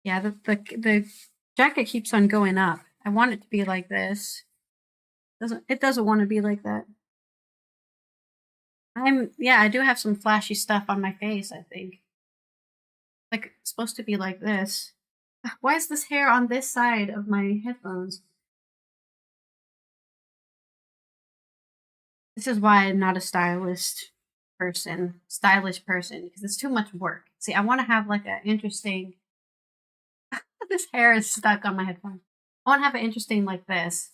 Yeah, the jacket keeps on going up. I want it to be like this. It doesn't want to be like that. Yeah, I do have some flashy stuff on my face, I think. Like, it's supposed to be like this. Why is this hair on this side of my headphones? This is why I'm not a stylish person, because it's too much work. See, I want to have like an interesting. This hair is stuck on my headphone. I want to have it interesting like this,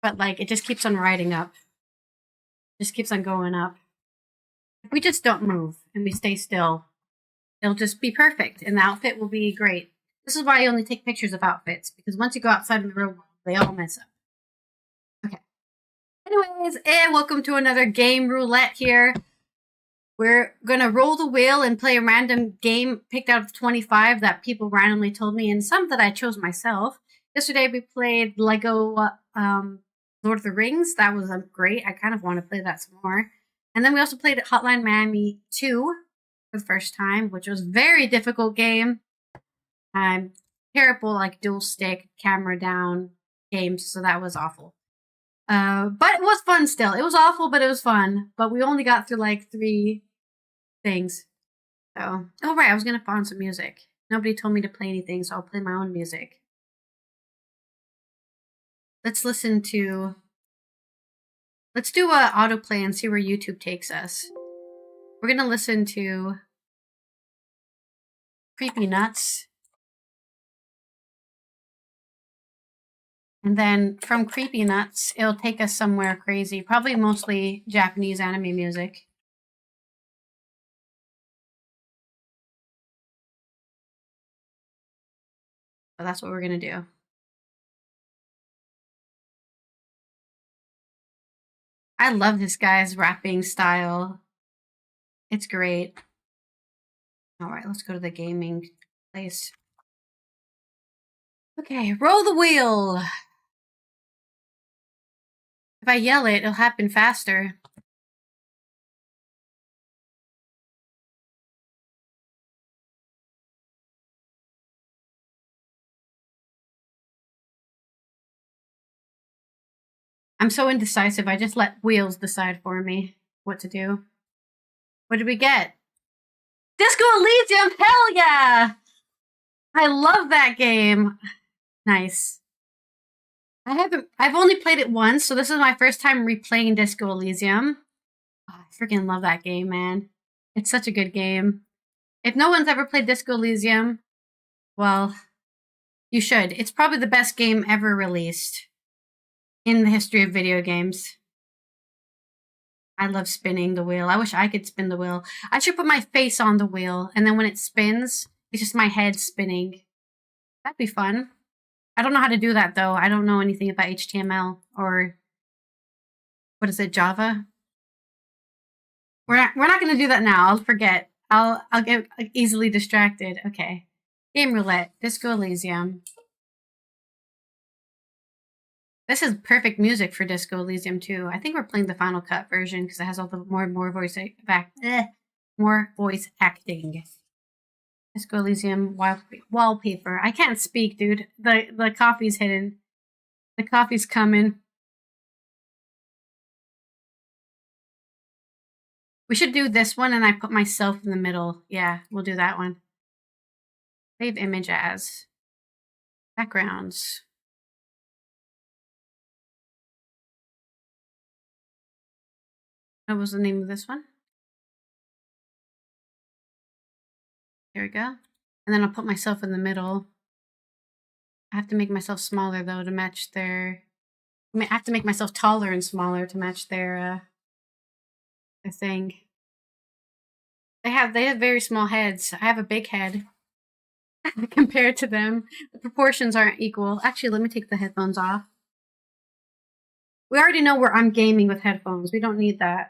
but like it just keeps on riding up. Just keeps on going up. If we just don't move and we stay still, it'll just be perfect, and the outfit will be great. This is why I only take pictures of outfits, because once you go outside in the real world, they all mess up. Okay. Anyways, and welcome to another game roulette here. We're gonna roll the wheel and play a random game picked out of 25 that people randomly told me, and some that I chose myself. Yesterday we played Lego Lord of the Rings. That was great. I kind of want to play that some more. And then we also played Hotline Miami 2 for the first time, which was a very difficult game. I'm terrible, like dual stick, camera down games, so that was awful. But it was fun still. It was awful, but it was fun. But we only got through like 3 things. So, oh right, I was gonna find some music. Nobody told me to play anything, so I'll play my own music. Let's do a autoplay and see where YouTube takes us. We're gonna listen to Creepy Nuts. And then from Creepy Nuts, it'll take us somewhere crazy. Probably mostly Japanese anime music. So that's what we're gonna do. I love this guy's rapping style. It's great. Alright, let's go to the gaming place. Okay, roll the wheel! If I yell it, it'll happen faster. I'm so indecisive, I just let wheels decide for me what to do. What did we get? Disco Elysium! Hell yeah! I love that game. Nice. I've only played it once, so this is my first time replaying Disco Elysium. Oh, I freaking love that game, man. It's such a good game. If no one's ever played Disco Elysium, well, you should. It's probably the best game ever released in the history of video games. I love spinning the wheel. I wish I could spin the wheel. I should put my face on the wheel, and then when it spins, it's just my head spinning. That'd be fun. I don't know how to do that, though. I don't know anything about HTML or, what is it, Java? We're not going to do that now. I'll forget. I'll get easily distracted. Okay. Game roulette. Disco Elysium. This is perfect music for Disco Elysium too. I think we're playing the Final Cut version because it has all the more voice acting. Disco Elysium wallpaper. I can't speak, dude. The coffee's hidden. The coffee's coming. We should do this one, and I put myself in the middle. Yeah, we'll do that one. Save image as backgrounds. What was the name of this one? There we go. And then I'll put myself in the middle. I have to make myself smaller, though, to match their... I have to make myself taller and smaller to match their thing. They have very small heads. I have a big head compared to them. The proportions aren't equal. Actually, let me take the headphones off. We already know where I'm gaming with headphones. We don't need that.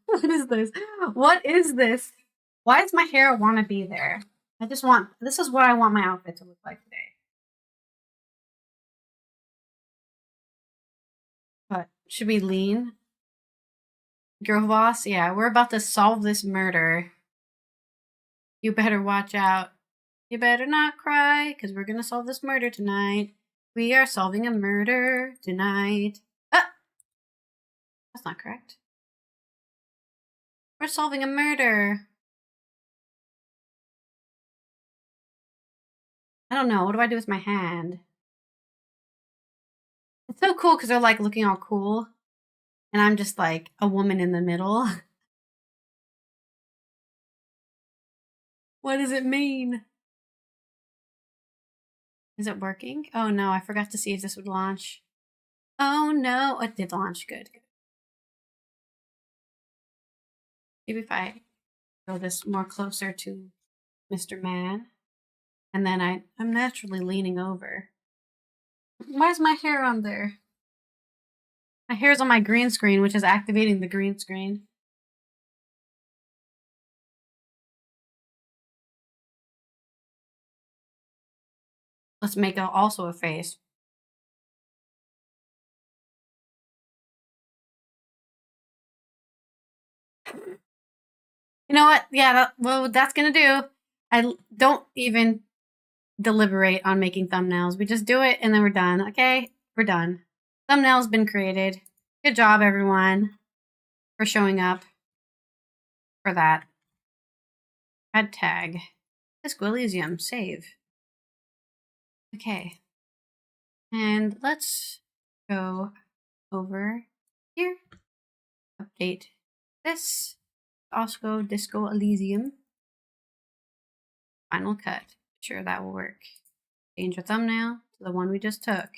What is this? What is this? Why does my hair want to be there? This is what I want my outfit to look like today. But should we lean? Girl boss? Yeah, we're about to solve this murder. You better watch out. You better not cry, because we're gonna solve this murder tonight. We are solving a murder tonight. Ah! That's not correct. We're solving a murder. I don't know. What do I do with my hand? It's so cool because they're like looking all cool. And I'm just like a woman in the middle. What does it mean? Is it working? Oh no, I forgot to see if this would launch. Oh no, it did launch. Good. Maybe if I go this more closer to Mr. Man. And then I'm naturally leaning over. Why is my hair on there? My hair's on my green screen, which is activating the green screen. Let's make also a face. You know what? Yeah, what that's gonna do. I don't even deliberate on making thumbnails. We just do it and then we're done. Okay? We're done. Thumbnail's been created. Good job, everyone, for showing up for that. Add tag. Elysium. Save. Okay. And let's go over here. Update this. Also go Disco Elysium. Final cut. Sure that will work. Change your thumbnail to the one we just took.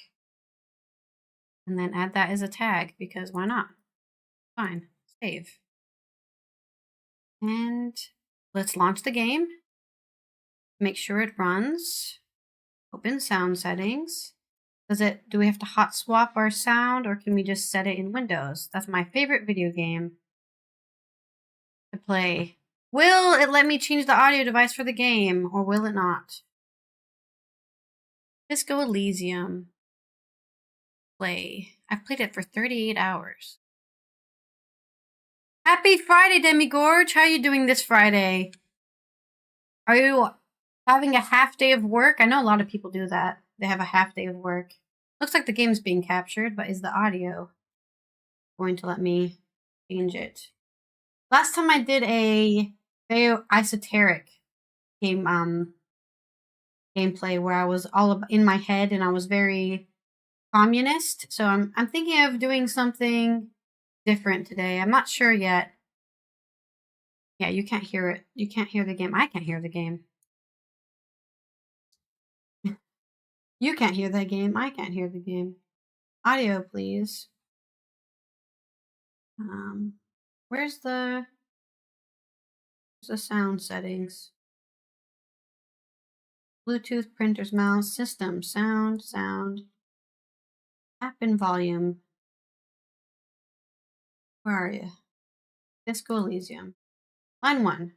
And then add that as a tag, because why not? Fine. Save. And let's launch the game. Make sure it runs. Open sound settings. Do we have to hot swap our sound, or can we just set it in Windows? That's my favorite video game to play. Will it let me change the audio device for the game, or will it not? Disco Elysium. Play. I've played it for 38 hours. Happy Friday, Demigorge! How are you doing this Friday? Are you having a half day of work? I know a lot of people do that. They have a half day of work. Looks like the game's being captured, but is the audio going to let me change it? Last time I did a very esoteric game gameplay where I was all in my head and I was very communist. So I'm thinking of doing something different today. I'm not sure yet. Yeah, you can't hear it. You can't hear the game. I can't hear the game. You can't hear that game. I can't hear the game. Audio, please. Where's the sound settings? Bluetooth, printers, mouse, system, sound, app and volume. Where are you? Disco Elysium. Line 1.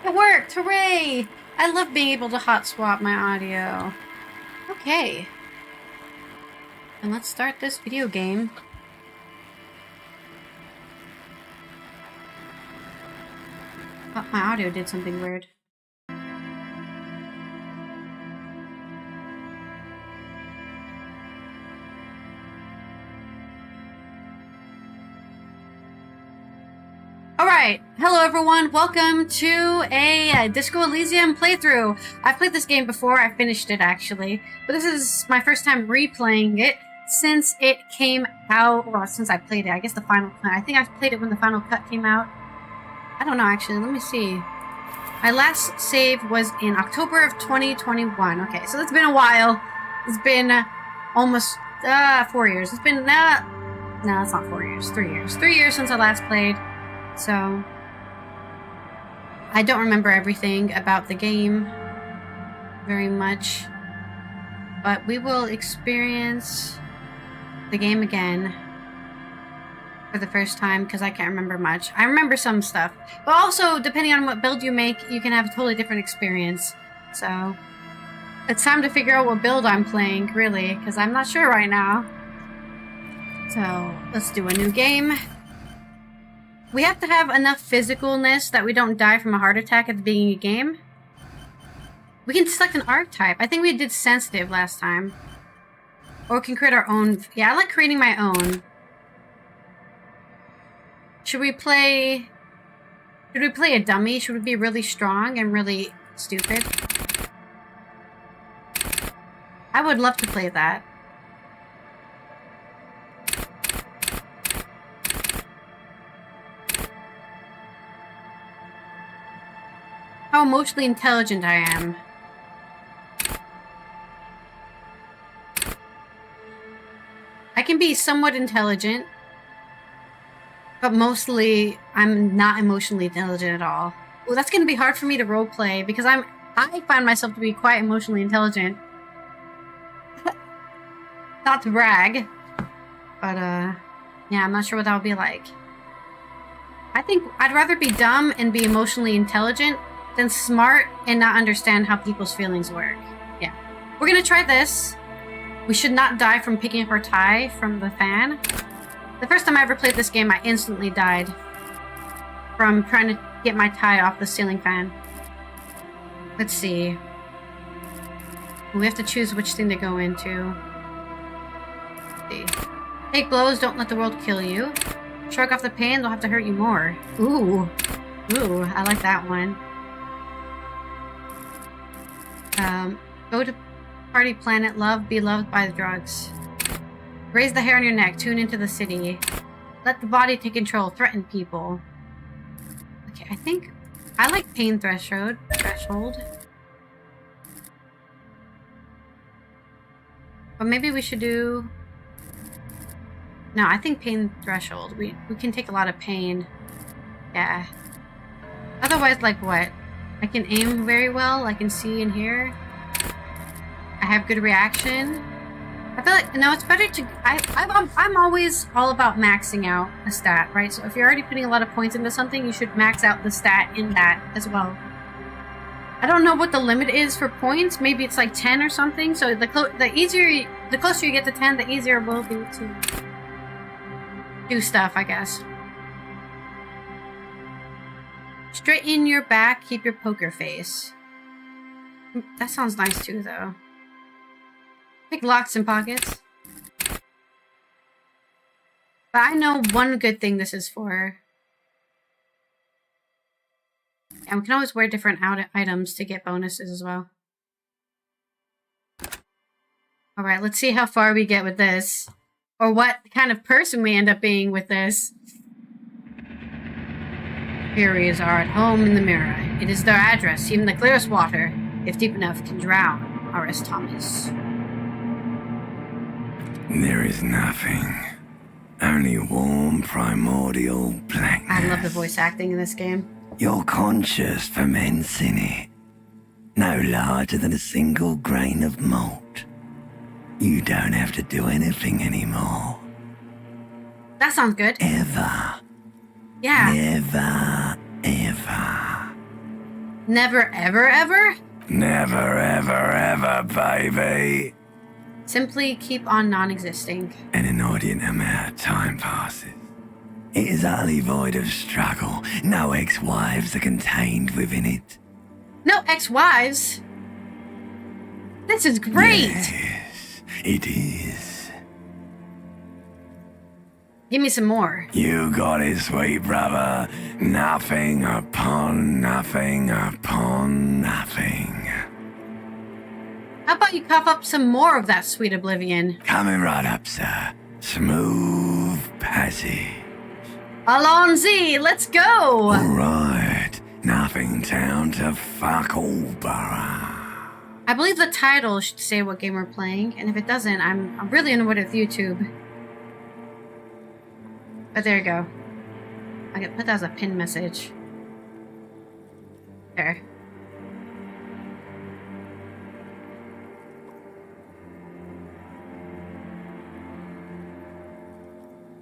It worked! Hooray! I love being able to hot swap my audio. Okay. And let's start this video game. Oh, my audio did something weird. Alright, hello everyone, welcome to a Disco Elysium playthrough. I've played this game before, I finished it actually, but this is my first time replaying it since it came out, or since I played it, I guess the final cut. I think I played it when the final cut came out. I don't know actually, let me see. My last save was in October of 2021. Okay, so it's been a while. It's been almost 4 years. It's been, no, it's not 4 years, 3 years. 3 years since I last played. So, I don't remember everything about the game very much, but we will experience the game again for the first time because I can't remember much. I remember some stuff, but also depending on what build you make, you can have a totally different experience. So, it's time to figure out what build I'm playing, really, because I'm not sure right now. So, let's do a new game. We have to have enough physicalness that we don't die from a heart attack at the beginning of the game. We can select an archetype. I think we did sensitive last time. Or we can create our own. Yeah, I like creating my own. Should we play a dummy? Should we be really strong and really stupid? I would love to play that. How emotionally intelligent I am. I can be somewhat intelligent, but mostly I'm not emotionally intelligent at all. Well, that's going to be hard for me to roleplay because I find myself to be quite emotionally intelligent. Not to brag, but yeah, I'm not sure what that would be like. I think I'd rather be dumb and be emotionally intelligent than smart and not understand how people's feelings work. Yeah. We're gonna try this. We should not die from picking up our tie from the fan. The first time I ever played this game, I instantly died from trying to get my tie off the ceiling fan. Let's see. We have to choose which thing to go into. Let's see. Take blows, don't let the world kill you. Shrug off the pain, they'll have to hurt you more. Ooh. Ooh, I like that one. Go to party planet, love, be loved by the drugs. Raise the hair on your neck, tune into the city. Let the body take control, threaten people. Okay, I think I like pain threshold. But maybe we should do... No, I think pain threshold. We can take a lot of pain. Yeah. Otherwise, like what? I can aim very well. I can see and hear. I have good reaction. I feel like, no, it's better to... I'm always all about maxing out a stat, right? So if you're already putting a lot of points into something, you should max out the stat in that as well. I don't know what the limit is for points. Maybe it's like 10 or something. So the closer you get to 10, the easier it will be to do stuff, I guess. Straighten your back, keep your poker face. That sounds nice too, though. Pick locks and pockets. But I know one good thing this is for. And we can always wear different items to get bonuses as well. Alright, let's see how far we get with this. Or what kind of person we end up being with this. Fairies are at home in the mirror. It is their address. Even the clearest water, if deep enough, can drown R.S. Thomas. There is nothing. Only warm, primordial blackness. I love the voice acting in this game. You're conscious ferments in it. No larger than a single grain of malt. You don't have to do anything anymore. That sounds good. Ever. Yeah. Never, ever. Never, ever, ever? Never, ever, ever, baby. Simply keep on non-existing. An inordinate amount of time passes. It is utterly void of struggle. No ex-wives are contained within it. No ex-wives? This is great! Yes, it is. Give me some more. You got it, sweet brother. Nothing upon nothing upon nothing. How about you cough up some more of that sweet oblivion? Coming right up, sir. Smooth passage. Alonzi, let's go! Alright. Nothing town to fuck all borough. I believe the title should say what game we're playing, and if it doesn't, I'm really annoyed with YouTube. But there you go. I can put that as a pin message. There.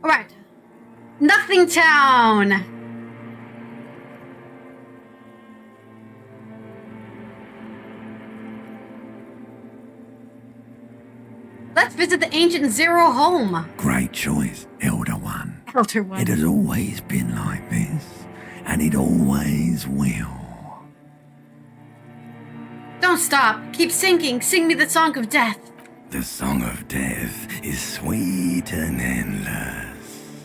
Alright. Nothing Town! Let's visit the ancient Zero home. Great choice, Elder One. Elder One. It has always been like this, and it always will. Don't stop. Keep singing. Sing me the song of death. The song of death is sweet and endless.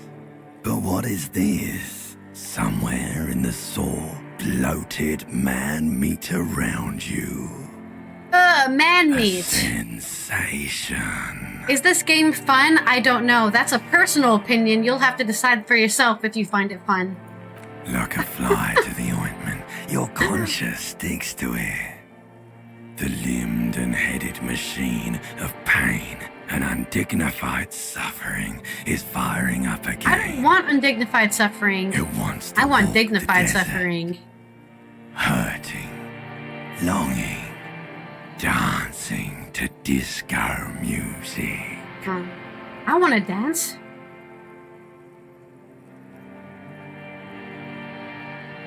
But what is this? Somewhere in the sore, bloated man meat around you. Man A meat. sensation. Is this game fun? I don't know. That's a personal opinion. You'll have to decide for yourself if you find it fun. Like a fly to the ointment, your conscience sticks to it. The limbed and headed machine of pain and undignified suffering is firing up again. I don't want undignified suffering. It wants to I want walk the dignified desert, suffering. hurting, longing, dancing to disco music. I want to dance.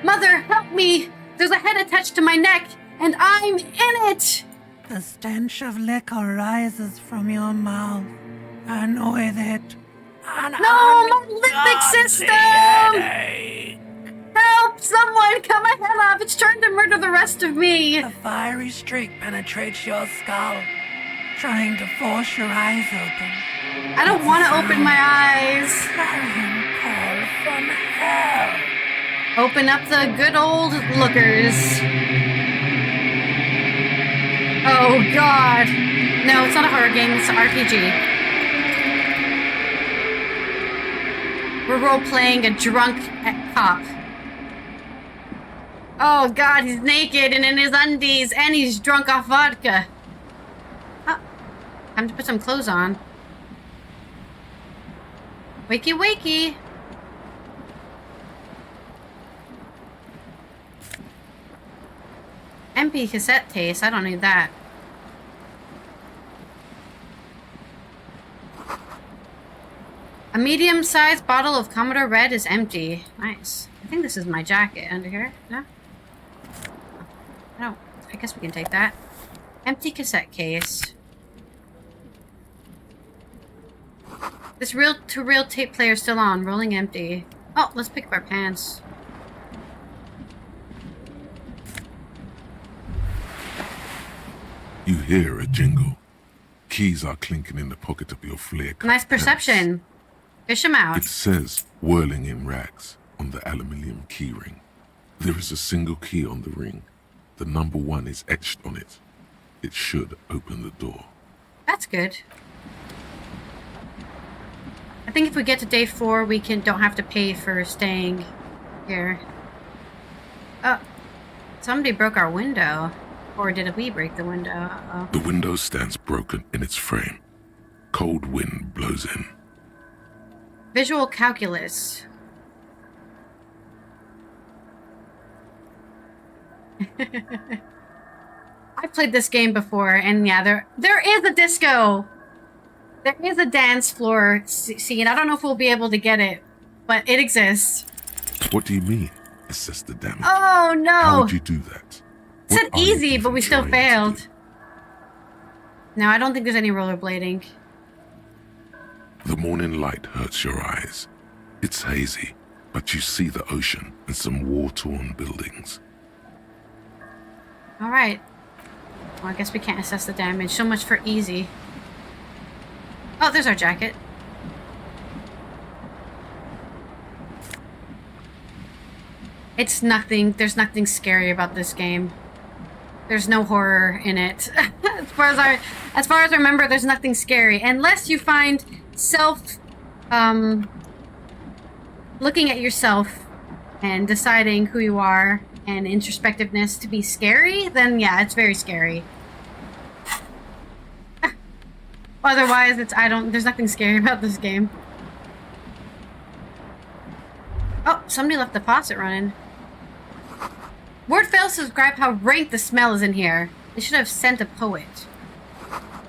Mother, help me! There's a head attached to my neck, and I'm in it! The stench of liquor rises from your mouth. And with it, an No, my limbic system! Help! Someone cut my head off! It's trying to murder the rest of me! A fiery streak penetrates your skull, trying to force your eyes open. I don't want to open my eyes. Clarion call from hell. Open up the good old lookers. Oh god. No, it's not a horror game, it's an RPG. We're role-playing a drunk cop. Oh god, he's naked and in his undies, and he's drunk off vodka. Oh, time to put some clothes on. Wakey wakey. MP cassette case, I don't need that. A medium-sized bottle of Commodore Red is empty. Nice. I think this is my jacket under here. No? No. I guess we can take that. Empty cassette case. This reel-to-reel tape player is still on. Rolling empty. Oh, let's pick up our pants. You hear a jingle. Keys are clinking in the pocket of your flare. Nice perception. Fish him out. It says whirling in rags on the aluminium key ring. There is a single key on the ring. The number 1 is etched on it. It should open the door. That's good. I think if we get to day 4, we don't have to pay for staying here. Oh, somebody broke our window. Or did we break the window? Uh-oh. The window stands broken in its frame. Cold wind blows in. Visual calculus. I've played this game before, and yeah, there is a disco. There is a dance floor scene. I don't know if we'll be able to get it, but it exists. What do you mean? Assess the damage. Oh no! How would you do that? It said What are you easy, but we still even trying to failed. No, I don't think there's any rollerblading. do? The morning light hurts your eyes. It's hazy, but you see the ocean and some war-torn buildings. Alright. Well, I guess we can't assess the damage. So much for easy. Oh, there's our jacket. It's nothing. There's nothing scary about this game. There's no horror in it. as far as I remember, there's nothing scary. Unless you find looking at yourself and deciding who you are and introspectiveness to be scary, then yeah, it's very scary. Otherwise, there's nothing scary about this game. Oh, somebody left the faucet running. Word fails to describe how rank the smell is in here. They should have sent a poet.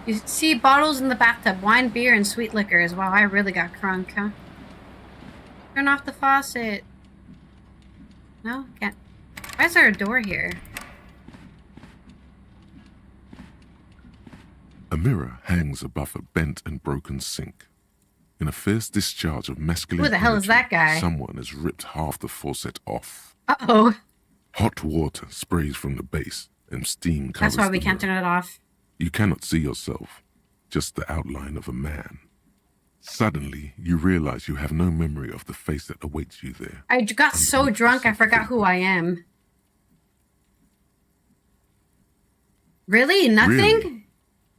You see bottles in the bathtub, wine, beer, and sweet liquors. Wow, I really got crunk, huh? Turn off the faucet. No? Can't. Why is there a door here? A mirror hangs above a bent and broken sink. In a fierce discharge of masculine Who the hell is energy, that guy? someone has ripped half the faucet off. Uh-oh. Hot water sprays from the base, and steam covers That's why we the can't mirror. turn it off. You cannot see yourself, just the outline of a man. Suddenly, you realize you have no memory of the face that awaits you there. I got so Underneath drunk I the forgot who I am. Really? Nothing? Really?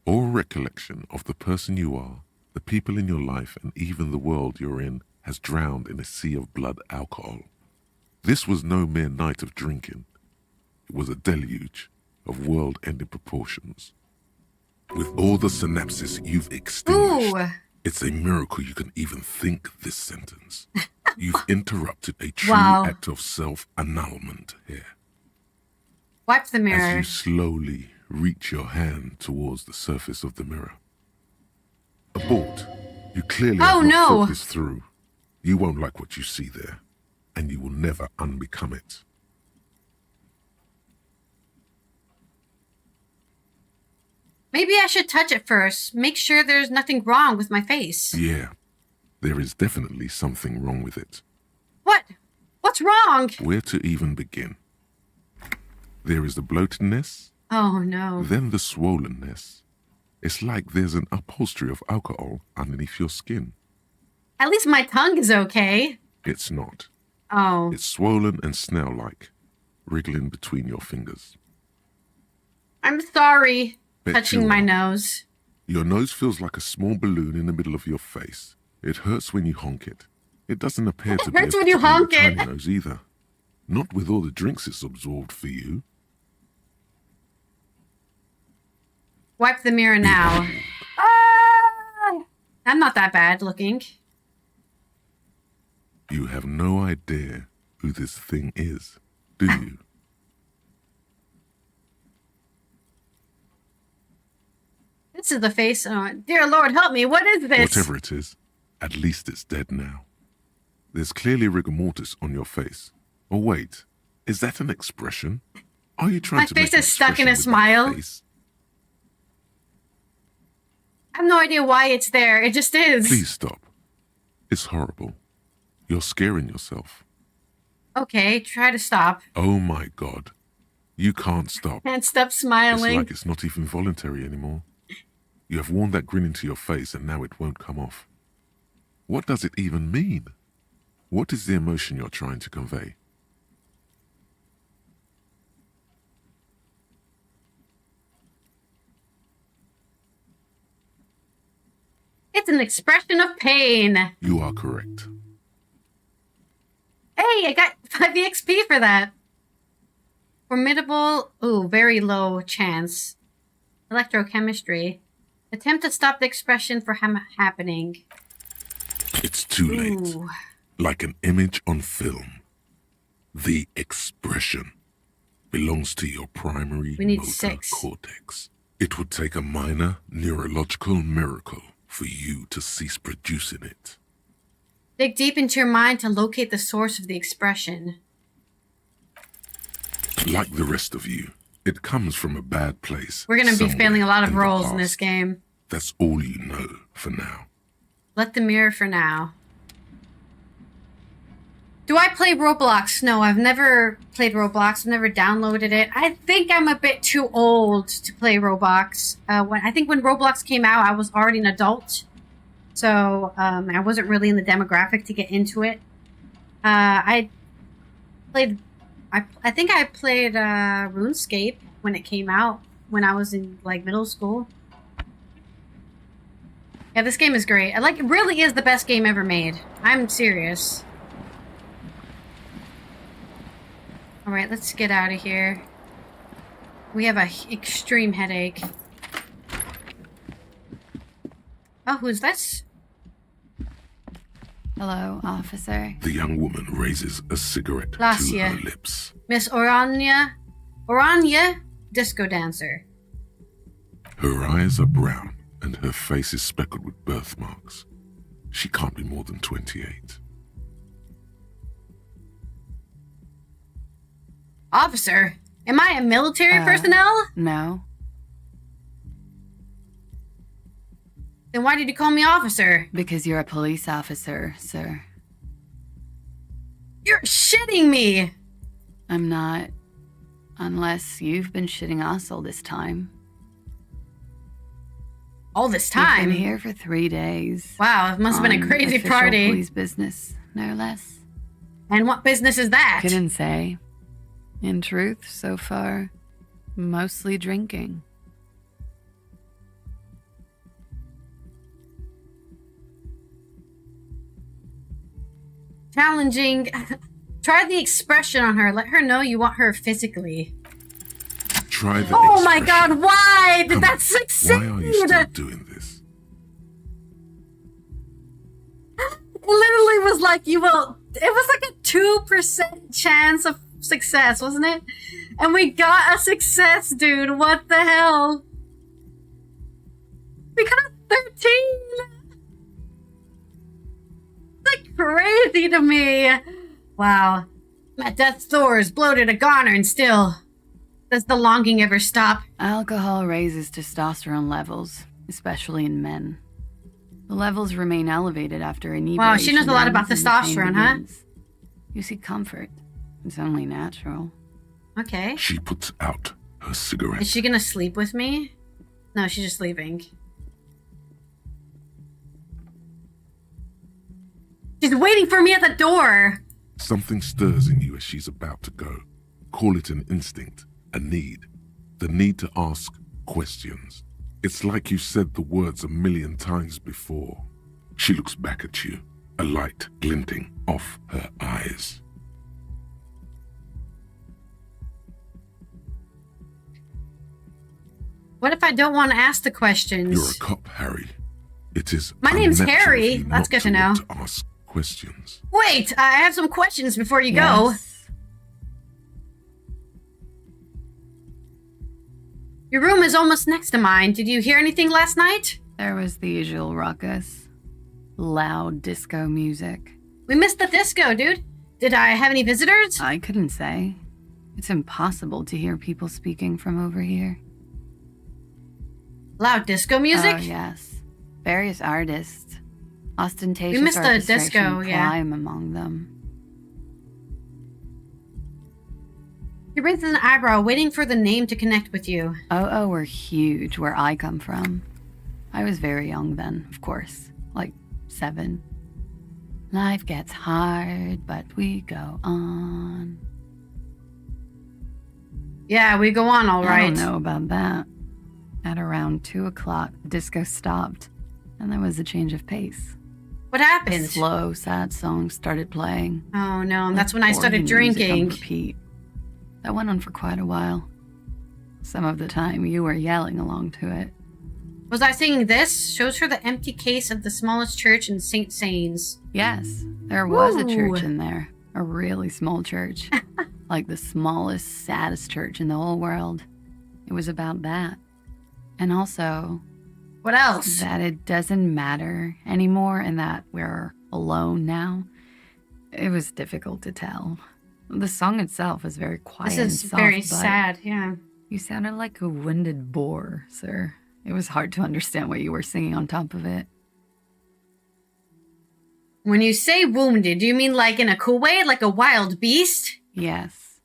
All recollection of the person you are, the people in your life, and even the world you're in has drowned in a sea of blood alcohol. This was no mere night of drinking. It was a deluge of world-ending proportions. With all the synapses you've extinguished, Ooh. it's a miracle you can even think this sentence. You've interrupted a true Wow. act of self-annulment here. Wipe the As mirror. you slowly reach your hand towards the surface of the mirror. Abort. You clearly Oh, have not no. thought this through. You won't like what you see there, and you will never unbecome it. Maybe I should touch it first. Make sure there's nothing wrong with my face. Yeah, there is definitely something wrong with it. What? What's wrong? Where to even begin? There is the bloatedness, Oh, no. then the swollenness. It's like there's an upholstery of alcohol underneath your skin. At least my tongue is okay. It's not. Oh. It's swollen and snail-like, wriggling between your fingers. I'm sorry. Bet Touching you my are. nose. Your nose feels like a small balloon in the middle of your face. It hurts when you honk it. It doesn't appear to be hurts a when you particularly honk it. tiny nose either. Not with all the drinks it's absorbed for you. Wipe the mirror now. Ah! I'm not that bad looking. You have no idea who this thing is, do you? This is the face. Oh, dear Lord, help me. What is this? Whatever it is, at least it's dead now. There's clearly rigor mortis on your face. Or wait, is that an expression? Are you trying My to face make an is stuck in a expression with that smile. face? I have no idea why it's there. It just is. Please stop. It's horrible. You're scaring yourself. Okay, try to stop. Oh my God. You can't stop. Can't stop It's smiling. like it's not even voluntary anymore. You have worn that grin into your face and now it won't come off. What does it even mean? What is the emotion you're trying to convey? It's an expression of pain. You are correct. Hey, I got 5 EXP for that. Formidable. Ooh, very low chance. Electrochemistry. Attempt to stop the expression from happening. It's too late. Ooh. Like an image on film. The expression belongs to your primary We need motor 6. cortex. It would take a minor neurological miracle for you to cease producing it. Dig deep into your mind to locate the source of the expression. Like the rest of you, it comes from a bad place. We're going to be somewhere failing a lot of in the roles in this past. game. That's all you know for now. Let the mirror for now. Do I play Roblox? No, I've never played Roblox. I've never downloaded it. I think I'm a bit too old to play Roblox. I think when Roblox came out, I was already an adult. So I wasn't really in the demographic to get into it. I think I played RuneScape when it came out, when I was in like middle school. Yeah, this game is great. It really is the best game ever made. I'm serious. Alright, let's get out of here. We have an extreme headache. Oh, who's this? Hello, officer. The young woman raises a cigarette to Lacia. her lips. Miss Orania? Orania? Disco dancer. Her eyes are brown and her face is speckled with birthmarks. She can't be more than 28. Officer? Am I a military personnel? No. Then why did you call me officer? Because you're a police officer, sir. You're shitting me! I'm not. Unless you've been shitting us all this time. All this You've time? been here for 3 days. Wow, it must have been a on crazy official party. Police business, no less. And what business is that? Couldn't say. In truth, so far, mostly drinking. Challenging. Try the expression on her. Let her know you want her physically. Try the Oh my expression. god, why did Come that on, succeed? Why are you still doing this? It literally was like it was like a 2% chance of success, wasn't it? And we got a success, dude. What the hell? We got a 13. That's like crazy to me. Wow. I'm at death's doors, bloated, a goner, and still. Does the longing ever stop? Alcohol raises testosterone levels, especially in men. The levels remain elevated after inebriation. Wow, she knows a lot about ends and the pain testosterone, huh? begins. You seek comfort. It's only natural. Okay. She puts out her cigarette. Is she gonna sleep with me? No, she's just leaving. She's waiting for me at the door. Something stirs in you as she's about to go. Call it an instinct, a need. The need to ask questions. It's like you said the words 1,000,000 times before. She looks back at you, a light glinting off her eyes. What if I don't want to ask the You're a questions? cop, Harry. It is My name's unnatural Harry. of you That's not good to know. want to ask questions. Wait, I have some questions before you go. Yes. Your room is almost next to mine. Did you hear anything last night? There was the usual ruckus. Loud disco music. We missed the disco, dude. Did I have any visitors? I couldn't say. It's impossible to hear people speaking from over here. Loud disco music? Oh, yes. Various artists. Ostentatious We missed the orchestration disco, yeah. climb among them. He raises an eyebrow, waiting for the name to connect with you. Oh, were huge where I come from. I was very young then, of course. Like 7. Life gets hard, but we go on. Yeah, we go on all I right. don't know about that. At around 2 o'clock, the disco stopped, and there was a change of pace. What A happened? slow, sad song started playing. Oh no, and that's Like when I started organ music on drinking. repeat. That went on for quite a while. Some of the time, you were yelling along to it. Was I singing this? Shows her the empty case of the smallest church in St. Sains. Yes, there was a church Ooh. in there. A really small church. Like the smallest, saddest church in the whole world. It was about that. And also, What else? that it doesn't matter anymore and that we're alone now. It was difficult to tell. The song itself was very quiet This is and soft, very but sad, yeah. you sounded like a winded boar, sir. It was hard to understand what you were singing on top of it. When you say wounded, do you mean like in a cool way? Like a wild beast? Yes.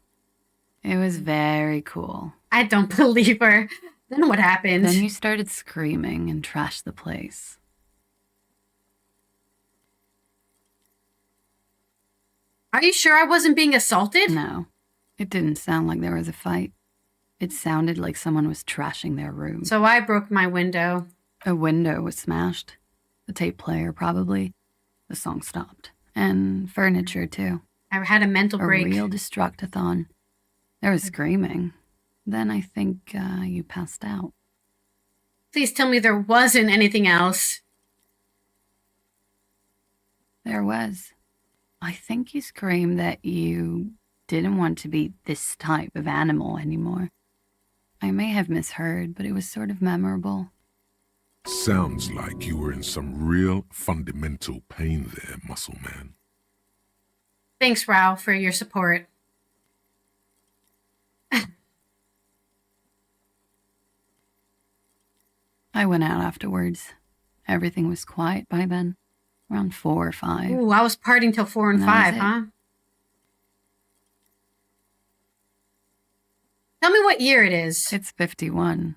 It was very cool. I don't believe her. Then what happened? Then you started screaming and trashed the place. Are you sure I wasn't being assaulted? No, it didn't sound like there was a fight. It sounded like someone was trashing their room. So I broke my window. A window was smashed. The tape player, probably. The song stopped. And furniture, too. I had a mental A break. real destructathon. There was screaming. Then I think you passed out. Please tell me there wasn't anything else. There was. I think you screamed that you didn't want to be this type of animal anymore. I may have misheard, but it was sort of memorable. Sounds like you were in some real fundamental pain there, muscle man. Thanks, Rao, for your support. I went out afterwards. Everything was quiet by then. Around 4 or 5. Ooh, I was partying till 4 and And that 5, was it. huh? Tell me what year it is. It's 51.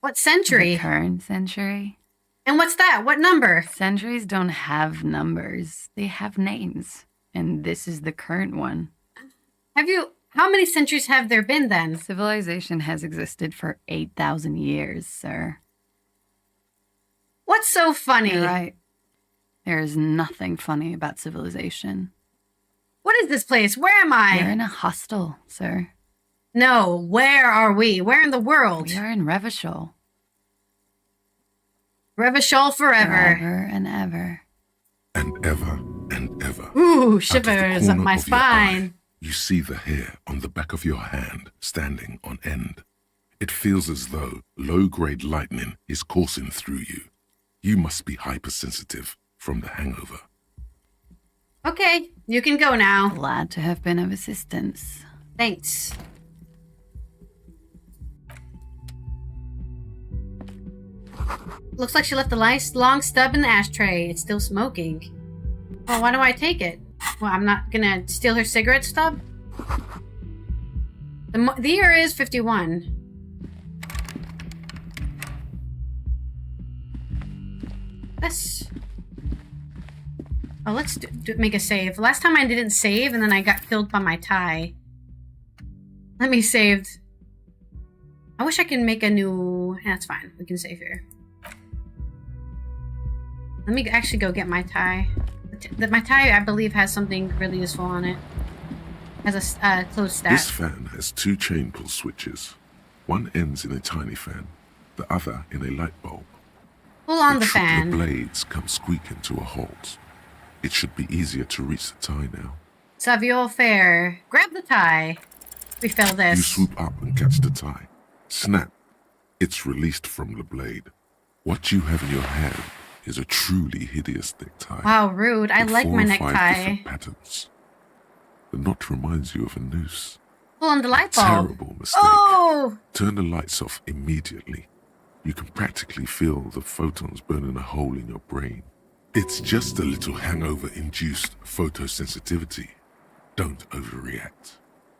What century? The current century. And what's that? What number? Centuries don't have numbers. They have names. And this is the current one. How many centuries have there been then? Civilization has existed for 8,000 years, sir. What's so funny? You're right. There is nothing funny about civilization. What is this place? Where am I? You're in a hostel, sir. No, where are we? Where in the world? We are in Revachol. Revachol forever. Forever and ever. And ever and ever. Ooh, Out of the shivers up corner my of your eye, spine. you see the hair on the back of your hand standing on end. It feels as though low-grade lightning is coursing through you. You must be hypersensitive from the hangover. Okay, you can go now. Glad to have been of assistance. Thanks. Looks like she left a nice long stub in the ashtray. It's still smoking. Well, why do I take it? Well, I'm not gonna steal her cigarette stub? The year is 51. Let's make a save. Last time I didn't save and then I got killed by my tie. Let me save. I wish I can make a new... That's fine. We can save here. Let me actually go get my tie. My tie, I believe, has something really useful on it. Has a closed stat. This fan has 2 chain pull switches. One ends in a tiny fan, the other in a light bulb. Pull on It the should fan. The blades come squeaking to a halt. It should be easier to reach the tie now. Savior fair. Grab the tie. We fail You this. swoop up and catch the tie. Snap. It's released from the blade. What you have in your hand is a truly hideous necktie. Wow, rude. I with like 4 my or 5 necktie. different patterns. The knot reminds you of a noose. Pull on the light bulb. Terrible mistake. Oh! Turn the lights off immediately. You can practically feel the photons burning a hole in your brain. It's just a little hangover-induced photosensitivity. Don't overreact.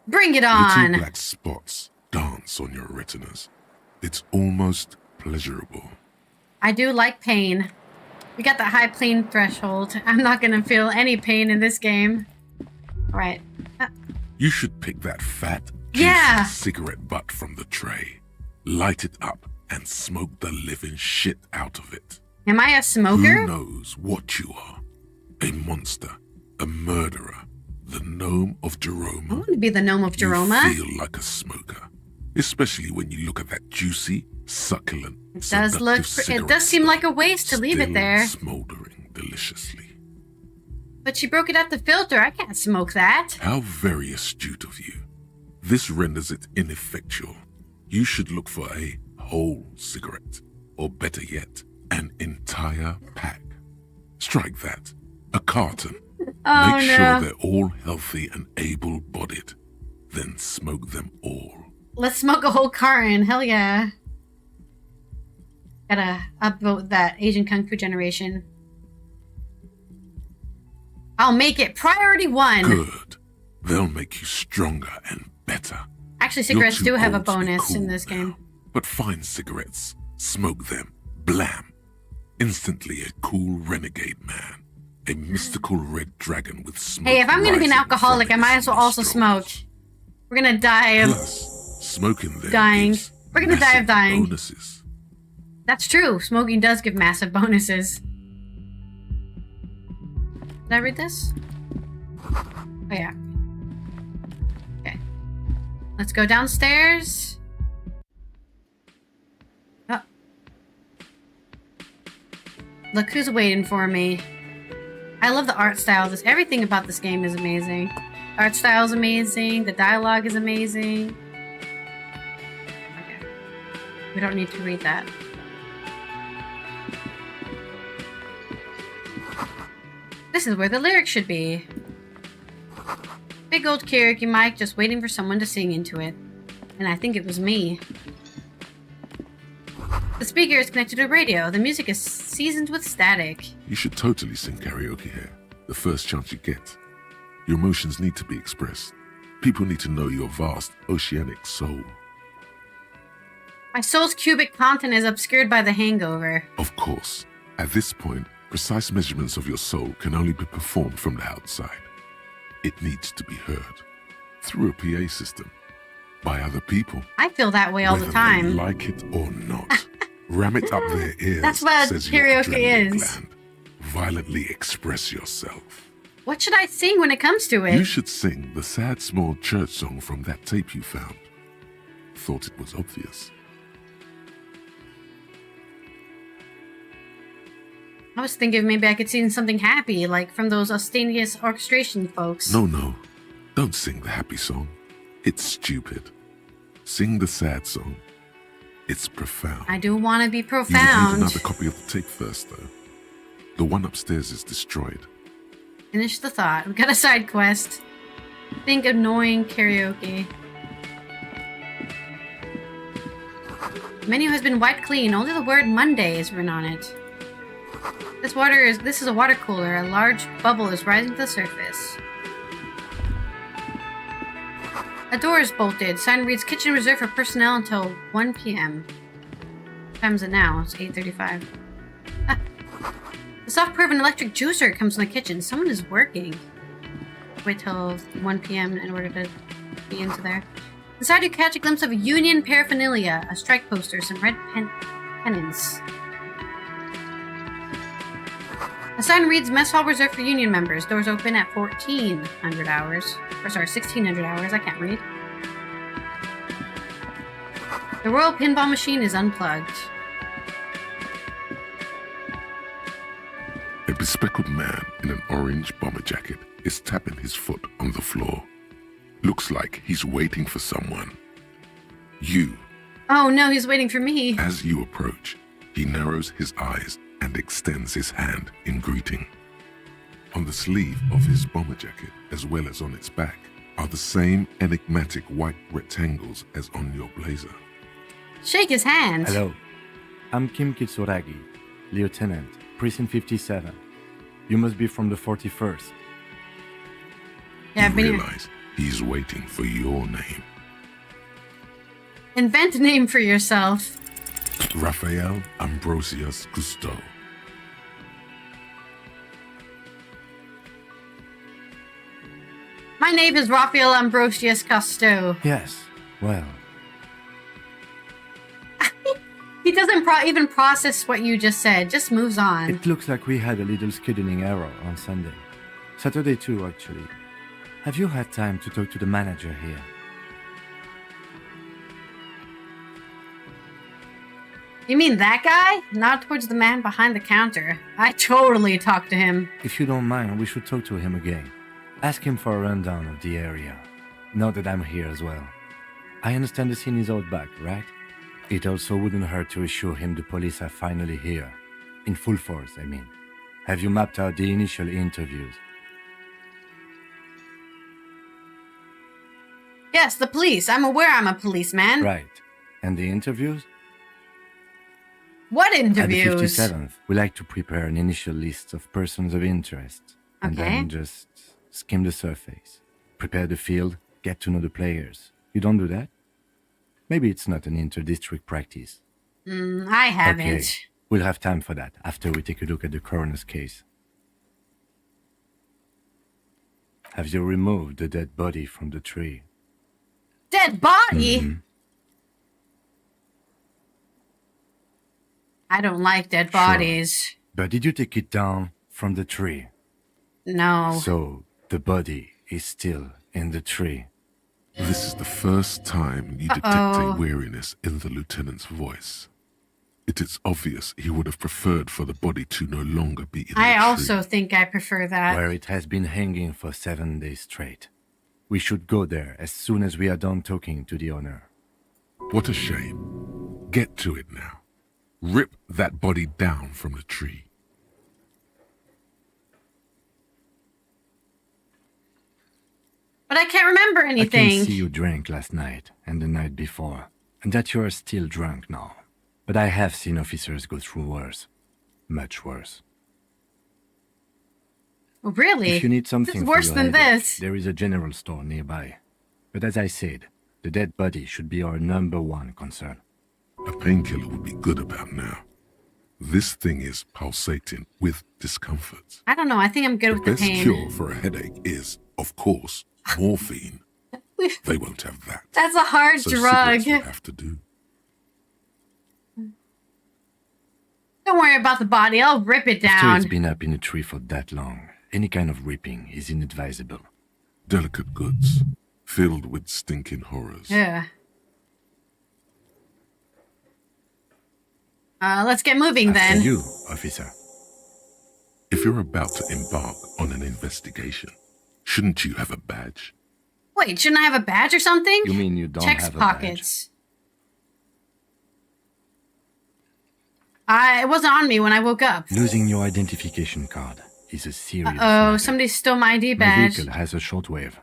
Bring it Little on. black spots dance on your retinas. It's almost pleasurable. I do like pain. We got that high pain threshold. I'm not gonna feel any pain in this game. Alright. You should pick that fat, juicy Yeah. cigarette butt from the tray, light it up, and smoke the living shit out of it. Am I a smoker? Who knows what you are? A monster, a murderer, the gnome of I Jeroma. want to be the gnome of Jeroma. You feel like a smoker, especially when you look at that juicy, succulent, It does look. It does seem like a waste to leave it there. Smoldering deliciously. But she broke it out the filter. I can't smoke that. How very astute of you. This renders it ineffectual. You should look for a whole cigarette, or better yet, an entire pack. Strike that. A carton. Oh Make no. sure they're all healthy and able-bodied. Then smoke them all. Let's smoke a whole carton. Hell yeah. Gotta upvote that Asian Kung Fu generation. I'll make it priority 1. Good. They'll make you stronger and better. Actually, You're cigarettes too do have a old to be bonus in cool this now. game. But fine cigarettes. Smoke them. Blam. Instantly a cool renegade man. A mystical red dragon with smoke. Hey, if I'm gonna be an rising alcoholic, I from might its as well also nostrils. smoke. We're gonna die of... Plus, smoking them dying. gives We're gonna die of massive dying. bonuses. That's true. Smoking does give massive bonuses. Did I read this? Oh, yeah. Okay. Let's go downstairs. Oh. Look who's waiting for me. I love the art style. Everything about this game is amazing. Art style is amazing. The dialogue is amazing. Okay. We don't need to read that. This is where the lyrics should be. Big old karaoke mic just waiting for someone to sing into it. And I think it was me. speaker is connected to a radio. The music is seasoned with static. You should totally sing karaoke here, the first chance you get. Your emotions need to be expressed. People need to know your vast, oceanic soul. My soul's cubic content is obscured by the hangover. Of course, at this point, precise measurements of your soul can only be performed from the outside. It needs to be heard through a PA system by other people. I feel that way all the time. Whether they like it or not. Ram it up their ears. That's what says your karaoke adrenaline is. gland. Violently express yourself. What should I sing when it comes to it? You should sing the sad small church song from that tape you found. Thought it was obvious. I was thinking maybe I could sing something happy, like from those Ostanius orchestration folks. No. Don't sing the happy song. It's stupid. Sing the sad song. It's profound. I do want to be You would profound. need another copy of the tape first, though. The one upstairs is destroyed. Finish the thought. We've got a side quest. Think annoying karaoke. Menu has been wiped clean. Only the word Monday is written on it. This is a water cooler. A large bubble is rising to the surface. A door is bolted. Sign reads kitchen reserved for personnel until 1 p.m. What time is it now? It's 8:35. The soft purr of an electric juicer comes from the kitchen. Someone is working. Wait till 1 p.m. in order to be into there. Inside you catch a glimpse of union paraphernalia, a strike poster, some red pennants. A sign reads mess hall reserved for union members. Doors open at 1600 hours. I can't read. The Royal Pinball Machine is unplugged. A bespectacled man in an orange bomber jacket is tapping his foot on the floor. Looks like he's waiting for someone. You. Oh no, he's waiting for me. As you approach, he narrows his eyes and extends his hand in greeting. On the sleeve of his bomber jacket, as well as on its back, are the same enigmatic white rectangles as on your blazer. Shake his hand. Hello, I'm Kim Kitsuragi, Lieutenant, Precinct 57. You must be from the 41st. Yeah, You I've been here. realize he's waiting for your name. Invent a name for yourself. Raphael Ambrosius Cousteau. My name is Raphael Ambrosius Cousteau. Yes, well, He doesn't even process what you just said, just moves on. it looks like we had a little scheduling error on Sunday. Saturday too, actually. Have you had time to talk to the manager here? You mean that guy? Not towards the man behind the counter. I totally talked to him. If you don't mind, we should talk to him again. Ask him for a rundown of the area. Now that I'm here as well. I understand the scene is out back, right? It also wouldn't hurt to assure him the police are finally here. In full force, I mean. Have you mapped out the initial interviews? Yes, the police. I'm aware I'm a policeman. Right. And the interviews? What At the interviews? 57th, we like to prepare an initial list of persons of interest. And Okay. then just skim the surface. Prepare the field, get to know the players. You don't do that? Maybe it's not an inter-district practice. I haven't. Okay, we'll have time for that after we take a look at the coroner's case. Have you removed the dead body from the tree? Dead body? Mhm. I don't like dead Sure. bodies. But did you take it down from the tree? No. So the body is still in the tree. This is the first time you detect Uh-oh. a weariness in the lieutenant's voice. It is obvious he would have preferred for the body to no longer be in the I tree. also think I prefer that. Where it has been hanging for 7 days straight. We should go there as soon as we are done talking to the owner. What a shame. Get to it now. Rip that body down from the tree. But I can't remember I anything. can see you drank last night and the night before, and that you are still drunk now. But I have seen officers go through worse. Much worse. Oh, really? If you need something This is for worse your than headache, this. there is a general store nearby. But as I said, the dead body should be our #1 concern. A painkiller would be good about now. This thing is pulsating with discomfort. I don't know. I think I'm good The with the best pain. cure for a headache is, of course, morphine. They won't have that. That's a hard So drug. cigarettes will have to do. Don't worry about the body. I'll rip it After down. it's been up in a tree for that long, any kind of ripping is inadvisable. Delicate goods, filled with stinking horrors. Yeah. Let's get moving After then. you, officer. If you're about to embark on an investigation, shouldn't you have a badge? Wait, shouldn't I have a badge or something? You mean you don't Checks have a pockets. It wasn't on me when I woke up. badge? Losing your identification card is a serious Oh, matter. somebody stole my ID My badge. vehicle has a shortwave.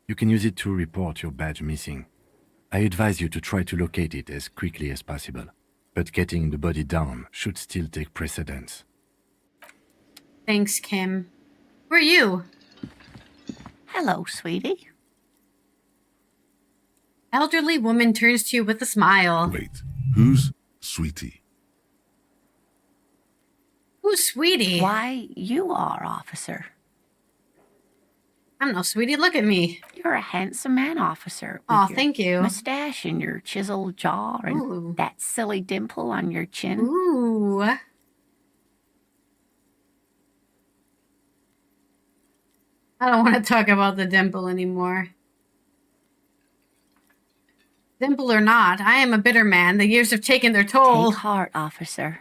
You can use it to report your badge missing. I advise you to try to locate it as quickly as possible. But getting the body down should still take precedence. Thanks, Kim. Who are you? Hello, sweetie. Elderly woman turns to you with a smile. Wait, who's Sweetie? Who's Sweetie? Why, you are, officer. I'm no Sweetie. Look at me. You're a handsome man, officer. with Aw, your thank you. Mustache and your chiseled jaw and Ooh. that silly dimple on your chin. Ooh. I don't want to talk about the dimple anymore. Dimple or not, I am a bitter man. The years have taken their toll. Take heart, officer.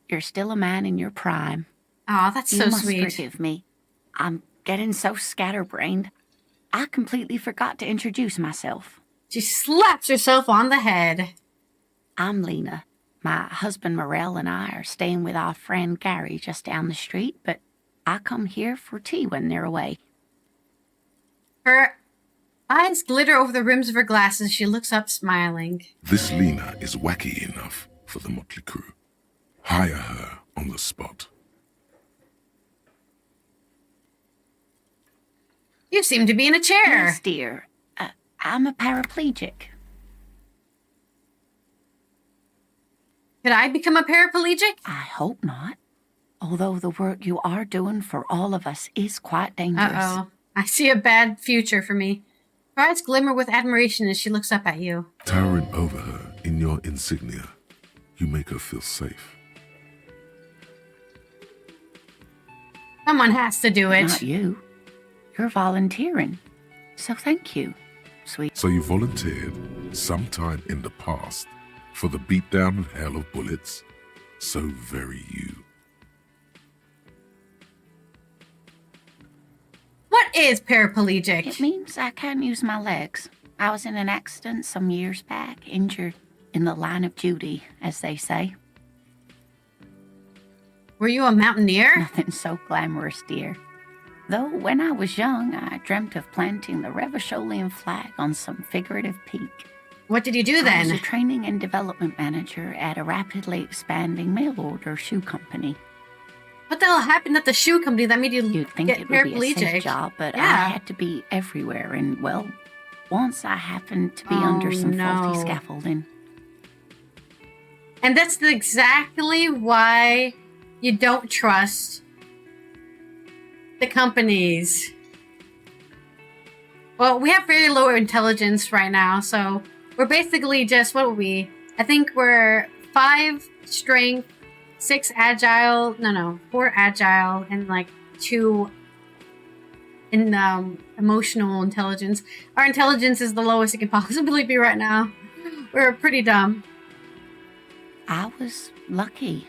You're still a man in your prime. Aw, that's You so must sweet. forgive me. I'm getting so scatterbrained. I completely forgot to introduce myself. She slaps herself on the head. I'm Lena. My husband Morel and I are staying with our friend Gary just down the street, but I come here for tea when they're away. Her eyes glitter over the rims of her glasses. She looks up, smiling. This Lena is wacky enough for the motley crew. Hire her on the spot. You seem to be in a chair. Yes, dear. I'm a paraplegic. Could I become a paraplegic? I hope not. Although the work you are doing for all of us is quite dangerous. Uh-oh. I see a bad future for me. Her eyes glimmer with admiration as she looks up at you. Towering over her in your insignia, you make her feel safe. Someone has to do it. Not you. You're volunteering. So thank you, sweet. So you volunteered sometime in the past for the beatdown and hell of bullets. So very you. What is paraplegic? It means I can't use my legs. I was in an accident some years back, injured in the line of duty, as they say. Were you a mountaineer? Nothing so glamorous, dear. Though when I was young, I dreamt of planting the Revacholian flag on some figurative peak. What did you do I was then? a training and development manager at a rapidly expanding mail-order shoe company. What the hell happened at the shoe company that made you You'd think get it would be a paraplegic? safe job, but I Yeah. had to be everywhere, and, well, once I happened to be Oh, under some no. faulty scaffolding. And that's exactly why you don't trust the companies. Well, we have very low intelligence right now, so we're basically just, what were we? I think we're 5 strength, 6 agile, 4 agile, and like 2 in emotional intelligence. Our intelligence is the lowest it can possibly be right now. We're pretty dumb. I was lucky.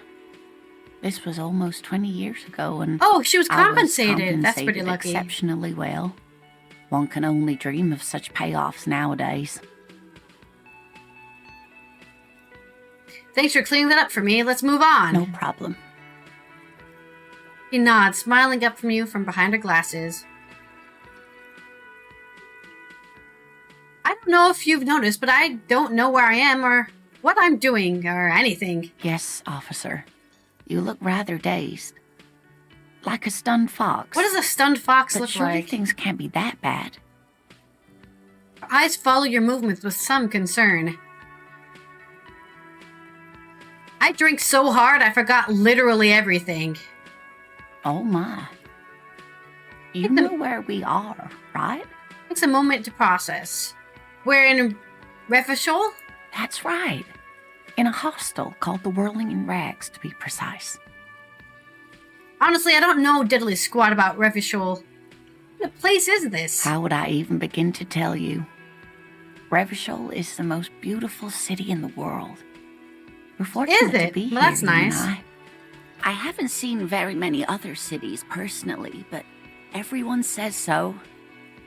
This was almost 20 years ago, and Oh, she was I was compensated. That's pretty compensated lucky. exceptionally well. One can only dream of such payoffs nowadays. Thanks for clearing that up for me. Let's move on. No problem. She nods, smiling up from you from behind her glasses. I don't know if you've noticed, but I don't know where I am or what I'm doing or anything. Yes, officer. You look rather dazed. Like a stunned fox. What does a stunned fox But look surely like? things can't be that bad. Your eyes follow your movements with some concern. I drank so hard I forgot literally everything. Oh my. You know where we are, right? Takes a moment to process. We're in Revachol? That's right. In a hostel called the Whirling in Rags, to be precise. Honestly, I don't know diddly squat about Revachol. What place is this? How would I even begin to tell you? Revachol is the most beautiful city in the world. We're fortunate to be Well, here, that's you and nice. I haven't seen very many other cities personally, but everyone says so.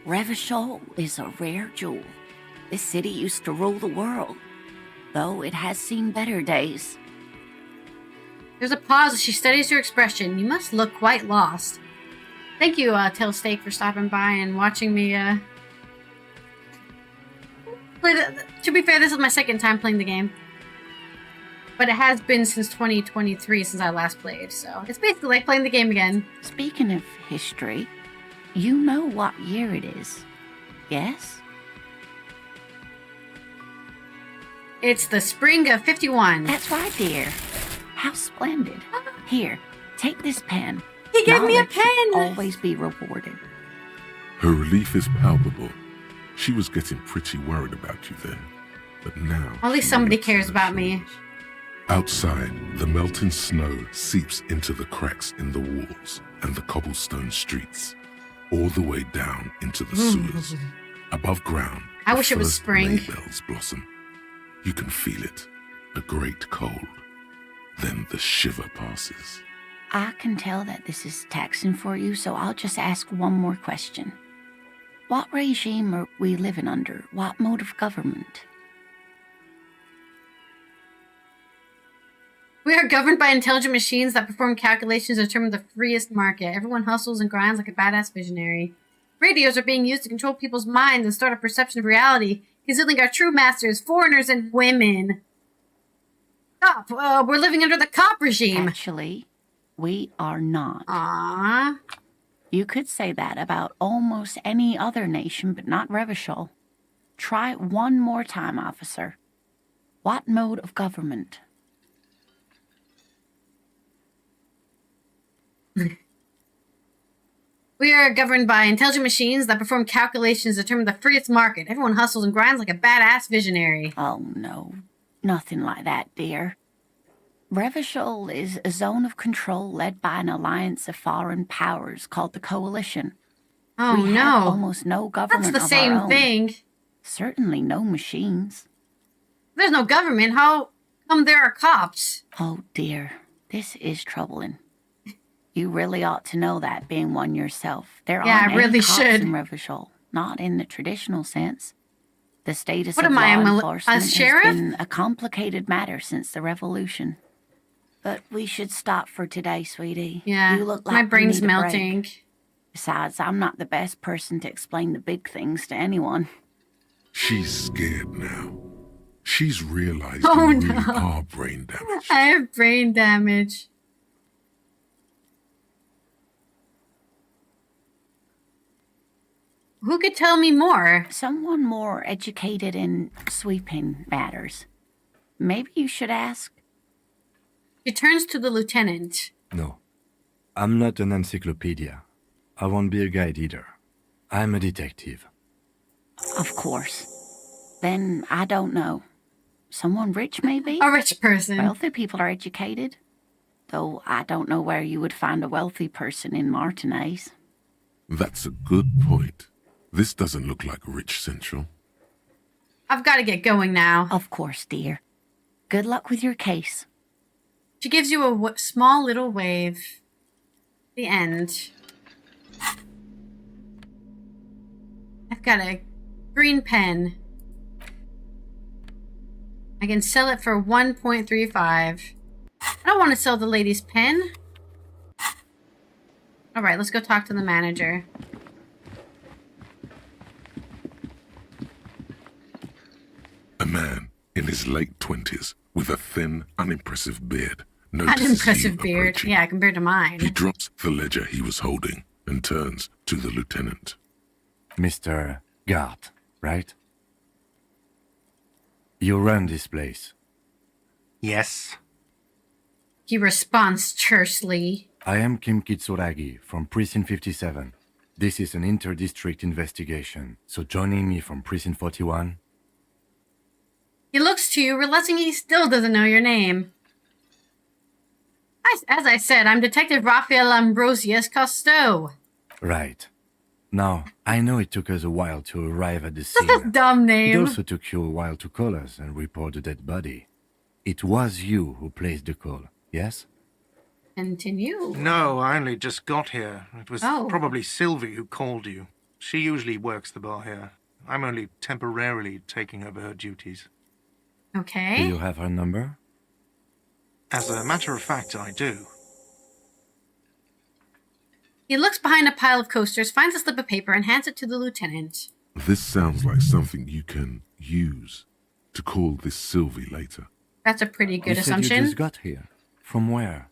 Revachol is a rare jewel. This city used to rule the world, though it has seen better days. There's a pause as she studies her expression. You must look quite lost. Thank you, Tailsteak, for stopping by and watching me, play to be fair, this is my second time playing the game. But it has been since 2023 since I last played, so it's basically like playing the game again. Speaking of history, you know what year it is, yes? It's the spring of 51. That's right, dear. How splendid. Here, take this pen. He gave me a Knowledge should pen! always be rewarded. Her relief is palpable. She was getting pretty worried about you then, but now... At least she somebody looks cares her about me. shoulders. Outside, the melting snow seeps into the cracks in the walls and the cobblestone streets, all the way down into the sewers. Above ground, I the wish it was first spring. Maybells blossom. You can feel it, a great cold. Then the shiver passes. I can tell that this is taxing for you, so I'll just ask one more question. What regime are we living under? What mode of government? We are governed by intelligent machines that perform calculations to determine the freest market. Everyone hustles and grinds like a badass visionary. Radios are being used to control people's minds and start a perception of reality, concealing our true masters, foreigners, and women. Stop! We're living under the cop regime. Actually, we are not. Aww. You could say that about almost any other nation, but not Revachol. Try it one more time, officer. What mode of government? We are governed by intelligent machines that perform calculations to determine the freest market. Everyone hustles and grinds like a badass visionary. Oh, no. Nothing like that, dear. Revachol is a zone of control led by an alliance of foreign powers called the Coalition. Oh, we no. have almost no government That's the of our same own. thing. Certainly no machines. There's no government. How come there are cops? Oh, dear. This is troubling. You really ought to know that, being one yourself. There Yeah, aren't I really any cops should. in Revachol, not in the traditional sense. The status What of am I, law a enforcement sheriff? has been a complicated matter since the revolution. But we should stop for today, sweetie. Yeah, You look like my you brain's need a break. melting. Besides, I'm not the best person to explain the big things to anyone. She's scared now. She's realized Oh, you really no. are brain damaged. I have brain damage. Who could tell me more? Someone more educated in sweeping matters. Maybe you should ask. She turns to the lieutenant. No, I'm not an encyclopedia. I won't be a guide either. I'm a detective. Of course. Then I don't know. Someone rich, maybe? A rich person. Wealthy people are educated. Though I don't know where you would find a wealthy person in Martinez. That's a good point. This doesn't look like Rich Central. I've got to get going now. Of course, dear. Good luck with your case. She gives you a small little wave. The end. I've got a green pen. I can sell it for 1.35. I don't want to sell the lady's pen. Alright, let's go talk to the manager. A man in his his late 20s, with a thin, unimpressive beard. Notices Unimpressive you beard. approaching. Yeah, compared to mine. He drops the ledger he was holding and turns to the lieutenant. Mr. Gart, right? You run this place. Yes. He responds tersely. I am Kim Kitsuragi from Precinct 57. This is an inter-district investigation, so joining me from Precinct 41... He looks to you, realizing he still doesn't know your name. As I said, I'm Detective Raphael Ambrosius Cousteau. Right. Now, I know it took us a while to arrive at the scene. Dumb It name. also took you a while to call us and report the dead body. It was you who placed the call, yes? Continue. No, I only just got here. It was Oh. probably Sylvie who called you. She usually works the bar here. I'm only temporarily taking over her duties. Do Okay. you have her number? As a matter of fact, I do. He looks behind a pile of coasters, finds a slip of paper, and hands it to the lieutenant. This sounds like something you can use to call this Sylvie later. That's a pretty good You said assumption. you just got here. From where?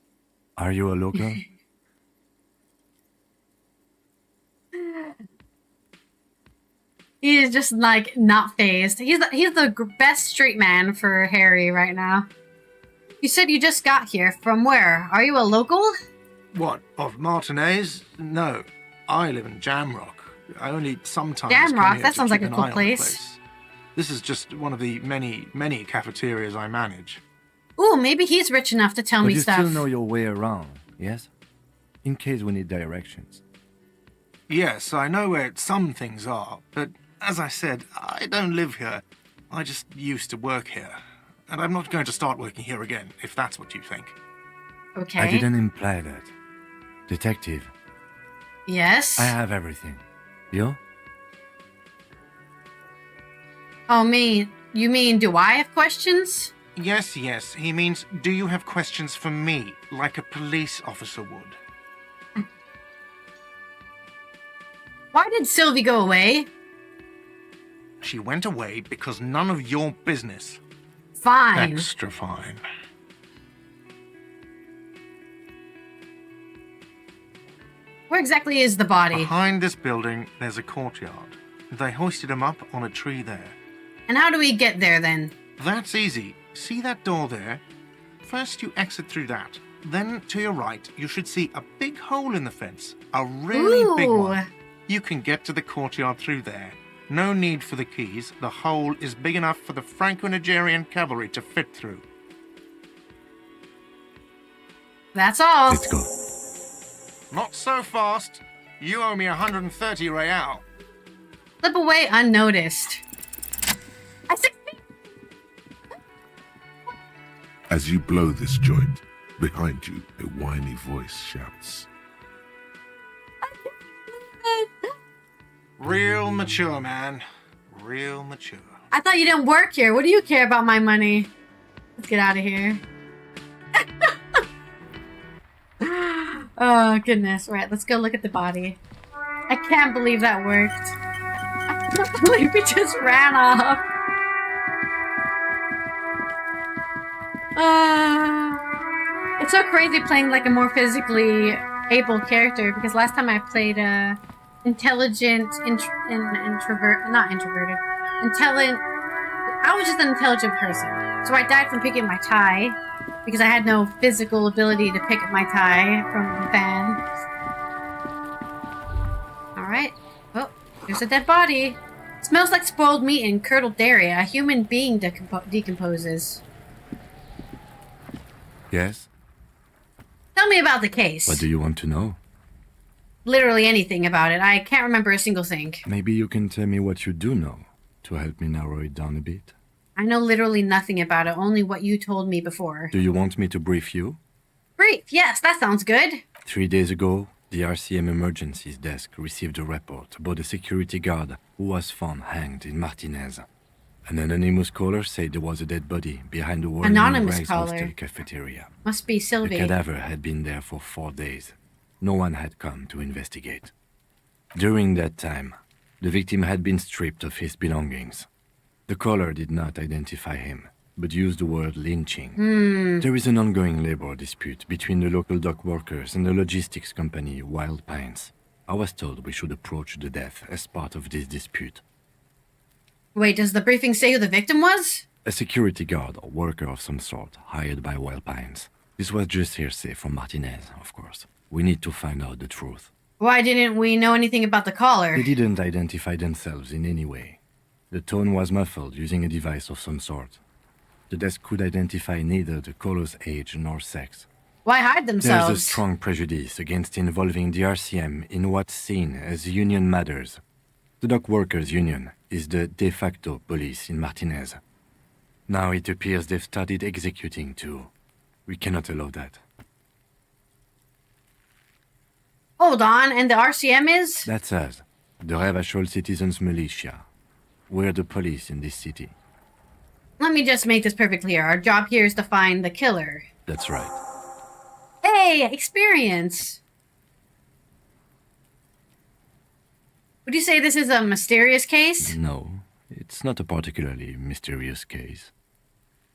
Are you a local? He is just like not phased. He's the best street man for Harry right now. You said you just got here. From where? Are you a local? What, of Martinez? No, I live in Jamrock. I only sometimes Jamrock? come here That to sounds keep like a an cool eye on the place. This is just one of the many cafeterias I manage. Ooh, maybe he's rich enough to tell But me you stuff. still know your way around, yes? In case we need directions. Yes, I know where some things are, but as I said, I don't live here. I just used to work here. And I'm not going to start working here again, if that's what you think. Okay. I didn't imply that. Detective, Yes. I have everything. You? Oh, me. You mean, do I have questions? Yes, he means, do you have questions for me, like a police officer would? Why did Sylvie go away? She went away because none of your business. Fine. Extra fine. Where exactly is the body? Behind this building, there's a courtyard. They hoisted him up on a tree there. And how do we get there then? That's easy. See that door there? First you exit through that. Then to your right, you should see a big hole in the fence. A really big Ooh. one. You can get to the courtyard through there. No need for the keys. The hole is big enough for the Franco-Nigerian cavalry to fit through. That's all. Let's go. Not so fast. You owe me 130 real. Slip away unnoticed. I succeed. As you blow this joint, behind you, a whiny voice shouts. Real mature, man. Real mature. I thought you didn't work here. What do you care about my money? Let's get out of here. Oh, goodness. Right, let's go look at the body. I can't believe that worked. I can't believe we just ran off. It's so crazy playing like a more physically able character because last time I played intelligent, not introverted, I was just an intelligent person. So I died from picking my tie because I had no physical ability to pick up my tie from the fan. Alright. Oh, there's a dead body. Smells like spoiled meat and curdled dairy. A human being decomposes. Yes? Tell me about the case. What do you want to know? Literally anything about it. I can't remember a single thing. Maybe you can tell me what you do know to help me narrow it down a bit. I know literally nothing about it, only what you told me before. Do you want me to brief you? Brief, yes, that sounds good. 3 days ago, the RCM emergencies desk received a report about a security guard who was found hanged in Martinez. An anonymous caller said there was a dead body behind the Whirling Anonymous Rags caller. hostel cafeteria. Must be The Sylvie. cadaver had been there for 4 days. No one had come to investigate. During that time, the victim had been stripped of his belongings. The caller did not identify him, but used the word lynching. There is an ongoing labor dispute between the local dock workers and the logistics company Wild Pines. I was told we should approach the death as part of this dispute. Wait, does the briefing say who the victim was? A security guard or worker of some sort, hired by Wild Pines. This was just hearsay from Martinez, of course. We need to find out the truth. Why didn't we know anything about the caller? They didn't identify themselves in any way. The tone was muffled using a device of some sort. The desk could identify neither the caller's age nor sex. Why hide themselves? There's a strong prejudice against involving the RCM in what's seen as union matters. The dock workers' union is the de facto police in Martinez. Now it appears they've started executing too. We cannot allow that. Hold on, and the RCM is? That's us, the Revachol Citizens Militia. We're the police in this city. Let me just make this perfectly clear. Our job here is to find the killer. That's right. Hey, experience! Would you say this is a mysterious case? No, it's not a particularly mysterious case.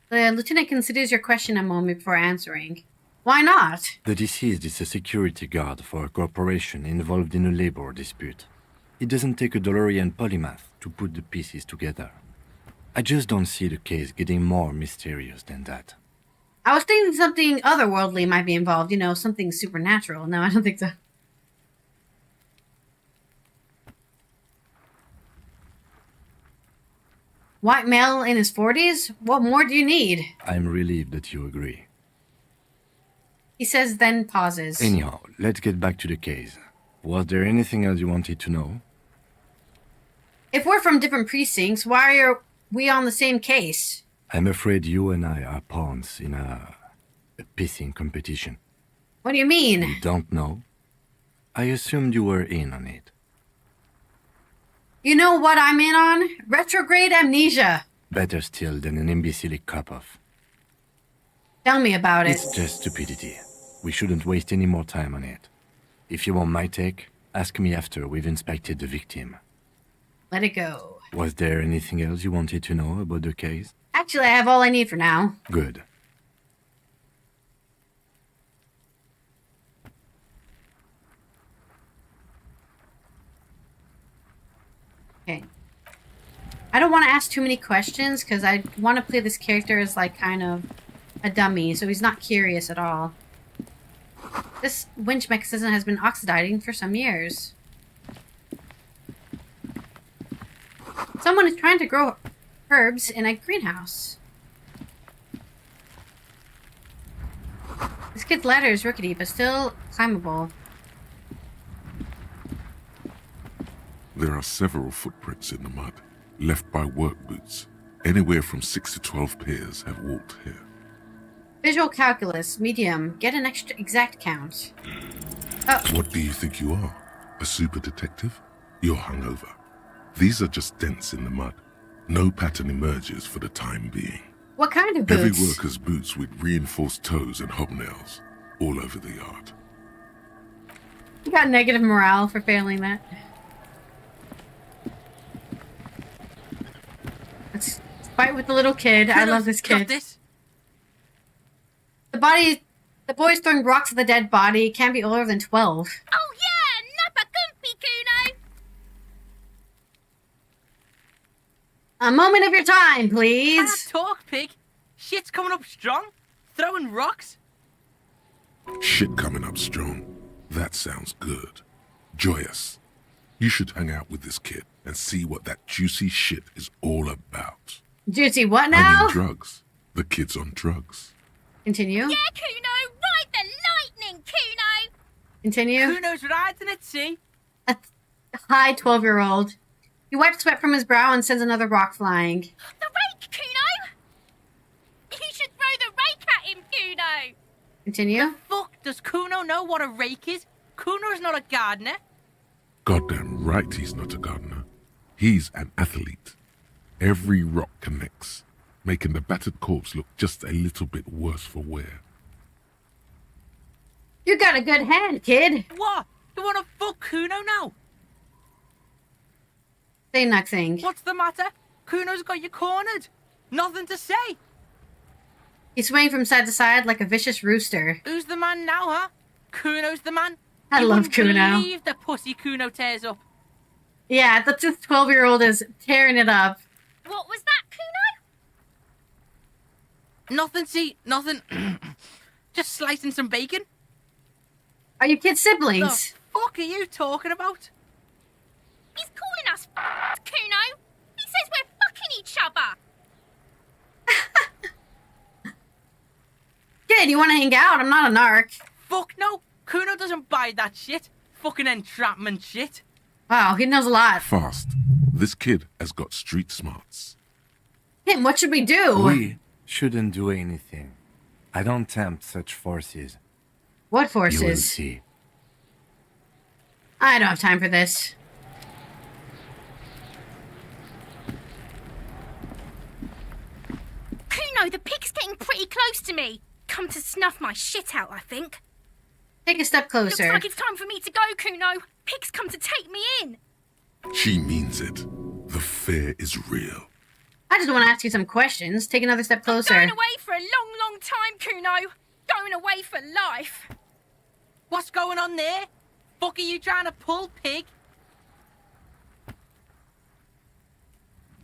The lieutenant considers your question a moment before answering. Why not? The deceased is a security guard for a corporation involved in a labor dispute. It doesn't take a DeLorean polymath to put the pieces together. I just don't see the case getting more mysterious than that. I was thinking something otherworldly might be involved, you know, something supernatural. No, I don't think so. White male in his 40s? What more do you need? I'm relieved that you agree. He says, then pauses. Anyhow, let's get back to the case. Was there anything else you wanted to know? If we're from different precincts, why are we on the same case? I'm afraid you and I are pawns in a pissing competition. What do you mean? You don't know? I assumed you were in on it. You know what I'm in on? Retrograde amnesia. Better still than an imbecilic cop-off. Tell me about it. It's just stupidity. We shouldn't waste any more time on it. If you want my take, ask me after we've inspected the victim. Let it go. Was there anything else you wanted to know about the case? Actually, I have all I need for now. Good. Okay. I don't want to ask too many questions because I want to play this character as like kind of a dummy, so he's not curious at all. This winch mechanism has been oxidizing for some years. Someone is trying to grow herbs in a greenhouse. This kid's ladder is rickety, but still climbable. There are several footprints in the mud, left by work boots. Anywhere from 6 to 12 pairs have walked here. Visual calculus, medium. Get an extra exact count. Oh, What do you think you are? A super detective? You're hungover. These are just dents in the mud. No pattern emerges for the time being. what kind of boots? Every worker's boots with reinforced toes and hobnails all over the yard. You got negative morale for failing that. Let's fight with the little kid. I love this kid. The boy's throwing rocks at the dead body. Can't be older than 12. Oh yeah, Nappa Gumpy Kuno! A moment of your time, Can't please. talk, pig. Shit's coming up strong. Throwing rocks. Shit coming up strong. That sounds good. Joyous. You should hang out with this kid and see what that juicy shit is all about. Juicy, what I now? mean drugs. The kid's on drugs. Continue. Yeah, Kuno, ride the lightning, Kuno! Continue. Kuno's riding at sea. A high 12-year-old. He wipes sweat from his brow and sends another rock flying. The rake, Kuno! You should throw the rake at him, Kuno! Continue. Fuck, does Kuno know what a rake is? Kuno's not a gardener. Goddamn right he's not a gardener. He's an athlete. Every rock connects, making the battered corpse look just a little bit worse for wear. You got a good hand, kid. What? You wanna fuck Kuno now? Say nothing. What's the matter? Kuno's got you cornered. Nothing to say. He's swaying from side to side like a vicious rooster. Who's the man now, huh? Kuno's the man? I You love wouldn't Gw2. believe the pussy Gw2 tears up. Yeah, the 12-year-old is tearing it up. What was that, Gw2? Nothing, see, nothing. Just slicing some bacon. Are you kids The siblings? fuck are you talking about? He's calling us Gw2. He says we're fucking each other. Kid, you want to hang out? I'm not a narc. Fuck no. Gw2 doesn't buy that shit. Fucking entrapment shit. Wow, he knows a lot. Fast. This kid has got street smarts. Tim, what should we do? We shouldn't do anything. I don't tempt such forces. What You will forces? see. I don't have time for this. Gw2, the pig's getting pretty close to me. Come to snuff my shit out, I think. Take a step Looks closer. like it's time for me to go, Gw2. Pig's come to take me in. She means it. The fear is real. I just want to ask you some questions. Take another step closer. Going away for a long, long time, Gw2. Going away for life. What's going on there? Fuck are you trying to pull, pig?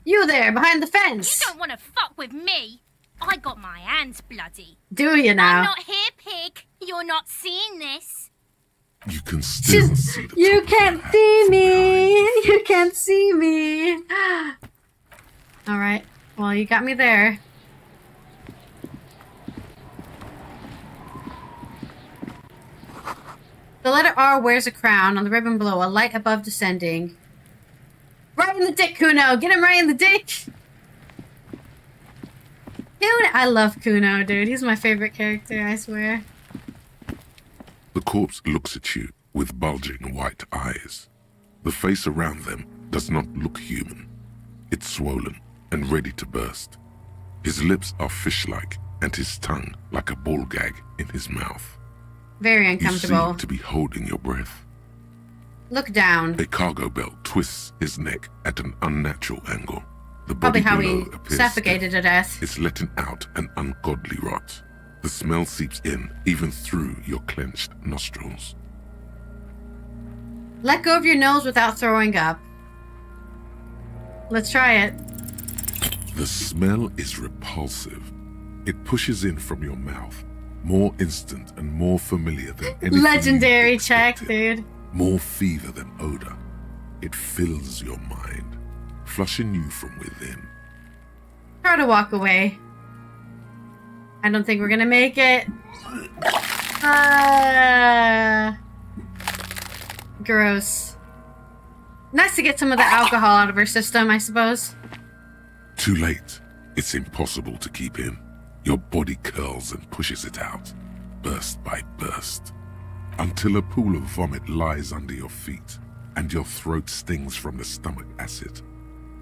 You there, behind the You fence. don't want to fuck with me. I got my hands bloody. Do you I'm now? not here, pig. You're not seeing this. You can still see the You top of can't her hat see from me. behind. You can't see me. All right. Well, you got me there. The letter R wears a crown. On the ribbon below, a light above descending. Right in the dick, Gw2. Get him right in the dick. Dude, I love Gw2, dude. He's my favorite character, I swear. The corpse looks at you with bulging white eyes. The face around them does not look human. It's swollen and ready to burst. His lips are fish-like and his tongue like a ball gag in his mouth. Very You uncomfortable. seem to be holding your breath. Look down. A cargo belt twists his neck at an unnatural angle. The Probably body how below he appears suffocated to death. stiff. It's letting out an ungodly rot. The smell seeps in, even through your clenched nostrils. Let go of your nose without throwing up. Let's try it. The smell is repulsive. It pushes in from your mouth, more instant and more familiar than anything Legendary you check, expected. dude. More fever than odor. It fills your mind, flushing you from within. Try to walk away. I don't think we're gonna make it. Gross. Nice to get some of the alcohol out of her system, I suppose. Too late. It's impossible to keep in. Your body curls and pushes it out, burst by burst, until a pool of vomit lies under your feet and your throat stings from the stomach acid.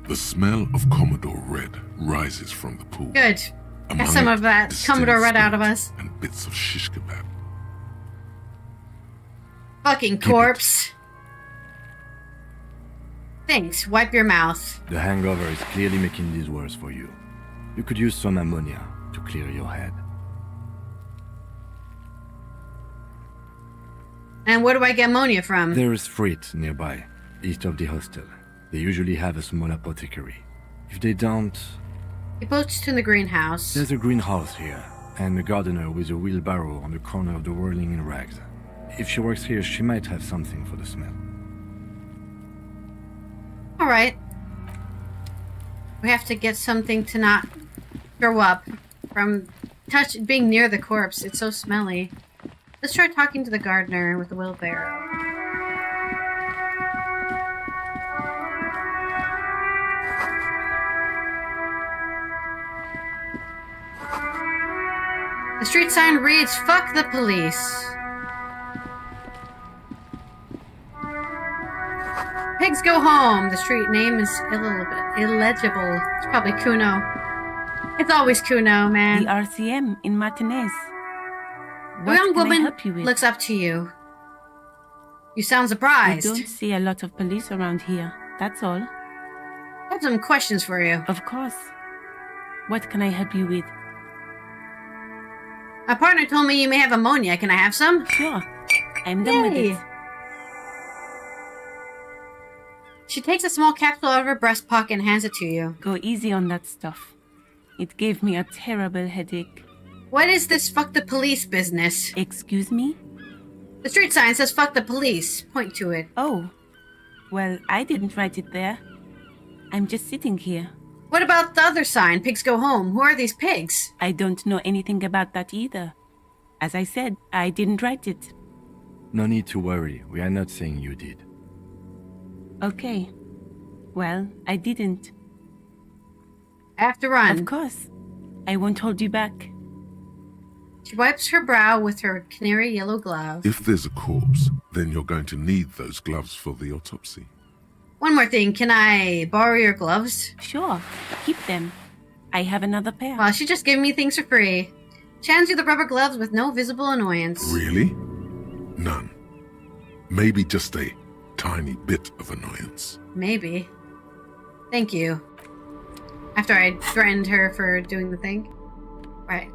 The smell of Commodore Red rises from the pool. Good. Among Got some it, of that distilled Commodore Red out of spirit us. and bits of shish kebab. Fucking corpse. Thanks. Wipe your mouth. The hangover is clearly making this worse for you. You could use some ammonia to clear your head. And where do I get ammonia from? There is Frit nearby, east of the hostel. They usually have a small apothecary. If they don't, He posts to the greenhouse. there's a greenhouse here, and a gardener with a wheelbarrow on the corner of the whirling in rags. If she works here, she might have something for the smell. Alright. We have to get something to not throw up from being near the corpse. It's so smelly. Let's try talking to the gardener with the wheelbarrow. The street sign reads, "Fuck the police." Pigs go home. The street name is illegible. It's probably Gw2. It's always Gw2, man. The RCM in Martinez. The young can I woman help you with? looks up to you. You sound We surprised. don't see a lot of police around here. That's all. I have some questions for you. Of course. What can I help you with? My partner told me you may have ammonia. Can I have some? Sure. I'm done with Yay. it. She takes a small capsule out of her breast pocket and hands it to you. Go easy on that stuff. It gave me a terrible headache. What is this fuck the police business? Excuse me? The street sign says fuck the police. Point to it. Oh. Well, I didn't write it there. I'm just sitting here. What about the other sign? Pigs go home. Who are these pigs? I don't know anything about that either. As I said, I didn't write it. No need to worry. We are not saying you did. Okay. Well, I didn't. I have to run. Of course. I won't hold you back. She wipes her brow with her canary yellow glove. If there's a corpse, then you're going to need those gloves for the autopsy. One more thing. Can I borrow your gloves? Sure. Keep them. I have another pair. Well, she just gave me things for free. She hands you the rubber gloves with no visible annoyance. Really? None. Maybe just a tiny bit of annoyance. Maybe. Thank you. After I threatened her for doing the thing. Right.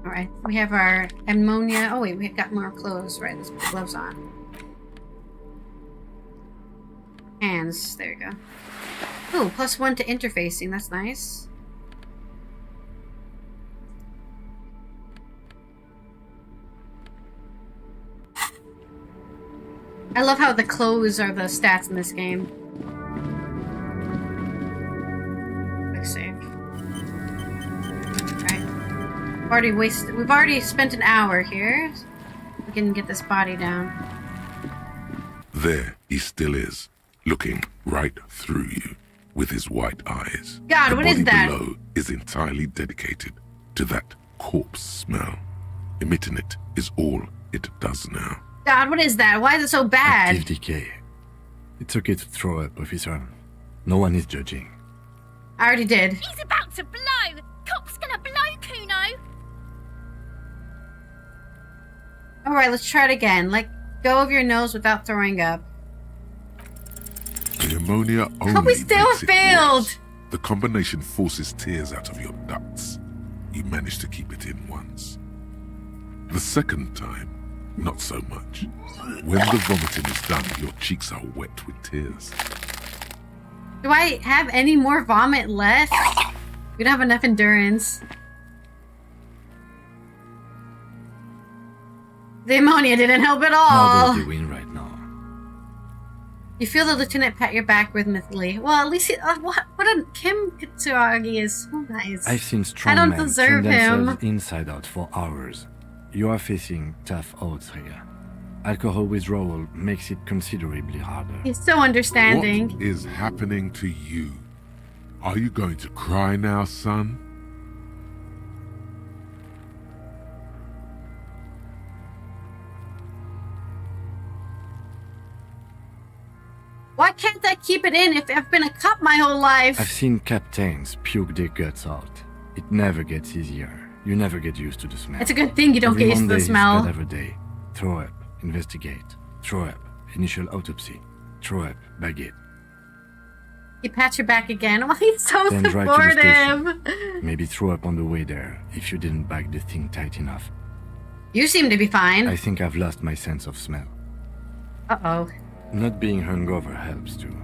Alright, we have our ammonia. Oh wait, we got more clothes. Right, let's put the gloves on. Hands. There you go. Ooh, +1 to interfacing. That's nice. I love how the clothes are the stats in this game. Quick save. Alright. We've already spent an hour here. We can get this body down. There he still is, looking right through you with his white eyes. God, the what is body that? below is entirely dedicated to that corpse smell. Emitting it is all it does now. God, what is that? Why is it so bad? Active decay. It's okay to throw up, officer. No one is judging. I already did. He's about to blow! Cop's gonna blow, Kuno! Alright, let's try it again. Let go of your nose without throwing up. The ammonia only we still makes it failed! worse. The combination forces tears out of your ducts. You managed to keep it in once. The second time, not so much. When the vomiting is done, your cheeks are wet with tears. Do I have any more vomit left? We don't have enough endurance. The ammonia didn't help at all. Neither do we right now. You feel the lieutenant pat your back rhythmically. Well, at least what a Kim Katsuragi is so nice. I've seen strong I don't men deserve turn him. themselves inside out for hours. You are facing tough odds here. Alcohol withdrawal makes it considerably harder. He's so understanding. What is happening to you? Are you going to cry now, son? Why can't I keep it in if I've been a cop my whole life? I've seen captains puke their guts out. It never gets easier. You never get used to the smell. It's a good thing you don't Every get used to Monday the is smell. bad every day. Throw up, investigate. Throw up, initial autopsy. Throw up, baguette. He pats your back again. Oh, he's so Then drive to the supportive. station. Maybe throw up on the way there if you didn't bag the thing tight enough. You seem to be fine. I think I've lost my sense of smell. Uh-oh. Not being hungover helps too.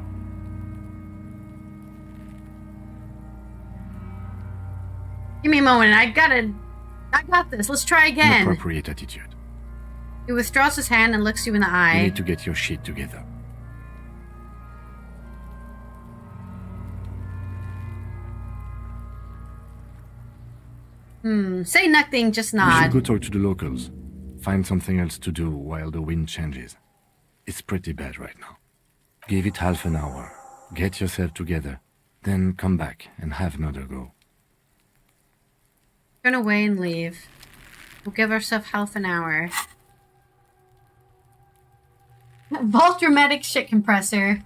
Give me a moment. I got this. Let's try An again. appropriate attitude. He withdraws his hand and looks you in the You eye. need to get your shit together. Say nothing, just You should nod. go talk to the locals. Find something else to do while the wind changes. It's pretty bad right now. Give it half an hour. Get yourself together. Then come back and have another go. Turn away and leave. We'll give ourselves half an hour. Voltraumatic shit compressor.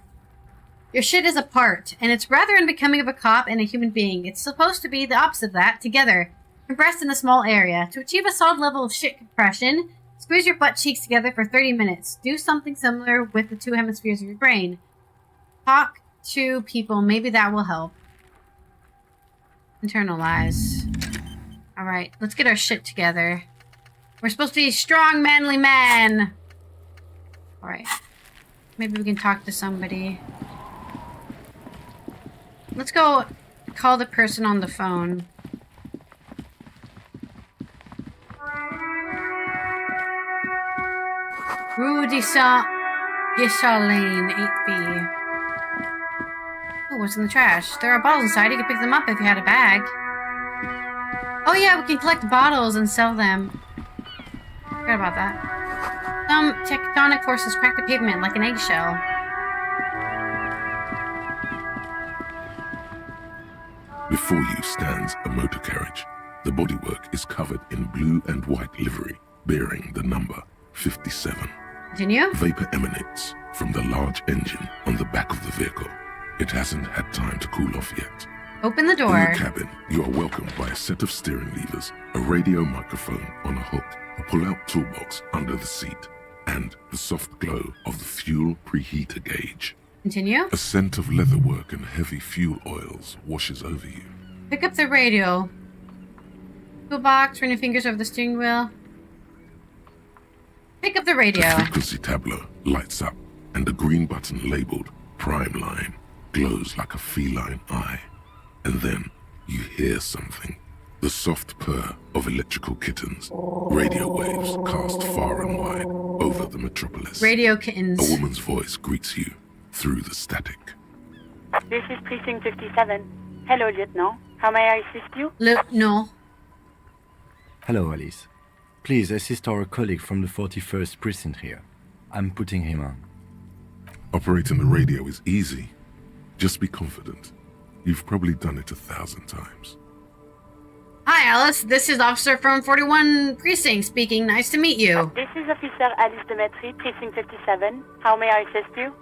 Your shit is apart, and it's rather unbecoming of a cop and a human being. It's supposed to be the opposite of that, together, compressed in a small area. To achieve a solid level of shit compression, squeeze your butt cheeks together for 30 minutes. Do something similar with the two hemispheres of your brain. Talk to people. Maybe that will help. Internalize. Alright, let's get our shit together. We're supposed to be strong, manly men! Alright. Maybe we can talk to somebody. Let's go call the person on the phone. Rue de Saint-Lane, 8B. Oh, what's in the trash? There are bottles inside. You could pick them up if you had a bag. Oh yeah, we can collect bottles and sell them. Forgot about that. Some tectonic forces crack the pavement like an eggshell. Before you stands a motor carriage. The bodywork is covered in blue and white livery, bearing the number 57. Continue. Vapor emanates from the large engine on the back of the vehicle. It hasn't had time to cool off yet. Open the In door. the cabin, you are welcomed by a set of steering levers, a radio microphone on a hook, a pull-out toolbox under the seat, and the soft glow of the fuel preheater gauge. Continue. A scent of leatherwork and heavy fuel oils washes over you. Pick up the radio. Toolbox, run your fingers over the steering wheel. Pick up the The radio. frequency tableau lights up, and the green button labeled Prime Line glows like a feline eye. And then you hear something. The soft purr of electrical kittens. Radio waves cast far and wide over the metropolis. Radio kittens. A woman's voice greets you through the static. This is Precinct 57. Hello, Lieutenant. How may I assist you? No. Hello, Alice. Please assist our colleague from the 41st Precinct here. I'm putting him on. Operating the radio is easy. Just be confident. You've probably done it 1,000 times. Hi, Alice. This is Officer from 41 Precinct speaking. Nice to meet you. This is Officer Alice Demetri, Precinct 57. How may I assist you?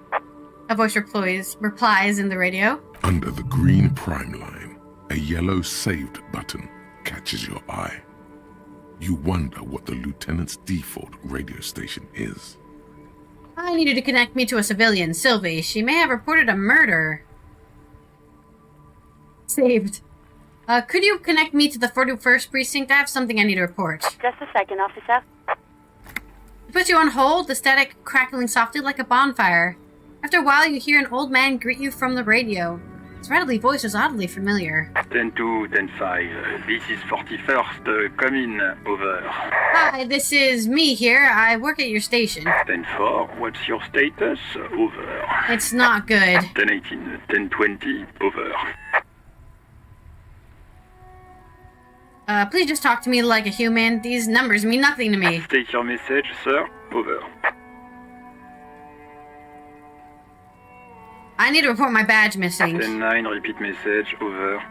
A voice replies in the radio. Under the green Prime Line, a yellow saved button catches your eye. You wonder what the lieutenant's default radio station is. I need you to connect me to a civilian, Sylvie. She may have reported a murder. Saved. Could you connect me to the 41st Precinct? I have something I need to report. Just a second, officer. It puts you on hold, the static crackling softly like a bonfire. After a while, you hear an old man greet you from the radio. His rattly voice is oddly familiar. 10-2, 10-5. This is 41st. Come in. Over. Hi, this is me here. I work at your station. 10-4. What's your status? Over. It's not good. 10-18. 10-20. Over. Please just talk to me like a human. These numbers mean nothing to me. State your message, sir. Over. I need to report my badge missing. 10-9. Repeat message. Over.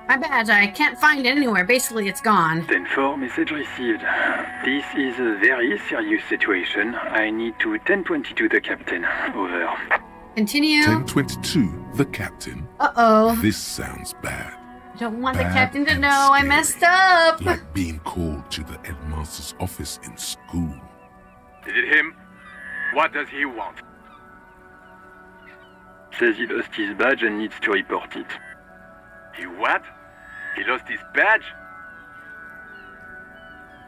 My badge, I can't find it anywhere. Basically, it's gone. 10-4. Message received. This is a very serious situation. I need to 10-22 the captain. Over. Continue. 1022, the captain. Uh-oh. This sounds bad. I don't want the Bad captain to and know I scary. messed up. Like being called to the headmaster's office in school. Is it him? What does he want? Says he lost his badge and needs to report it. He what? He lost his badge?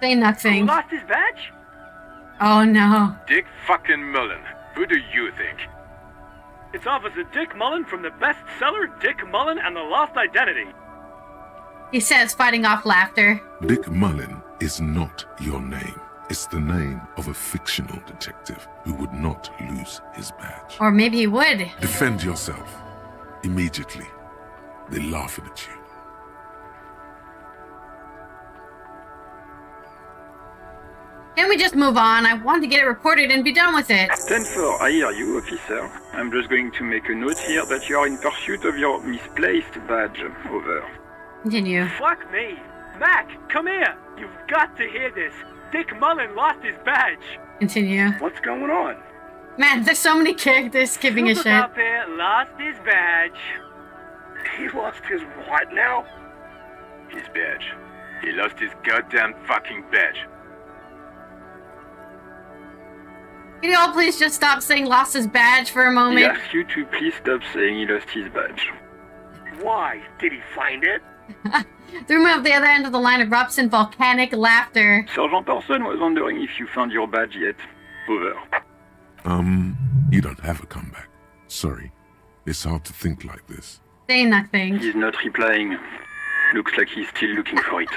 Say nothing. Who lost his badge? Oh no. Dick fucking Mullen. Who do you think? It's Officer Dick Mullen from the bestseller Dick Mullen and the Lost Identity. He says, fighting off laughter. Dick Mullen is not your name. It's the name of a fictional detective who would not lose his badge. Or maybe he would. Defend yourself. Immediately. They're laughing at you. Can we just move on? I want to get it reported and be done with it. 10-4, I hear you, officer. I'm just going to make a note here that you are in pursuit of your misplaced badge. Over. Continue. Fuck me. Mac, come here. You've got to hear this. Dick Mullen lost his badge. Continue. What's going on? Man, there's so many characters giving a Super shit. Puppet lost his badge. He lost his what now? His badge. He lost his goddamn fucking badge. Can you all please just stop saying lost his badge for a moment? He asks you to please stop saying he lost his badge. Why? Did he find it? The room at the other end of the line erupts in volcanic laughter. Sergeant Orson was wondering if you found your badge yet. Over. You don't have a comeback. Sorry. It's hard to think like this. Say nothing. He's not replying. Looks like he's still looking for it.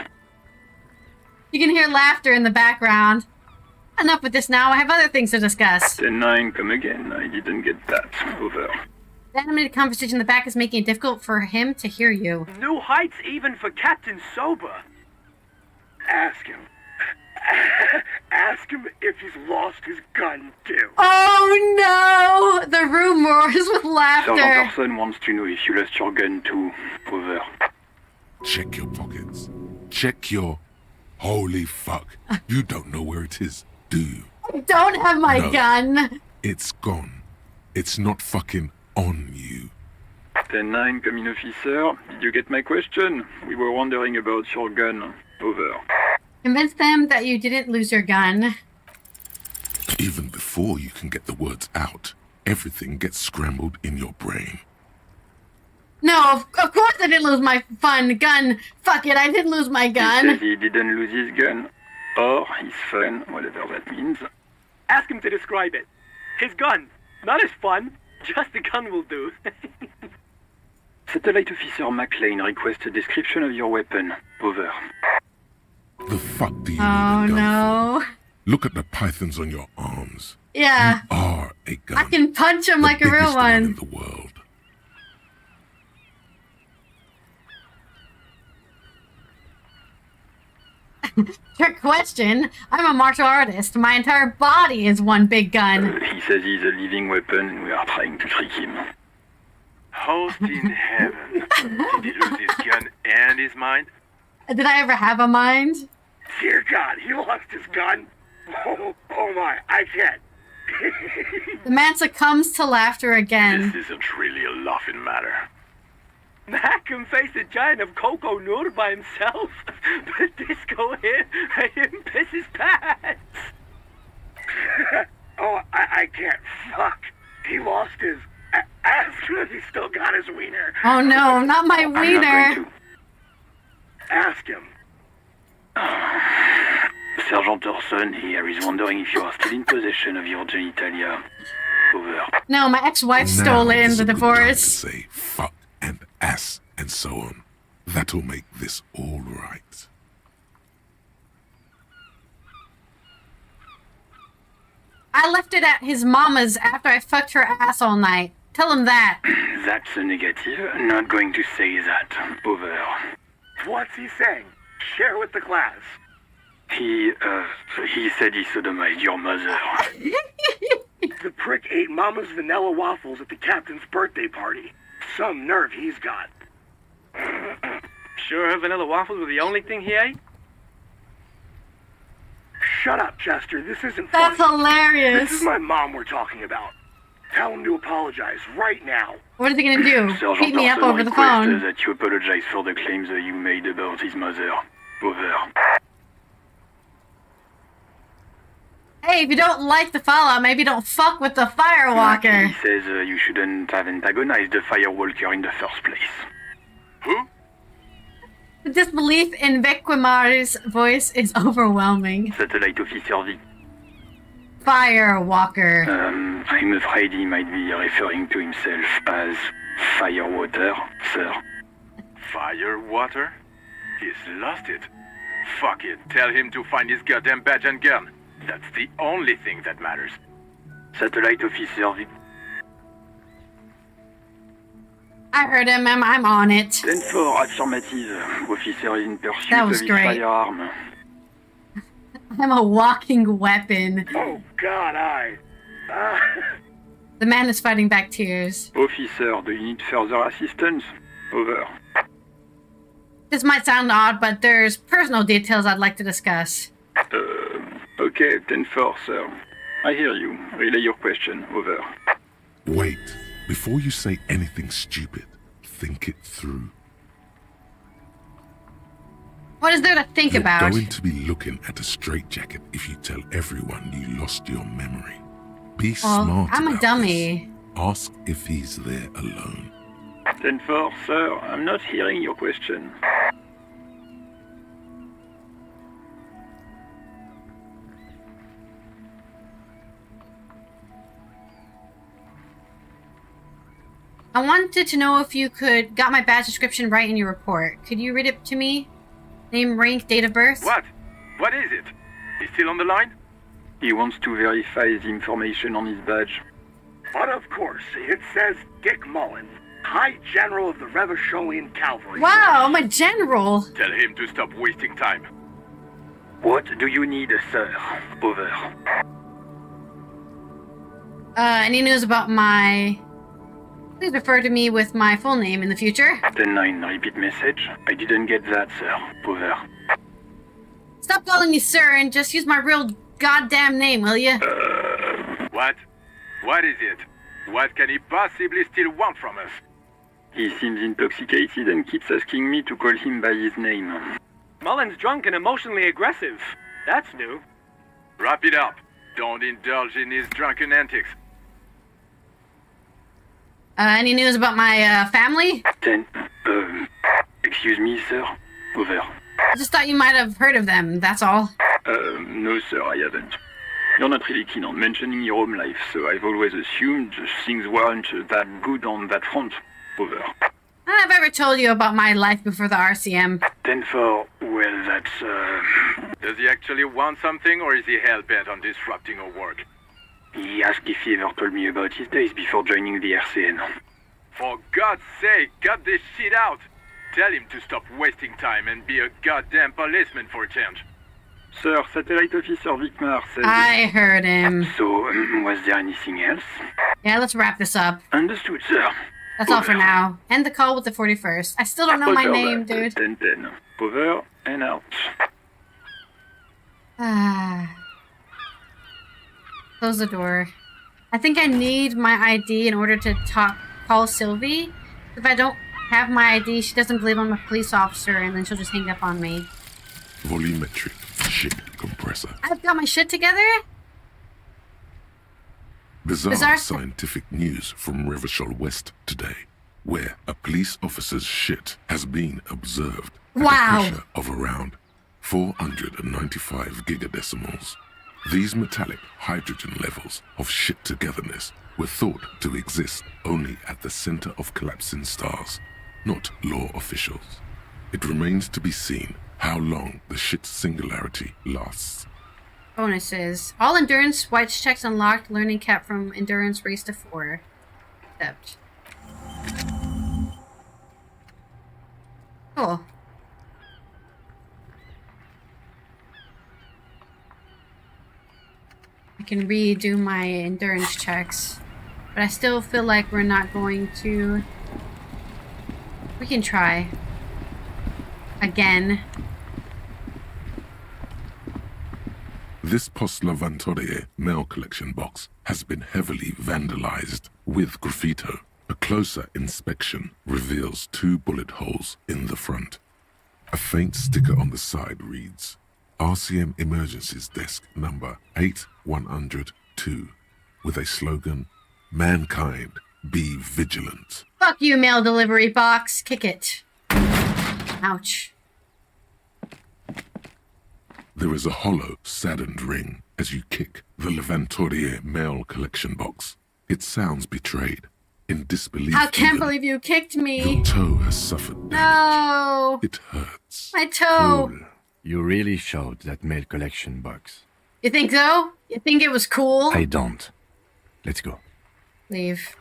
You can hear laughter in the background. Enough with this now. I have other things to discuss. 10-9, come again. I didn't get that. Over. The animated conversation in the back is making it difficult for him to hear you. New heights even for Captain Sober. Ask him. Ask him if he's lost his gun, too. Oh no! The room roars with laughter. Sergeant Orson wants to know if you lost your gun too. Over. Check your pockets. Check your... Holy fuck. You don't know where it is, do you? I don't have my No. gun. It's gone. It's not fucking on you. 10-9, come in, officer. Did you get my question? We were wondering about your gun. Over. Convince them that you didn't lose your gun. Even before you can get the words out, everything gets scrambled in your brain. No, of course I didn't lose my gun. Fuck it, I didn't lose my He gun. says he didn't lose his gun. Or his fun, whatever that means. Ask him to describe it. His gun. Not his fun. Just the gun will do. Satellite Officer McLean requests a description of your weapon. Over. The fuck do you Oh need a gun no. for? Look at the pythons on your arms. Yeah. You are a gun. I can punch him the like a real biggest one in one. the world. Trick question. I'm a martial artist. My entire body is one big gun. He says he's a living weapon and we are trying to trick him. Host in heaven. Did he lose his gun and his mind? Did I ever have a mind? Dear God, he lost his gun. Oh my, I can't. The man succumbs to laughter again. This isn't really a laughing matter. Mac can face a giant of Coco Noodle by himself, but Disco here made him piss his pants. Oh, I can't. Fuck. He lost his... Ask him if he still got his wiener. Oh no, not my I'm not wiener. going to. Ask him. Sergeant Orson here is wondering if you are still in possession of your genitalia. Over. No, my ex-wife Now stole it in is the a good time to divorce. say fuck and ass and so on. That'll make this all right. I left it at his mama's after I fucked her ass all night. Tell him that. That's a negative. Not going to say that. Over. What's he saying? Share with the class. He said he sodomized your mother. The prick ate Mama's vanilla waffles at the captain's birthday party. Some nerve he's got. Sure her vanilla waffles were the only thing he ate? Shut up, Chester. This isn't That's funny. hilarious. This is my mom we're talking about. Tell him to apologize right now. What is he gonna do? Sergeant Beat me up Orson over the requests phone? that you apologize for the claims that you made about his mother. Over. Hey, if you don't like the fallout, maybe don't fuck with the firewalker. He says you shouldn't have antagonized the firewalker in the first place. Who? The disbelief in Vequimar's voice is overwhelming. Satellite Officer V. Firewalker. I'm afraid he might be referring to himself as Firewater, sir. Firewater? He's lost it. Fuck it. Tell him to find his goddamn badge and gun. That's the only thing that matters. Satellite Officer V. I heard him, I'm on it. 10-4, affirmative. Officer is in pursuit That of was his great. firearm. I'm a walking weapon. Oh, God, The man is fighting back tears. Officer, do you need further assistance? Over. This might sound odd, but there's personal details I'd like to discuss. Okay, 10-4, sir. I hear you. Relay your question. Over. Wait. Before you say anything stupid, think it through. What is there to think You're about? going to be looking at a straitjacket if you tell everyone you lost your memory. Be Well, smart I'm a about dummy. this. Ask if he's there alone. 10-4, sir. I'm not hearing your question. I wanted to know if you got my badge description right in your report. Could you read it to me? Name, rank, date of birth? What? What is it? He's still on the line? He wants to verify the information on his badge. But of course, it says Dick Mullins, High General of the Revacholian Cavalry. Wow, I'm a general. Tell him to stop wasting time. What do you need, sir? Over. Any news about my... Please refer to me with my full name in the future. 10-9, repeat message. I didn't get that, sir. Over. Stop calling me sir and just use my real goddamn name, will you? What? What is it? What can he possibly still want from us? He seems intoxicated and keeps asking me to call him by his name. Mullins drunk and emotionally aggressive. That's new. Wrap it up. Don't indulge in his drunken antics. Any news about my family? 10. Excuse me, sir. Over. I just thought you might have heard of them, that's all. No, sir, I haven't. You're not really keen on mentioning your home life, so I've always assumed things weren't that good on that front. Over. I've ever told you about my life before the RCM. 10-4, well, that's, Does he actually want something, or is he hell-bent on disrupting our work? He asked if he ever told me about his days before joining the RCN. For God's sake, cut this shit out! Tell him to stop wasting time and be a goddamn policeman for a change. Sir, Satellite Officer Vicmar said... I heard him. So, was there anything else? Yeah, let's wrap this up. Understood, sir. That's all for now. End the call with the 41st. I still don't know my name, dude. 10-10. Over and out. Close the door. I think I need my ID in order to call Sylvie. If I don't have my ID, she doesn't believe I'm a police officer, and then she'll just hang up on me. Volumetric shit compressor. I've got my shit together? Bizarre scientific news from Revachol West today, where a police officer's shit has been observed at a pressure of around 495 gigadecimals. These metallic hydrogen levels of shit togetherness were thought to exist only at the center of collapsing stars, not law officials. It remains to be seen how long the shit singularity lasts. Bonuses. All endurance whites checks unlocked. Learning cap from endurance raised to 4. Accept. Cool. I can redo my endurance checks. But I still feel like we're not going to... We can try. Again. This Post-Lavantorie mail collection box has been heavily vandalized with graffito. A closer inspection reveals 2 bullet holes in the front. A faint sticker on the side reads, RCM Emergencies Desk number 8102, with a slogan, Mankind, be vigilant. Fuck you, mail delivery box. Kick it. Ouch. There is a hollow, saddened ring as you kick the Lavantorie mail collection box. It sounds betrayed, in disbelief. I can't believe you kicked me. Your toe has suffered damage. No. It hurts. My toe. Cool. You really showed that mail collection box. You think so? You think it was cool? I don't. Let's go. Leave.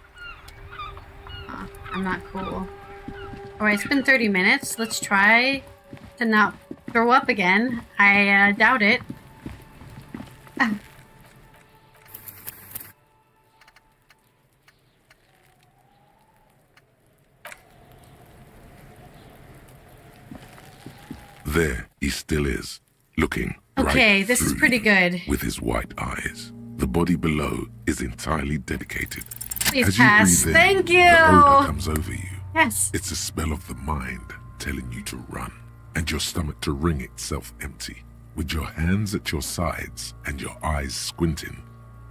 Oh, I'm not cool. Alright, it's been 30 minutes. Let's try to not throw up again. I doubt it. There he still is, looking okay, right this is through pretty you good. with his white eyes. The body below is entirely dedicated. Please As pass. you breathe in, Thank you. the odor comes over you. Yes. It's a smell of the mind telling you to run, and your stomach to wring itself empty. With your hands at your sides and your eyes squinting,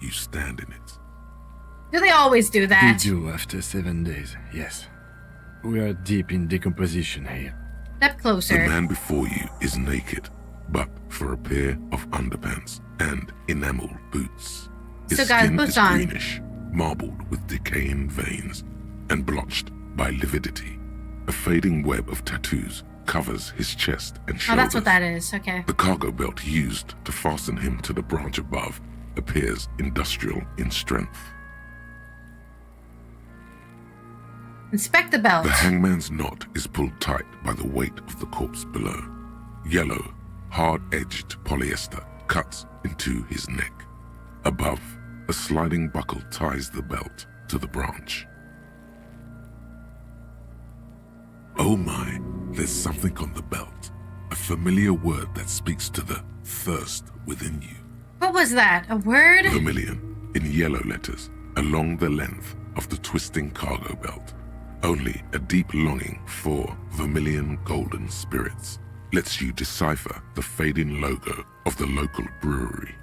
you stand in it. Do they always do that? We do after 7 days, yes. We are deep in decomposition here. Step closer. The man before you is naked, but for a pair of underpants and enamel boots. His So guys, skin boots is on. greenish, marbled with decaying veins. and blotched by lividity. A fading web of tattoos covers his chest and shoulders. Oh, that's what that is. Okay. The cargo belt used to fasten him to the branch above appears industrial in strength. Inspect the belt. The hangman's knot is pulled tight by the weight of the corpse below. Yellow, hard-edged polyester cuts into his neck. Above, a sliding buckle ties the belt to the branch. Oh my, there's something on the belt. A familiar word that speaks to the thirst within you. What was that? A word? Vermilion, in yellow letters, along the length of the twisting cargo belt. Only a deep longing for vermilion golden spirits lets you decipher the fading logo of the local brewery.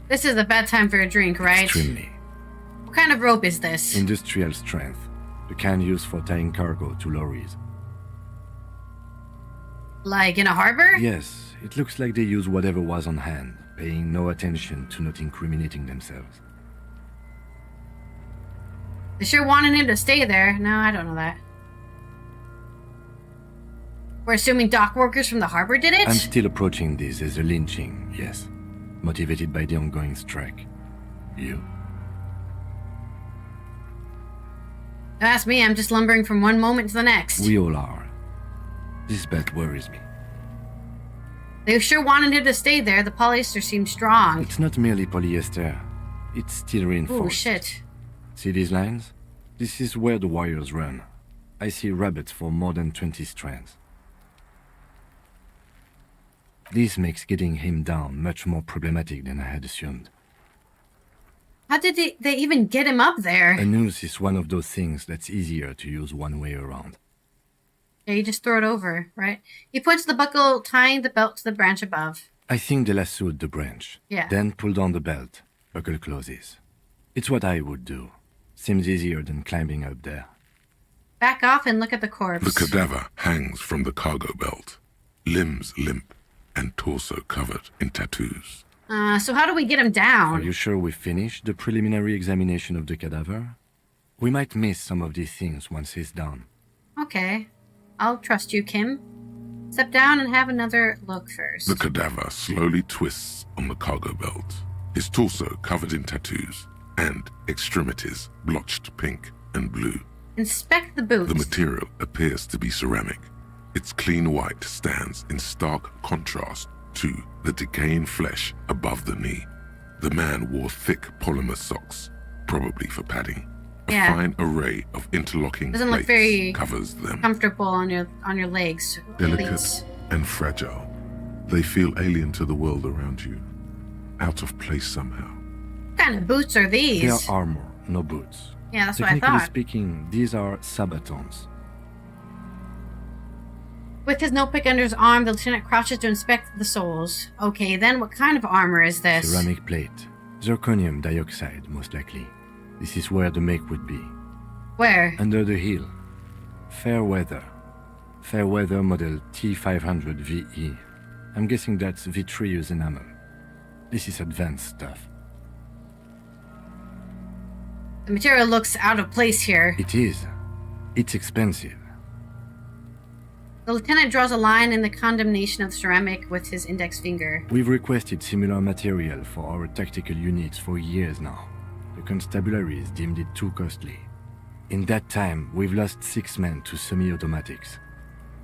This is a bad time for a drink, right? Extremely. What kind of rope is this? Industrial strength. The kind used for tying cargo to lorries. Like in a harbor? Yes, it looks like they use whatever was on hand, paying no attention to not incriminating themselves. They sure wanted him to stay there. No, I don't know that. We're assuming dock workers from the harbor did it? I'm still approaching this as a lynching, yes. Motivated by the ongoing strike. You? Don't ask me, I'm just lumbering from one moment to the next. We all are. This bet worries me. They sure wanted him to stay there. The polyester seemed strong. It's not merely polyester. It's steel reinforced. Oh, shit. See these lines? This is where the wires run. I see rabbits for more than 20 strands. This makes getting him down much more problematic than I had assumed. How did they even get him up there? A noose is one of those things that's easier to use one way around. Yeah, you just throw it over, right? He puts the buckle, tying the belt to the branch above. I think they lassoed the branch. Yeah. Then pulled on the belt. Buckle closes. It's what I would do. Seems easier than climbing up there. Back off and look at the corpse. The cadaver hangs from the cargo belt, limbs limp and torso covered in tattoos. So how do we get him down? Are you sure we finished the preliminary examination of the cadaver? We might miss some of these things once he's done. Okay. I'll trust you, Kim. Step down and have another look first. The cadaver slowly twists on the cargo belt, his torso covered in tattoos and extremities blotched pink and blue. Inspect the boots. The material appears to be ceramic. Its clean white stands in stark contrast to the decaying flesh above the knee. The man wore thick polymer socks, probably for padding. A fine array of interlocking Doesn't look plates very covers them. comfortable on your legs. Delicate and fragile, they feel alien to the world around you, out of place somehow. What kind of boots are these? They are armor, no boots. Yeah, that's what I Technically thought. speaking, these are sabatons. With his notebook under his arm, the lieutenant crouches to inspect the soles. Okay, then what kind of armor is this? Ceramic plate. Zirconium dioxide, most likely. This is where the make would be. Where? Under the heel. Fair weather. Fair weather model T500 VE. I'm guessing that's vitreous enamel. This is advanced stuff. The material looks out of place here. It is. It's expensive. The lieutenant draws a line in the condemnation of ceramic with his index finger. We've requested similar material for our tactical units for years now. The constabularies deemed it too costly. In that time, we've lost 6 men to semi-automatics.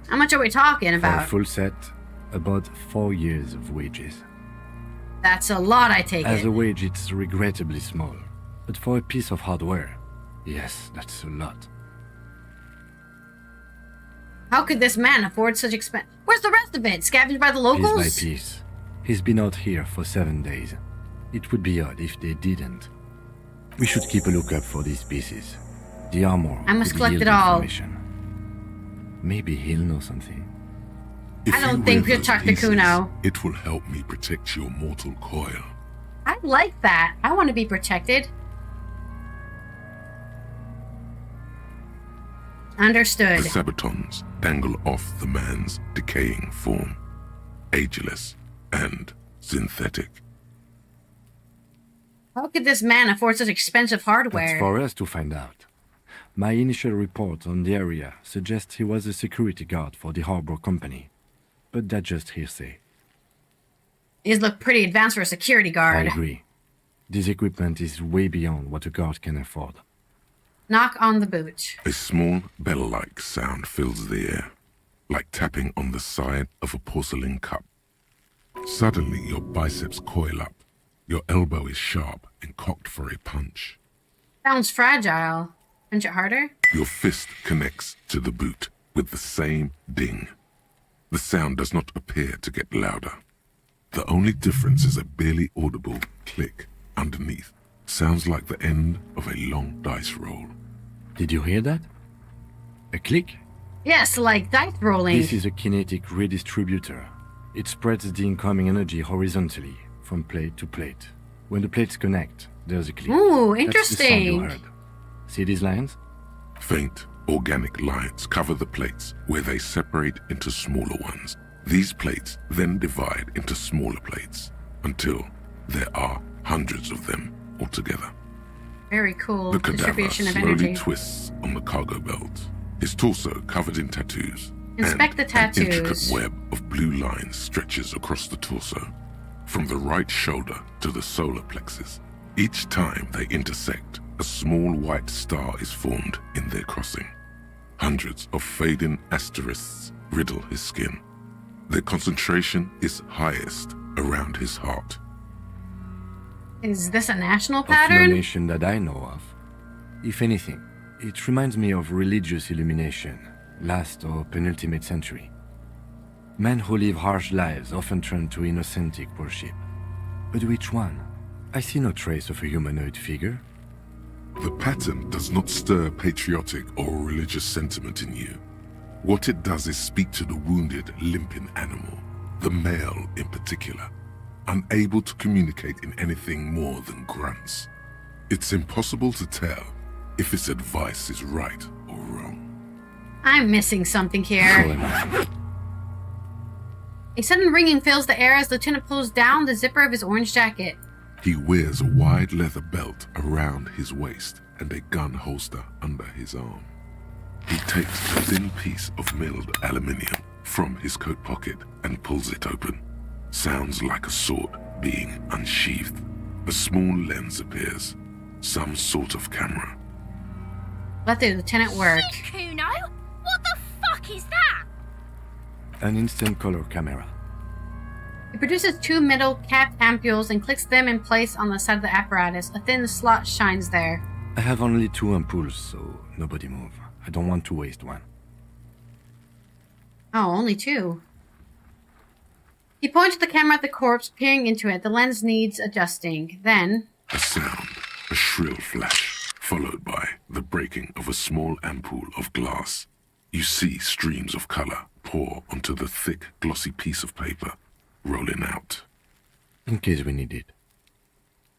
How much are we talking For a about? full set, about 4 years of wages. That's a lot, I take As it. a wage, it's regrettably small. But for a piece of hardware, yes, that's a lot. How could this man afford such expense? Where's the rest of it? Scavenged by the locals? Piece by piece. He's been out here for 7 days. It would be odd if they didn't. We should keep a lookout for these pieces. The armor I must could collect yield it all. information. Maybe he'll know something. If I don't you think wear we'll those talk to pieces, Kuno. It will help me protect your mortal coil. I like that. I want to be protected. Understood. The sabatons dangle off the man's decaying form, ageless and synthetic. How could this man afford such expensive hardware? That's for us to find out. My initial report on the area suggests he was a security guard for the harbor company, but that's just hearsay. These look pretty advanced for a security guard. I agree. This equipment is way beyond what a guard can afford. Knock on the boot. A small bell-like sound fills the air, like tapping on the side of a porcelain cup. Suddenly, your biceps coil up. Your elbow is sharp and cocked for a punch. Sounds fragile. Punch it harder? Your fist connects to the boot with the same ding. The sound does not appear to get louder. The only difference is a barely audible click underneath. Sounds like the end of a long dice roll. Did you hear that? A click? Yes, like dice rolling. This is a kinetic redistributor. It spreads the incoming energy horizontally, from plate to plate. When the plates connect, there's a click. Ooh, interesting. That's the sound you heard. See these lines? Faint, organic lines cover the plates where they separate into smaller ones. These plates then divide into smaller plates until there are hundreds of them altogether. Very cool. The cadaver Distribution of slowly energy. twists on the cargo belt, his torso covered in tattoos. Inspect the tattoos. An intricate web of blue lines stretches across the torso, from the right shoulder to the solar plexus. Each time they intersect, a small white star is formed in their crossing. Hundreds of fading asterisks riddle his skin. Their concentration is highest around his heart. Is this a national Of pattern? no nation that I know of. If anything, it reminds me of religious illumination, last or penultimate century. Men who live harsh lives often turn to innocentic worship. But which one? I see no trace of a humanoid figure. The pattern does not stir patriotic or religious sentiment in you. What it does is speak to the wounded, limping animal, the male in particular, unable to communicate in anything more than grunts. It's impossible to tell if its advice is right or wrong. I'm missing something here. A sudden ringing fills the air as Lieutenant pulls down the zipper of his orange jacket. He wears a wide leather belt around his waist and a gun holster under his arm. He takes a thin piece of milled aluminium from his coat pocket and pulls it open. Sounds like a sword being unsheathed. A small lens appears, some sort of camera. Let the lieutenant work. Kuno, what the fuck is that? An instant color camera. He produces two metal capped ampules and clicks them in place on the side of the apparatus. A thin slot shines there. I have only 2 ampoules, so nobody move. I don't want to waste one. Oh, only 2. He points the camera at the corpse, peering into it. The lens needs adjusting. Then... A sound, a shrill flash, followed by the breaking of a small ampoule of glass. You see streams of color pour onto the thick, glossy piece of paper, rolling out. In case we need it.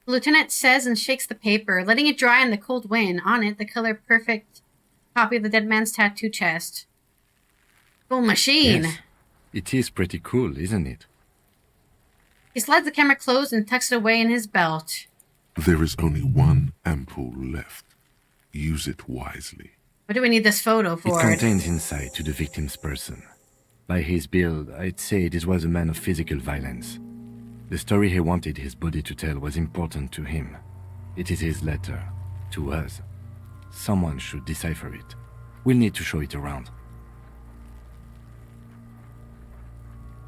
The lieutenant says and shakes the paper, letting it dry in the cold wind. On it, the color-perfect copy of the dead man's tattoo chest. Cool machine. Yes. It is pretty cool, isn't it? He slides the camera closed and tucks it away in his belt. There is only one ampoule left. Use it wisely. What do we need this photo for? It contains insight to the victim's person. By his build, I'd say this was a man of physical violence. The story he wanted his body to tell was important to him. It is his letter. To us. Someone should decipher it. We'll need to show it around.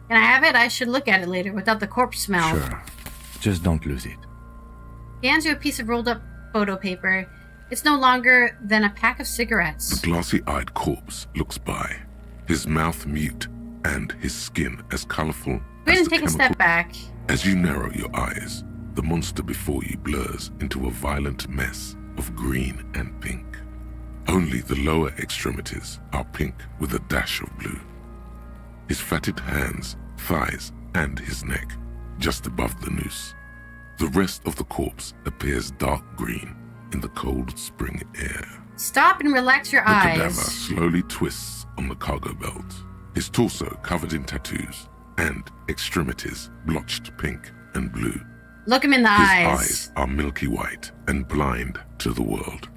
Can I have it? I should look at it later without the corpse smell. Sure. Just don't lose it. He hands you a piece of rolled up photo paper. It's no longer than a pack of cigarettes. The glassy-eyed corpse looks by, his mouth mute and his skin as colorful Go ahead as and the take a chemical. step back. As you narrow your eyes, the monster before you blurs into a violent mess of green and pink. Only the lower extremities are pink with a dash of blue. His fatted hands, thighs, and his neck, just above the noose. The rest of the corpse appears dark green in the cold spring air. Stop and relax your The cadaver eyes. slowly twists on the cargo belt, his torso covered in tattoos, and extremities blotched pink and blue. Look him in the His eyes. eyes are milky white and blind to the world.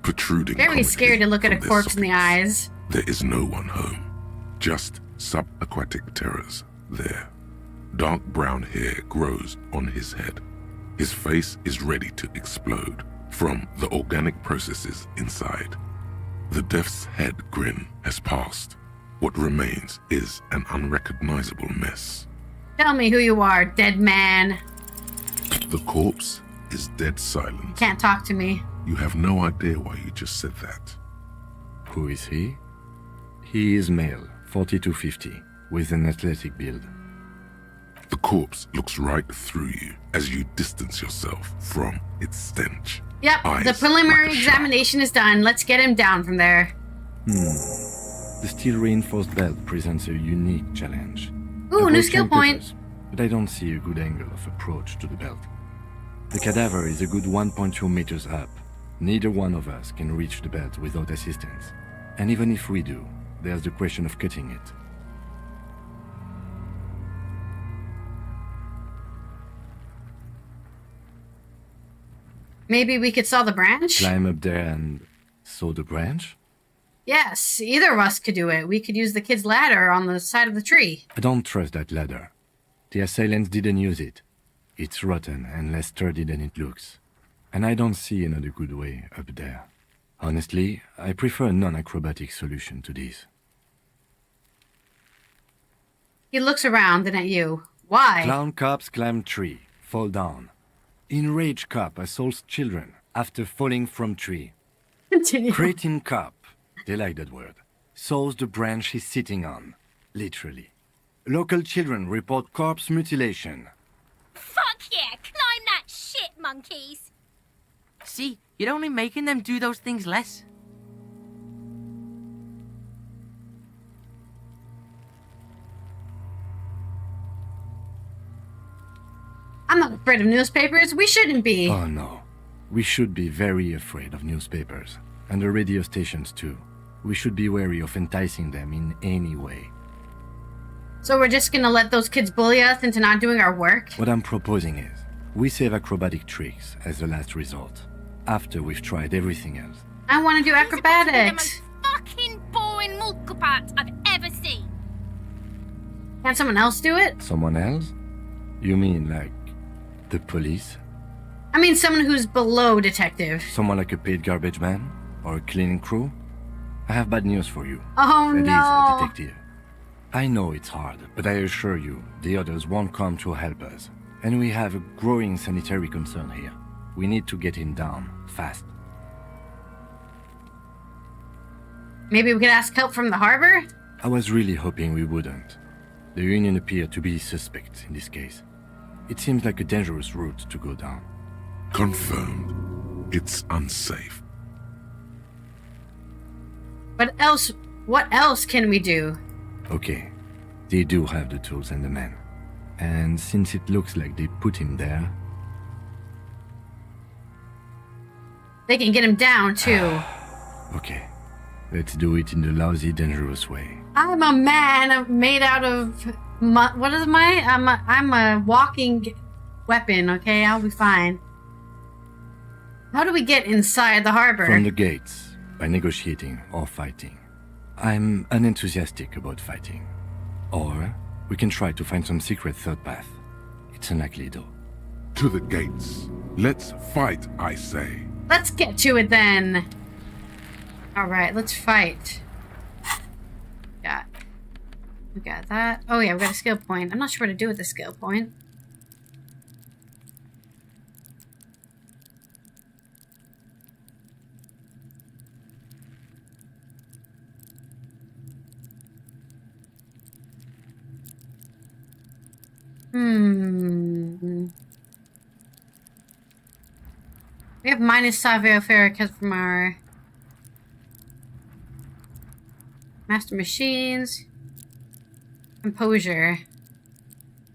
Protruding Very scared to look at a from their corpse in the sockets. eyes. There is no one home. Just subaquatic terrors there. Dark brown hair grows on his head. His face is ready to explode from the organic processes inside. The death's head grin has passed. What remains is an unrecognizable mess. Tell me who you are, dead man. The corpse is dead silent. Can't talk to me. You have no idea why you just said that. Who is he? He is male, 4250, with an athletic build. The corpse looks right through you as you distance yourself from its stench. Yep, Eyes the preliminary like a shark. examination is done. Let's get him down from there. The steel-reinforced belt presents a unique challenge. Ooh, The new boat skill can point. cut us, but I don't see a good angle of approach to the belt. The cadaver is a good 1.2 meters up. Neither one of us can reach the belt without assistance. And even if we do, there's the question of cutting it. Maybe we could saw the branch? Climb up there and saw the branch? Yes, either of us could do it. We could use the kid's ladder on the side of the tree. I don't trust that ladder. The assailants didn't use it. It's rotten and less sturdy than it looks. And I don't see another good way up there. Honestly, I prefer a non-acrobatic solution to this. He looks around and at you. Why? Clown cops climb tree, fall down. Enraged cop assaults children after falling from tree. Continue. Cretin cop, they like that word, saws the branch he's sitting on, literally. Local children report corpse mutilation. Fuck yeah! Climb that shit, monkeys! See, you're only making them do those things less. I'm not afraid of newspapers. We shouldn't be. Oh no, we should be very afraid of newspapers, and the radio stations too. We should be wary of enticing them in any way. So we're just gonna let those kids bully us into not doing our work? What I'm proposing is, we save acrobatic tricks as the last resort, after we've tried everything else. I want to do The acrobatics. most fucking boring mulka parts I've ever seen. Can't someone else do it? Someone else? You mean like the police? I mean someone who's below detective. Someone like a paid garbage man? Or a cleaning crew? I have bad news for you. Oh That is a no. detective. I know it's hard, but I assure you, the others won't come to help us. And we have a growing sanitary concern here. We need to get him down, fast. Maybe we could ask help from the harbor? I was really hoping we wouldn't. The Union appeared to be suspect in this case. It seems like a dangerous route to go down. Confirmed. It's unsafe. What else can we do? Okay, they do have the tools and the men. And since it looks like they put him there, They can get him down too. okay, let's do it in the lousy, dangerous way. I'm a man made out of what is my? I'm a walking weapon. Okay, I'll be fine. How do we get inside the harbor? From the gates, by negotiating or fighting. I'm unenthusiastic about fighting. Or we can try to find some secret third path. It's unlikely though. To the gates. Let's fight, I say. Let's get to it then. All right, let's fight. We got that. Oh yeah, we got a skill point. I'm not sure what to do with the skill point. We have minus Savio from our master machines. Composure.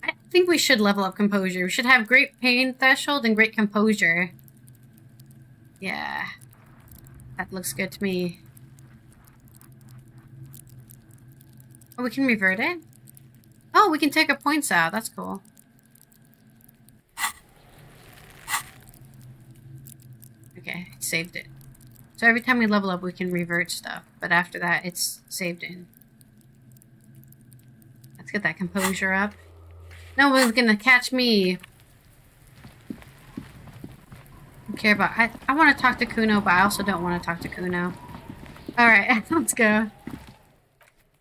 I think we should level up composure. We should have great pain threshold and great composure. Yeah. That looks good to me. Oh, we can revert it? Oh, we can take our points out. That's cool. Okay, saved it. So every time we level up, we can revert stuff. But after that, it's saved in. Let's get that composure up. No one's gonna catch me. I care about... I want to talk to Kuno, but I also don't want to talk to Kuno. Alright, let's go.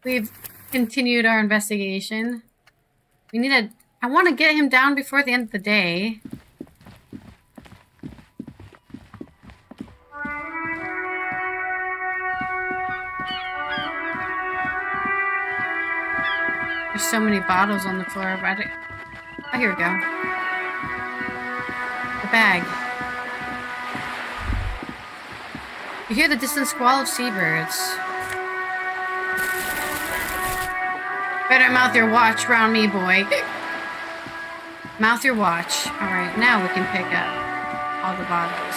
We've continued our investigation. We need a... I want to get him down before the end of the day. There's so many bottles on the floor. But oh, here we go. The bag. You hear the distant squall of seabirds. Better mouth your watch round me, boy. Mouth your watch. Alright, now we can pick up all the bottles.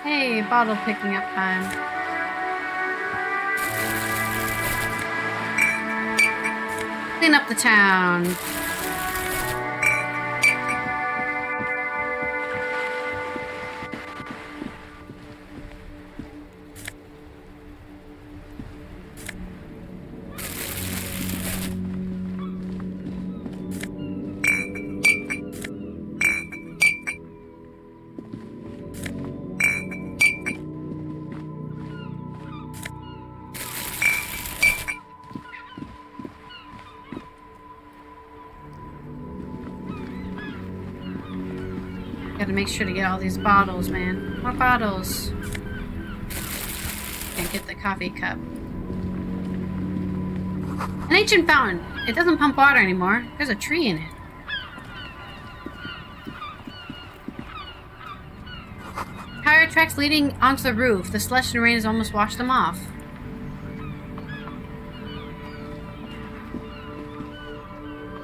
Hey, bottle picking up time. Clean up the town. Gotta make sure to get all these bottles, man. More bottles. Can't get the coffee cup. An ancient fountain. It doesn't pump water anymore. There's a tree in it. Tire tracks leading onto the roof. The slush and rain has almost washed them off.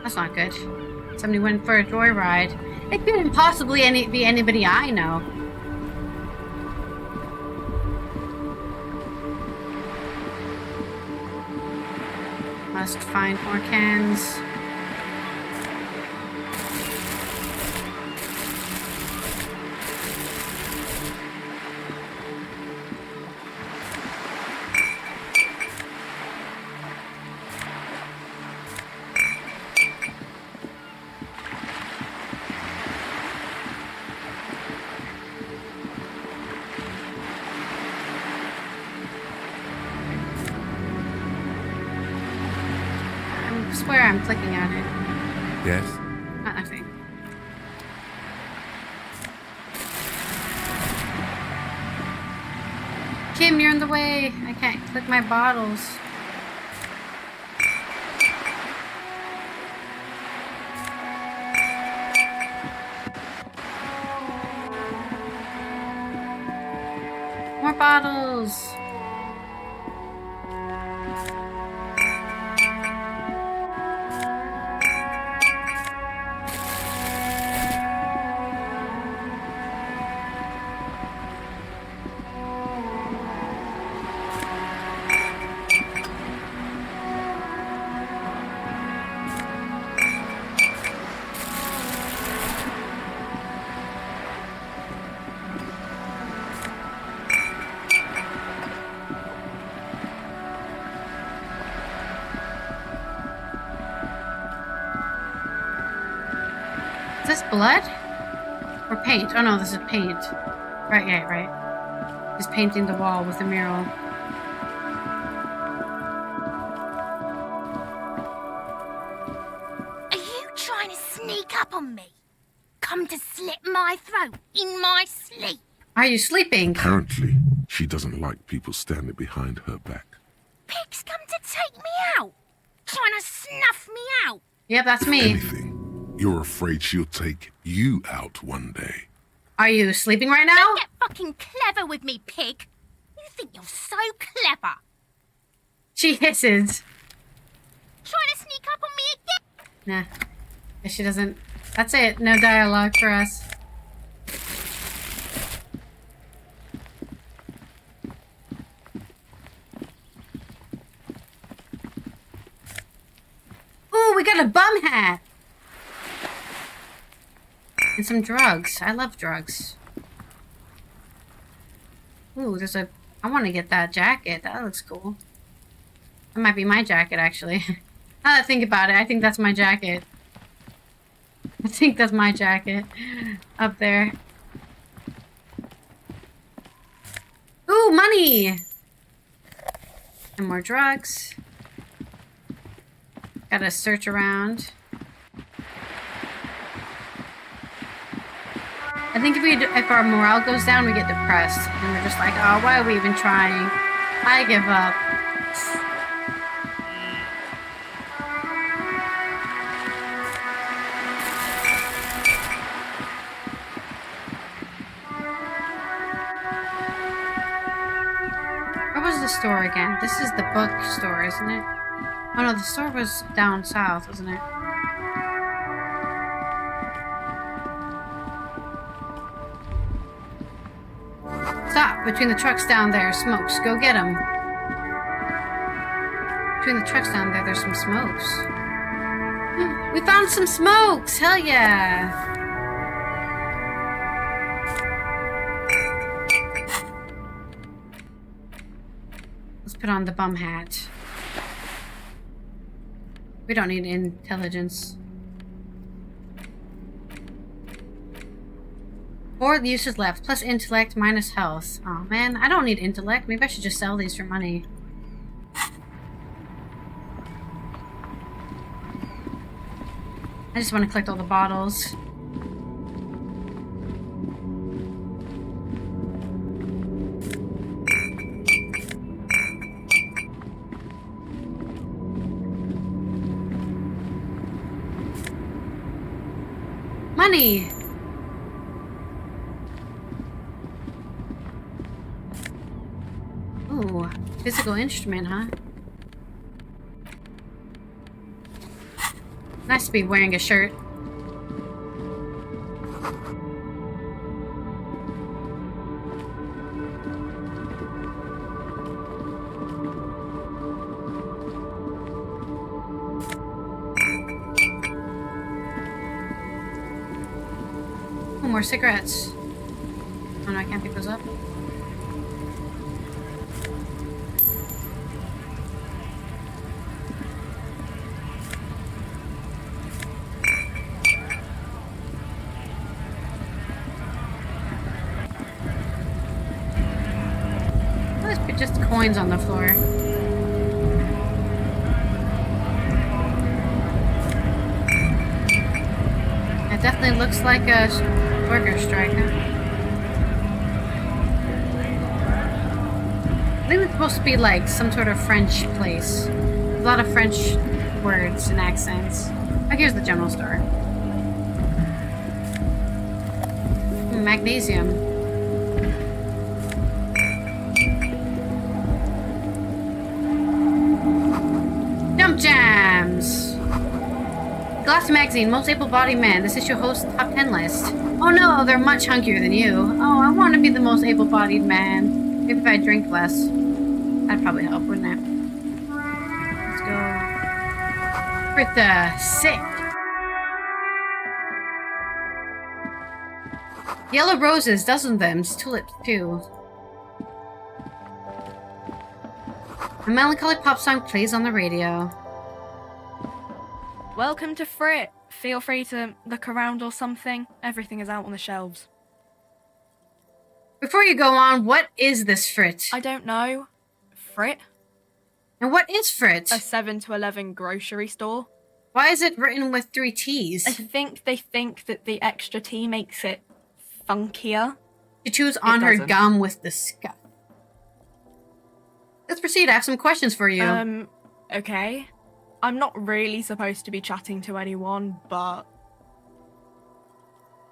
That's not good. Somebody went for a joyride. It couldn't possibly be anybody I know. Must find more cans. I swear I'm clicking at it. Yes? Nothing. Kim, you're in the way. I can't click my bottles. More bottles. Is this blood? Or paint? Oh no, this is paint. Right, yeah, right. He's painting the wall with a mural. Are you trying to sneak up on me? Come to slit my throat in my sleep? Are you sleeping? Apparently, she doesn't like people standing behind her back. Pig's come to take me out. Trying to snuff me out. Yep, that's me. Anything. You're afraid she'll take you out one day. Are you sleeping right now? Don't get fucking clever with me, pig. You think you're so clever. She hisses. Trying to sneak up on me again? Nah. Guess she doesn't. That's it. No dialogue for us. Ooh, we got a bum hat. And some drugs. I love drugs. Ooh, there's a... I want to get that jacket. That looks cool. That might be my jacket, actually. Now that I think about it, I think that's my jacket. I think that's my jacket. Up there. Ooh, money! And more drugs. Gotta search around. I think if our morale goes down, we get depressed. And we're just like, oh, why are we even trying? I give up. Where was the store again? This is the bookstore, isn't it? Oh no, the store was down south, wasn't it? Stop! Between the trucks down there, smokes. Go get them. Between the trucks down there, there's some smokes. We found some smokes! Hell yeah! Let's put on the bum hat. We don't need intelligence. 4 uses left, plus intellect, minus health. Oh man, I don't need intellect. Maybe I should just sell these for money. I just want to collect all the bottles. Money! Ooh, physical instrument, huh? Nice to be wearing a shirt. Oh, more cigarettes. Oh no, I can't pick those up. Just coins on the floor. It definitely looks like a worker strike, huh? I think it's supposed to be like some sort of French place. A lot of French words and accents. Oh, here's the general store. Magnesium. Jams! Glass magazine, most able-bodied man. This is your host's top 10 list. Oh no, they're much hunkier than you. Oh, I want to be the most able-bodied man. Maybe if I drink less. That'd probably help, wouldn't it? Let's go. Britta, sick. Yellow roses, dozen of them. Tulips, too. A melancholy pop song plays on the radio. Welcome to Frit. Feel free to look around or something. Everything is out on the shelves. Before you go on, what is this Frit? I don't know. Frit? And what is Frit? A 7 to 11 grocery store. Why is it written with 3 T's? I think they think that the extra T makes it funkier. She chews on her gum with disgust. Let's proceed. I have some questions for you. Okay. I'm not really supposed to be chatting to anyone, but...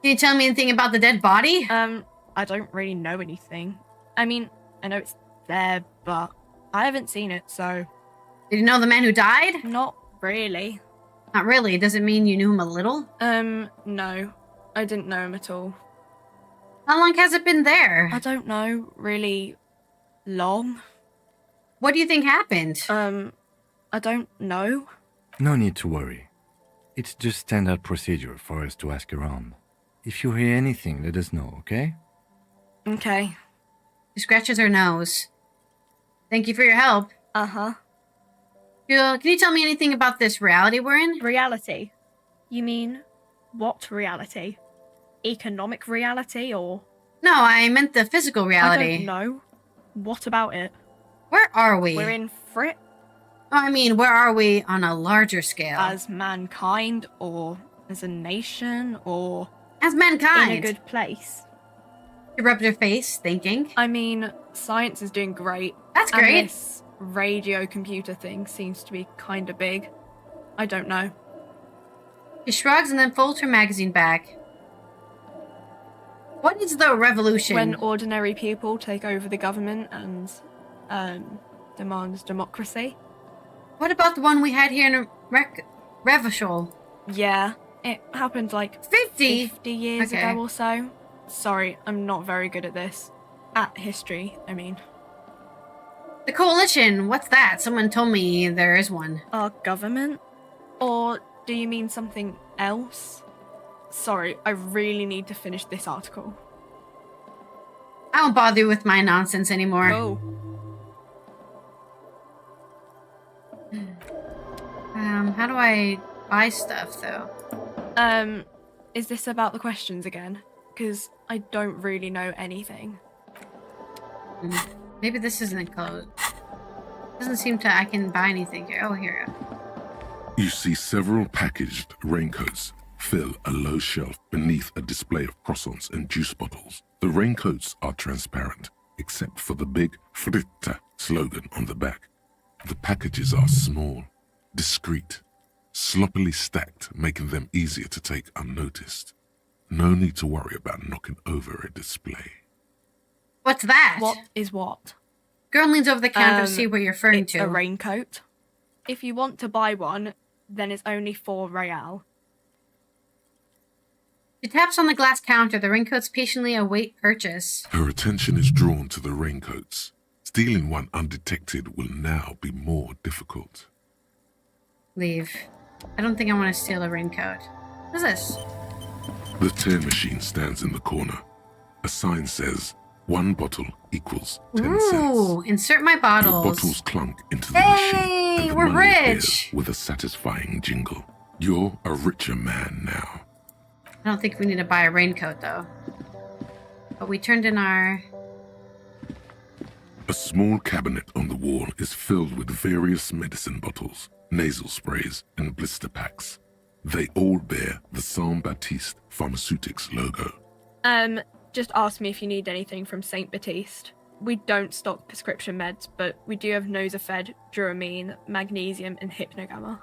Can you tell me anything about the dead body? I don't really know anything. I mean, I know it's there, but I haven't seen it, so... Did you know the man who died? Not really. Not really? Does it mean you knew him a little? No. I didn't know him at all. How long has it been there? I don't know. Really long. What do you think happened? I don't know. No need to worry. It's just standard procedure for us to ask around. If you hear anything, let us know, okay? Okay. She scratches her nose. Thank you for your help. Uh-huh. Can you tell me anything about this reality we're in? Reality? You mean what reality? Economic reality or... No, I meant the physical reality. I don't know. What about it? Where are we? We're in Frit? I mean, where are we on a larger scale? As mankind, or as a nation, or... As mankind! In a good place. You rubbed your face, thinking. I mean, science is doing great. That's great. And this radio computer thing seems to be kinda big. I don't know. She shrugs and then folds her magazine back. What is the revolution? When ordinary people take over the government and demands democracy. What about the one we had here in Revachol? Yeah, it happened like 50 years ago or so. Sorry, I'm not very good at this. At history, I mean. The coalition, what's that? Someone told me there is one. Our government? Or do you mean something else? Sorry, I really need to finish this article. I won't bother you with my nonsense anymore. Oh. How do I buy stuff, though? Is this about the questions again? Because I don't really know anything. Maybe this isn't closed. Doesn't seem to I can buy anything here. Oh, here we go. You see several packaged raincoats fill a low shelf beneath a display of croissants and juice bottles. The raincoats are transparent, except for the big Fritta slogan on the back. The packages are small, discreet, sloppily stacked, making them easier to take unnoticed. No need to worry about knocking over a display. What's that? What is what? Girl leans over the counter to see what you're referring to. A raincoat. If you want to buy one, then it's only 4 real. She taps on the glass counter. The raincoats patiently await purchase. Her attention is drawn to the raincoats. Stealing one undetected will now be more difficult. Leave. I don't think I want to steal a raincoat. What's this? The tear machine stands in the corner. A sign says, 1 bottle equals 10 cents. Ooh, insert my bottles. Your bottles clunk into the machine, and the we're money rich. appears with a satisfying jingle. You're a richer man now. I don't think we need to buy a raincoat, though. But we turned in our... A small cabinet on the wall is filled with various medicine bottles, nasal sprays, and blister packs. They all bear the Saint Baptiste Pharmaceutics logo. Just ask me if you need anything from Saint Baptiste. We don't stock prescription meds, but we do have Nosafed, Duramine, Magnesium, and Hypnogamma.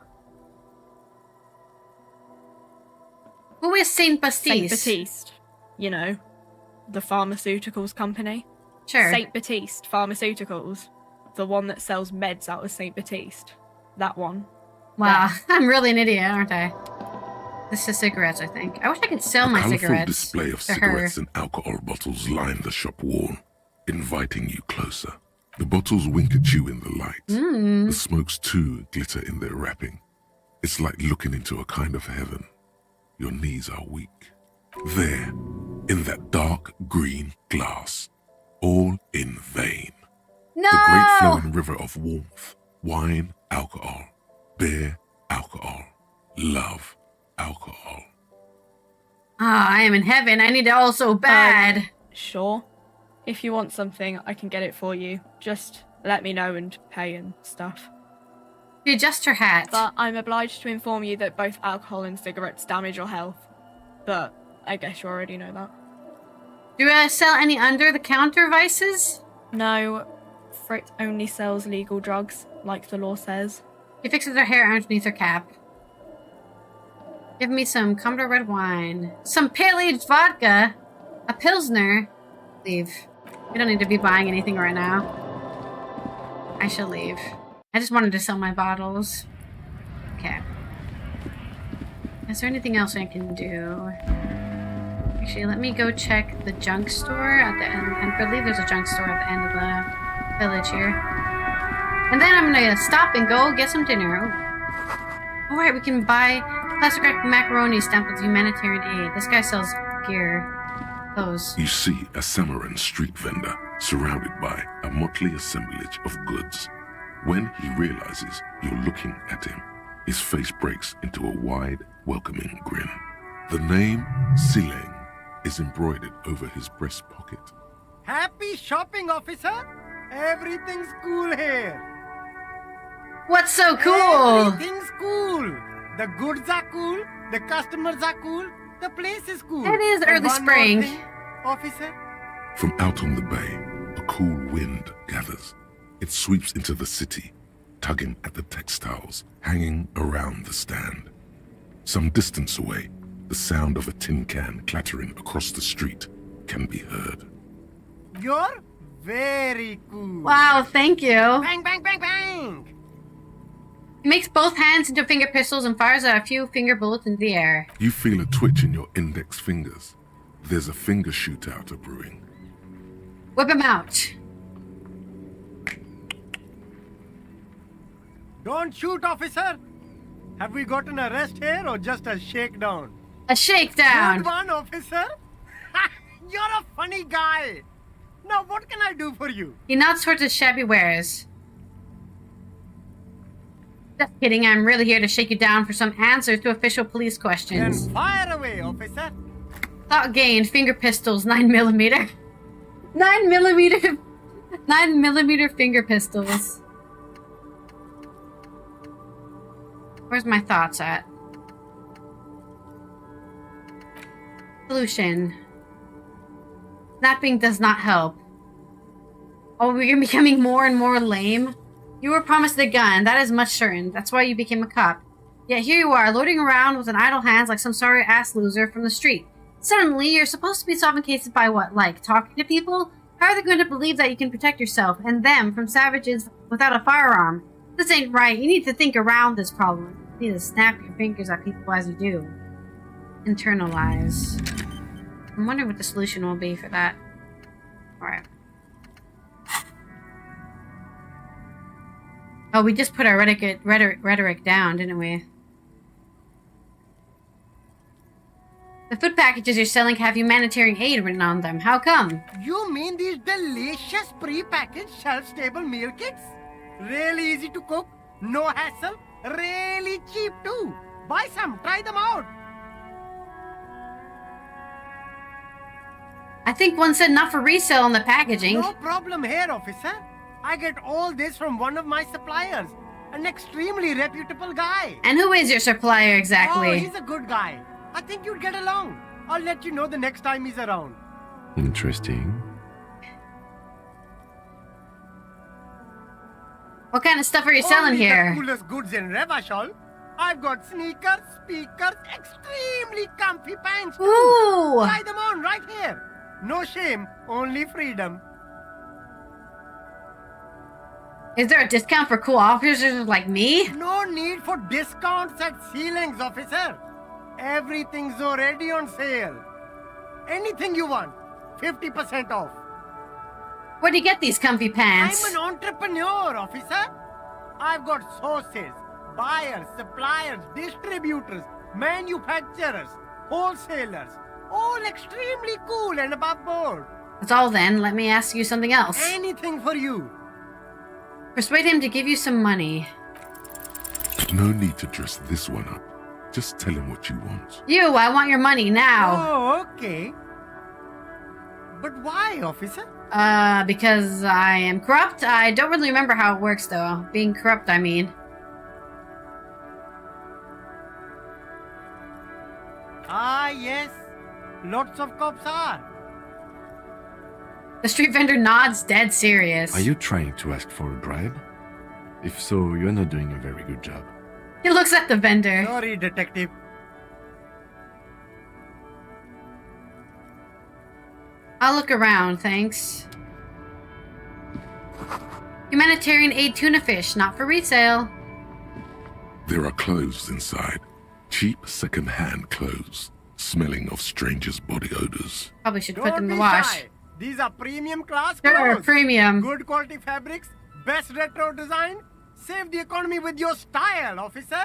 Who is Saint Baptiste? Saint Baptiste. You know, the pharmaceuticals company. Sure. Saint Baptiste Pharmaceuticals. The one that sells meds out of Saint Baptiste. That one. Wow, I'm really an idiot, aren't I? This is cigarettes, I think. I wish I could sell my cigarettes. A colourful display of cigarettes and alcohol bottles line the shop wall, inviting you closer. The bottles wink at you in the light. The smokes too glitter in their wrapping. It's like looking into a kind of heaven. Your knees are weak. There, in that dark green glass, all in vain. No! The great flowing river of warmth, wine, alcohol, beer, alcohol, love, alcohol. Ah, I am in heaven. I need it all so bad. Sure. If you want something, I can get it for you. Just let me know and pay and stuff. She adjusts her hat. But I'm obliged to inform you that both alcohol and cigarettes damage your health. But I guess you already know that. Do I sell any under-the-counter vices? No. Frit only sells legal drugs, like the law says. She fixes her hair underneath her cap. Give me some Commodore red wine. Some pale-aged vodka. A Pilsner. Leave. We don't need to be buying anything right now. I shall leave. I just wanted to sell my bottles. Okay. Is there anything else I can do? Actually, let me go check the junk store at the end. I believe there's a junk store at the end of the village here. And then I'm gonna stop and go get some dinner. Alright, we can buy plastic wrapped macaroni stamped with humanitarian aid. This guy sells gear. Clothes. You see a Samaran street vendor surrounded by a motley assemblage of goods. When he realizes you're looking at him, his face breaks into a wide, welcoming grin. The name Sileng is embroidered over his breast pocket. Happy shopping, officer! Everything's cool here. What's so cool? Everything's cool. The goods are cool, the customers are cool, the place is cool. It is And early one spring. more thing, officer. From out on the bay, a cool wind gathers. It sweeps into the city, tugging at the textiles hanging around the stand. Some distance away, the sound of a tin can clattering across the street can be heard. You're very cool. Wow, thank you. Bang, bang, bang, bang! He makes both hands into finger pistols and fires out a few finger bullets into the air. You feel a twitch in your index fingers. There's a finger shootout brewing. Whip him out. Don't shoot, officer! Have we got an arrest here or just a shakedown? A shakedown. Good one, officer! You're a funny guy! Now what can I do for you? He nods towards his shabby wares. Just kidding, I'm really here to shake you down for some answers to official police questions. Then fire away, officer! Thought gained, finger pistols, 9mm. 9mm 9mm finger pistols. Where's my thoughts at? Solution. Snapping does not help. Oh, you're becoming more and more lame? You were promised a gun, that is much certain. That's why you became a cop. Yet here you are, loading around with an idle hands like some sorry ass loser from the street. Suddenly, you're supposed to be solving cases by what, like talking to people? How are they going to believe that you can protect yourself and them from savages without a firearm? This ain't right. You need to think around this problem. You need to snap your fingers at people as you do. Internalize. I'm wondering what the solution will be for that. Alright. Oh, we just put our rhetoric down, didn't we? The food packages you're selling have humanitarian aid written on them. How come? You mean these delicious pre-packaged shelf-stable meal kits? Really easy to cook, no hassle, really cheap too. Buy some, try them out. I think one said not for resale on the packaging. No problem here, officer. I get all this from one of my suppliers, an extremely reputable guy. And who is your supplier exactly? Oh, he's a good guy. I think you'd get along. I'll let you know the next time he's around. Interesting. What kind of stuff are you selling Only here? The coolest goods in Revachol. I've got sneakers, speakers, extremely comfy pants too. Ooh! Try them on right here. No shame, only freedom. Is there a discount for cool officers like me? No need for discounts at ceilings, officer. Everything's already on sale. Anything you want, 50% off. Where do you get these comfy pants? I'm an entrepreneur, officer. I've got sources, buyers, suppliers, distributors, manufacturers, wholesalers, all extremely cool and above board. That's all then. Let me ask you something else. Anything for you. Persuade him to give you some money. No need to dress this one up. Just tell him what you want. You, I want your money now. Oh, okay. But why, officer? Because I am corrupt. I don't really remember how it works, though. Being corrupt, I mean. Ah, yes. Lots of cops are. The street vendor nods, dead serious. Are you trying to ask for a bribe? If so, you're not doing a very good job. He looks at the vendor. Sorry, detective. I'll look around, thanks. Humanitarian aid tuna fish, not for resale. There are clothes inside. Cheap second-hand clothes, smelling of strangers' body odors. Probably should put Don't them in the be wash. shy. These are premium class Sure, clothes. premium. Good quality fabrics, best retro design. Save the economy with your style, officer.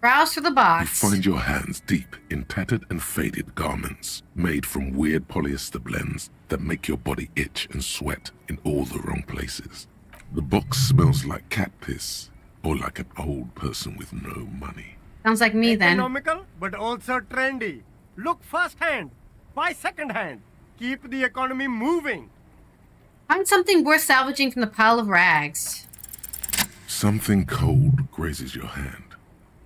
Browse through the You box. find your hands deep in tattered and faded garments made from weird polyester blends that make your body itch and sweat in all the wrong places. The box smells like cat piss or like an old person with no money. Sounds like me then. Economical, but also trendy. Look first hand, buy second hand. Keep the economy moving. Find something worth salvaging from the pile of rags. Something cold grazes your hand.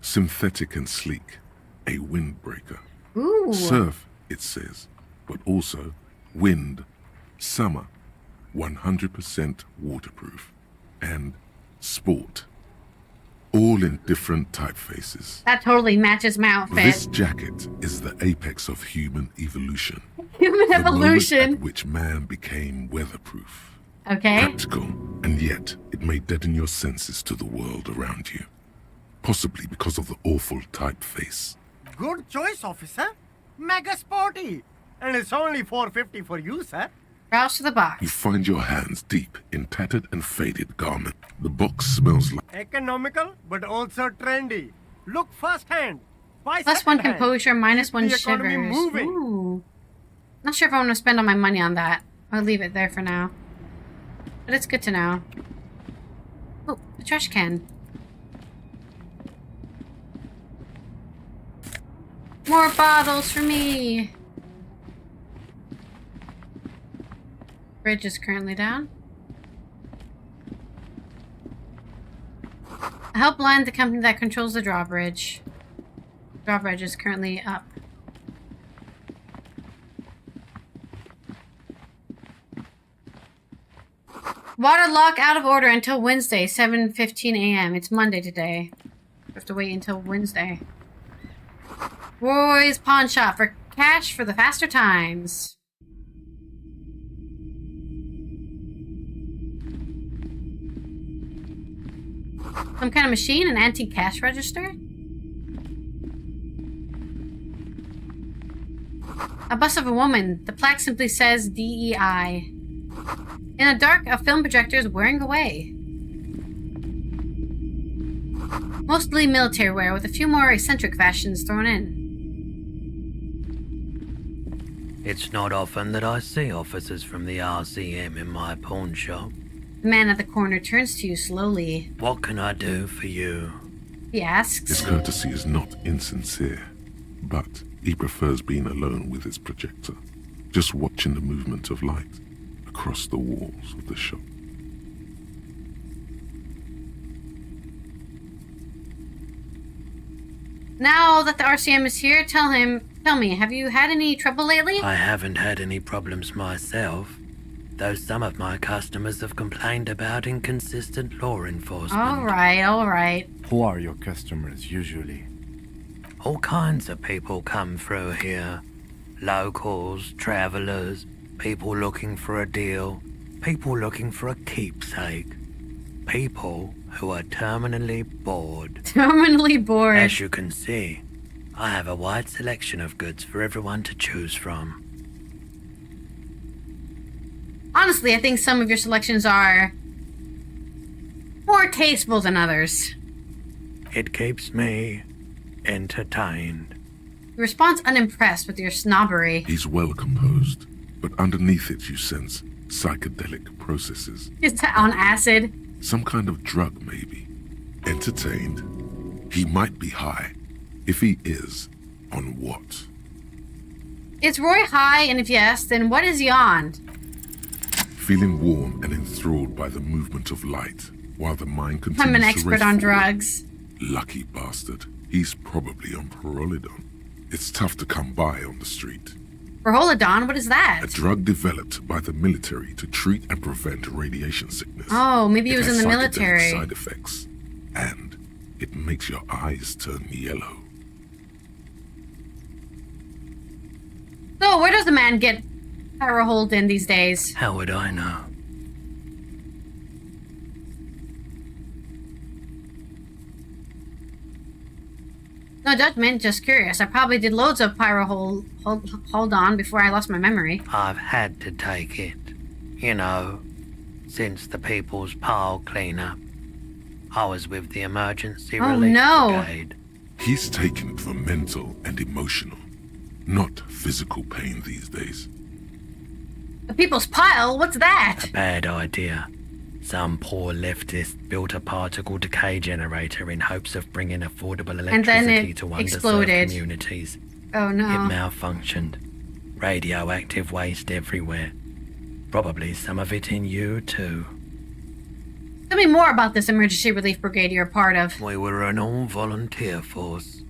Synthetic and sleek. A windbreaker. Ooh. Surf, it says, but also wind, summer, 100% waterproof, and sport. All in different typefaces. That totally matches my outfit. This jacket is the apex of human evolution. Human The evolution. moment at which man became weatherproof. Okay. Practical, and yet it may deaden your senses to the world around you. Possibly because of the awful typeface. Good choice, officer. Mega sporty. And it's only $4.50 for you, sir. Browse to the box. You find your hands deep in tattered and faded garment. The box smells like Economical, but also trendy. Look first hand, buy Plus second one hand. composure, minus one the economy shivers. moving. Ooh. Not sure if I want to spend all my money on that. I'll leave it there for now. But it's good to know. Oh, a trash can. More bottles for me. Bridge is currently down. I help land the company that controls the drawbridge. Drawbridge is currently up. Water lock out of order until Wednesday, 7:15 a.m. It's Monday today. We have to wait until Wednesday. Roy's Pawn Shop for cash for the faster times. Some kind of machine? An antique cash register? A bust of a woman. The plaque simply says DEI. In the dark, a film projector is wearing away. Mostly military wear, with a few more eccentric fashions thrown in. It's not often that I see officers from the RCM in my pawn shop. The man at the corner turns to you slowly. What can I do for you? He asks. His courtesy is not insincere, but he prefers being alone with his projector, just watching the movement of light across the walls of the shop. Now that the RCM is here, tell me, have you had any trouble lately? I haven't had any problems myself, though some of my customers have complained about inconsistent law enforcement. All right. Who are your customers usually? All kinds of people come through here. Locals, travelers, people looking for a deal, people looking for a keepsake. People who are terminally bored. Terminally bored. As you can see, I have a wide selection of goods for everyone to choose from. Honestly, I think some of your selections are more tasteful than others. It keeps me entertained. You respond unimpressed with your snobbery. He's well composed, but underneath it you sense psychedelic processes. Is that on acid? Some kind of drug, maybe. Entertained. He might be high. If he is, on what? Is Roy high? And if yes, then what is he on? Feeling warm and enthralled by the movement of light, while the mind continues I'm an to expert race on forward. drugs. Lucky bastard. He's probably on Parolidon. It's tough to come by on the street. Roulette, what is that? A drug developed by the military to treat and prevent radiation sickness. Oh, maybe he It was has in the psychedelic military. Side effects, and it makes your eyes turn yellow. So, where does a man get Pyroholden these days? How would I know? No judgment, just curious. I probably did loads of hold on before I lost my memory. I've had to take it. You know, since the People's Pile cleanup. I was with the Emergency Oh, Relief no. Brigade. He's taken for mental and emotional, not physical pain these days. The People's Pile? What's that? A bad idea. Some poor leftist built a particle decay generator in hopes of bringing affordable And then electricity it to underserved exploded. communities. Oh no. It malfunctioned. Radioactive waste everywhere. Probably some of it in you too. Tell me more about this emergency relief brigade you're a part of. We were an all-volunteer force.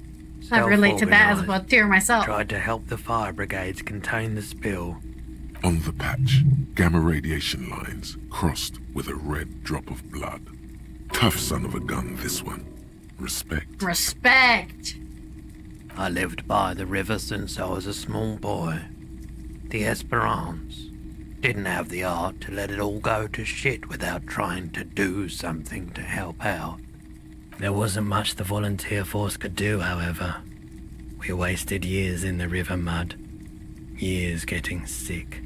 I relate to that as a Self-organised. volunteer myself. Tried to help the fire brigades contain the spill. On the patch, gamma radiation lines crossed with a red drop of blood. Tough son of a gun, this one. Respect. Respect. I lived by the river since I was a small boy. The Esperance. Didn't have the art to let it all go to shit without trying to do something to help out. There wasn't much the volunteer force could do, however. We wasted years in the river mud. Years getting sick.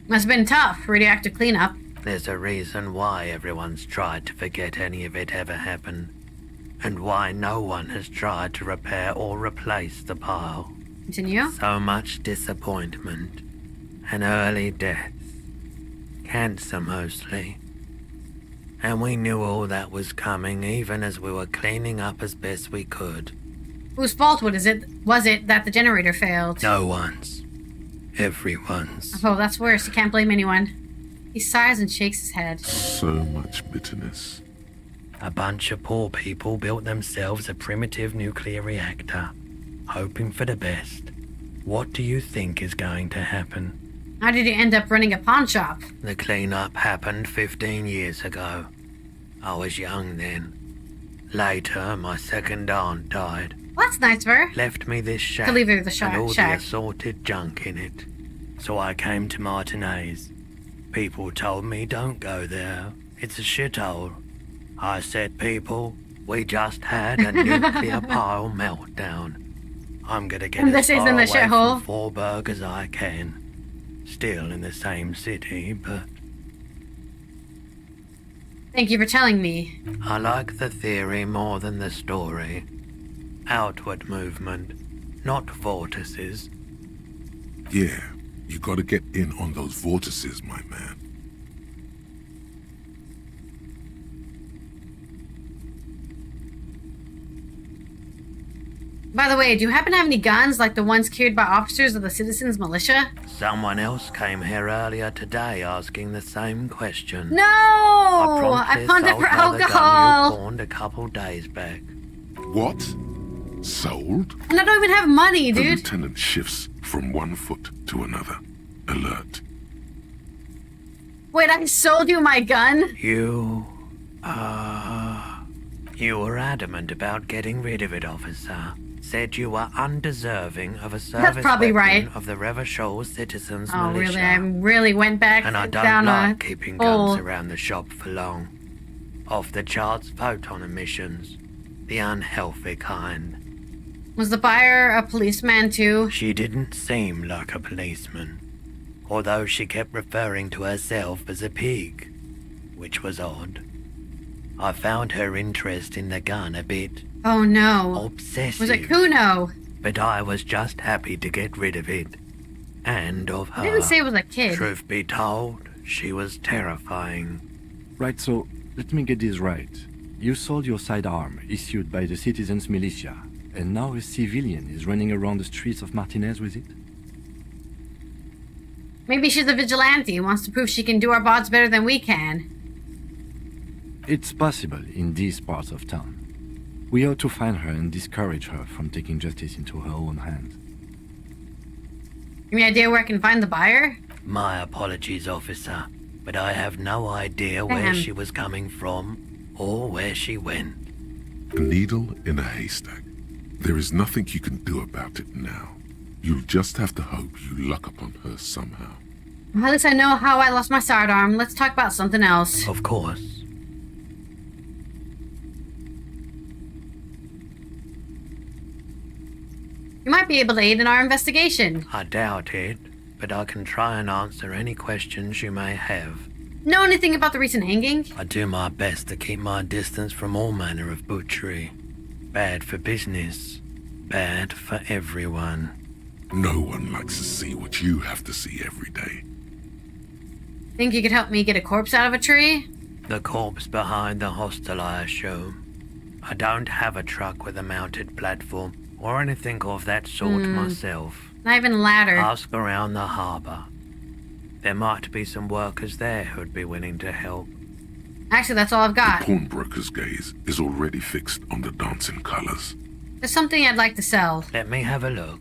Must have been tough. Radioactive cleanup. There's a reason why everyone's tried to forget any of it ever happened. And why no one has tried to repair or replace the pile. Continue. So much disappointment. And early deaths. Cancer mostly. And we knew all that was coming even as we were cleaning up as best we could. Whose fault was it that the generator failed? No one's. Everyone's. Oh, that's worse. You can't blame anyone. He sighs and shakes his head. So much bitterness. A bunch of poor people built themselves a primitive nuclear reactor, hoping for the best. What do you think is going to happen? How did you end up running a pawn shop? The cleanup happened 15 years ago. I was young then. Later, my second aunt died. Well, that's nice of her. Left me this shack To leave her the and all the shack. assorted junk in it. So I came to Martinez. People told me don't go there. It's a shithole. I said, people, we just had a nuclear pile meltdown. I'm gonna get And as this far isn't the away shithole. from Forberg as I can. Still in the same city, but Thank you for telling me. I like the theory more than the story. Outward movement, not vortices. Yeah, you gotta get in on those vortices, my man. By the way, do you happen to have any guns like the ones carried by officers of the Citizens Militia? Someone else came here earlier today asking the same question. No! I pawned it sold for her the gun alcohol! you pawned a couple days back. What? Sold? And I don't even have money, The dude. lieutenant shifts from one foot to another. Alert. Wait, I sold you my gun? You were adamant about getting rid of it, officer. Said you were undeserving of a service probably weapon right. of the Revachol Citizens Oh, Militia. really? I really went back And I don't down like a keeping hole. guns around the shop for long. Off the charts photon emissions. The unhealthy kind. Was the buyer a policeman too? She didn't seem like a policeman. Although she kept referring to herself as a pig. Which was odd. I found her interest in the gun a bit Oh no. obsessive. Was it Kuno? But I was just happy to get rid of it. And of her. I didn't say it was a kid. Truth be told, she was terrifying. Right, so let me get this right. You sold your sidearm, issued by the Citizens Militia, and now a civilian is running around the streets of Martinez with it? Maybe she's a vigilante and wants to prove she can do our bods better than we can. It's possible in these parts of town. We ought to find her and discourage her from taking justice into her own hands. Any idea where I can find the buyer? My apologies, officer, but I have no idea where Damn. she was coming from or where she went. A needle in a haystack. There is nothing you can do about it now. You'll just have to hope you luck upon her somehow. Well, at least I know how I lost my sidearm. Let's talk about something else. Of course. You might be able to aid in our investigation. I doubt it, but I can try and answer any questions you may have. Know anything about the recent hanging? I do my best to keep my distance from all manner of butchery. Bad for business. Bad for everyone. No one likes to see what you have to see every day. Think you could help me get a corpse out of a tree? The corpse behind the hostel, I assume. I don't have a truck with a mounted platform or anything of that sort myself. Not even a ladder. Ask around the harbour. There might be some workers there who'd be willing to help. Actually, that's all I've got. The pawnbroker's gaze is already fixed on the dancing colours. There's something I'd like to sell. Let me have a look.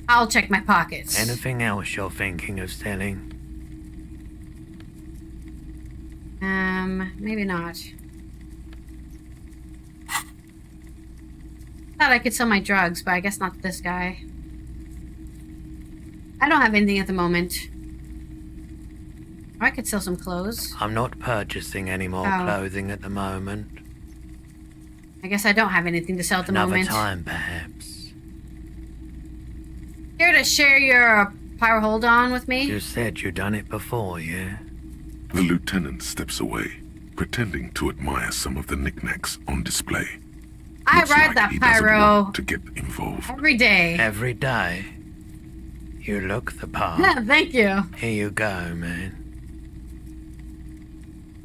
I'll check my pockets. Anything else you're thinking of selling? Maybe not. Thought I could sell my drugs, but I guess not to this guy. I don't have anything at the moment. Or I could sell some clothes. I'm not purchasing any more clothing at the moment. I guess I don't have anything to sell at the moment. Another time, perhaps. Care to share your power hold on with me? You said you'd done it before, yeah? The lieutenant steps away, pretending to admire some of the knickknacks on display. I Looks ride like that he doesn't pyro want to get involved. every day. Every day? You look the part. Thank you. Here you go, man.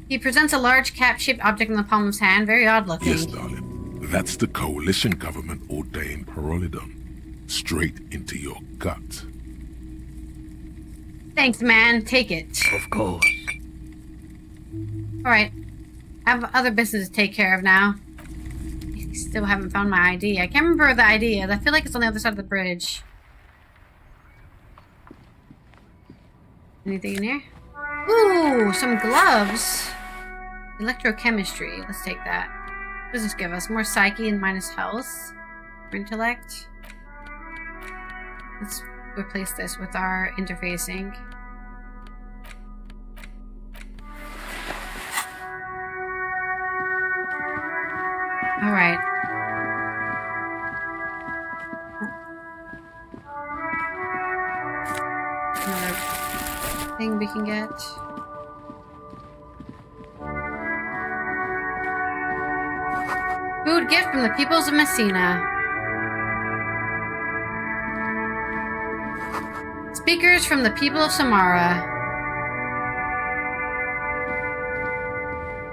He presents a large cap-shaped object in the palm of his hand. Very odd looking. Yes, darling. That's the coalition government ordained Parolidon. Straight into your gut. Thanks, man. Take it. Of course. Alright. I have other business to take care of now. I still haven't found my ID. I can't remember the ID is. I feel like it's on the other side of the bridge. Anything in here? Ooh, some gloves. Electrochemistry. Let's take that. What does this give us? More psyche and minus health. More intellect. Let's replace this with our interfacing. Alright. Another thing we can get. Food gift from the peoples of Messina. Speakers from the people of Samara.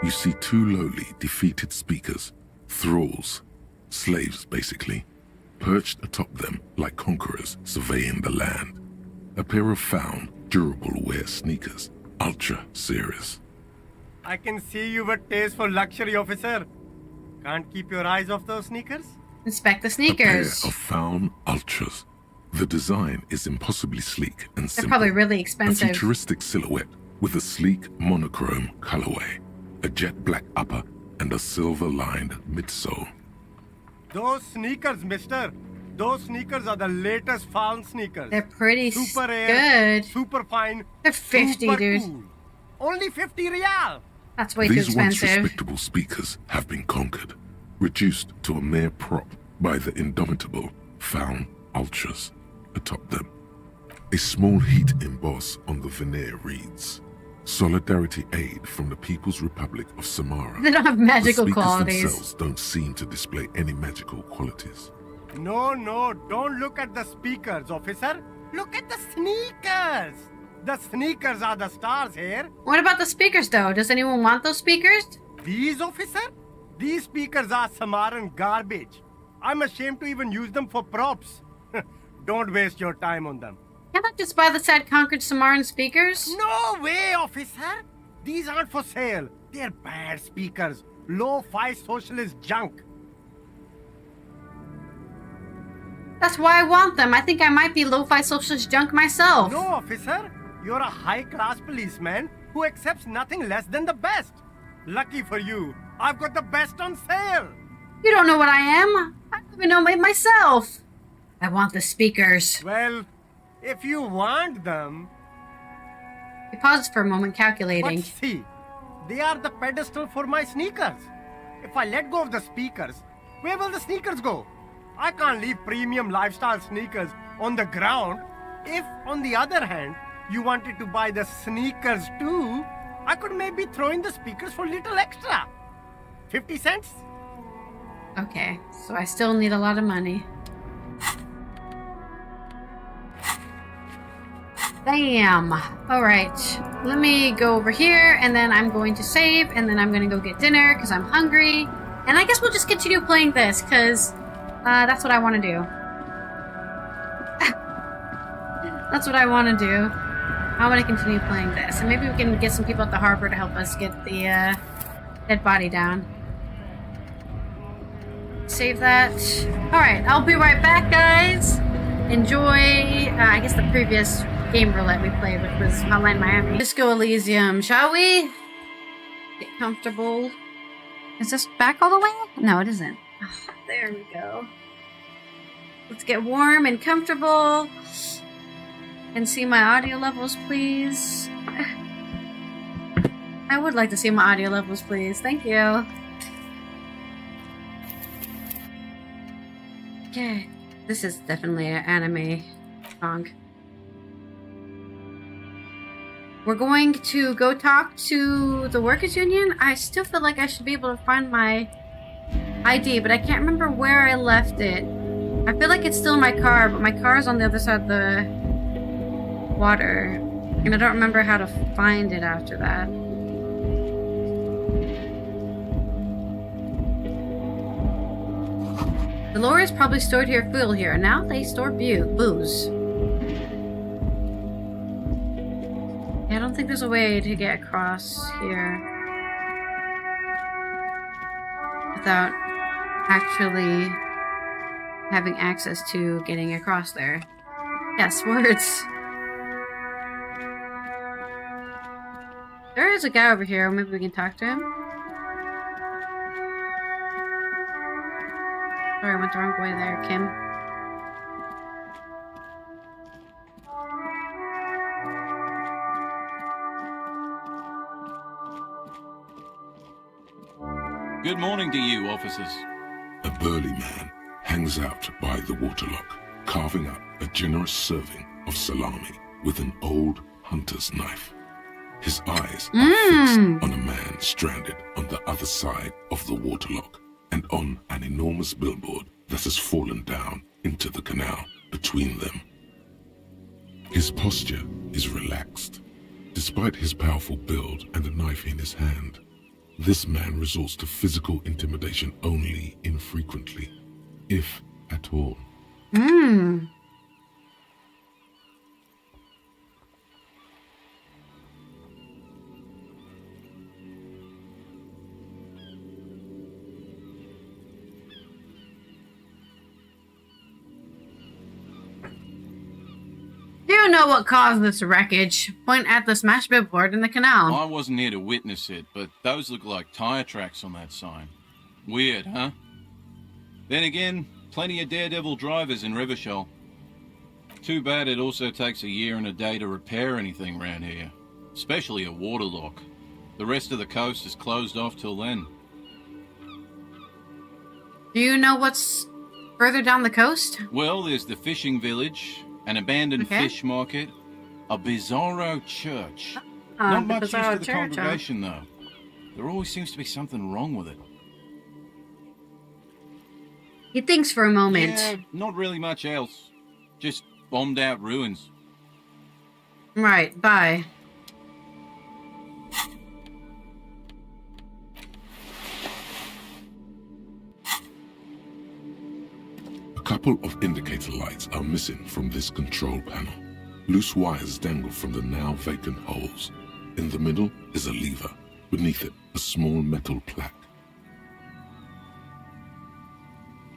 You see two lowly, defeated speakers, thralls, slaves basically, perched atop them like conquerors surveying the land. A pair of found, durable wear sneakers, ultra series. I can see you've a taste for luxury, officer. Can't keep your eyes off those sneakers? Inspect the A sneakers. pair of found ultras. The design is impossibly sleek and They're simple. probably really A expensive. futuristic silhouette with a sleek monochrome colorway, a jet black upper, and a silver-lined midsole. Those sneakers, mister. Those sneakers are the latest found sneakers. They're pretty super good. Super fine. They're 50, super dude. Cool. Only 50 real. That's way too These once expensive. respectable speakers have been conquered, reduced to a mere prop by the indomitable found ultras atop them. A small heat emboss on the veneer reads, "Solidarity aid from the People's Republic of Samara." They don't have magical the speakers qualities. themselves don't seem to display any magical qualities. No, don't look at the speakers, officer. Look at the sneakers. The sneakers are the stars here. What about the speakers, though? Does anyone want those speakers? These, officer? These speakers are Samaran garbage. I'm ashamed to even use them for props. Don't waste your time on them. Can't I just buy the sad conquered Samaran speakers? No way, officer. These aren't for sale. They're bad speakers. Low-fi socialist junk. That's why I want them. I think I might be lo-fi socialist junk myself. No, officer. You're a high-class policeman who accepts nothing less than the best. Lucky for you, I've got the best on sale. You don't know what I am. I don't even know it myself. I want the speakers. Well, if you want them... He pauses for a moment, calculating. But see, they are the pedestal for my sneakers. If I let go of the speakers, where will the sneakers go? I can't leave premium lifestyle sneakers on the ground. If, on the other hand, you wanted to buy the sneakers too, I could maybe throw in the speakers for little extra. 50 cents? Okay, so I still need a lot of money. Bam! Alright, let me go over here, and then I'm going to save, and then I'm going to go get dinner, because I'm hungry. And I guess we'll just continue playing this, because that's what I want to do. That's what I want to do. I want to continue playing this. And maybe we can get some people at the harbor to help us get the dead body down. Save that. Alright, I'll be right back, guys. Enjoy, I guess, the previous game roulette we played, which was Hotline Miami. Let's go Elysium, shall we? Get comfortable. Is this back all the way? No, it isn't. Oh, there we go. Let's get warm and comfortable. And see my audio levels, please. I would like to see my audio levels, please. Thank you. Okay. This is definitely an anime song. We're going to go talk to the workers' union. I still feel like I should be able to find my ID, but I can't remember where I left it. I feel like it's still in my car, but my car is on the other side of the water, and I don't remember how to find it after that. The lawyers probably stored here fuel here, and now they store booze. Yeah, I don't think there's a way to get across here without actually having access to getting across there. Yes, words. There is a guy over here. Maybe we can talk to him. Sorry, I went the wrong way there, Kim. Good morning to you, officers. A burly man hangs out by the waterlock, carving up a generous serving of salami with an old hunter's knife. His eyes are fixed on a man stranded on the other side of the waterlock and on an enormous billboard that has fallen down into the canal between them. His posture is relaxed. Despite his powerful build and a knife in his hand, this man resorts to physical intimidation only infrequently, if at all. Do you know what caused this wreckage? Point at the smashed billboard in the canal. I wasn't here to witness it, but those look like tire tracks on that sign. Weird, huh? Then again, plenty of daredevil drivers in Revachol. Too bad it also takes a year and a day to repair anything around here. Especially a waterlock. The rest of the coast is closed off till then. Do you know what's further down the coast? Well, there's the fishing village, an abandoned fish market, a bizarro church. Not much use to the congregation, though. There always seems to be something wrong with it. He thinks for a moment. Yeah, not really much else. Just bombed out ruins. Right, bye. A couple of indicator lights are missing from this control panel. Loose wires dangle from the now vacant holes. In the middle is a lever. Beneath it, a small metal plaque.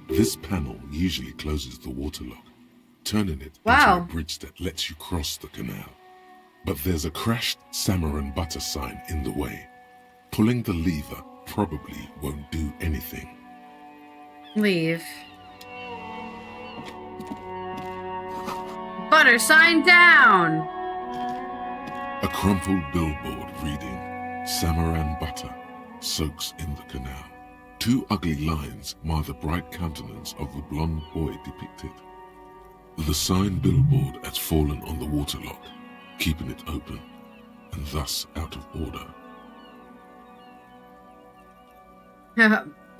This panel usually closes the waterlock, turning it into a bridge that lets you cross the canal. But there's a crashed salmon and butter sign in the way. Pulling the lever probably won't do anything. Leave. Butter sign down! A crumpled billboard reading, Samaran butter soaks in the canal. Two ugly lines mar the bright countenance of the blonde boy depicted. The sign billboard has fallen on the waterlock, keeping it open, and thus out of order.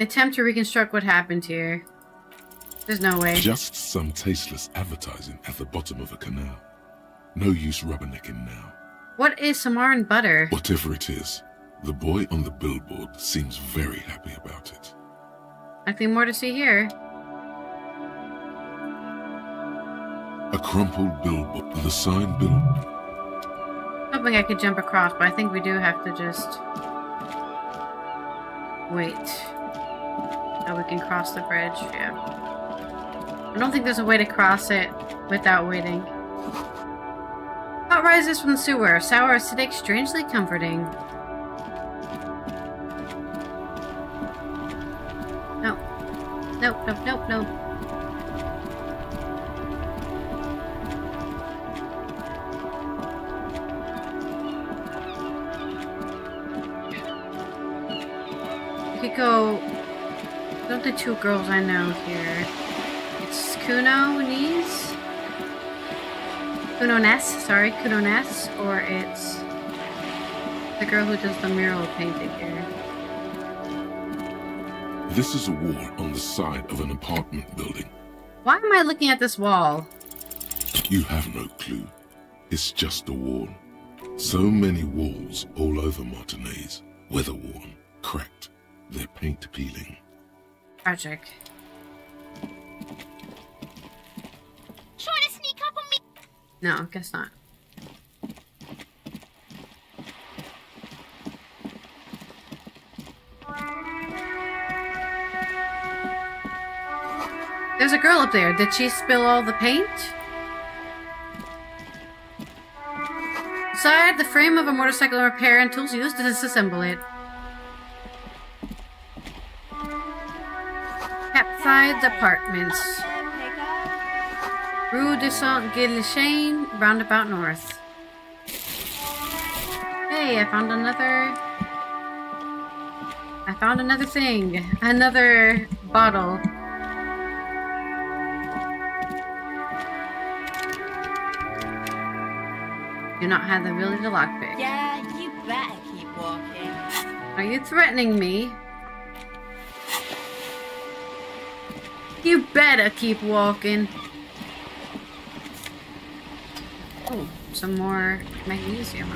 Attempt to reconstruct what happened here. There's no way. Just some tasteless advertising at the bottom of a canal. No use rubbernecking now. What is Samaran butter? Whatever it is, the boy on the billboard seems very happy about it. Nothing more to see here. A crumpled billboard. The sign bill. Hoping I could jump across, but I think we do have to just wait. So we can cross the bridge, yeah. I don't think there's a way to cross it without waiting. Hot rises from the sewer. Sour, acidic, strangely comforting. No. Nope, nope, nope, nope. We could go... Those are the two girls I know here. It's Kuno Ness, or it's the girl who does the mural painting here. This is a wall on the side of an apartment building. Why am I looking at this wall? You have no clue. It's just a wall. So many walls all over Martinez. Weather-worn, cracked, their paint peeling. Tragic. Trying to sneak up on me. No, guess not. There's a girl up there. Did she spill all the paint? Inside the frame of a motorcycle repair and tools used to disassemble it. Capside Apartments. Rue de Saint-Gilles, roundabout north. Hey, I found another thing. Another bottle. Do not have the ability to lockpick. Yeah, you better keep walking. Are you threatening me? You better keep walking. Oh, some more magnesium.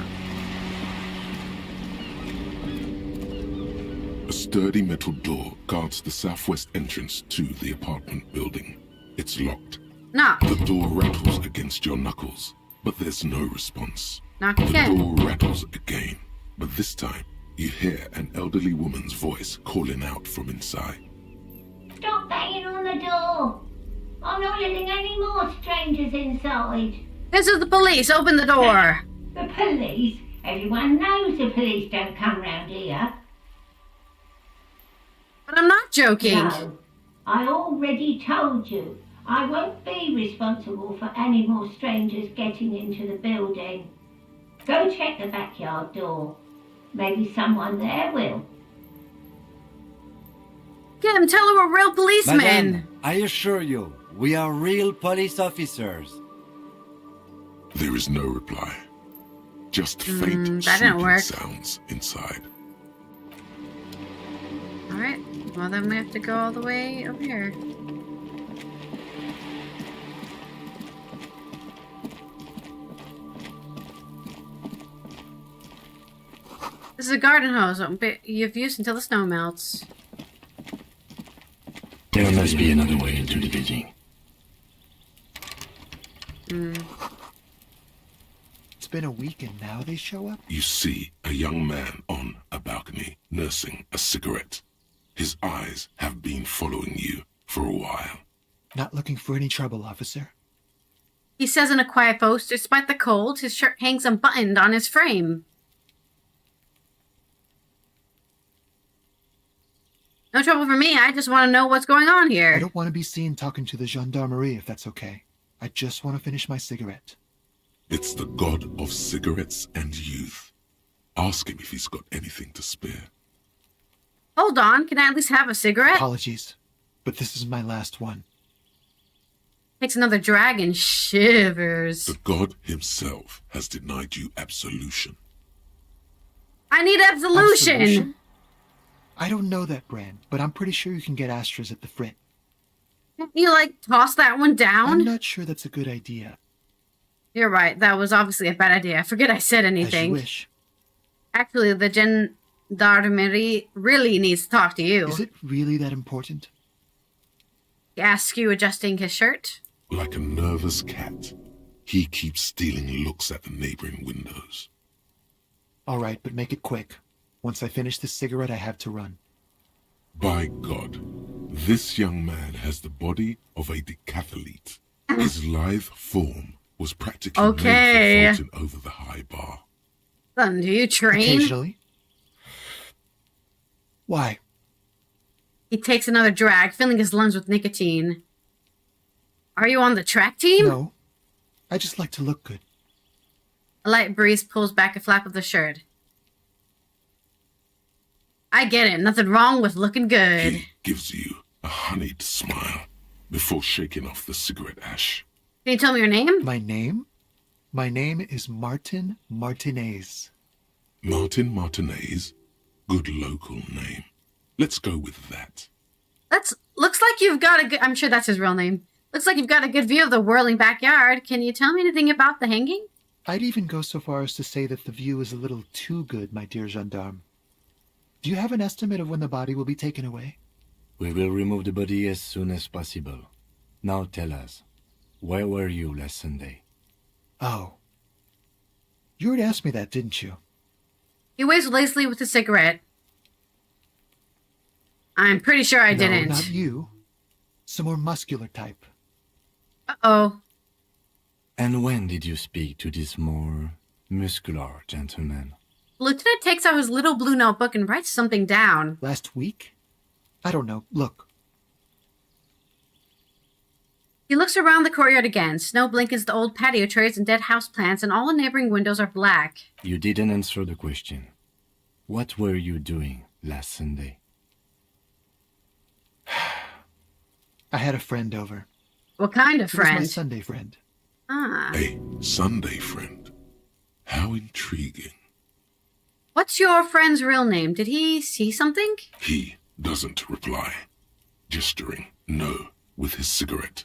A sturdy metal door guards the southwest entrance to the apartment building. It's locked. Knock. The door rattles against your knuckles, but there's no response. Knock again. The door rattles again, but this time you hear an elderly woman's voice calling out from inside. Stop banging on the door! I'm not letting any more strangers inside. This is the police. Open the door. The police? Everyone knows the police don't come round here. But I'm not joking. No, I already told you. I won't be responsible for any more strangers getting into the building. Go check the backyard door. Maybe someone there will. Get him. Tell him we're real policemen. Madame, I assure you, we are real police officers. There is no reply. Just faint that didn't work. sounds inside. Alright, well then we have to go all the way over here. This is a garden hose. You've used until the snow melts. There must be another way into the building. It's been a week and now they show up? You see a young man on a balcony nursing a cigarette. His eyes have been following you for a while. Not looking for any trouble, officer. He says in a quiet voice, despite the cold, his shirt hangs unbuttoned on his frame. No trouble for me. I just want to know what's going on here. I don't want to be seen talking to the gendarmerie, if that's okay. I just want to finish my cigarette. It's the god of cigarettes and youth. Ask him if he's got anything to spare. Hold on. Can I at least have a cigarette? Apologies, but this is my last one. Takes another drag and shivers. The god himself has denied you absolution. I need absolution. I don't know that brand, but I'm pretty sure you can get Astras at the Frit. You, like, toss that one down? I'm not sure that's a good idea. You're right. That was obviously a bad idea. I forget I said anything. As you wish. Actually, the gendarmerie really needs to talk to you. Is it really that important? He asks you, adjusting his shirt. Like a nervous cat, he keeps stealing looks at the neighboring windows. All right, but make it quick. Once I finish this cigarette, I have to run. By God, this young man has the body of a decathlete. His lithe form was practically made for vaulting over the high bar. Son, do you train? Occasionally. Why? He takes another drag, filling his lungs with nicotine. Are you on the track team? No. I just like to look good. A light breeze pulls back a flap of the shirt. I get it. Nothing wrong with looking good. He gives you a honeyed smile before shaking off the cigarette ash. Can you tell me your name? My name? My name is Martin Martinez. Martin Martinez? Good local name. Let's go with that. Looks like you've got a good... I'm sure that's his real name. Looks like you've got a good view of the whirling backyard. Can you tell me anything about the hanging? I'd even go so far as to say that the view is a little too good, my dear gendarme. Do you have an estimate of when the body will be taken away? We will remove the body as soon as possible. Now tell us, where were you last Sunday? Oh. You already asked me that, didn't you? He waves lazily with a cigarette. I'm pretty sure I didn't. No, not you. Some more muscular type. Uh-oh. And when did you speak to this more muscular gentleman? Lieutenant takes out his little blue notebook and writes something down. Last week? I don't know. Look. He looks around the courtyard again. Snow blankets the old patio trays and dead houseplants, and all the neighboring windows are black. You didn't answer the question. What were you doing last Sunday? I had a friend over. What kind of friend? It was my Sunday friend. Ah. A Sunday friend. How intriguing. What's your friend's real name? Did he see something? He doesn't reply, gesturing no with his cigarette.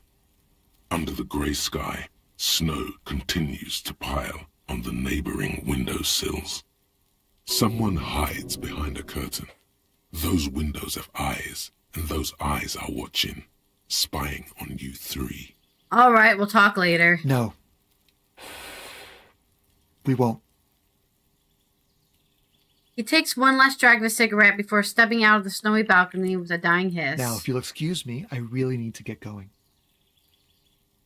Under the grey sky, snow continues to pile on the neighboring windowsills. Someone hides behind a curtain. Those windows have eyes, and those eyes are watching, spying on you three. All right, we'll talk later. No. We won't. He takes one last drag of his cigarette before stepping out of the snowy balcony with a dying hiss. Now, if you'll excuse me, I really need to get going.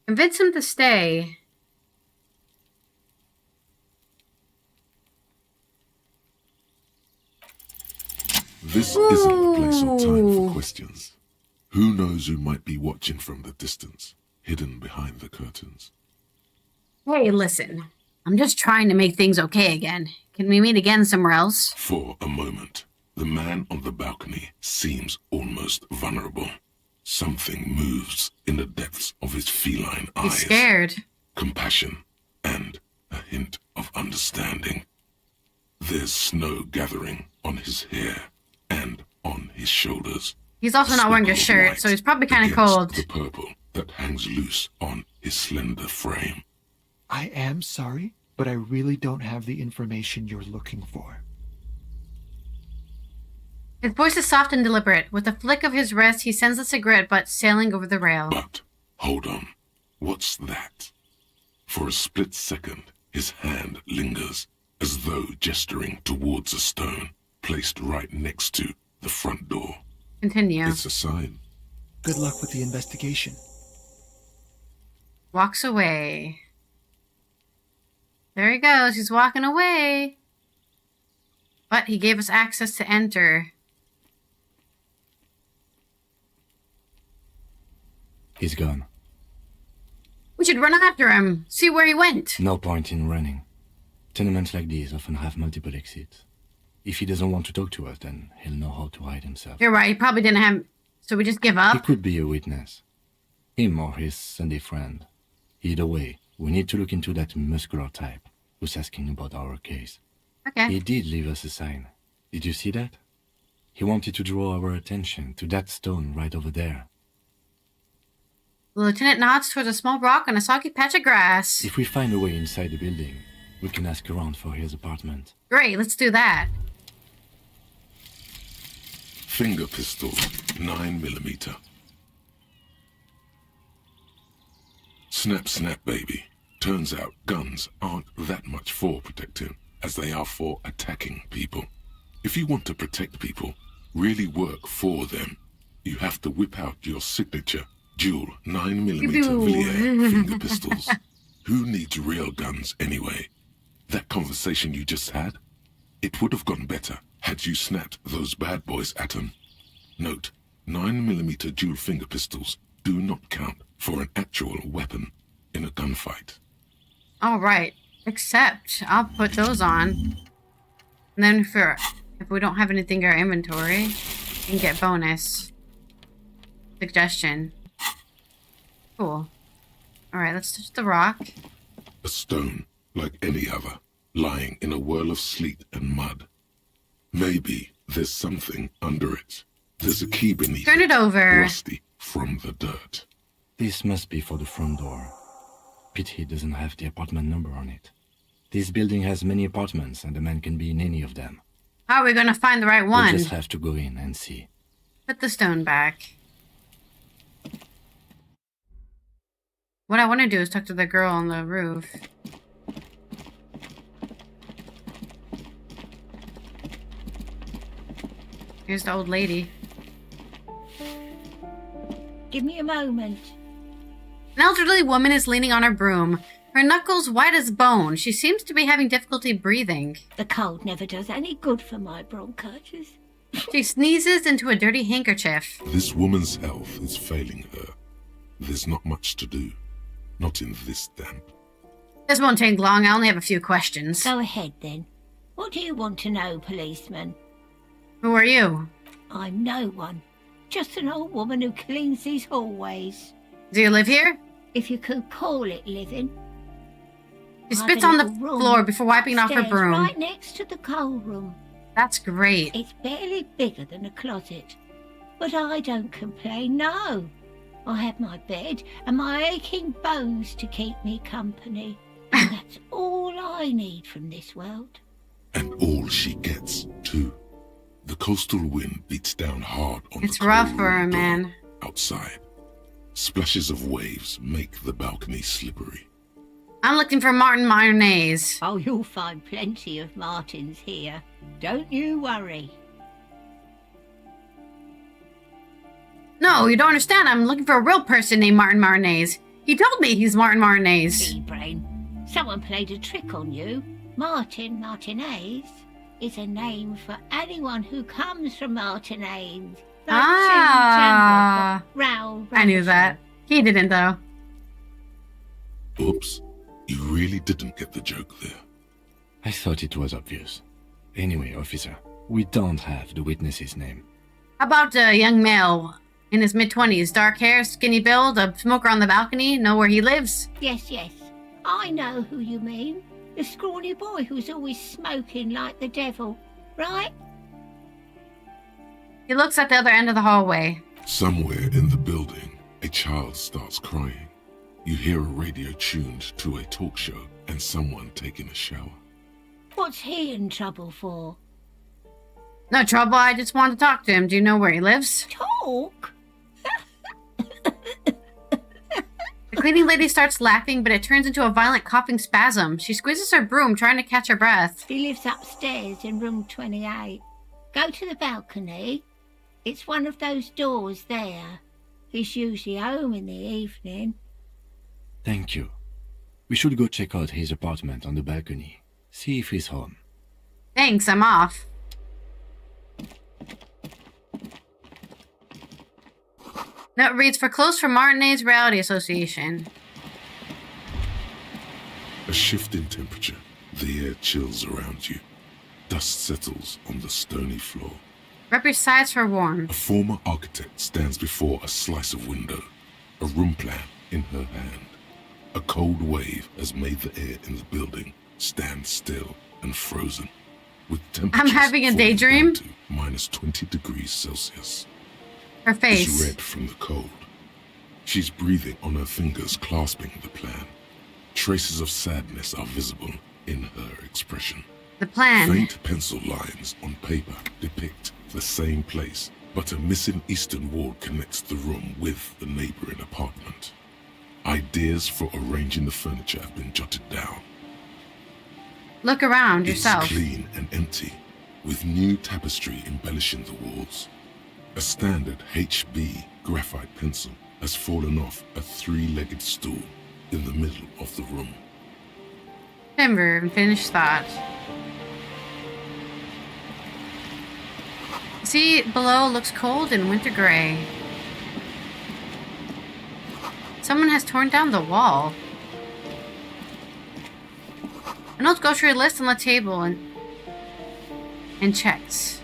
Convince him to stay. This isn't the place or time for questions. Who knows who might be watching from the distance, hidden behind the curtains. Hey, listen. I'm just trying to make things okay again. Can we meet again somewhere else? For a moment, the man on the balcony seems almost vulnerable. Something moves in the depths of his feline eyes. He's scared. Compassion and a hint of understanding. There's snow gathering on his hair and on his shoulders. He's also not wearing a shirt, so he's probably kind of cold. The purple that hangs loose on his slender frame. I am sorry, but I really don't have the information you're looking for. His voice is soft and deliberate. With a flick of his wrist, he sends the cigarette butt sailing over the rail. But, hold on. What's that? For a split second, his hand lingers, as though gesturing towards a stone placed right next to the front door. Continue. It's a sign. Good luck with the investigation. Walks away. There he goes. He's walking away. But he gave us access to enter. He's gone. We should run after him. See where he went. No point in running. Tenements like these often have multiple exits. If he doesn't want to talk to us, then he'll know how to hide himself. You're right. He probably didn't have... So we just give up? He could be a witness. Him or his Sunday friend. Either way, we need to look into that muscular type who's asking about our case. Okay. He did leave us a sign. Did you see that? He wanted to draw our attention to that stone right over there. The lieutenant nods towards a small rock on a soggy patch of grass. If we find a way inside the building, we can ask around for his apartment. Great, let's do that. Finger pistol, 9mm. Snap, snap, baby. Turns out guns aren't that much for protecting as they are for attacking people. If you want to protect people, really work for them, you have to whip out your signature dual 9mm Villiers finger pistols. Who needs real guns anyway? That conversation you just had? It would have gone better had you snapped those bad boys at them. Note, 9mm dual finger pistols do not count for an actual weapon in a gunfight. Alright, except I'll put those on. And then if we don't have anything in our inventory, we can get bonus. Suggestion. Cool. Alright, let's touch the rock. A stone, like any other, lying in a whirl of sleet and mud. Maybe there's something under it. There's a key beneath Turn it over. Rusty from the dirt. This must be for the front door. Pity doesn't have the apartment number on it. This building has many apartments and the man can be in any of them. How are we gonna find the right one? We'll just have to go in and see. Put the stone back. What I want to do is talk to the girl on the roof. Here's the old lady. Give me a moment. An elderly woman is leaning on her broom. Her knuckles white as bone. She seems to be having difficulty breathing. The cold never does any good for my bronchitis. She sneezes into a dirty handkerchief. This woman's health is failing her. There's not much to do. Not in this damp. This won't take long. I only have a few questions. Go ahead, then. What do you want to know, policeman? Who are you? I'm no one. Just an old woman who cleans these hallways. Do you live here? If you could call it living. She spits on the floor before wiping off her broom. Right next to the coal room. That's great. It's barely bigger than a closet. But I don't complain, no. I have my bed and my aching bones to keep me company. And that's all I need from this world. And all she gets, too. The coastal wind beats down hard on It's rough for her, man. Outside. Splashes of waves make the balcony slippery. I'm looking for Martin Mayonnaise. Oh, you'll find plenty of Martins here. Don't you worry. No, you don't understand. I'm looking for a real person named Martin Mayonnaise. He told me he's Martin Mayonnaise. Pea-brain. Someone played a trick on you. Martin Martinez is a name for anyone who comes from Martinez. Like Ah. Raoul I knew that. He didn't, though. Oops. You really didn't get the joke there. I thought it was obvious. Anyway, officer, we don't have the witness's name. How about a young male in his mid-20s? Dark hair, skinny build, a smoker on the balcony? Know where he lives? Yes, yes. I know who you mean. The scrawny boy who's always smoking like the devil, right? He looks at the other end of the hallway. Somewhere in the building, a child starts crying. You hear a radio tuned to a talk show and someone taking a shower. What's he in trouble for? No trouble, I just want to talk to him. Do you know where he lives? Talk? The cleaning lady starts laughing, but it turns into a violent coughing spasm. She squeezes her broom, trying to catch her breath. He lives upstairs in room 28. Go to the balcony. It's one of those doors there. He's usually home in the evening. Thank you. We should go check out his apartment on the balcony. See if he's home. Thanks, I'm off. Note reads, for close from Martinez Reality Association. A shift in temperature. The air chills around you. Dust settles on the stony floor. Rub your sides for warmth. A former architect stands before a slice of window. A room plan in her hand. A cold wave has made the air in the building stand still and frozen. with temperatures I'm having a falling daydream. down to minus 20 degrees Celsius. Her Is face. red from the cold. She's breathing on her fingers, clasping the plan. Traces of sadness are visible in her expression. The plan. Faint pencil lines on paper depict the same place, but a missing eastern wall connects the room with the neighboring apartment. Ideas for arranging the furniture have been jotted down. Look around yourself. It's clean and empty, with new tapestry embellishing the walls. A standard HB graphite pencil has fallen off a three-legged stool in the middle of the room. Never even finished that. See, below looks cold and winter gray. Someone has torn down the wall. An old grocery list on the table and checks.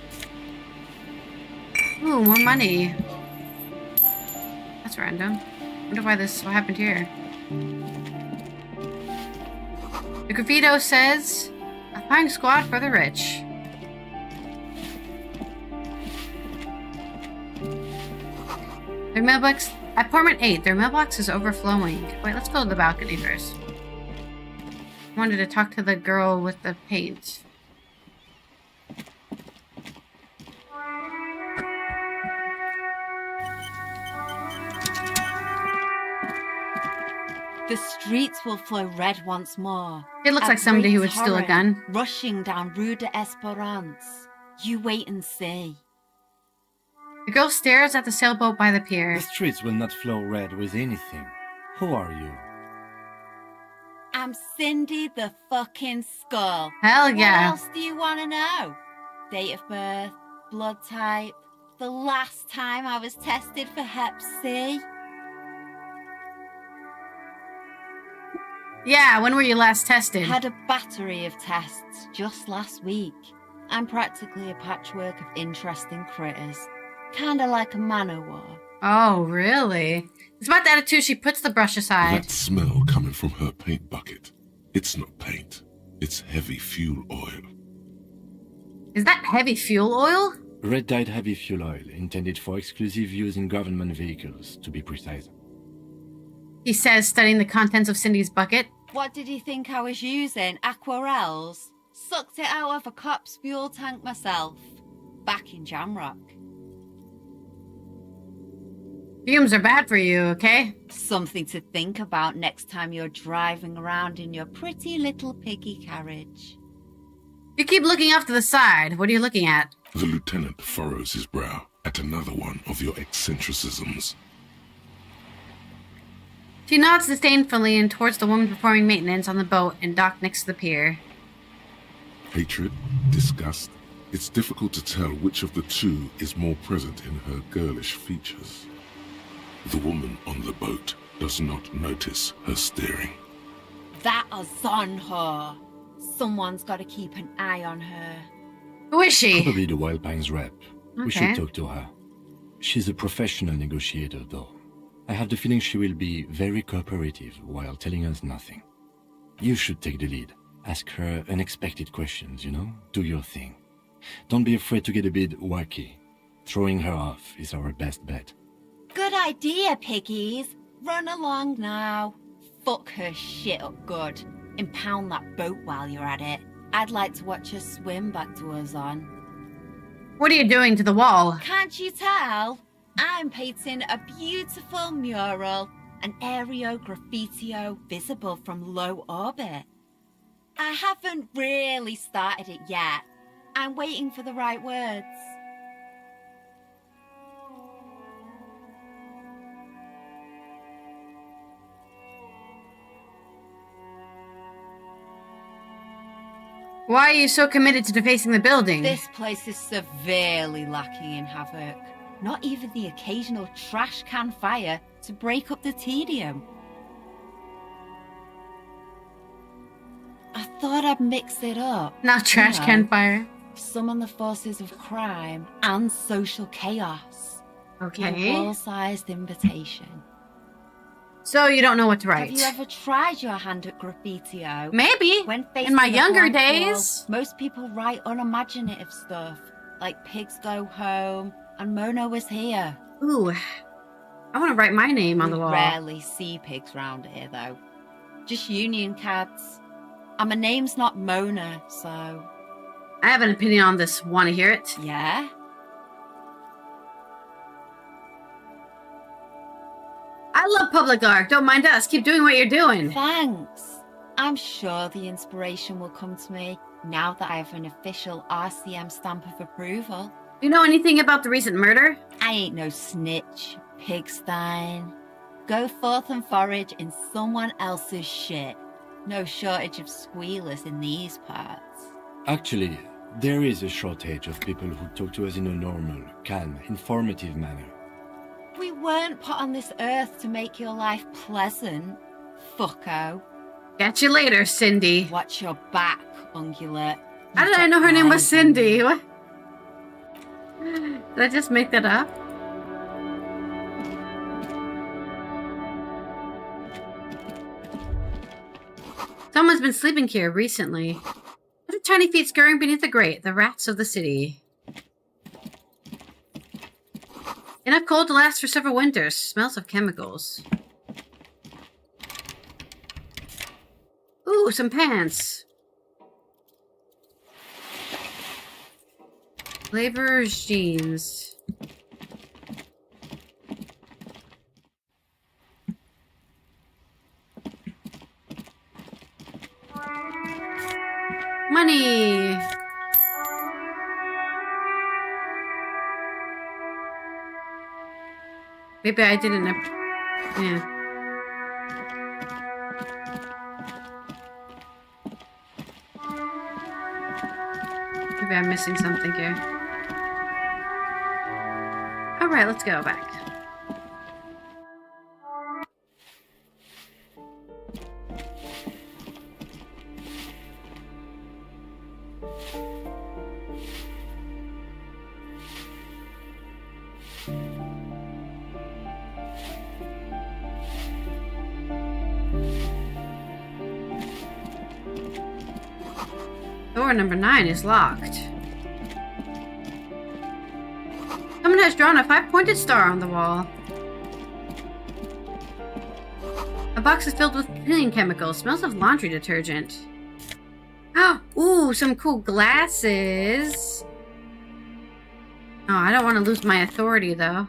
Ooh, more money. That's random. Wonder why what happened here. The graffito says, a fine squad for the rich. Their mailbox, apartment 8, their mailbox is overflowing. Wait, let's go to the balcony first. I wanted to talk to the girl with the paint. The streets will flow red once more. It looks like somebody who would steal a gun. Rushing down Rue de Esperance. You wait and see. The girl stares at the sailboat by the pier. The streets will not flow red with anything. Who are you? I'm Cindy the fucking Skull. Hell yeah. What else do you want to know? Date of birth, blood type, the last time I was tested for Hep C. Yeah, when were you last tested? Had a battery of tests just last week. I'm practically a patchwork of interesting critters. Kinda like a man-o'-war. Oh, really? It's about the attitude she puts the brush aside. That smell coming from her paint bucket. It's not paint. It's heavy fuel oil. Is that heavy fuel oil? Red dyed heavy fuel oil, intended for exclusive use in government vehicles, to be precise. He says, studying the contents of Cindy's bucket. What did you think I was using? Aquarels? Sucked it out of a cop's fuel tank myself. Back in Jamrock. Fumes are bad for you, okay? Something to think about next time you're driving around in your pretty little piggy carriage. You keep looking off to the side. What are you looking at? The lieutenant furrows his brow at another one of your eccentricisms. She nods disdainfully and towards the woman performing maintenance on the boat and docked next to the pier. Hatred, disgust. It's difficult to tell which of the two is more present in her girlish features. The woman on the boat does not notice her staring. That is on her. Someone's got to keep an eye on her. Who is she? Probably the Wild Pines rep. Okay. We should talk to her. She's a professional negotiator, though. I have the feeling she will be very cooperative while telling us nothing. You should take the lead. Ask her unexpected questions, you know? Do your thing. Don't be afraid to get a bit wacky. Throwing her off is our best bet. Good idea, piggies. Run along now. Fuck her shit up good. Impound that boat while you're at it. I'd like to watch her swim back to us on. What are you doing to the wall? Can't you tell? I'm painting a beautiful mural, an aereo graffitio visible from low orbit. I haven't really started it yet. I'm waiting for the right words. Why are you so committed to defacing the building? This place is severely lacking in havoc. Not even the occasional trash can fire to break up the tedium. I thought I'd mix it up. Not trash can fire. Summon the forces of crime and social chaos. Okay. A wall-sized invitation. So you don't know what to write? Have you ever tried your hand at graffitio? Maybe. When In my facing a younger blank wall, days. most people write unimaginative stuff, like pigs go home and Mona was here. Ooh, I want to write my name on the We wall. rarely see pigs round here, though. Just union cards. And my name's not Mona, so... I have an opinion on this. Want to hear it? Yeah? I love public art. Don't mind us. Keep doing what you're doing. Thanks. I'm sure the inspiration will come to me now that I have an official RCM stamp of approval. Do you know anything about the recent murder? I ain't no snitch, pigstein. Go forth and forage in someone else's shit. No shortage of squealers in these parts. Actually, there is a shortage of people who talk to us in a normal, calm, informative manner. We weren't put on this earth to make your life pleasant, fucko. Catch you later, Cindy. Watch your back, ungulate. How did I know her name was Cindy? What? Did I just make that up? Someone's been sleeping here recently. What are tiny feet scurrying beneath the grate? The rats of the city. Enough coal to last for several winters. Smells of chemicals. Ooh, some pants. Laborer's jeans. Money. Maybe I didn't. Yeah. Maybe I'm missing something here. Alright, let's go back. Door number 9 is locked. Someone has drawn a 5-pointed star on the wall. A box is filled with cleaning chemicals. Smells of laundry detergent. Oh, ooh, some cool glasses. Oh, I don't want to lose my authority, though.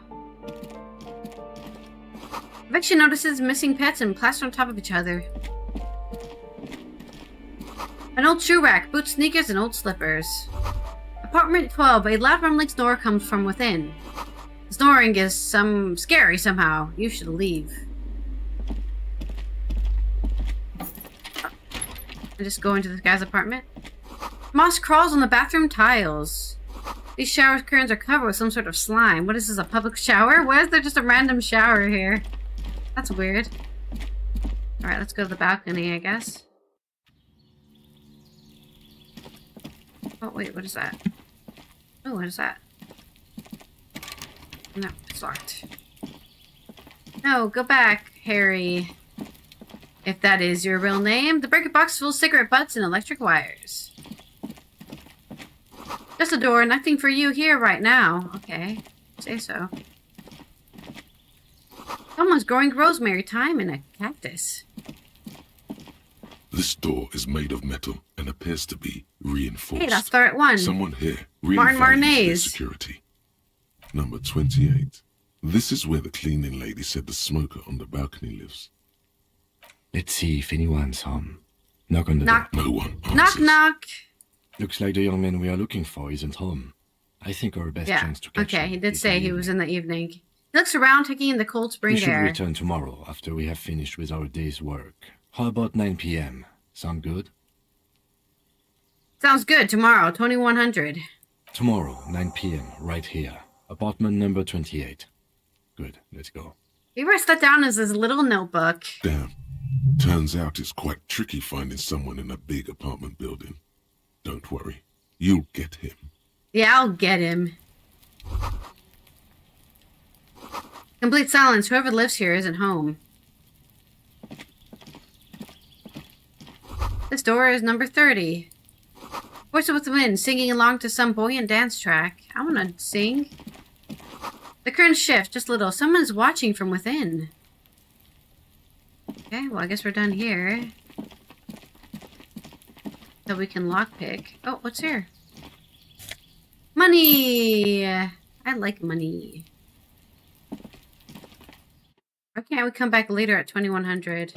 Eviction notices missing pets and plaster on top of each other. An old shoe rack, boots, sneakers, and old slippers. Apartment 12. A loud rumbling snore comes from within. The snoring is scary somehow. You should leave. I just go into this guy's apartment. Moss crawls on the bathroom tiles. These shower curtains are covered with some sort of slime. What is this, a public shower? Why is there just a random shower here? That's weird. Alright, let's go to the balcony, I guess. Oh, wait, what is that? Oh, what is that? No, it's locked. No, go back, Harry. If that is your real name. The breaker box full of cigarette butts and electric wires. Just a door, nothing for you here right now. Okay, say so. Someone's growing rosemary, thyme, and a cactus. This door is made of metal and appears to be reinforced. Hey, let's start at 1. Someone here really Martin values their Martinez. security. Number 28. This is where the cleaning lady said the smoker on the balcony lives. Let's see if anyone's home. Knock on the Knock. door. No one answers. Knock, knock. Looks like the young man we are looking for isn't home. I think our best Yeah, chance to catch okay, him he did is say in the he was evening. in the evening. He looks around, taking in the cold spring We should air. return tomorrow after we have finished with our day's work. How about 9 p.m.? Sound good? Sounds good. Tomorrow, 2100. Tomorrow, 9 p.m., right here. Apartment number 28. Good, let's go. He writes that down as his little notebook. Damn. Turns out it's quite tricky finding someone in a big apartment building. Don't worry. You'll get him. Yeah, I'll get him. Complete silence. Whoever lives here isn't home. This door is number 30. Voice with the wind, singing along to some buoyant dance track. I want to sing. The current shift, just a little. Someone's watching from within. Okay, well, I guess we're done here. So we can lockpick. Oh, what's here? Money! I like money. Why can't we come back later at 2100?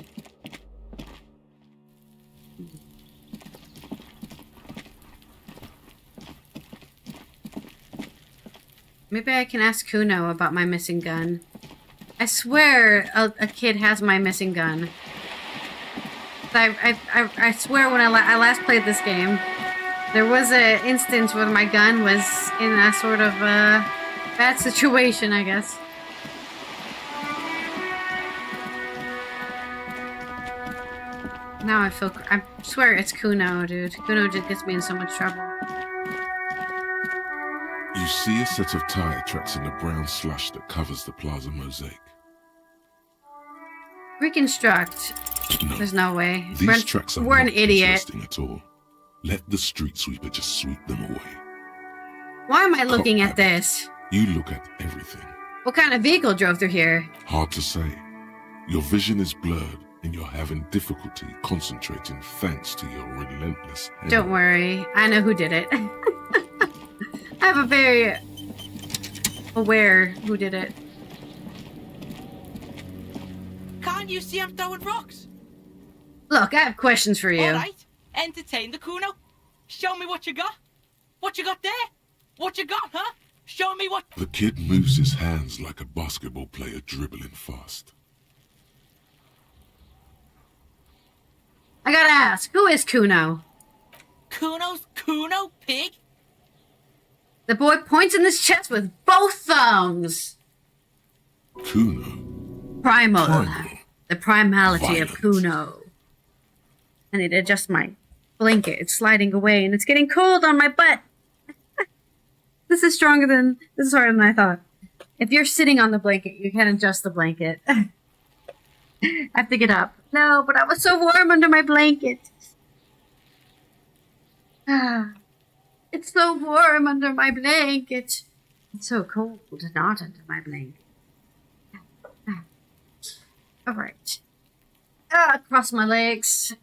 Maybe I can ask Kuno about my missing gun. I swear a kid has my missing gun. I swear when I last played this game, there was an instance where my gun was in a sort of bad situation, I guess. Now I swear it's Kuno, dude. Kuno just gets me in so much trouble. You see a set of tire tracks in the brown slush that covers the plaza mosaic. Reconstruct. No. There's no way. These tracks are we're not an idiot. interesting at all. Let the street sweeper just sweep them away. Why am I looking at this? You look at everything. What kind of vehicle drove through here? Hard to say. Your vision is blurred and you're having difficulty concentrating thanks to your relentless head. Don't worry. I know who did it. I have a very aware who did it. Can't you see I'm throwing rocks? Look, I have questions for you. Alright, entertain the Kuno. Show me what you got. What you got there? What you got, huh? Show me what... The kid moves his hands like a basketball player dribbling fast. I gotta ask, who is Kuno? Kuno's Kuno, pig? The boy points in his chest with both thumbs. Kuno. Primal. The primality of Kuno. I need to adjust my blanket. It's sliding away and it's getting cold on my butt. This is harder than I thought. If you're sitting on the blanket, you can adjust the blanket. I have to get up. No, but I was so warm under my blanket. It's so warm under my blanket. It's so cold not under my blanket. All right. Cross my legs.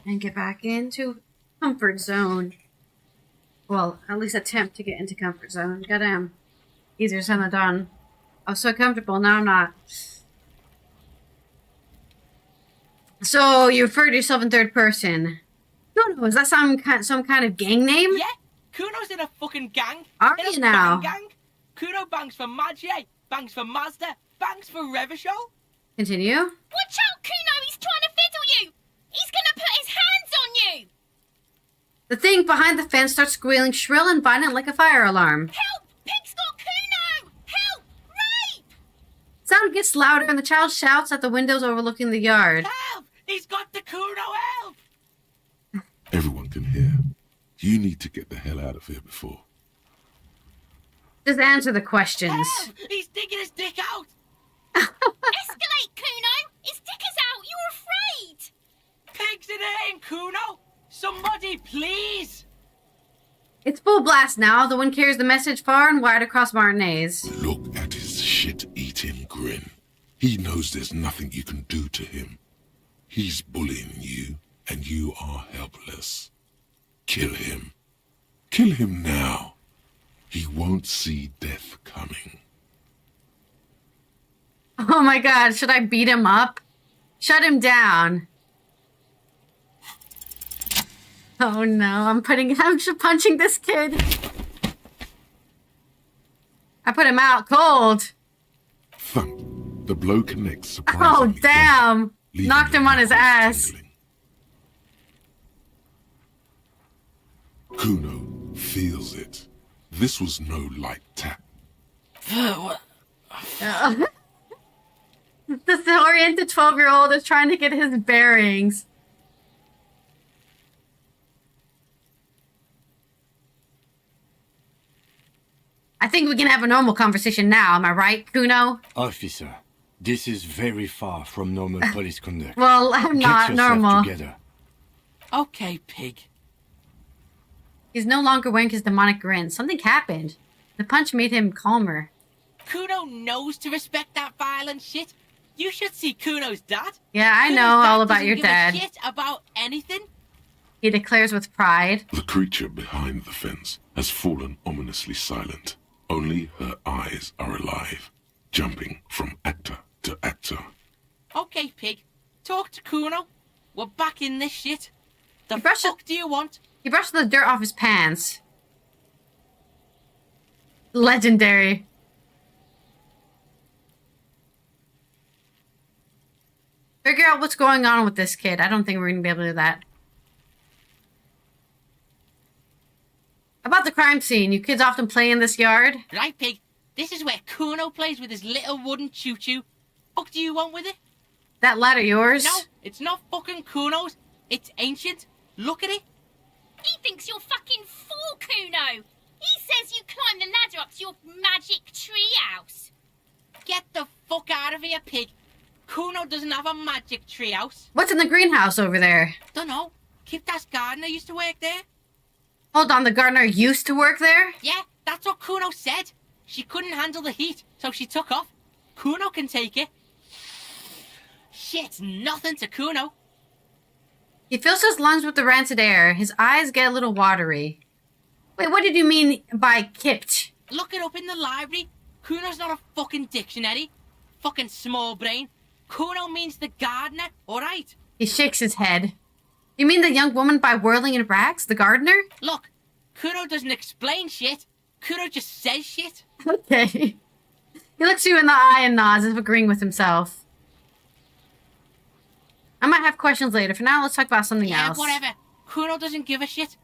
And get back into comfort zone. Well, at least attempt to get into comfort zone. Goddamn. Easier said than done. I was so comfortable, now I'm not. So, you refer to yourself in third person. No, is that some kind of gang name? Yeah, Kuno's in a fucking gang. Are in you a now? Gang. Kuno bangs for Maggie, bangs for Mazda, bangs for Revachol. Continue. Watch out, Kuno! He's trying to fiddle you! He's gonna put his hands on you! The thing behind the fence starts squealing shrill and violent like a fire alarm. Help! Pig's got Kuno! Help! Rape! Sound gets louder and the child shouts at the windows overlooking the yard. Help! He's got the Kuno, help! Everyone can hear. You need to get the hell out of here before. Just answer the questions. Help! He's digging his dick out! Escalate, Kuno! His dick is out! You're afraid! Pig's in here, Kuno! Somebody, please! It's full blast now. The wind carries the message far and wide across Martinez. Look at his shit-eating grin. He knows there's nothing you can do to him. He's bullying you, and you are helpless. Kill him. Kill him now. He won't see death coming. Oh my god, should I beat him up? Shut him down. Oh no, I'm punching this kid. I put him out cold. Thump. The blow connects Oh surprisingly. damn. Knocked him on his ass. Kuno feels it. This was no light tap. The disoriented 12-year-old is trying to get his bearings. I think we can have a normal conversation now, am I right, Kuno? Officer, This is very far from normal police conduct. Well, I'm not Get yourself normal. Together. Okay, pig. He's no longer wearing his demonic grin. Something happened. The punch made him calmer. Kuno knows to respect that violent shit. You should see Kuno's dad. Yeah, I Kuno's know dad all about doesn't your give a dad. shit about anything. He declares with pride. The creature behind the fence has fallen ominously silent. Only her eyes are alive, jumping from actor to actor. Okay, pig. Talk to Kuno. We're back in this shit. The fuck do you want? He brushed the dirt off his pants. Legendary. Figure out what's going on with this kid. I don't think we're going to be able to do that. About the crime scene. You kids often play in this yard? Right, pig. This is where Kuno plays with his little wooden choo-choo. Fuck do you want with it? That ladder yours? No, it's not fucking Kuno's. It's ancient. Look at it. He thinks you're fucking fool, Kuno. He says you climb the ladder up to your magic treehouse. Get the fuck out of here, pig. Kuno doesn't have a magic treehouse. What's in the greenhouse over there? Dunno. Kipta's gardener used to work there. Hold on, the gardener used to work there? Yeah, that's what Kuno said. She couldn't handle the heat, so she took off. Kuno can take it. Shit's nothing to Kuno. He fills his lungs with the rancid air. His eyes get a little watery. Wait, what did you mean by kipped? Look it up in the library. Kuno's not a fucking dictionary. Fucking small brain. Kuno means the gardener, alright? He shakes his head. You mean the young woman by whirling in rags, the gardener? Look, Kuno doesn't explain shit. Kuno just says shit. Okay. He looks you in the eye and nods as if agreeing with himself. I might have questions later. For now, let's talk about something else. Yeah, whatever. Kuno doesn't give a shit.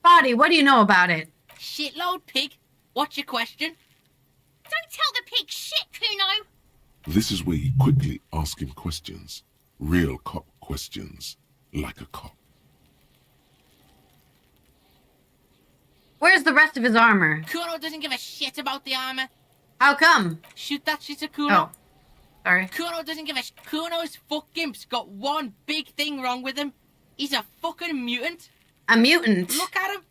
Body, what do you know about it? Shitload, pig. What's your question? Don't tell the pig shit, Kuno. This is where you quickly ask him questions. Real cop questions. Like a cop. Where's the rest of his armor? Kuno doesn't give a shit about the armor. How come? Shoot that shit at Kuno. Oh, sorry. Kuno doesn't give a Kuno's fuckgimp's got one big thing wrong with him. He's a fucking mutant. A mutant? Look at him.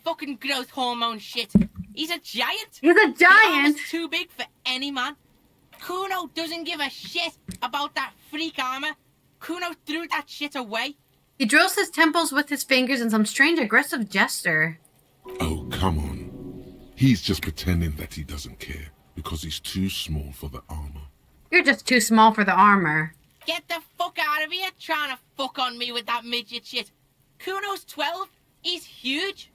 Fucking growth hormone shit. He's a giant. He's a giant? The armor's too big for any man. Kuno doesn't give a shit about that freak armor. Kuno threw that shit away. He drills his temples with his fingers in some strange aggressive gesture. Oh, come on. He's just pretending that he doesn't care because he's too small for the armor. You're just too small for the armor. Get the fuck out of here trying to fuck on me with that midget shit. Kuno's 12. He's huge.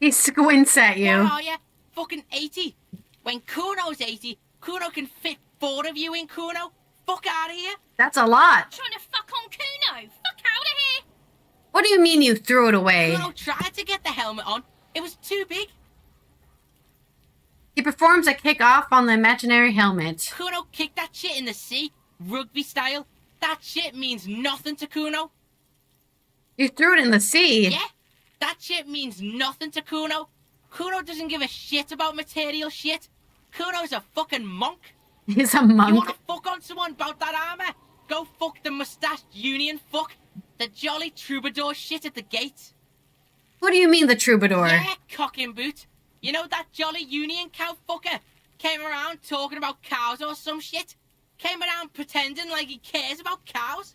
He squints at you. What are you? Fucking 80. When Kuno's 80, Kuno can fit 4 of you in Kuno. Fuck out of here. That's a lot. Trying to fuck on Kuno. Fuck out of here. What do you mean you threw it away? Kuno tried to get the helmet on. It was too big. He performs a kick off on the imaginary helmet. Kuno kicked that shit in the sea, rugby style. That shit means nothing to Kuno. You threw it in the sea? Yeah, that shit means nothing to Kuno. Kuno doesn't give a shit about material shit. Kuno's a fucking monk. He's a monk. You wanna fuck on someone about that armor? Go fuck the mustached union fuck. The jolly troubadour shit at the gate. What do you mean the troubadour? Yeah, cock and boot. You know that jolly union cow fucker? Came around talking about cows or some shit. Came around pretending like he cares about cows.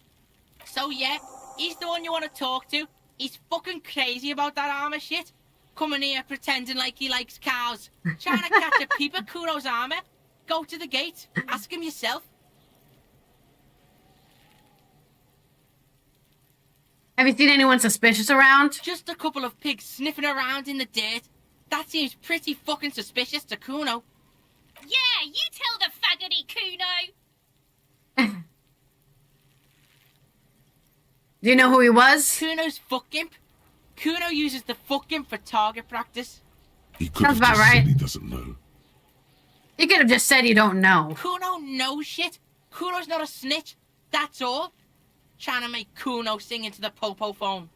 So yeah, he's the one you want to talk to. He's fucking crazy about that armor shit. Coming here pretending like he likes cows. Trying to catch a peep at Kuno's armor. Go to the gate. Ask him yourself. Have you seen anyone suspicious around? Just a couple of pigs sniffing around in the dirt. That seems pretty fucking suspicious to Kuno. Yeah, you tell the faggoty, Kuno. Do you know who he was? Kuno's fuck gimp. Kuno uses the fuck gimp for target practice. He could Sounds have about just right. said he doesn't know. You could have just said you don't know. Kuno knows shit. Kuno's not a snitch. That's all. Trying to make Kuno sing into the popo phone.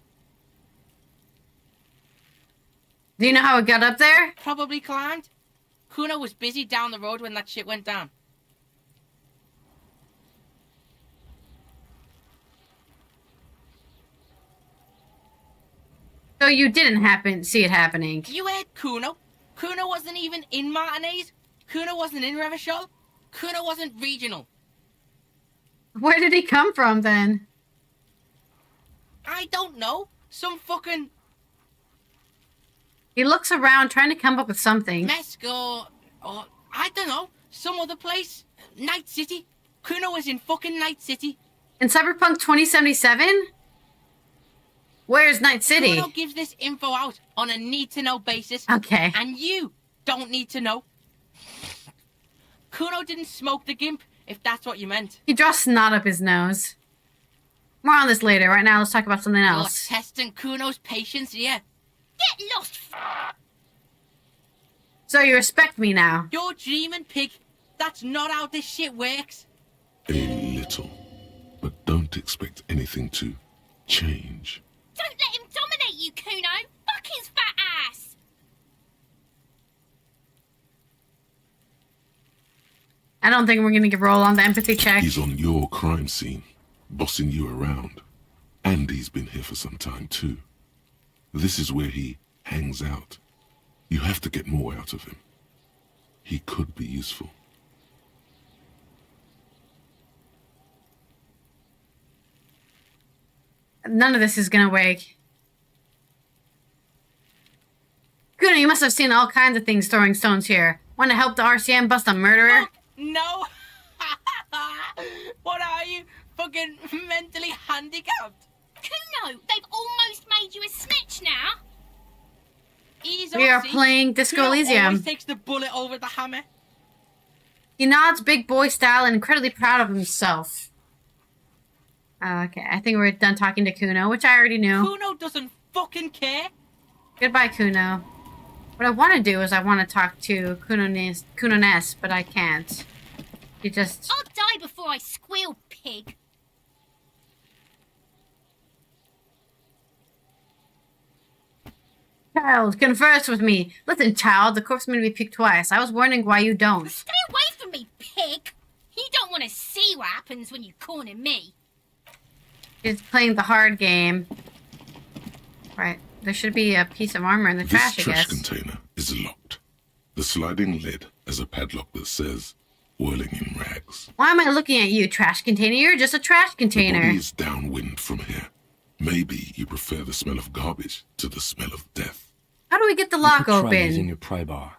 Do you know how it got up there? Probably climbed. Kuno was busy down the road when that shit went down. So you didn't see it happening. You heard Kuno. Kuno wasn't even in Martinez. Kuno wasn't in Revachol. Kuno wasn't regional. Where did he come from then? I don't know. Some fucking... He looks around trying to come up with something. Mesco, or I don't know, some other place. Night City. Kuno was in fucking Night City. In Cyberpunk 2077? Where's Night City? Kuno gives this info out on a need-to-know basis. Okay. And you don't need to know. Kuno didn't smoke the gimp, if that's what you meant. He draws snot up his nose. More on this later. Right now, let's talk about something else. You're testing Kuno's patience here. Get lost. So you respect me now. You're dreaming, pig. That's not how this shit works. A little. But don't expect anything to change. Don't let him dominate you, Kuno. Fuck his fat ass. I don't think we're going to roll on the empathy check. He's on your crime scene, bossing you around. And he's been here for some time too. This is where he hangs out. You have to get more out of him. He could be useful. None of this is gonna work. Kuno, you must have seen all kinds of things throwing stones here. Want to help the RCM bust a murderer? Fuck no. What are you? Fucking mentally handicapped? Kuno, they've almost made you a snitch now. We are playing Disco Elysium. Always takes the bullet over the hammer. He nods big boy style and incredibly proud of himself. Okay, I think we're done talking to Kuno, which I already knew. Kuno doesn't fucking care. Goodbye, Kuno. What I want to do is I want to talk to Kuno Ness, but I can't. He just... I'll die before I squeal, pig. Child, converse with me. Listen, child, the corpse made me pick twice. I was wondering why you don't. Stay away from me, pig. You don't want to see what happens when you corner me. He's playing the hard game. Right. There should be a piece of armor in the trash, I guess. This trash container is locked. The sliding lid has a padlock that says, whirling in rags. Why am I looking at you, trash container? You're just a trash container. The body is downwind from here. Maybe you prefer the smell of garbage to the smell of death. How do we get the lock Try open? using a pry bar.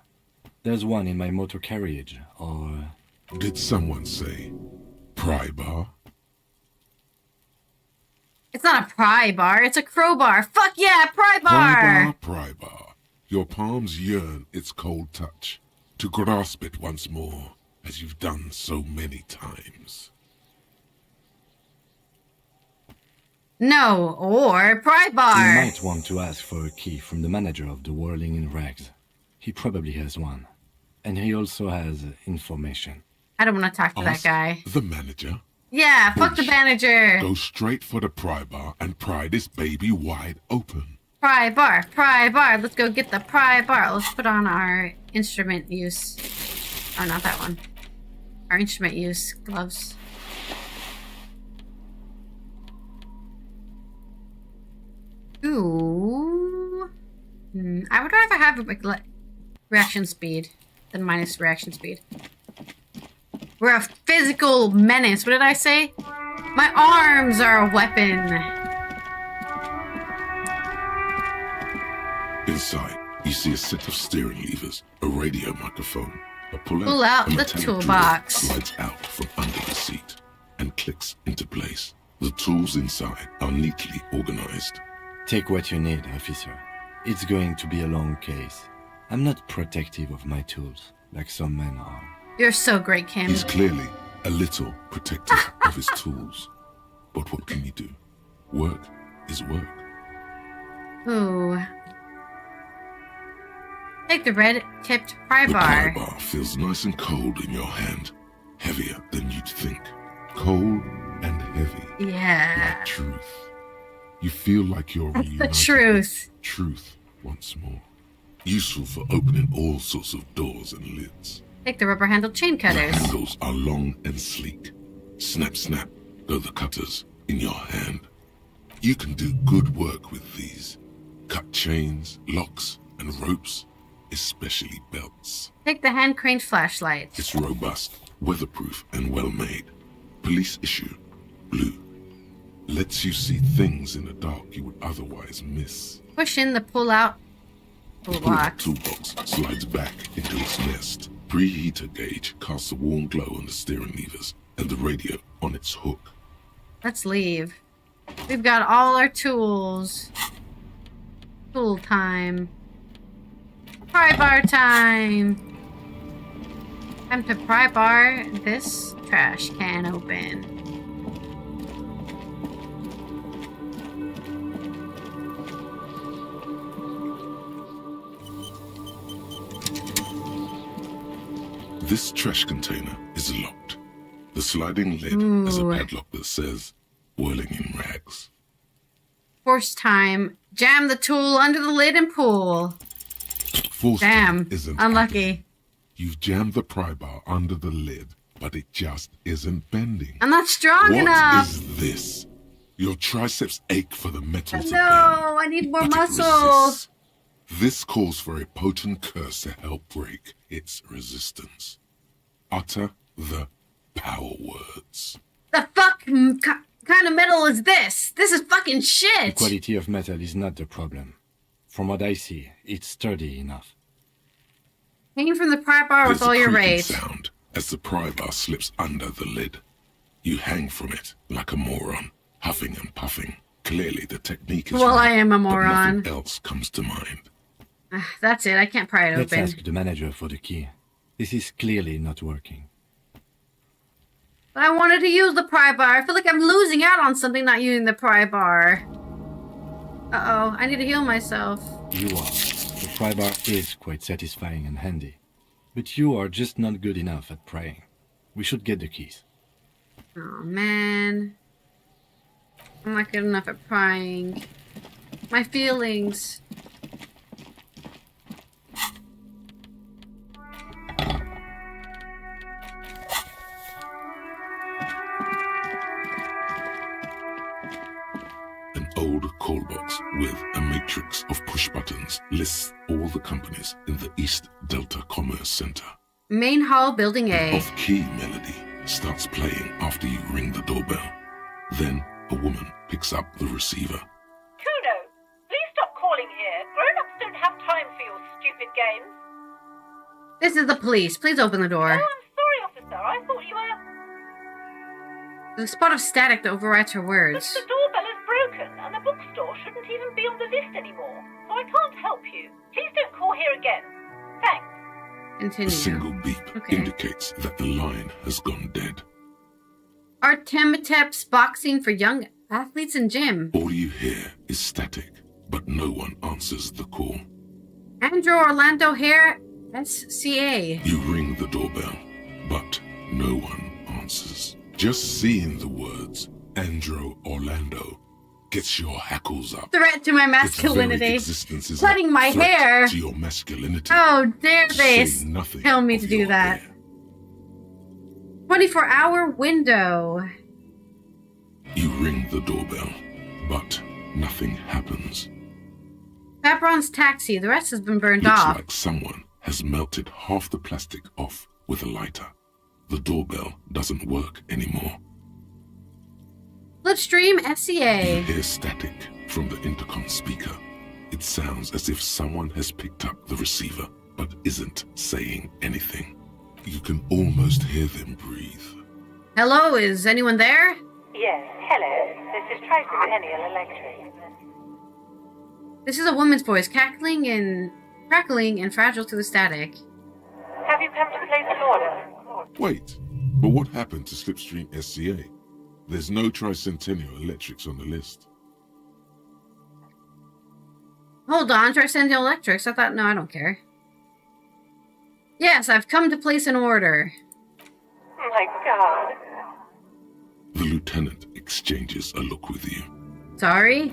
There's one in my motor carriage, or... Did someone say pry bar? It's not a pry bar, it's a crowbar. Fuck yeah, pry bar! Pry bar. Your palms yearn its cold touch, to grasp it once more, as you've done so many times. No, or pry bar. You might want to ask for a key from the manager of the Whirling in Rags. He probably has one. And he also has information. I don't want to talk to that guy. The manager? Yeah, fuck the manager. Go straight for the pry bar and pry this baby wide open. Pry bar, pry bar. Let's go get the pry bar. Let's put on our instrument use. Oh, not that one. Our instrument use gloves. Ooh. I would rather have a reaction speed than minus reaction speed. We're a physical menace. What did I say? My arms are a weapon. Inside, you see a set of steering levers, a radio microphone, a Pull out a the metallic toolbox. drill slides out from under the seat and clicks into place. The tools inside are neatly organized. Take what you need, officer. It's going to be a long case. I'm not protective of my tools, like some men are. You're so great, Kim. He's clearly a little protective of his tools. But what can you do? Work is work. Ooh. Take the red-tipped pry The bar. pry bar feels nice and cold in your hand. Heavier than you'd think. Cold and heavy. Yeah. Like truth. You feel like you're That's the reunited truth. with truth once more. Useful for opening all sorts of doors and lids. Take the rubber-handled chain The cutters. handles are long and sleek. Snap, snap, go the cutters in your hand. You can do good work with these. cut chains, locks, and ropes, especially belts. Take the hand craned flashlight. It's robust, weatherproof, and well-made. Police issue, blue. Lets you see things in the dark you would otherwise miss. Push in the pull-out toolbox. Toolbox slides back into its nest. Preheater gauge casts a warm glow on the steering levers and the radio on its hook. Let's leave. We've got all our tools. Tool time. Pry bar time. Time to pry bar this trash can open. This trash container is locked. The sliding lid has a padlock that says, whirling in rags. Force time. Jam the tool under the lid and pull. Force Damn. time isn't Unlucky. happening. You've jammed the pry bar under the lid, but it just isn't bending. I'm not strong enough. What is this? Your triceps ache for the metal to bend. No, I need more but it muscle. resists. This calls for a potent curse to help break its resistance. Utter the power words. The fuck kind of metal is this? This is fucking The shit. quality of metal is not the problem. From what I see, it's sturdy enough. Hang from the pry bar with There's all a your creaking rage. sound as the pry bar slips under the lid. You hang from it like a moron, huffing and puffing. Clearly the technique is Well, right, I am a but moron. nothing else comes to mind. That's it. I can't pry it Let's open. ask the manager for the key. This is clearly not working. But I wanted to use the pry bar. I feel like I'm losing out on something not using the pry bar. Uh-oh. I need to heal myself. You are. The pry bar is quite satisfying and handy. But you are just not good enough at prying. We should get the keys. Oh, man. I'm not good enough at prying. My feelings. An old call box with a matrix of push buttons lists all the companies in the East Delta Commerce Center. Main hall, building An A. off-key melody starts playing after you ring the doorbell. Then a woman picks up the receiver. Kuno, please stop calling here. Grown-ups don't have time for your stupid games. This is the police. Please open the Oh, door. I'm sorry, officer. I thought you were... There's a spot of static that overrides her words. The doorbell is broken, and the bookstore shouldn't even be on the list anymore. So I can't help you. Please don't call here again. Thanks. Continue. A single beep indicates that the line has gone dead. Artemitep's boxing for young athletes in gym. All you hear is static, but no one answers the call. Andrew Orlando here, SCA. You ring the doorbell, but no one answers. Just seeing the words Andrew Orlando gets your hackles up. Threat to my Its very masculinity. existence is Cutting a my threat hair. to your masculinity. How dare they Say nothing tell me of to do your that? 24-hour window. You ring the doorbell, but nothing happens. Fabron's taxi. The rest has been burned Looks off. like someone has melted half the plastic off with a lighter. The doorbell doesn't work anymore. Slipstream You SCA. hear static from the intercom speaker. It sounds as if someone has picked up the receiver, but isn't saying anything. You can almost hear them breathe. Hello, is anyone there? Yes, hello. This is Tricentennial Electric. This is a woman's voice, crackling and fragile to the static. Have you come to place an order? Wait, but what happened to Slipstream SCA? There's no Tricentennial Electrics on the list. Hold on, Tricentennial Electrics. I thought, no, I don't care. Yes, I've come to place an order. My God. The lieutenant exchanges a look with you. Sorry?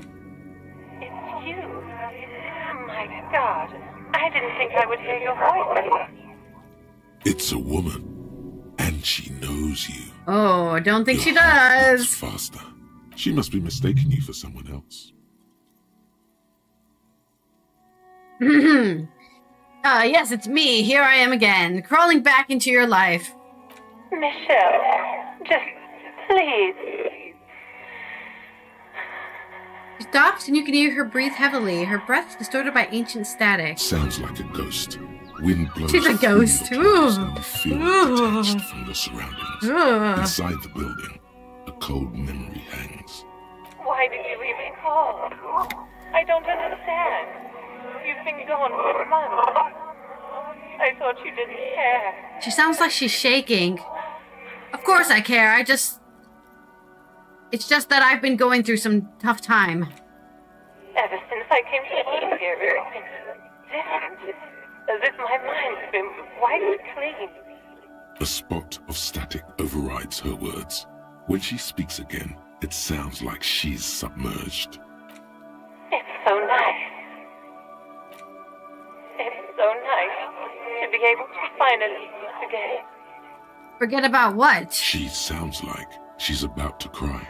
It's you. My God. I didn't think I would hear your voice. It's a woman, and she knows you. Oh, I don't think she Your heart beats does. faster. She must be mistaking you for someone else. Yes, it's me. Here I am again, crawling back into your life. Michelle, just please. She stops and you can hear her breathe heavily, her breath distorted by ancient static. Sounds like a ghost. Wind blows. She's a ghost. Through your clothes and you feel detached from the surroundings. Inside the building, a cold memory hangs. Why did you even call? I don't understand. You've been gone for months. I thought you didn't care. She sounds like she's shaking. Of course I care. It's just that I've been going through some tough time. Ever since I came to live here, it's different. As if my mind's been wiped clean. A spot of static overrides her words. When she speaks again, it sounds like she's submerged. It's so nice. It's so nice to be able to finally forget. Forget about what? She sounds like she's about to cry.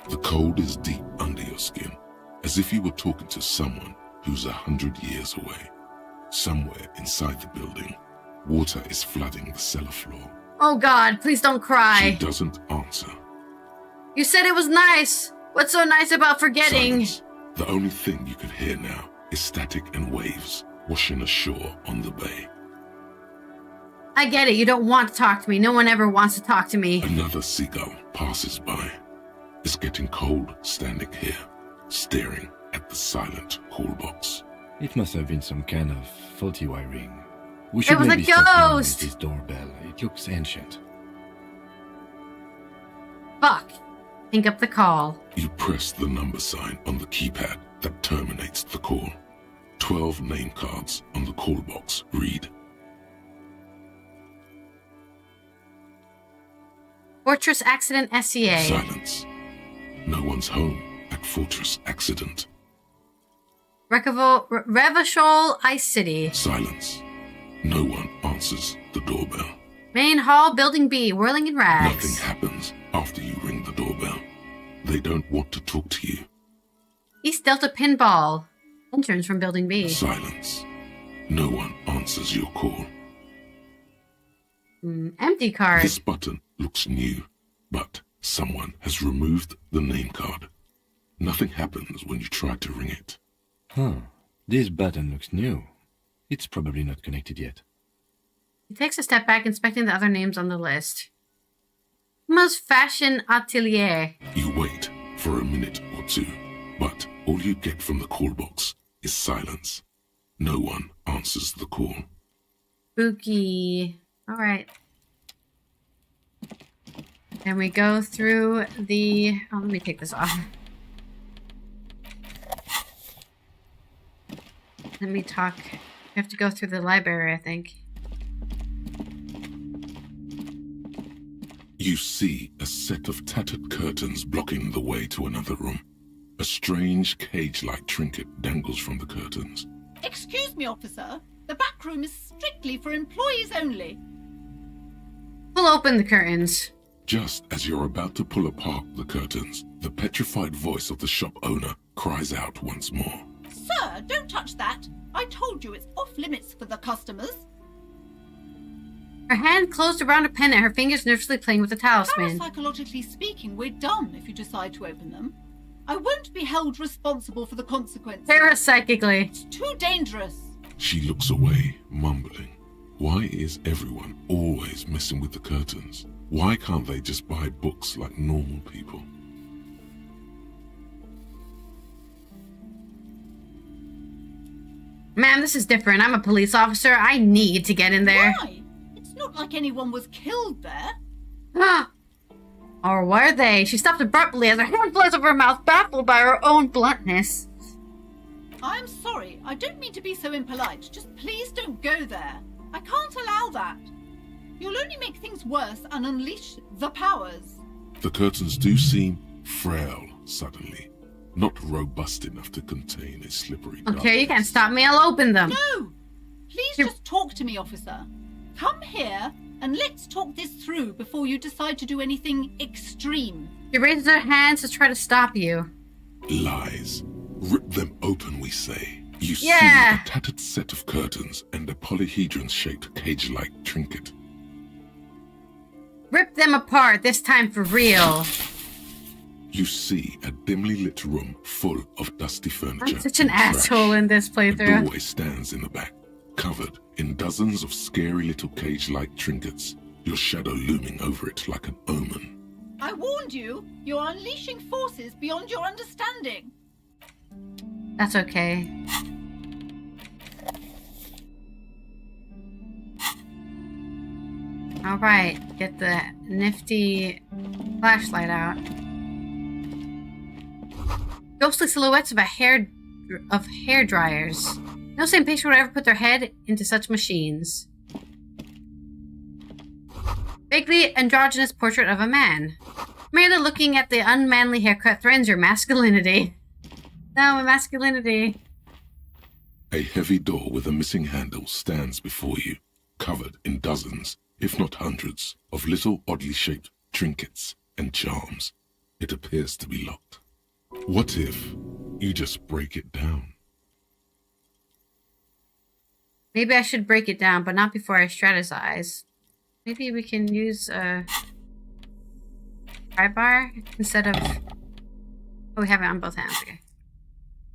The cold is deep under your skin, as if you were talking to someone who's 100 years away. Somewhere inside the building, water is flooding the cellar floor. Oh God, please don't cry. She doesn't answer. You said it was nice. What's so nice about forgetting? Silence. The only thing you can hear now is static and waves washing ashore on the bay. I get it. You don't want to talk to me. No one ever wants to talk to me. Another seagull passes by. It's getting cold standing here, staring at the silent call box. It must have been some kind of faulty wiring. We should It was a maybe stop dealing with ghost! this doorbell. It looks ancient. Fuck. Hang up the call. You press the number sign on the keypad that terminates the call. 12 name cards on the call box read: Fortress Accident SCA. Silence. No one's home at Fortress Accident. Revachol Ice City. Silence. No one answers the doorbell. Main hall, building B, whirling in rags. Nothing happens after you ring the doorbell. They don't want to talk to you. East Delta Pinball. Interns from building B. Silence. No one answers your call. Empty card. This button looks new, but someone has removed the name card. Nothing happens when you try to ring it. Huh. This button looks new. It's probably not connected yet. He takes a step back, inspecting the other names on the list. Most Fashion Atelier. You wait for a minute or two, but all you get from the call box is silence. No one answers the call. Spooky. Alright. And we go through the... Oh, let me take this off. Let me talk. We have to go through the library, I think. You see a set of tattered curtains blocking the way to another room. A strange cage-like trinket dangles from the curtains. Excuse me, officer. The back room is strictly for employees only. Pull open the curtains. Just as you're about to pull apart the curtains, the petrified voice of the shop owner cries out once more. Sir, don't touch that. I told you it's off limits for the customers. Her hand closed around a pen and her fingers nervously playing with the talisman. Parapsychologically speaking, we're done if you decide to open them. I won't be held responsible for the consequences. Parapsychically. It's too dangerous. She looks away, mumbling. Why is everyone always messing with the curtains? Why can't they just buy books like normal people? Ma'am, this is different. I'm a police officer. I need to get in there. Why? It's not like anyone was killed there. Or were they? She stopped abruptly as her hand flies over her mouth, baffled by her own bluntness. I'm sorry. I don't mean to be so impolite. Just please don't go there. I can't allow that. You'll only make things worse and unleash the powers. The curtains do seem frail suddenly, not robust enough to contain a slippery darkness. Okay, you can't stop me. I'll open them. No! Please just talk to me, officer. Come here and let's talk this through before you decide to do anything extreme. She raises her hands to try to stop you. Lies. Rip them open, we say. You see a tattered set of curtains and a polyhedron-shaped cage-like trinket. Rip them apart, this time for real. You see a dimly lit room full of dusty furniture. I'm such an asshole in this A playthrough. doorway stands in the back, covered in dozens of scary little cage-like trinkets, your shadow looming over it like an omen. I warned you. You're unleashing forces beyond your understanding. That's okay. Alright, get the nifty flashlight out. Ghostly silhouettes of hair dryers. No sane patient would ever put their head into such machines. Vaguely androgynous portrait of a man. Merely looking at the unmanly haircut threatens your masculinity. No, my masculinity. A heavy door with a missing handle stands before you, covered in dozens, if not hundreds, of little oddly shaped trinkets and charms. It appears to be locked. What if you just break it down? Maybe I should break it down, but not before I strategize. Maybe we can use a pry bar instead of... Oh, we have it on both hands. Okay.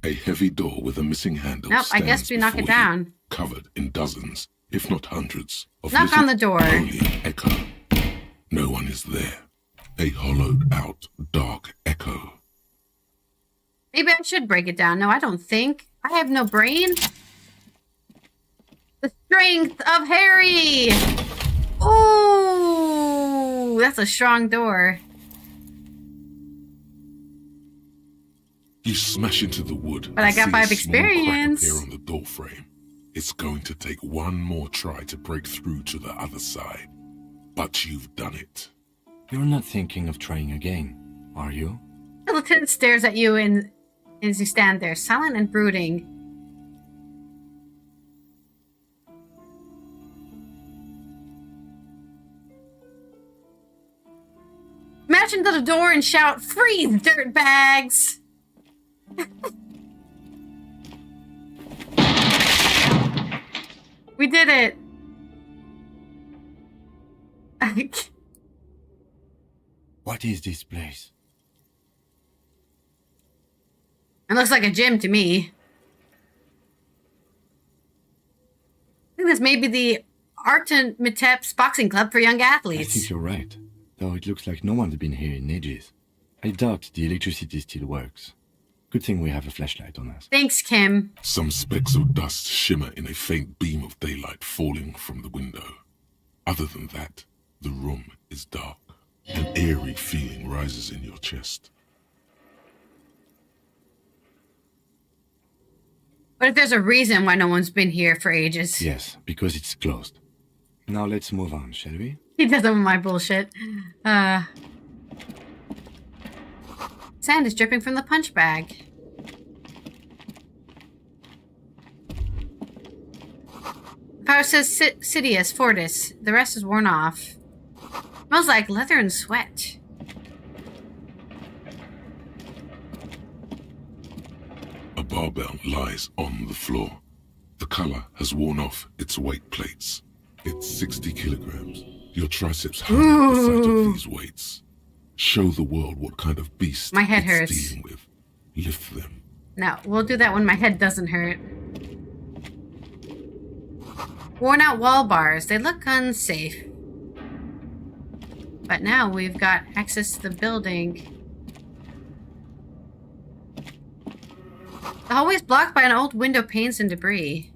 A heavy door with a missing handle Nope, I guess we knock it down. you, covered in dozens, if not hundreds, of Knock little on the door. alien echo. No one is there. A hollowed-out, dark echo. Maybe I should break it down. No, I don't think. I have no brain. The strength of Harry! Ooh, that's a strong door. You smash into the wood. But I got see 5 a small crack experience. appear on the door frame. It's going to take one more try to break through to the other side. But you've done it. You're not thinking of trying again, are you? The lieutenant stares at you and as you stand there, silent and brooding. Smash into the door and shout, "Freeze, dirtbags!" We did it! What is this place? It looks like a gym to me. I think this may be the Artemitep's boxing club for young I athletes. think you're right, though it looks like no one's been here in ages. I doubt the electricity still works. Good thing we have a flashlight on us. Thanks, Kim. Some specks of dust shimmer in a faint beam of daylight falling from the window. Other than that, the room is dark. An eerie feeling rises in your chest. But if there's a reason why no one's been here for ages. Yes, because it's closed. Now let's move on, shall we? He does some of my bullshit. Sand is dripping from the punch bag. The power says Sidious, Fortis. The rest is worn off. Smells like leather and sweat. A barbell lies on the floor. The color has worn off its weight plates. It's 60 kilograms. Your triceps hurt at the sight of these weights. Show the world what kind of beast My head it's hurts. dealing with. Lift them. No, we'll do that when my head doesn't hurt. Worn out wall bars. They look unsafe. But now we've got access to the building. The hallway's blocked by an old window panes and debris.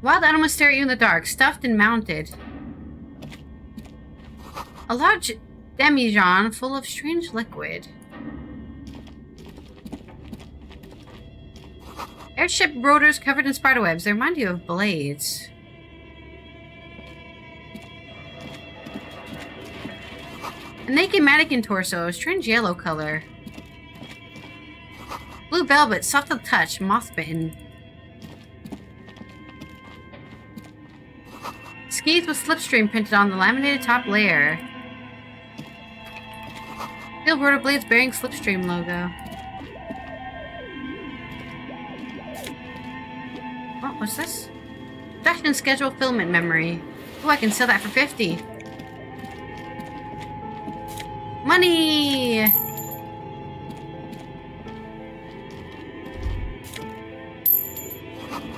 Wild animals stare at you in the dark, stuffed and mounted. A large demijohn full of strange liquid. Airship rotors covered in spiderwebs. They remind you of blades. A naked mannequin torso, a strange yellow color. Blue velvet, soft to the touch, moth-bitten. Skis with slipstream printed on the laminated top layer. Steel rotor blades bearing slipstream logo. Oh, what's this? Production schedule filament memory. Oh, I can sell that for 50. Money!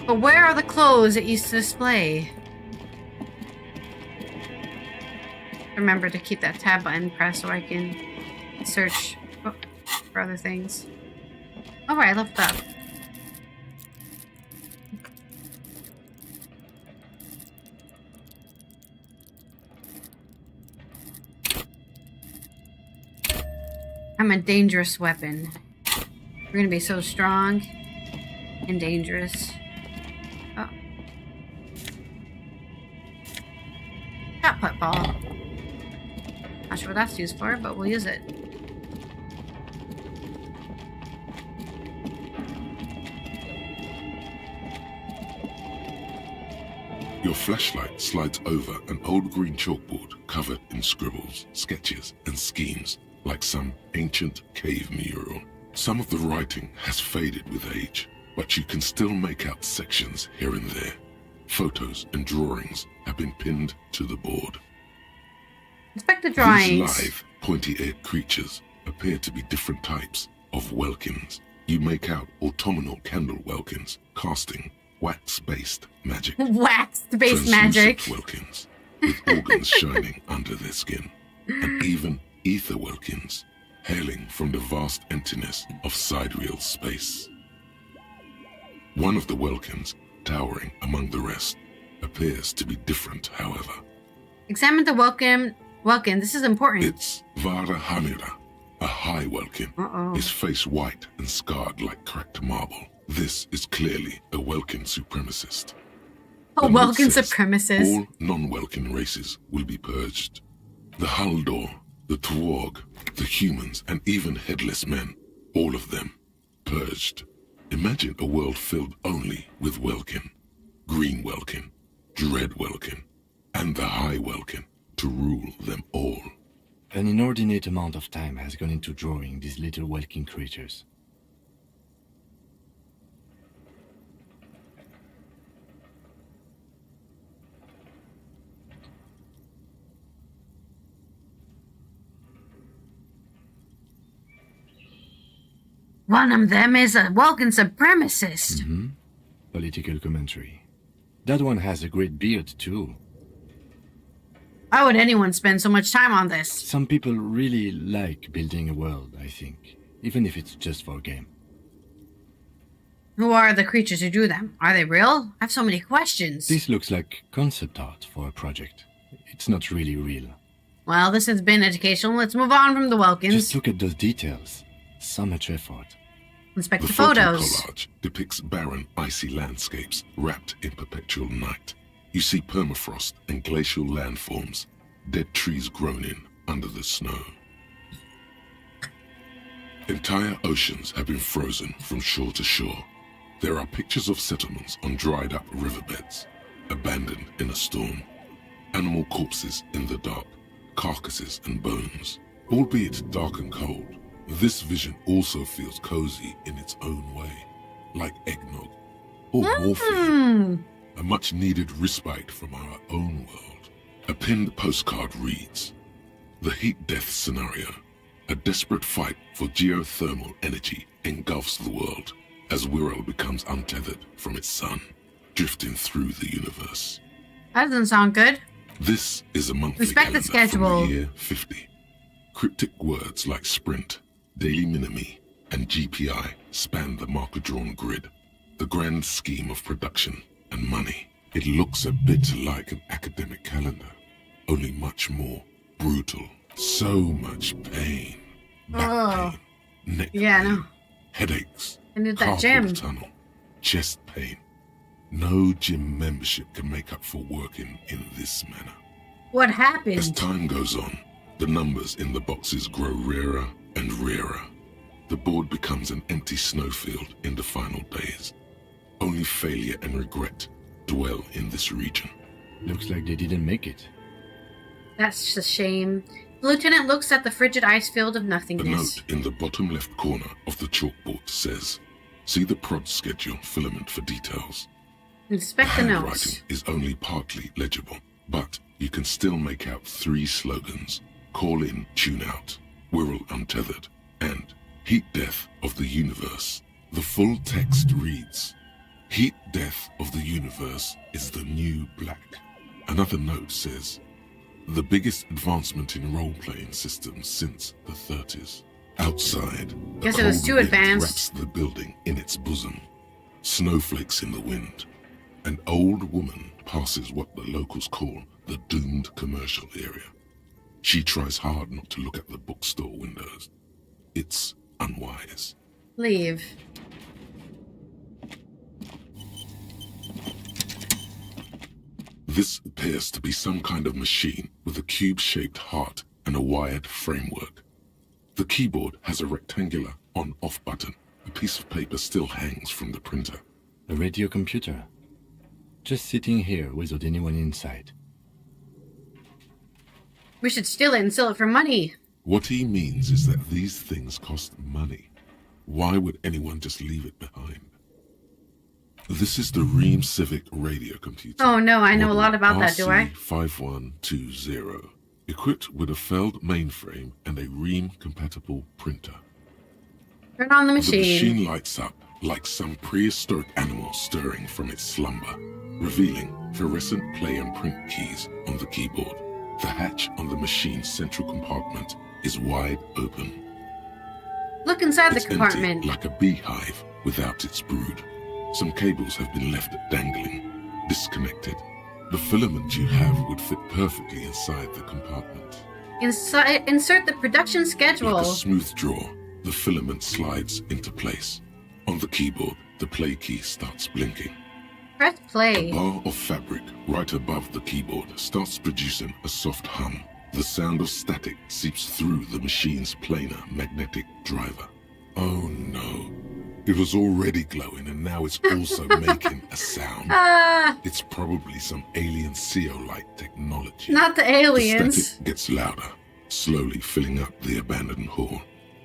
But where are the clothes it used to display? Remember to keep that tab button pressed so I can search for other things. Alright, I left up. I'm a dangerous weapon. We're gonna be so strong and dangerous. Oh. Shot put ball. Not sure what that's used for, but we'll use it. Your flashlight slides over an old green chalkboard covered in scribbles, sketches, and schemes, like some ancient cave mural. Some of the writing has faded with age, but you can still make out sections here and there. Photos and drawings have been pinned to the board. Inspect the drawings. These lithe, pointy-eared creatures appear to be different types of welkins. You make out autumnal candle welkins, casting wax-based magic. Wax-based magic. Welkins, with organs shining under their skin, and even ether welkins, hailing from the vast emptiness of sidereal space. One of the welkins, towering among the rest, appears to be different, however. Examine the welkin. This is important. It's Vara Hamira, a high welkin, his face white and scarred like cracked marble. This is clearly a Welkin supremacist. A Welkin supremacist. All non-Welkin races will be purged. The Haldor, the Twarg, the humans, and even headless men, all of them, purged. Imagine a world filled only with Welkin, Green Welkin, Dread Welkin, and the High Welkin to rule them all. An inordinate amount of time has gone into drawing these little Welkin creatures. One of them is a Welkin supremacist. Mm-hmm. Political commentary. That one has a great beard, too. Why would anyone spend so much time on this? Some people really like building a world, I think. Even if it's just for a game. Who are the creatures who do them? Are they real? I have so many questions. This looks like concept art for a project. It's not really real. Well, this has been educational. Let's move on from the Welkins. Just look at those details. So much effort. Inspect the photo photos. Collage depicts barren, icy landscapes wrapped in perpetual night. You see permafrost and glacial landforms, dead trees grown in under the snow. Entire oceans have been frozen from shore to shore. There are pictures of settlements on dried up riverbeds, abandoned in a storm. Animal corpses in the dark, carcasses and bones. Albeit dark and cold, this vision also feels cozy in its own way, like eggnog or morphine, a much-needed respite from our own world. A pinned postcard reads, "The heat death scenario, a desperate fight for geothermal energy engulfs the world as Wirral becomes untethered from its sun, drifting through the universe." That doesn't sound good. This is a monthly Respect the calendar schedule. from the year 50. Cryptic words like sprint, daily minimi, and GPI span the marker-drawn grid. The grand scheme of production and money. It looks a bit like an academic calendar, only much more brutal. So much pain. Back pain, neck pain, headaches, I need that carpal gym. tunnel, chest pain. No gym membership can make up for working in this manner. What As happened? time goes on, the numbers in the boxes grow rarer and rarer. The board becomes an empty snowfield in the final days. Only failure and regret dwell in this region. Looks like they didn't make it. That's a shame. The lieutenant looks at the frigid ice field of The nothingness. note in the bottom left corner of the chalkboard says, "See the prod schedule filament for details." Inspect the notes. Handwriting is only partly legible, but you can still make out 3 slogans: "Call in, tune out," "Wirral untethered," and "Heat Death of the Universe." The full text reads, "Heat Death of the Universe is the new black." Another note says, "The biggest advancement in role-playing systems since the 30s. Outside, a Guess it was cold too wind advanced. wraps the building in its bosom. Snowflakes in the wind. An old woman passes what the locals call the doomed commercial area. She tries hard not to look at the bookstore windows. It's unwise." Leave. This appears to be some kind of machine with a cube-shaped heart and a wired framework. The keyboard has a rectangular on-off button. A piece of paper still hangs from the printer. A radio computer. Just sitting here without anyone inside. We should steal it and sell it for money. What he means is that these things cost money. Why would anyone just leave it behind? This is the Ream Civic radio computer. Oh no, I know a lot about that, do I? RC5120. Equipped with a Feld mainframe and a Ream-compatible printer. Turn on the The machine. machine lights up like some prehistoric animal stirring from its slumber, revealing fluorescent play and print keys on the keyboard. The hatch on the machine's central compartment is wide open. Look inside It's the compartment. empty, like a beehive without its brood. Some cables have been left dangling, disconnected. The filament you have would fit perfectly inside the compartment. Insert the production schedule. Like a smooth draw, the filament slides into place. On the keyboard, the play key starts blinking. Press play. A bar of fabric right above the keyboard starts producing a soft hum. The sound of static seeps through the machine's planar magnetic driver. Oh no. It was already glowing and now it's also making a sound. It's probably some alien CO-like technology. Not the The aliens. static gets louder, slowly filling up the abandoned hall,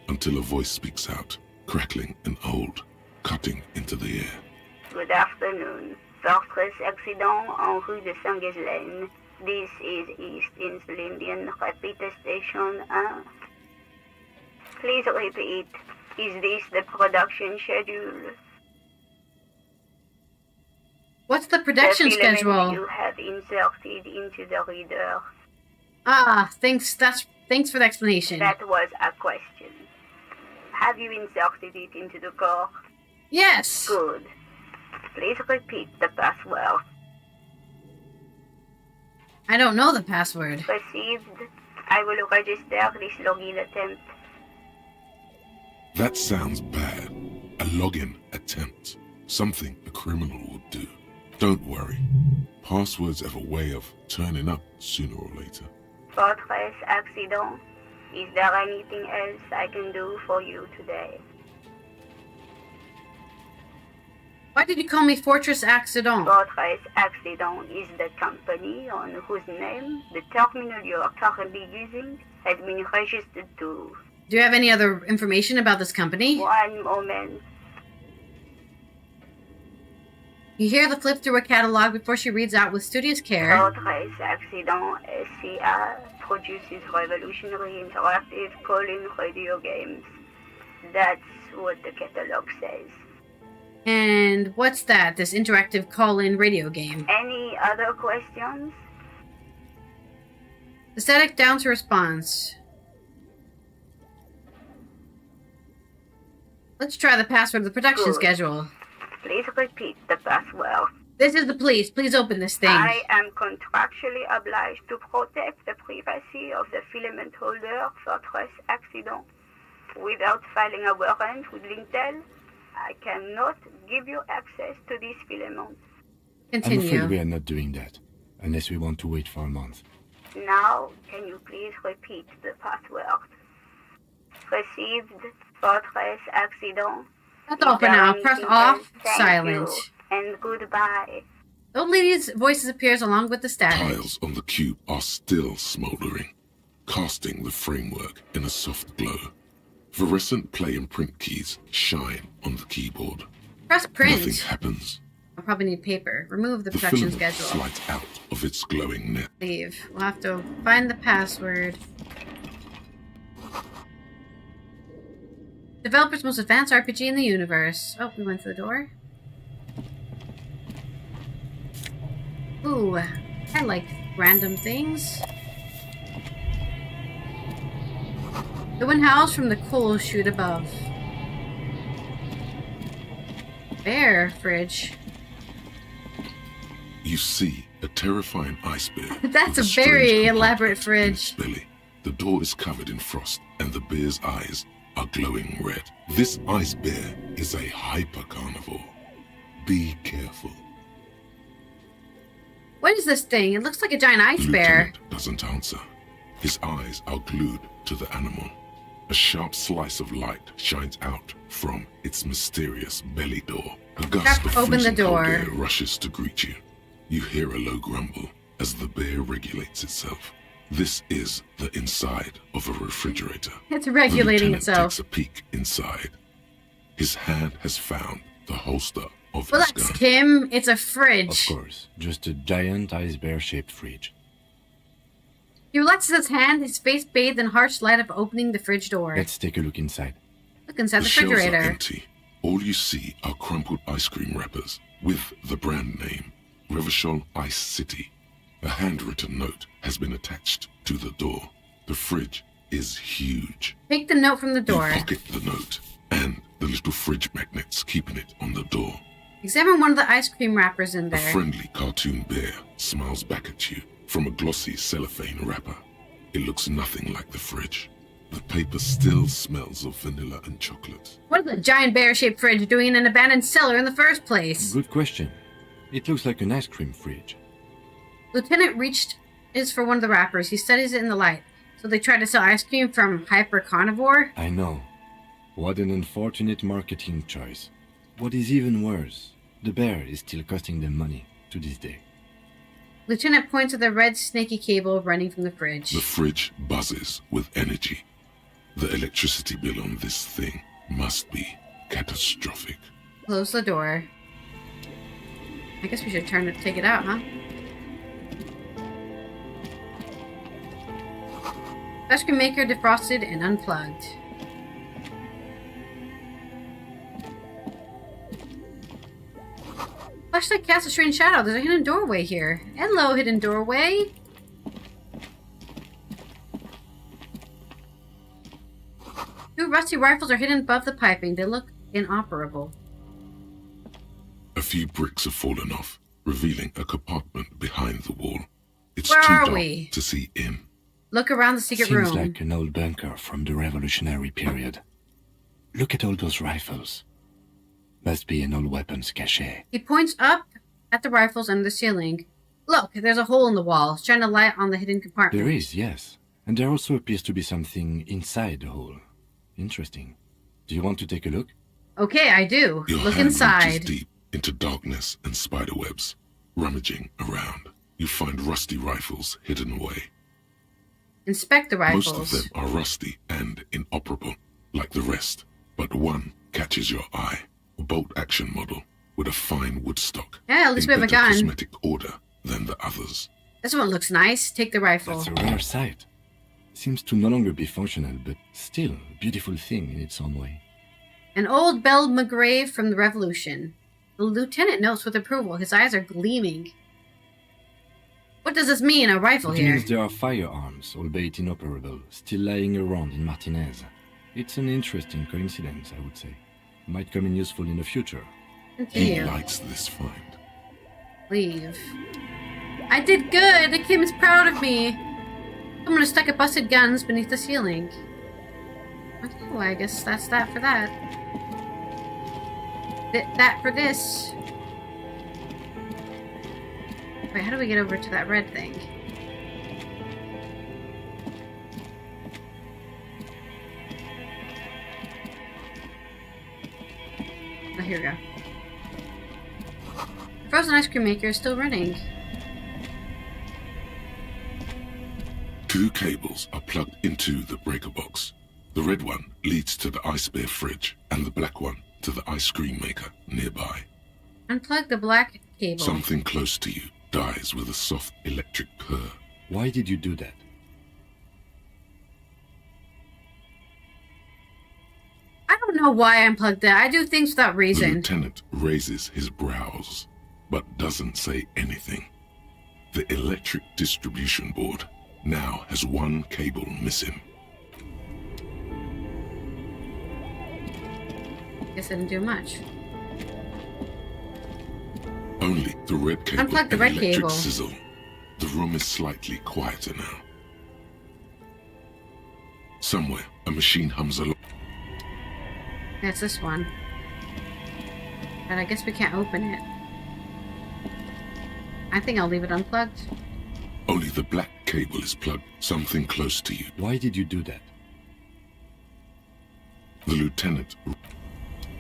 until a voice speaks out, crackling and old, cutting into the air. Good afternoon. Fortress accident en rue de Saint-Ghislaine. This is East Insulindian Repeater Station 1. Please repeat. Is this the production schedule? What's the production The filament schedule? you have inserted into the reader. Thanks for the explanation. That was a question. Have you inserted it into the core? Yes. Good. Please repeat the password. I don't know the password. Received. I will register this login attempt. That sounds bad. A login attempt. Something a criminal would do. Don't worry. Passwords have a way of turning up sooner or later. Fortress accident. Is there anything else I can do for you today? Why did you call me Fortress Accident? Fortress Accident is the company on whose name the terminal you are currently using has been registered to. Do you have any other information about this company? One moment. You hear the flip through a catalog before she reads out with studious care. Fortress Accident SCA produces revolutionary interactive call-in radio games. That's what the catalog says. And what's that, this interactive call-in radio game? Any other questions? The static down to response. Let's try the password of the production Good. schedule. Please repeat the password. This is the police. Please open this thing. I am contractually obliged to protect the privacy of the filament holder Fortress Accident. Without filing a warrant with Lintel, I cannot give you access to this filament. I'm afraid we are not doing that, unless we want to wait for a month. Now, can you please repeat the password? Received. Fortress Accident. That's all for now. Press off. Thank Silent. you, and goodbye. The old lady's voice appears along with the static. Tiles on the cube are still smoldering. casting the framework in a soft glow. Fluorescent play and print keys shine on the keyboard. Press print. Nothing happens. I'll probably need paper. Remove the The production filament schedule. slides out of its glowing net. Leave. We'll have to find the password. Developer's most advanced RPG in the universe. Oh, we went to the door. Ooh, I like random things. The wind howls from the coal chute above. Bear fridge. You see a terrifying ice bear. That's with a strange very compartment elaborate in fridge. its belly. The door is covered in frost, and the bear's eyes are glowing red. This ice bear is a hyper carnivore. Be careful. What is this thing? It looks like a giant ice bear. Lieutenant doesn't answer. His eyes are glued to the animal. A sharp slice of light shines out from its mysterious belly door. A gust of Open the freezing cold door. air rushes to greet you. You hear a low grumble as the bear regulates itself. This is the inside of a refrigerator. It's regulating The lieutenant itself. takes a peek inside. His hand has found the holster of Well, his that's gun. Kim. It's a fridge. Of course, just a giant ice bear-shaped fridge. He relaxes his hand, his face bathed in harsh light of opening the fridge door. Let's take a look inside. Look inside the shelves are refrigerator. empty. All you see are crumpled ice cream wrappers with the brand name, Revachol Ice City. A handwritten note has been attached to the door. The fridge is huge. Take the note from the door. You pocket the note and the little fridge magnets keeping it on the door. Examine one of the ice cream wrappers in A there. friendly cartoon bear smiles back at you from a glossy cellophane wrapper. It looks nothing like the fridge. The paper still smells of vanilla and chocolate. What is a giant bear-shaped fridge doing in an abandoned cellar in the first place? Good question. It looks like an ice cream fridge. Lieutenant reaches for one of the wrappers. He studies it in the light. So they try to sell ice cream from Hyper Carnivore? I know. What an unfortunate marketing choice. What is even worse, the bear is still costing them money to this day. Lieutenant points at the red snaky cable running from the fridge. The fridge buzzes with energy. The electricity bill on this thing must be catastrophic. Close the door. I guess we should take it out, huh? Ice cream maker defrosted and unplugged. Flashlight casts a strange shadow. There's a hidden doorway here. Hello, hidden doorway. Two rusty rifles are hidden above the piping. They look inoperable. A few bricks have fallen off, revealing a compartment behind the wall. It's Where too are dark we? to see in. Look around the secret Seems room. like an old bunker from the Revolutionary period. Look at all those rifles. Must be an old weapons cache. He points up at the rifles under the ceiling. Look, there's a hole in the wall. Shine a light on the hidden compartment. There is, yes. And there also appears to be something inside the hole. Interesting. Do you want to take a look? Okay, I do. Your Look hand reaches inside. deep into darkness and spiderwebs. Rummaging around, you find rusty rifles hidden away. Inspect the rifles. Most of them are rusty and inoperable, like the rest, but one catches your eye. A bolt-action model with a fine wood stock. Yeah, at least in we have a better gun. cosmetic order than the others. This one looks nice. Take the rifle. That's a rare sight. Seems to no longer be functional, but still a beautiful thing in its own way. An old bell McGrave from the Revolution. The lieutenant notes with approval. His eyes are gleaming. What does this mean, a rifle It here? means there are firearms, albeit inoperable, still lying around in Martinez. It's an interesting coincidence, I would say. Might come in useful in the future. He Continue. likes this find. Leave. I did good! Kim is proud of me! Someone has stuck a busted guns beneath the ceiling. Okay, well, I guess that's that for that. That for this. Wait, how do we get over to that red thing? Oh, here we go. The frozen ice cream maker is still running. 2 cables are plugged into the breaker box. The red one leads to the ice bear fridge, and the black one to the ice cream maker nearby. Unplug the black cable. Something close to you dies with a soft electric purr. Why did you do that? I don't know why I unplugged that. I do things without The reason. lieutenant raises his brows, but doesn't say anything. The electric distribution board now has 1 cable missing. Guess I didn't do much. Only the red cable Unplug the and red electric cable. sizzle. The room is slightly quieter now. Somewhere, a machine hums along. That's this one. But I guess we can't open it. I think I'll leave it unplugged. Only the black cable is plugged. Something close to you. Why did you do that? The lieutenant.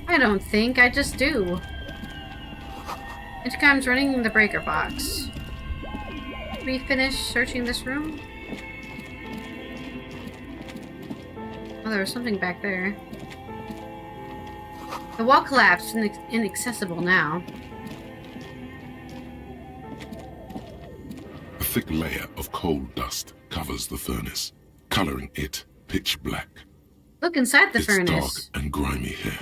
I don't think, I just do. Intercom's running the breaker box. Did we finish searching this room? Oh, there was something back there. The wall collapsed and inaccessible now. A thick layer of coal dust covers the furnace, coloring it pitch black. Look inside the It's furnace. dark and grimy here.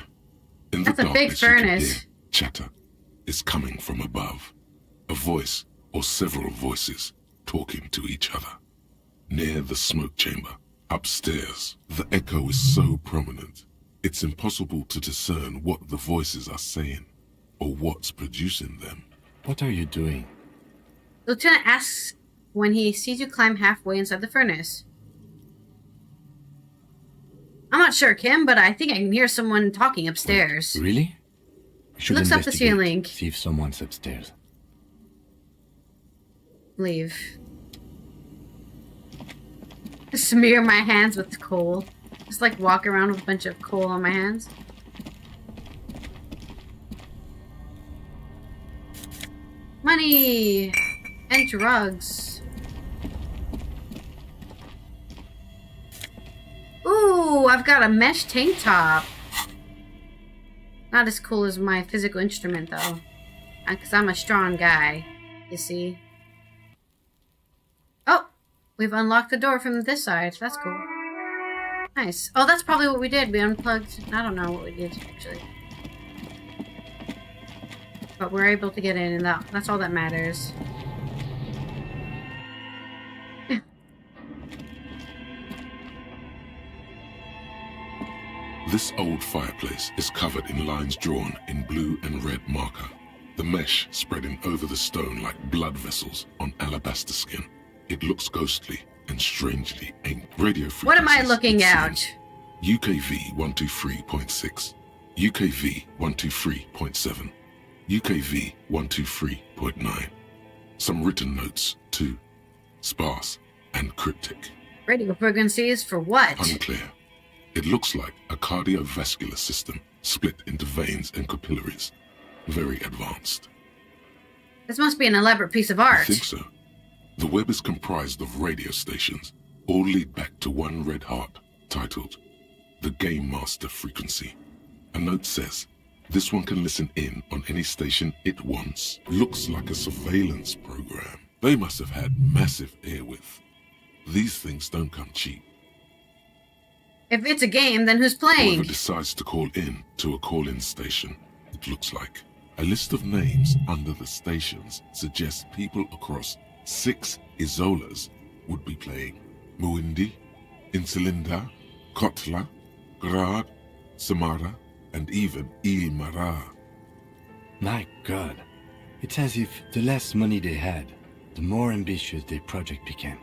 In That's the a big darkness, you can furnace. hear chatter is coming from above. A voice or several voices talking to each other. Near the smoke chamber, upstairs, the echo is so prominent, it's impossible to discern what the voices are saying or what's producing them. What are you doing? The lieutenant asks when he sees you climb halfway inside the furnace. I'm not sure, Kim, but I think I can hear someone talking upstairs. Really? We should Looks up the investigate, ceiling. See if someone's upstairs. Leave. Smear my hands with coal. Just like walk around with a bunch of coal on my hands. Money! And drugs. Ooh, I've got a mesh tank top. Not as cool as my physical instrument, though. Because I'm a strong guy, you see. Oh! We've unlocked the door from this side. That's cool. Nice. Oh, that's probably what we did. We unplugged... I don't know what we did, actually. But we're able to get in, and that's all that matters. This old fireplace is covered in lines drawn in blue and red marker. The mesh spreading over the stone like blood vessels on alabaster skin. It looks ghostly and strangely ancient. Radio frequencies. What am I looking it at? seems. UKV 123.6, UKV 123.7, UKV 123.9. Some written notes too. Sparse and cryptic. Radio frequencies for what? Unclear. It looks like a cardiovascular system split into veins and capillaries. Very advanced. This must be an elaborate piece of I art. think so. The web is comprised of radio stations, all lead back to one red heart, titled the Game Master Frequency. A note says, this one can listen in on any station it wants. Looks like a surveillance program. They must have had massive airwidth. These things don't come cheap. If it's a game, then who's playing? Whoever decides to call in to a call-in station, it looks like. A list of names under the stations suggests people across 6 Isolas would be playing. Muindi, Insulinda, Kotla, Grad, Samara, and even Ilmara. My God. It's as if the less money they had, the more ambitious their project became.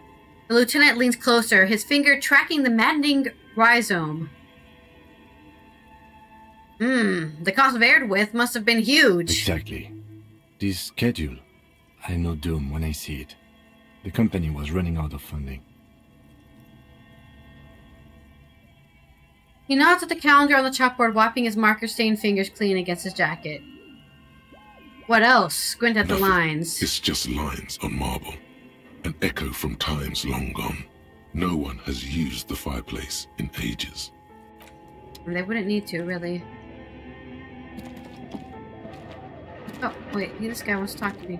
The lieutenant leans closer, his finger tracking the maddening rhizome. The cost of airwidth must have been huge. Exactly. This schedule, I know doom when I see it. The company was running out of funding. He nods at the calendar on the chalkboard, wiping his marker-stained fingers clean against his jacket. What else? Squint at the Nothing. lines. It's just lines on marble. An echo from times long gone. No one has used the fireplace in ages. They wouldn't need to, really. Oh, wait, this guy wants to talk to me.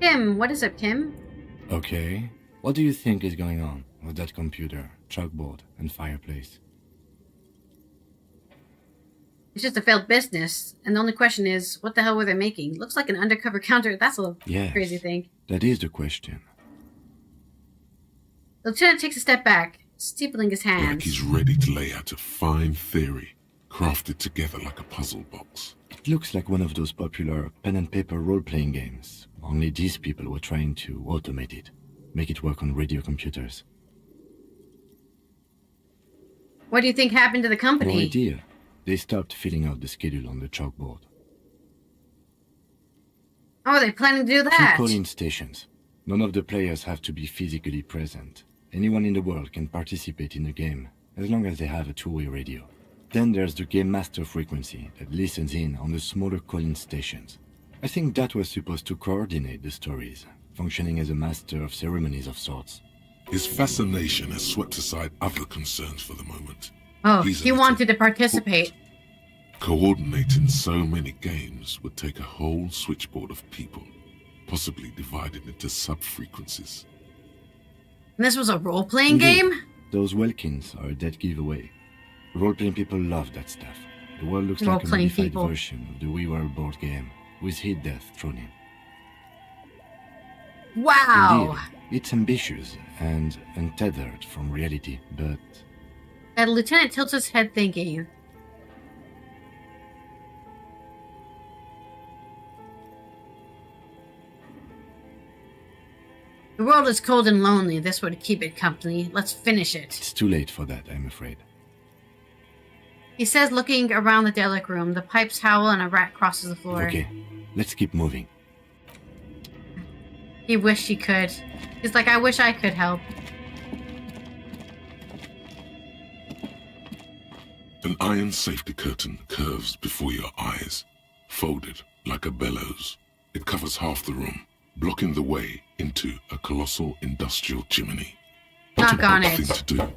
Kim, what is up, Kim? Okay. What do you think is going on with that computer, chalkboard, and fireplace? It's just a failed business, and the only question is, what the hell were they making? Looks like an undercover counter. That's a Yes, crazy thing. That is the question. The lieutenant takes a step back, steepling his hands. Like he's ready to lay out a fine theory, crafted together like a puzzle box. It looks like one of those popular pen and paper role-playing games, only these people were trying to automate it, make it work on radio computers. What do you think happened to the company? No idea. They stopped filling out the schedule on the chalkboard. Oh, are they planning to do that? 2 call-in stations. None of the players have to be physically present. Anyone in the world can participate in the game, as long as they have a two-way radio. Then there's the game master frequency that listens in on the smaller call-in stations. I think that was supposed to coordinate the stories, functioning as a master of ceremonies of sorts. His fascination has swept aside other concerns for the moment. Oh, he wanted to participate. Coordinating so many games would take a whole switchboard of people, possibly divided into sub-frequencies. And this was a role-playing game? Those Welkins are a dead giveaway. Role-playing people love that stuff. The world looks like a Role-playing modified people. version of the We Were board game, with hit death thrown in. Wow! Indeed, it's ambitious and untethered from reality, but The lieutenant tilts his head thinking. The world is cold and lonely. This would keep it company. Let's finish it. it's too late for that, I'm afraid. He says, looking around the derelict room. The pipes howl and a rat crosses the floor. Okay, let's keep moving. He wished he could. He's like, I wish I could help. An iron safety curtain curves before your eyes, folded like a bellows. It covers half the room, blocking the way into a colossal industrial chimney. Knock on Nothing it. to do.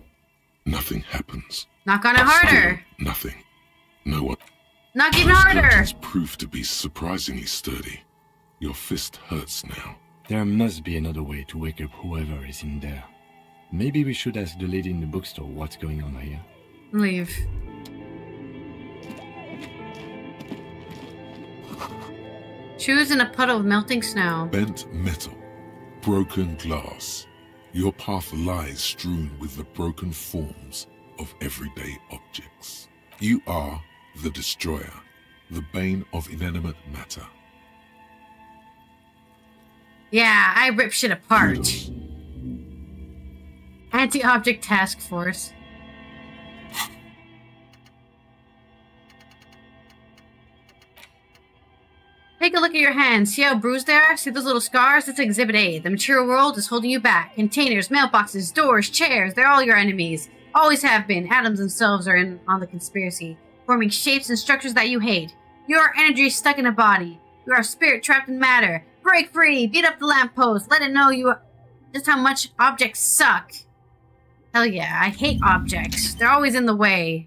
Nothing happens. Knock on it harder. Still nothing. No one. Knock even Those harder. curtains prove to be surprisingly sturdy. Your fist hurts now. There must be another way to wake up whoever is in there. Maybe we should ask the lady in the bookstore what's going on here. Leave. Shoes in a puddle of melting snow. Bent metal, broken glass. Your path lies strewn with the broken forms of everyday objects. You are the destroyer, the bane of inanimate matter. Yeah, I rip shit apart. Anti-object task force. Take a look at your hands. See how bruised they are? See those little scars? That's Exhibit A. The material world is holding you back. Containers, mailboxes, doors, chairs, they're all your enemies. Always have been. Atoms themselves are in on the conspiracy, forming shapes and structures that you hate. You are energy stuck in a body. You are a spirit trapped in matter. Break free! Beat up the lamppost. Let it know you are just how much objects suck. Hell yeah, I hate objects. They're always in the way.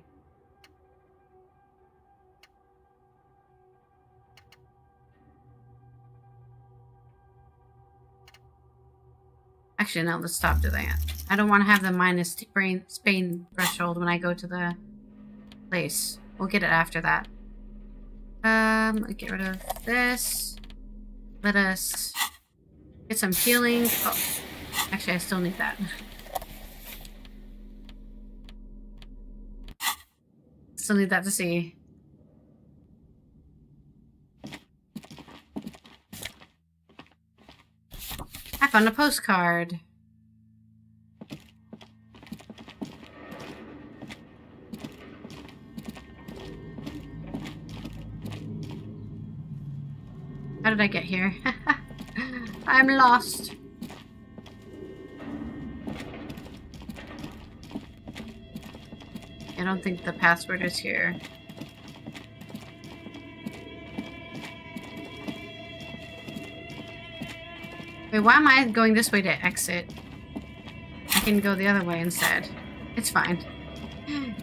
Actually, no, let's stop doing that. I don't want to have the minus Spain threshold when I go to the place. We'll get it after that. Get rid of this. Let us get some healing. Oh, actually, I still need that. Still need that to see. I found a postcard. How did I get here? I'm lost. I don't think the password is here. Wait, why am I going this way to exit? I can go the other way instead. It's fine.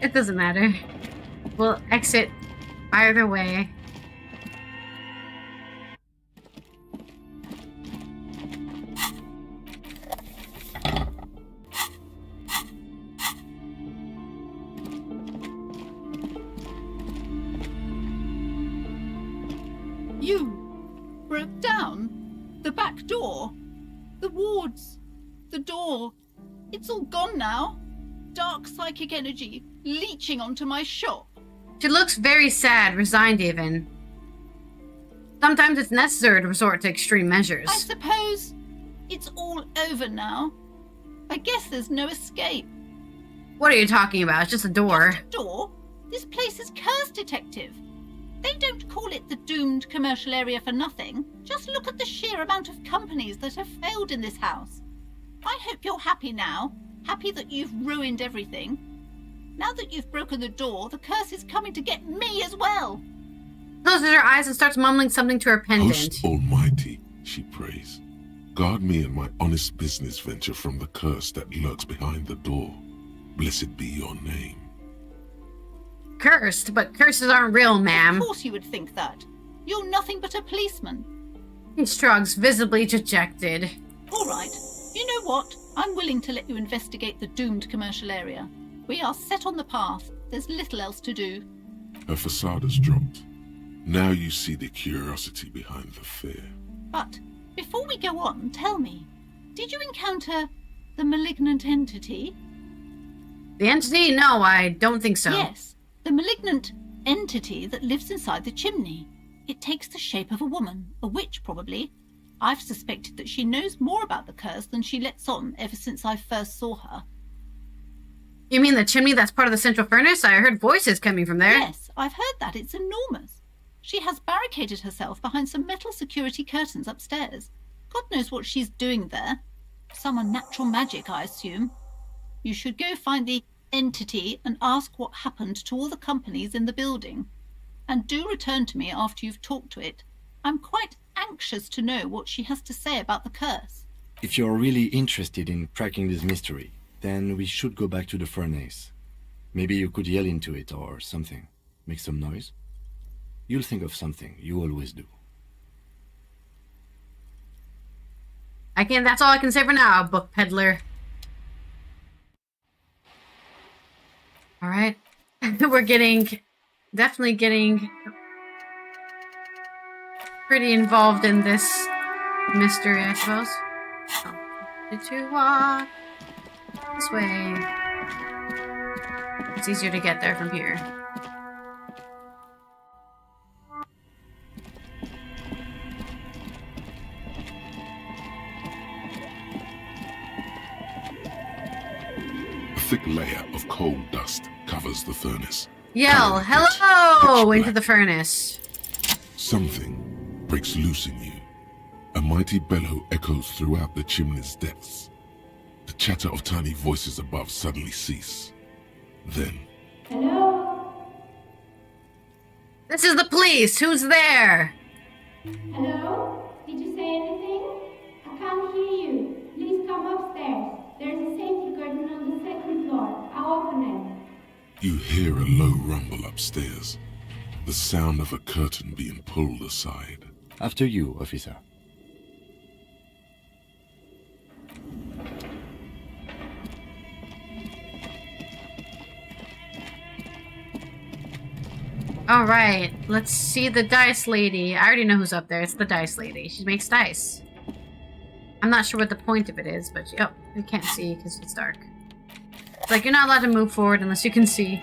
It doesn't matter. We'll exit either way. You broke down the back door, the wards, the door. It's all gone now. Dark psychic energy leeching onto my shop. She looks very sad, resigned even. Sometimes it's necessary to resort to extreme measures. I suppose it's all over now. I guess there's no escape. What are you talking about? It's just a door. Just a door? This place is cursed, Detective. They don't call it the doomed commercial area for nothing. Just look at the sheer amount of companies that have failed in this house. I hope you're happy now. Happy that you've ruined everything. Now that you've broken the door, the curse is coming to get me as well. Closes her eyes and starts mumbling something to her pendant. Host Almighty, she prays, guard me and my honest business venture from the curse that lurks behind the door. Blessed be your name. Cursed, but curses aren't real, ma'am. Of course you would think that. You're nothing but a policeman. He shrugs, visibly dejected. All right. You know what? I'm willing to let you investigate the doomed commercial area. We are set on the path. There's little else to do. Her facade has dropped. Now you see the curiosity behind the fear. But before we go on, tell me, did you encounter the malignant entity? The entity? No, I don't think so. Yes, the malignant entity that lives inside the chimney. It takes the shape of a woman, a witch probably. I've suspected that she knows more about the curse than she lets on ever since I first saw her. You mean the chimney that's part of the central furnace? I heard voices coming from there. Yes, I've heard that. It's enormous. She has barricaded herself behind some metal security curtains upstairs. God knows what she's doing there. Some unnatural magic, I assume. You should go find the entity and ask what happened to all the companies in the building. And do return to me after you've talked to it. I'm quite anxious to know what she has to say about the curse. If you're really interested in cracking this mystery, then we should go back to the furnace. Maybe you could yell into it or something. Make some noise. You'll think of something. You always do. That's all I can say for now, book peddler. Alright. We're definitely getting pretty involved in this mystery, I suppose. To walk this way. It's easier to get there from here. A thick layer of coal dust covers the furnace. Yell, hello, into the furnace. Something breaks loose in you. A mighty bellow echoes throughout the chimney's depths. The chatter of tiny voices above suddenly cease. Then... Hello? This is the police! Who's there? Hello? Did you say anything? I can't hear you. Please come upstairs. There's a safety curtain on the second floor. I'll open it. You hear a low rumble upstairs. The sound of a curtain being pulled aside. After you, officer. Alright, let's see the dice lady. I already know who's up there. It's the dice lady. She makes dice. I'm not sure what the point of it is, but oh, you can't see because it's dark. It's like you're not allowed to move forward unless you can see.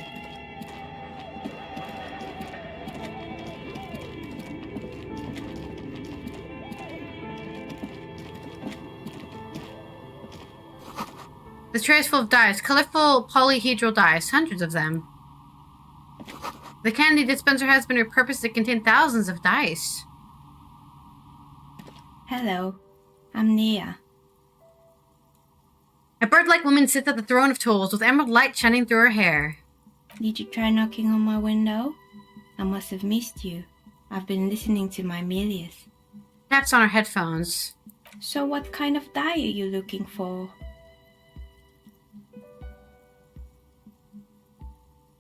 The tray is full of dice, colorful polyhedral dice, hundreds of them. The candy dispenser has been repurposed to contain thousands of dice. Hello, I'm Nia. A bird-like woman sits at the throne of tools with emerald light shining through her hair. Did you try knocking on my window? I must have missed you. I've been listening to my Melius. Taps on her headphones. So what kind of die are you looking for?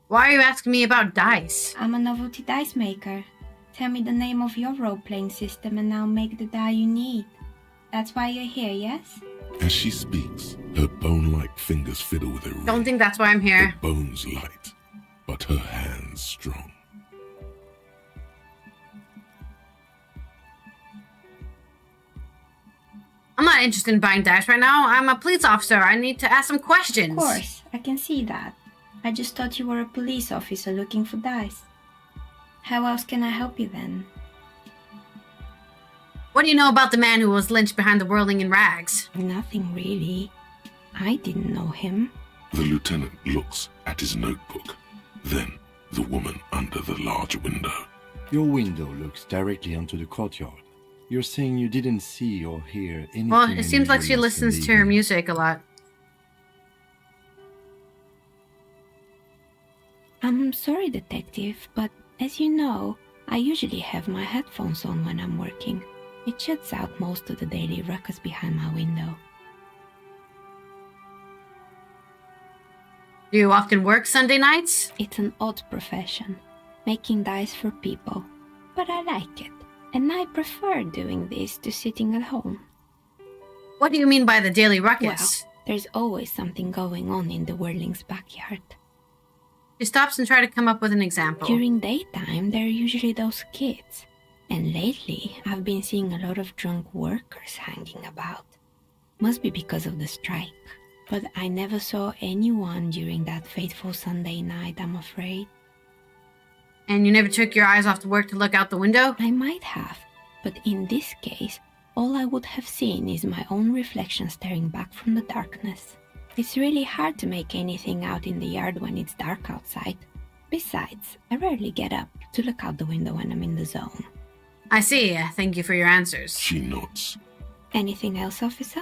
Why are you asking me about dice? I'm a novelty dice maker. Tell me the name of your role-playing system and I'll make the die you need. That's why you're here, yes? As she speaks, her bone-like fingers fiddle with a ring. Don't think that's why I'm here. Her bones light, but her hands strong. I'm not interested in buying dice right now. I'm a police officer. I need to ask some questions. Of course, I can see that. I just thought you were a police officer looking for dice. How else can I help you then? What do you know about the man who was lynched behind the whirling in rags? Nothing really. I didn't know him. The lieutenant looks at his notebook. Then, the woman under the large window. Your window looks directly onto the courtyard. You're saying you didn't see or hear anything. Well, it seems like she unusual listens last to her evening. music a lot. I'm sorry, detective, but as you know, I usually have my headphones on when I'm working. It shuts out most of the daily ruckus behind my window. Do you often work Sunday nights? It's an odd profession, making dice for people, but I like it, and I prefer doing this to sitting at home. What do you mean by the daily ruckus? Well, there's always something going on in the Whirling's backyard. She stops and tries to come up with an example. During daytime, there are usually those kids. And lately, I've been seeing a lot of drunk workers hanging about. Must be because of the strike. But I never saw anyone during that fateful Sunday night, I'm afraid. And you never took your eyes off the work to look out the window? I might have, but in this case, all I would have seen is my own reflection staring back from the darkness. It's really hard to make anything out in the yard when it's dark outside. Besides, I rarely get up to look out the window when I'm in the zone. I see. Thank you for your answers. She nods. Anything else, officer?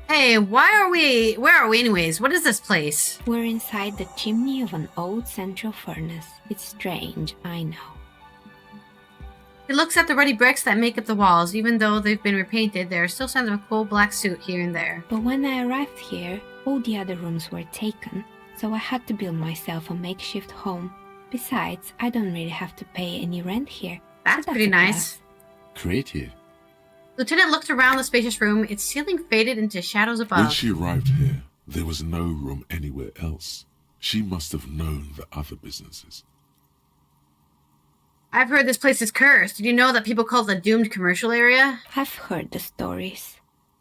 Hey, where are we anyways? What is this place? We're inside the chimney of an old central furnace. It's strange, I know. He looks at the ruddy bricks that make up the walls. Even though they've been repainted, there are still signs of a cool black suit here and there. But when I arrived here, all the other rooms were taken, so I had to build myself a makeshift home. Besides, I don't really have to pay any rent here. That's so pretty a nice. plus. Creative. Lieutenant looked around the spacious room. Its ceiling faded into shadows above. When she arrived here, there was no room anywhere else. She must have known the other businesses. I've heard this place is cursed. Did you know that people call it the doomed commercial area? I've heard the stories,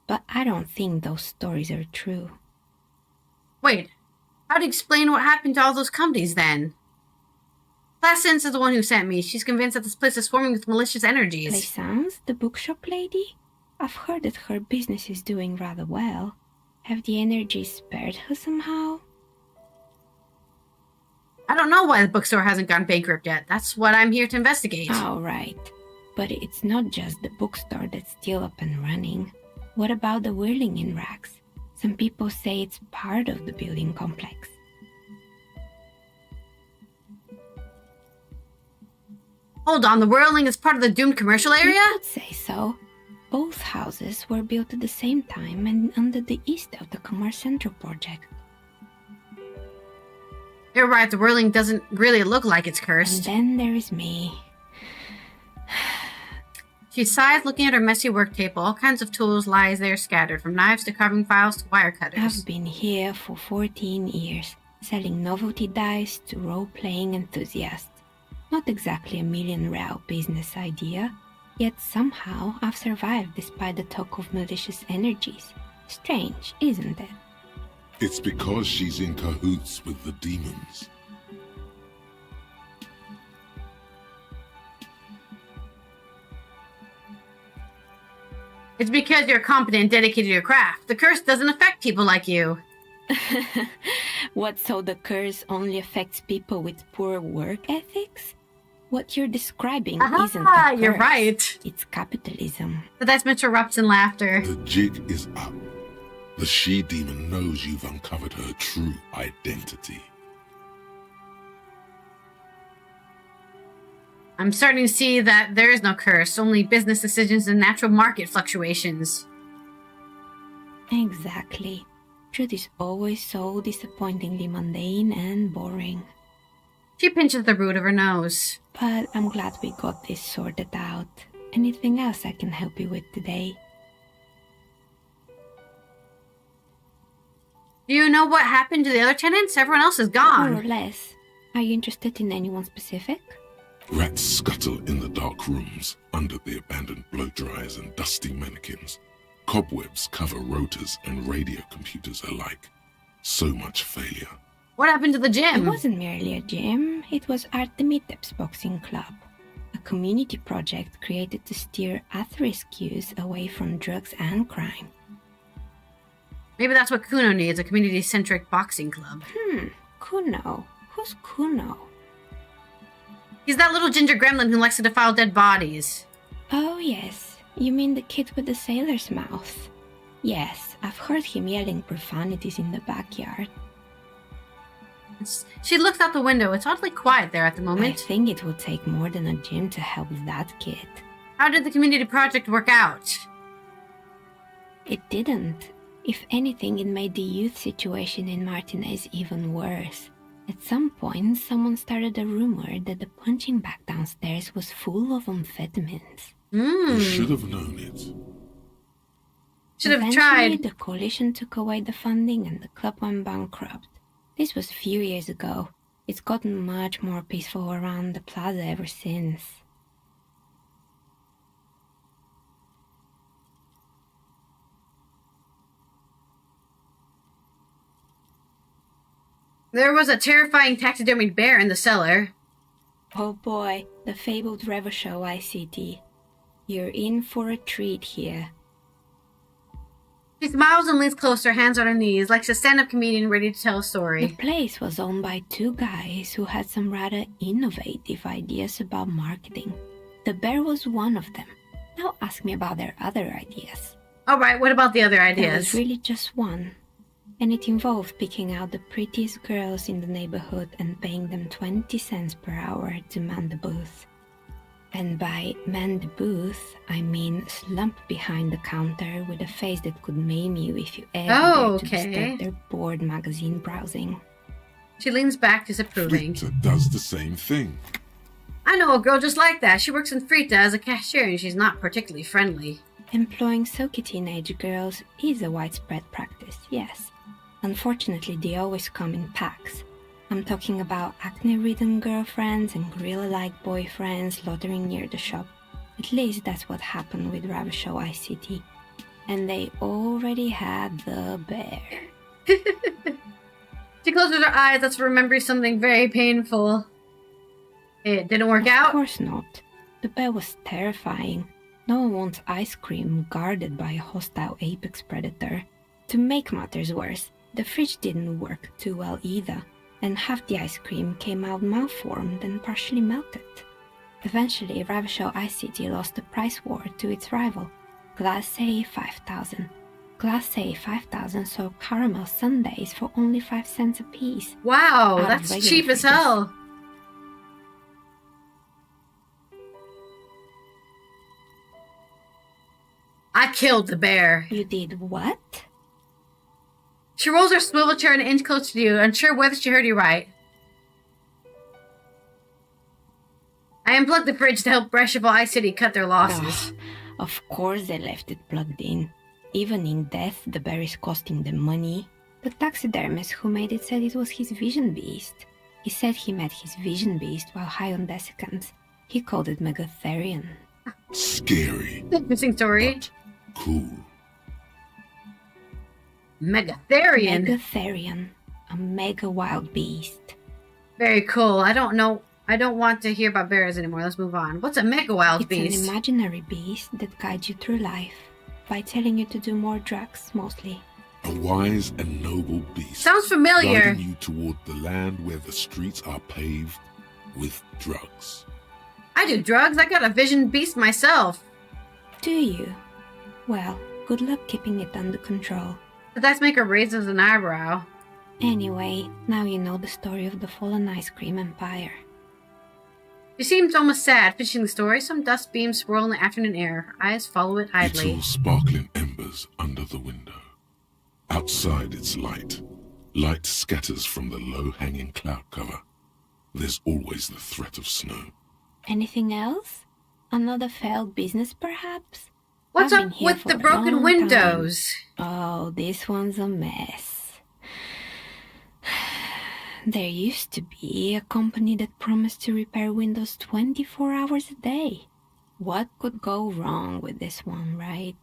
but I don't think those stories are true. Wait, how do you explain what happened to all those companies then? Classens is the one who sent me. She's convinced that this place is swarming with malicious energies. Plaisance, the bookshop lady? I've heard that her business is doing rather well. Have the energies spared her somehow? I don't know why the bookstore hasn't gone bankrupt yet. That's what I'm here to investigate. Oh, right. But it's not just the bookstore that's still up and running. What about the whirling in rags? Some people say it's part of the building complex. Hold on, the whirling is part of the doomed commercial area? You could say so. Both houses were built at the same time and under the east of the Commerce Central project. You're right, the whirling doesn't really look like it's cursed. And then there is me. She sighs, looking at her messy work table. All kinds of tools lie there scattered, from knives to carving files to wire cutters. I've been here for 14 years, selling novelty dice to role-playing enthusiasts. Not exactly a million-real business idea, yet somehow I've survived despite the talk of malicious energies. Strange, isn't it? It's because she's in cahoots with the demons. It's because you're competent and dedicated to your craft. The curse doesn't affect people like you. What, so the curse only affects people with poor work ethics? What you're describing isn't the curse. You're right. It's capitalism. The dice erupts in laughter. The jig is up. The she-demon knows you've uncovered her true identity. I'm starting to see that there is no curse, only business decisions and natural market fluctuations. Exactly. Truth is always so disappointingly mundane and boring. She pinches the root of her nose. But I'm glad we got this sorted out. Anything else I can help you with today? Do you know what happened to the other tenants? Everyone else is gone. More or less. Are you interested in anyone specific? Rats scuttle in the dark rooms, under the abandoned blow dryers and dusty mannequins. Cobwebs cover rotors and radio computers alike. So much failure. What happened to the gym? It wasn't merely a gym, it was Artemitep's boxing club. A community project created to steer at-risk youth away from drugs and crime. Maybe that's what Kuno needs, a community-centric boxing club. Kuno? Who's Kuno? He's that little ginger gremlin who likes to defile dead bodies. Oh yes, you mean the kid with the sailor's mouth. Yes, I've heard him yelling profanities in the backyard. She looks out the window. It's oddly quiet there at the moment. I think it would take more than a gym to help that kid. How did the community project work out? It didn't. If anything, it made the youth situation in Martinez even worse. At some point, someone started a rumor that the punching bag downstairs was full of amphetamines. You should have known it. Should have Eventually, tried. The coalition took away the funding and the club went bankrupt. This was a few years ago. It's gotten much more peaceful around the plaza ever since. There was a terrifying taxidermied bear in the cellar. Oh boy, the fabled Revachol ICT. You're in for a treat here. She smiles and leans closer, hands on her knees, like a stand-up comedian ready to tell a story. The place was owned by two guys who had some rather innovative ideas about marketing. The bear was one of them. Now ask me about their other ideas. Alright, what about the other There ideas? was really just one. And it involved picking out the prettiest girls in the neighborhood and paying them 20 cents per hour to man the booth. And by man the booth, I mean slump behind the counter with a face that could maim you if you ever dared to disturb their bored magazine browsing. She leans back, disapproving. Frita does the same thing. I know a girl just like that. She works in Frita as a cashier and she's not particularly friendly. Employing silky teenage girls is a widespread practice, yes. Unfortunately, they always come in packs. I'm talking about acne-ridden girlfriends and gorilla-like boyfriends loitering near the shop. At least that's what happened with Revachol ICT. And they already had the bear. She closes her eyes as remembering something very painful. It didn't work out? Of course not. The bear was terrifying. No one wants ice cream guarded by a hostile apex predator. To make matters worse, the fridge didn't work too well either, and half the ice cream came out malformed and partially melted. Eventually, Revachol ICT lost the price war to its rival, Gw2 5000. Gw2 5000 sold caramel sundaes for only 5 cents a piece. Wow, Out of that's regular cheap as fridges. hell. I killed the bear. You did what? She rolls her swivel chair an inch closer to you, unsure whether she heard you right. I unplugged the fridge to help Revachol ICT cut their losses. Of course they left it plugged in. Even in death, the bear is costing them money. The taxidermist who made it said it was his vision beast. He said he met his vision beast while high on desiccants. He called it Megatherian. Scary. Interesting story. Cool. Megatherian. Megatherian. A mega wild beast. Very cool. I don't know. I don't want to hear about bears anymore. Let's move on. What's a mega wild beast? It's an imaginary beast that guides you through life by telling you to do more drugs, mostly. A wise and noble beast. Sounds familiar. Guiding you toward the land where the streets are paved with drugs. I do drugs. I got a vision beast myself. Do you? Well, good luck keeping it under control. But that's make her raises an eyebrow. Anyway, now you know the story of the fallen ice cream empire. She seems almost sad, finishing the story. Some dust beams swirl in the afternoon air. Her eyes follow it idly. Little sparkling embers under the window. Outside it's light. Light scatters from the low-hanging cloud cover. There's always the threat of snow. Anything else? Another failed business, perhaps? What's I've been up here with for the a broken long windows? time. Oh, this one's a mess. There used to be a company that promised to repair windows 24 hours a day. What could go wrong with this one, right?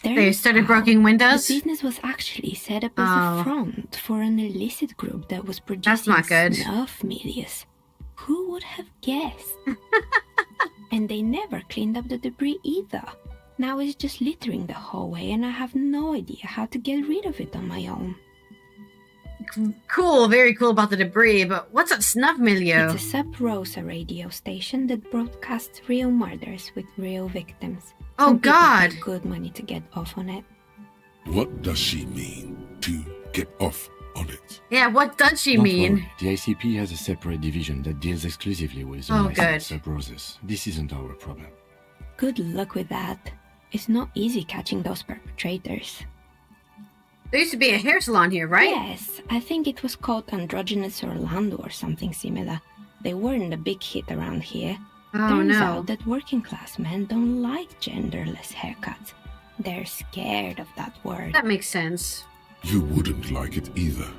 They started breaking windows? The business was actually set up as a front for an illicit group that was producing That's not good. snuff medias. Who would have guessed? And they never cleaned up the debris either. Now it's just littering the hallway and I have no idea how to get rid of it on my own. Cool, very cool about the debris, but what's a snuff milieu? It's a Sub Rosa radio station that broadcasts real murders with real victims. Oh, Some people God. pay good money to get off on it. What does she mean, to get off on it? Yeah, what does she Don't mean? worry, the ICP has a separate division that deals exclusively with Oh, unlicensed good. sub-roses. This isn't our problem. Good luck with that. It's not easy catching those perpetrators. There used to be a hair salon here, right? Yes, I think it was called Androgynous Orlando or something similar. They weren't a big hit around here. Oh, Turns no. out that working class men don't like genderless haircuts. They're scared of that word. That makes sense. You wouldn't like it either.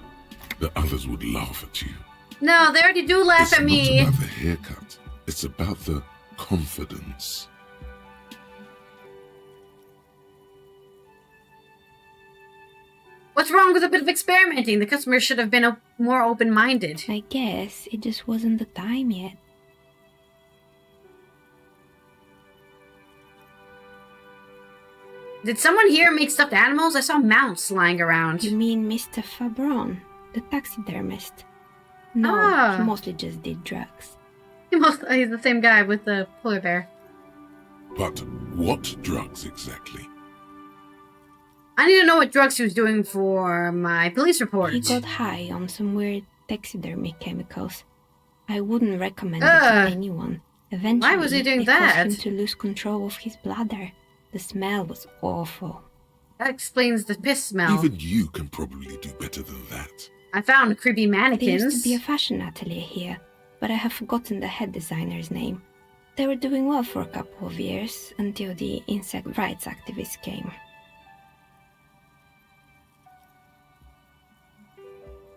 The others would laugh at you. No, they already do laugh It's at me. not about the haircut. It's about the confidence. What's wrong with a bit of experimenting? The customers should have been more open-minded. I guess it just wasn't the time yet. Did someone here make stuffed animals? I saw mounts lying around. You mean Mr. Fabron, the taxidermist? No, Ah. he mostly just did drugs. He's the same guy with the polar bear. But what drugs exactly? I need to know what drugs he was doing for my police report. He got high on some weird taxidermy chemicals. I wouldn't recommend it Ugh. to anyone. Eventually, Why was he doing it caused that? him to lose control of his bladder. The smell was awful. That explains the piss smell. Even you can probably do better than that. I found creepy There used mannequins. to be a fashion atelier here, but I have forgotten the head designer's name. They were doing well for a couple of years until the insect rights activists came.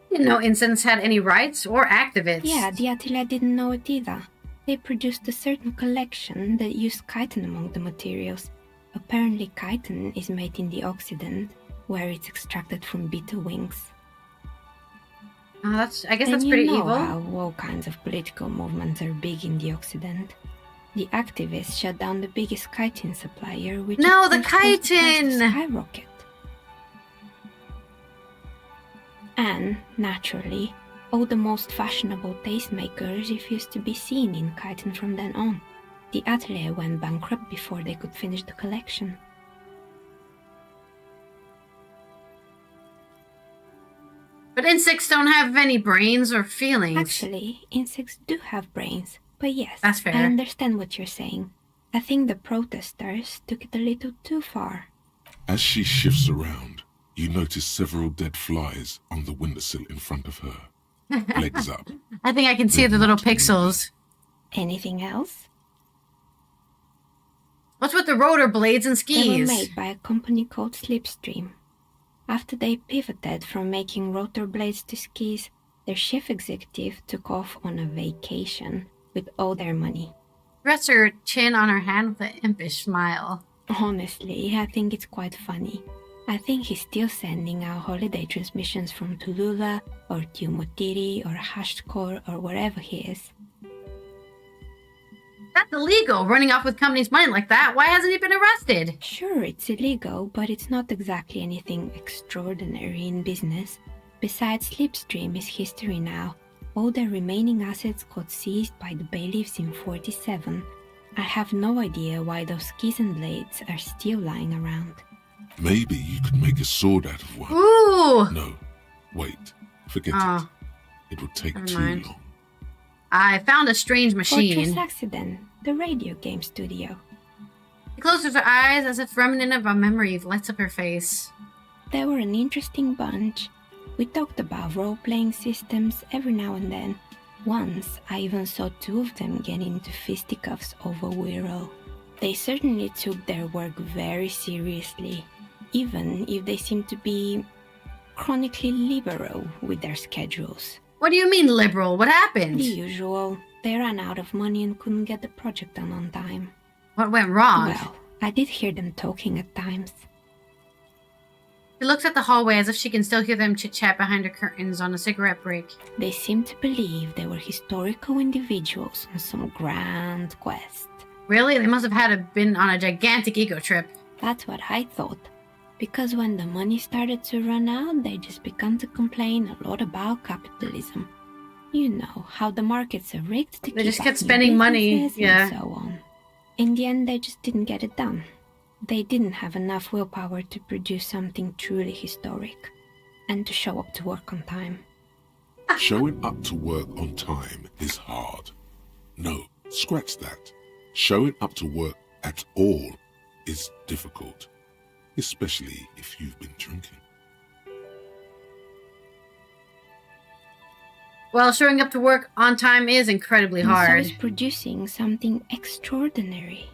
Didn't know Incense had any rights or activists. Yeah, the atelier didn't know it either. They produced a certain collection that used chitin among the materials. Apparently chitin is made in the Occident, where it's extracted from beetle wings. I guess And that's pretty you know evil. how all kinds of political movements are big in the Occident. The activists shut down the biggest chitin supplier, which No, of the course caused the price to chitin! skyrocket. And, naturally, all the most fashionable tastemakers refused to be seen in chitin from then on. The atelier went bankrupt before they could finish the collection. But insects don't have any brains or feelings. Actually, insects do have brains, but yes, That's fair. I understand what you're saying. I think the protesters took it a little too far. As she shifts around, you notice several dead flies on the windowsill in front of her. Legs up. I think I can see the little pixels. Anything else? What's with the rotor blades and They were skis? made by a company called Slipstream. After they pivoted from making rotor blades to skis, their chief executive took off on a vacation with all their money. Rests her chin on her hand with an impish smile. Honestly, I think it's quite funny. I think he's still sending out holiday transmissions from Tulula or Tiumotiri or Hashtkor or wherever he is. That's illegal, running off with company's money like that. Why hasn't he been arrested? Sure, it's illegal, but it's not exactly anything extraordinary in business. Besides, Slipstream is history now. All their remaining assets got seized by the bailiffs in 47. I have no idea why those skis and blades are still lying around. Maybe you could make a sword out of one. Ooh! No, wait. Forget Oh, it. It would take never too mind. long. I found a strange Fortress machine. Accident, the radio game studio. She closes her eyes as if remnant of a memory lights up her face. They were an interesting bunch. We talked about role-playing systems every now and then. Once, I even saw two of them get into fisticuffs over Wirral. They certainly took their work very seriously, even if they seemed to be chronically liberal with their schedules. What do you mean liberal? What happened? The usual. They ran out of money and couldn't get the project done on time. What went wrong? Well, I did hear them talking at times. She looks at the hallway as if she can still hear them chit-chat behind her curtains on a cigarette break. They seemed to believe they were historical individuals on some grand quest. Really? They must have been on a gigantic ego trip. That's what I thought. Because when the money started to run out, they just began to complain a lot about capitalism. You know, how the markets are rigged to They keep just kept up new spending money, businesses yeah. and so on. In the end, they just didn't get it done. They didn't have enough willpower to produce something truly historic and to show up to work on time. Showing up to work on time is hard. No, scratch that. Showing up to work at all is difficult, especially if you've been drinking. Well, showing up to work on time is incredibly hard. And so is producing something extraordinary.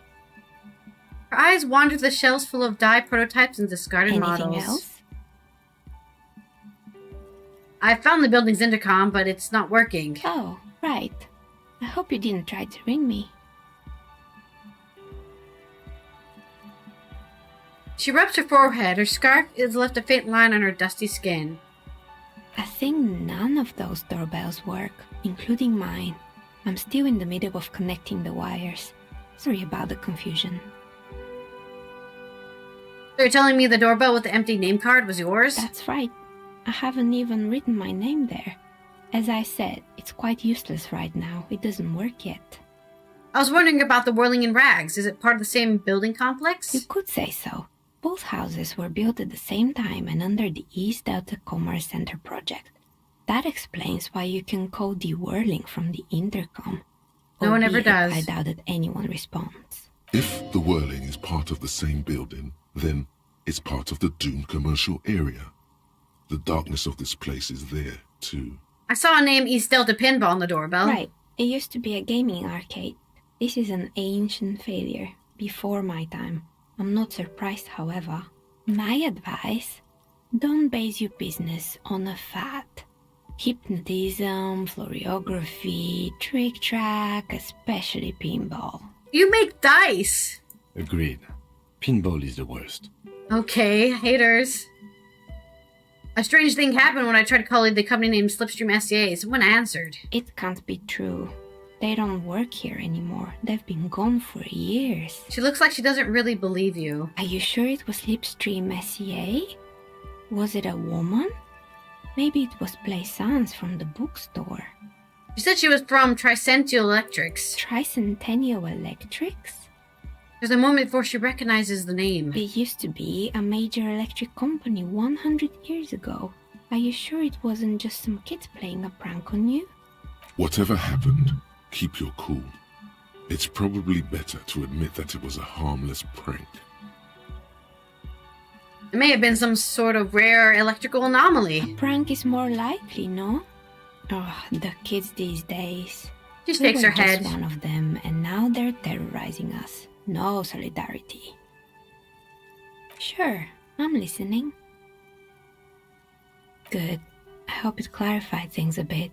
Her eyes wander the shelves full of dye prototypes and discarded Anything models. else? I found the building's intercom, but it's not working. Oh, right. I hope you didn't try to ring me. She rubs her forehead. Her scarf has left a faint line on her dusty skin. I think none of those doorbells work, including mine. I'm still in the middle of connecting the wires. Sorry about the confusion. So you're telling me the doorbell with the empty name card was yours? That's right. I haven't even written my name there. As I said, it's quite useless right now. It doesn't work yet. I was wondering about the Whirling in Rags. Is it part of the same building complex? You could say so. Both houses were built at the same time and under the East Delta Commerce Center project. That explains why you can call the whirling from the intercom. No one ever Albeit does. I doubt that anyone responds. If the whirling is part of the same building, then it's part of the doomed commercial area. The darkness of this place is there, too. I saw a name East Delta Pinball on the doorbell. Right. It used to be a gaming arcade. This is an ancient failure, before my time. I'm not surprised, however. My advice, don't base your business on a fad. Hypnotism, floriography, trick track, especially pinball. You make dice! Agreed. Pinball is the worst. Okay, haters. A strange thing happened when I tried calling the company named Slipstream SCA. Someone answered. It can't be true. They don't work here anymore. They've been gone for years. She looks like she doesn't really believe you. Are you sure it was Slipstream SCA? Was it a woman? Maybe it was Plaisance from the bookstore. She said she was from Tricentennial Electrics. Tricentennial Electrics? There's a moment before she recognizes the name. It used to be a major electric company 100 years ago. Are you sure it wasn't just some kids playing a prank on you? Whatever happened, keep your cool. It's probably better to admit that it was a harmless prank. It may have been some sort of rare electrical anomaly. A prank is more likely, no? Oh, the kids these days. She shakes her just head. One of them, and now they're terrorizing us. No solidarity. Sure, I'm listening. Good. I hope it clarified things a bit.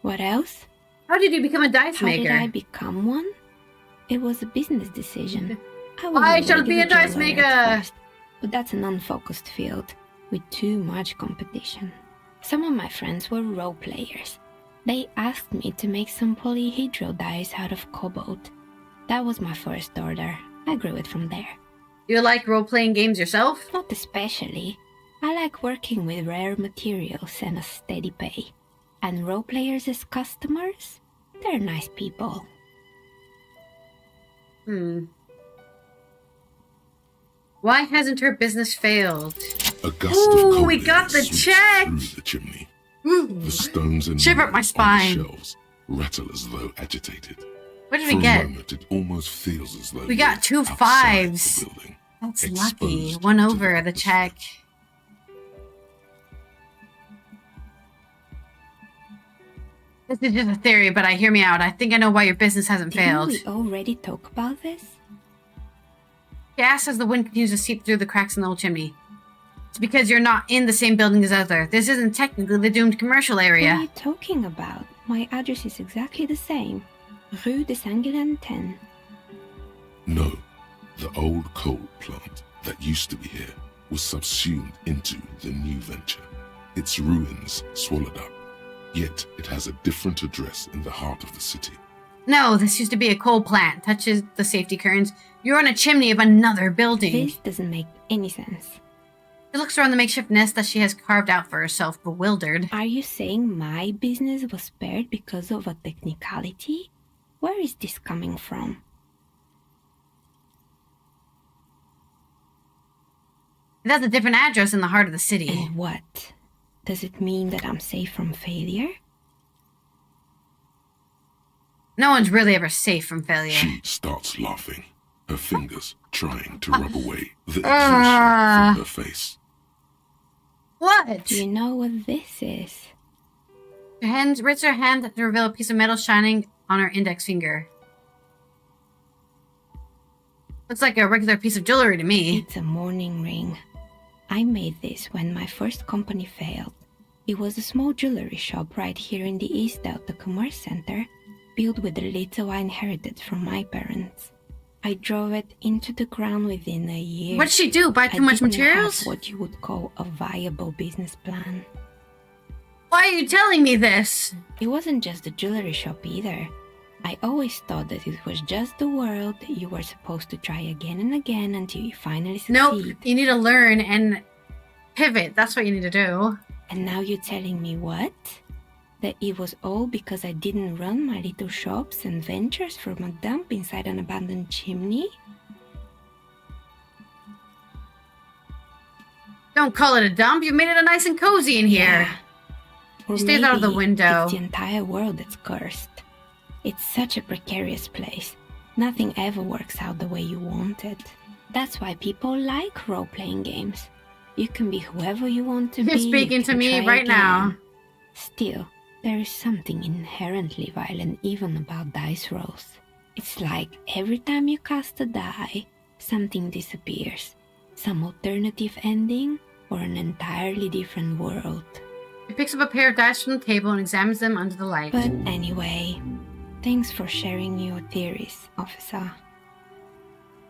What else? How did you become a dice maker? How did I become one? It was a business decision. I shall be a dice regular maker! at first, but that's an unfocused field with too much competition. Some of my friends were role players. They asked me to make some polyhedral dice out of cobalt. That was my first order. I grew it from there. You like role-playing games yourself? Not especially. I like working with rare materials and a steady pay. And role players as customers? They're nice people. Why hasn't her business failed? A gust of cold we got the sweeps check! through the chimney. Ooh. The stones and Shiver up wood my on spine. the shelves rattle as though agitated. What did For we a get? moment, it almost feels as though We got you're 2 outside 5s. the building, That's exposed lucky. One to over the check. This is just a theory, but hear me out. I think I know why your business hasn't failed. Didn't we already talk about this? Gas as the wind continues to seep through the cracks in the old chimney. It's because you're not in the same building as other. This isn't technically the doomed commercial area. What are you talking about? My address is exactly the same. Rue de Saint-Guilain 10. No, the old coal plant that used to be here was subsumed into the new venture. Its ruins swallowed up. Yet it has a different address in the heart of the city. No, this used to be a coal plant. Touches the safety curtains. You're on a chimney of another building. This doesn't make any sense. She looks around the makeshift nest that she has carved out for herself, bewildered. Are you saying my business was spared because of a technicality? Where is this coming from? It has a different address in the heart of the city. And what? Does it mean that I'm safe from failure? No one's really ever safe from failure. She starts laughing, her fingers trying to rub away the exhaustion from her face. What? Do you know what this is? Her hand raises her hand to reveal a piece of metal shining on her index finger. Looks like a regular piece of jewelry to me. It's a mourning ring. I made this when my first company failed. It was a small jewelry shop right here in the East Delta Commerce Center, built with the little I inherited from my parents. I drove it into the ground within a year. What'd she do? Buy too much materials? Have what you would call a viable business plan. Why are you telling me this? It wasn't just the jewelry shop either. I always thought that it was just the world that you were supposed to try again and again until you finally succeed. Nope, you need to learn and pivot. That's what you need to do. And now you're telling me what? That it was all because I didn't run my little shops and ventures from a dump inside an abandoned chimney? Don't call it a dump. You made it a nice and cozy in here. Yeah. Or She stays out of the maybe window. It's the entire world that's cursed. It's such a precarious place. Nothing ever works out the way you want it. That's why people like role-playing games. You can be whoever you want to be. You're speaking to me right now. Still, there is something inherently violent even about dice rolls. It's like every time you cast a die, something disappears. Some alternative ending or an entirely different world. She picks up a pair of dice from the table and examines them under the light. But anyway, thanks for sharing your theories, officer.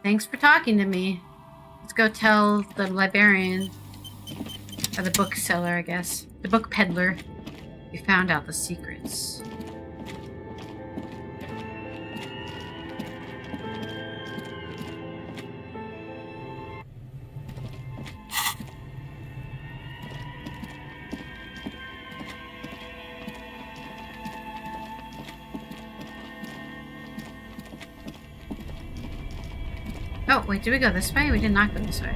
Thanks for talking to me. Let's go tell the librarian, or the bookseller, I guess. The book peddler. We found out the secrets. Oh, wait, did we go this way? We did not go this way.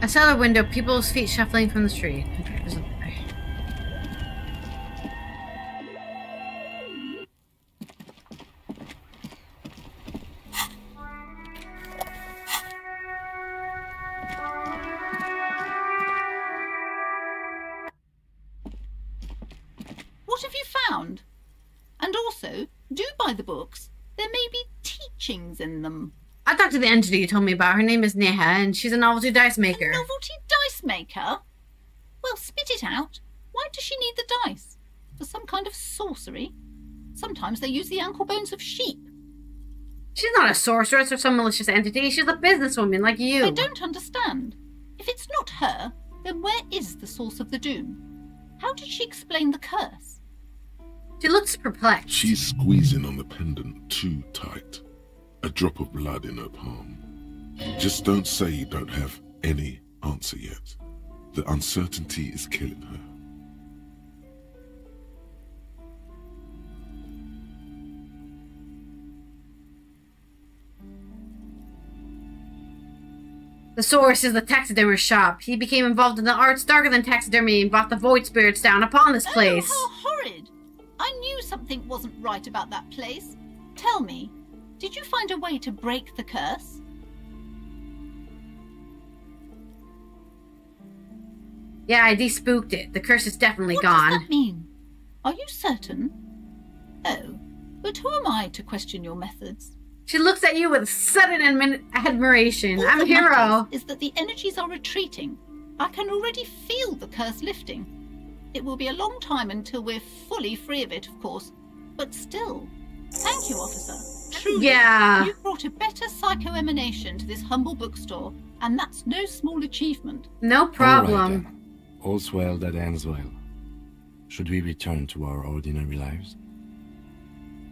A cellar window, people's feet shuffling from the street. Okay, there's a way. What have you found? And also, do buy the books. There may be teachings in them. I talked to the entity you told me about. Her name is Neha, and she's a novelty dice maker. A novelty dice maker? Well, spit it out. Why does she need the dice? For some kind of sorcery? Sometimes they use the ankle bones of sheep. She's not a sorceress or some malicious entity. She's a businesswoman like you. I don't understand. If it's not her, then where is the source of the doom? How did she explain the curse? She looks perplexed. She's squeezing on the pendant too tight. A drop of blood in her palm. Just don't say you don't have any answer yet. The uncertainty is killing her. The source is the taxidermy shop. He became involved in the arts darker than taxidermy and brought the void spirits down upon this place. Oh, how horrid! I knew something wasn't right about that place. Tell me, did you find a way to break the curse? Yeah, I de-spooked it. The curse is definitely What gone. does that mean? Are you certain? Oh, but who am I to question your methods? She looks at you with sudden admiration. All I'm a that hero. matters is that the energies are retreating. I can already feel the curse lifting. It will be a long time until we're fully free of it, of course. But still, thank you, officer. Truly, Yeah. you've brought a better psycho-emanation to this humble bookstore, and that's no small achievement. No problem. All right, then. All's well that ends well. Should we return to our ordinary lives?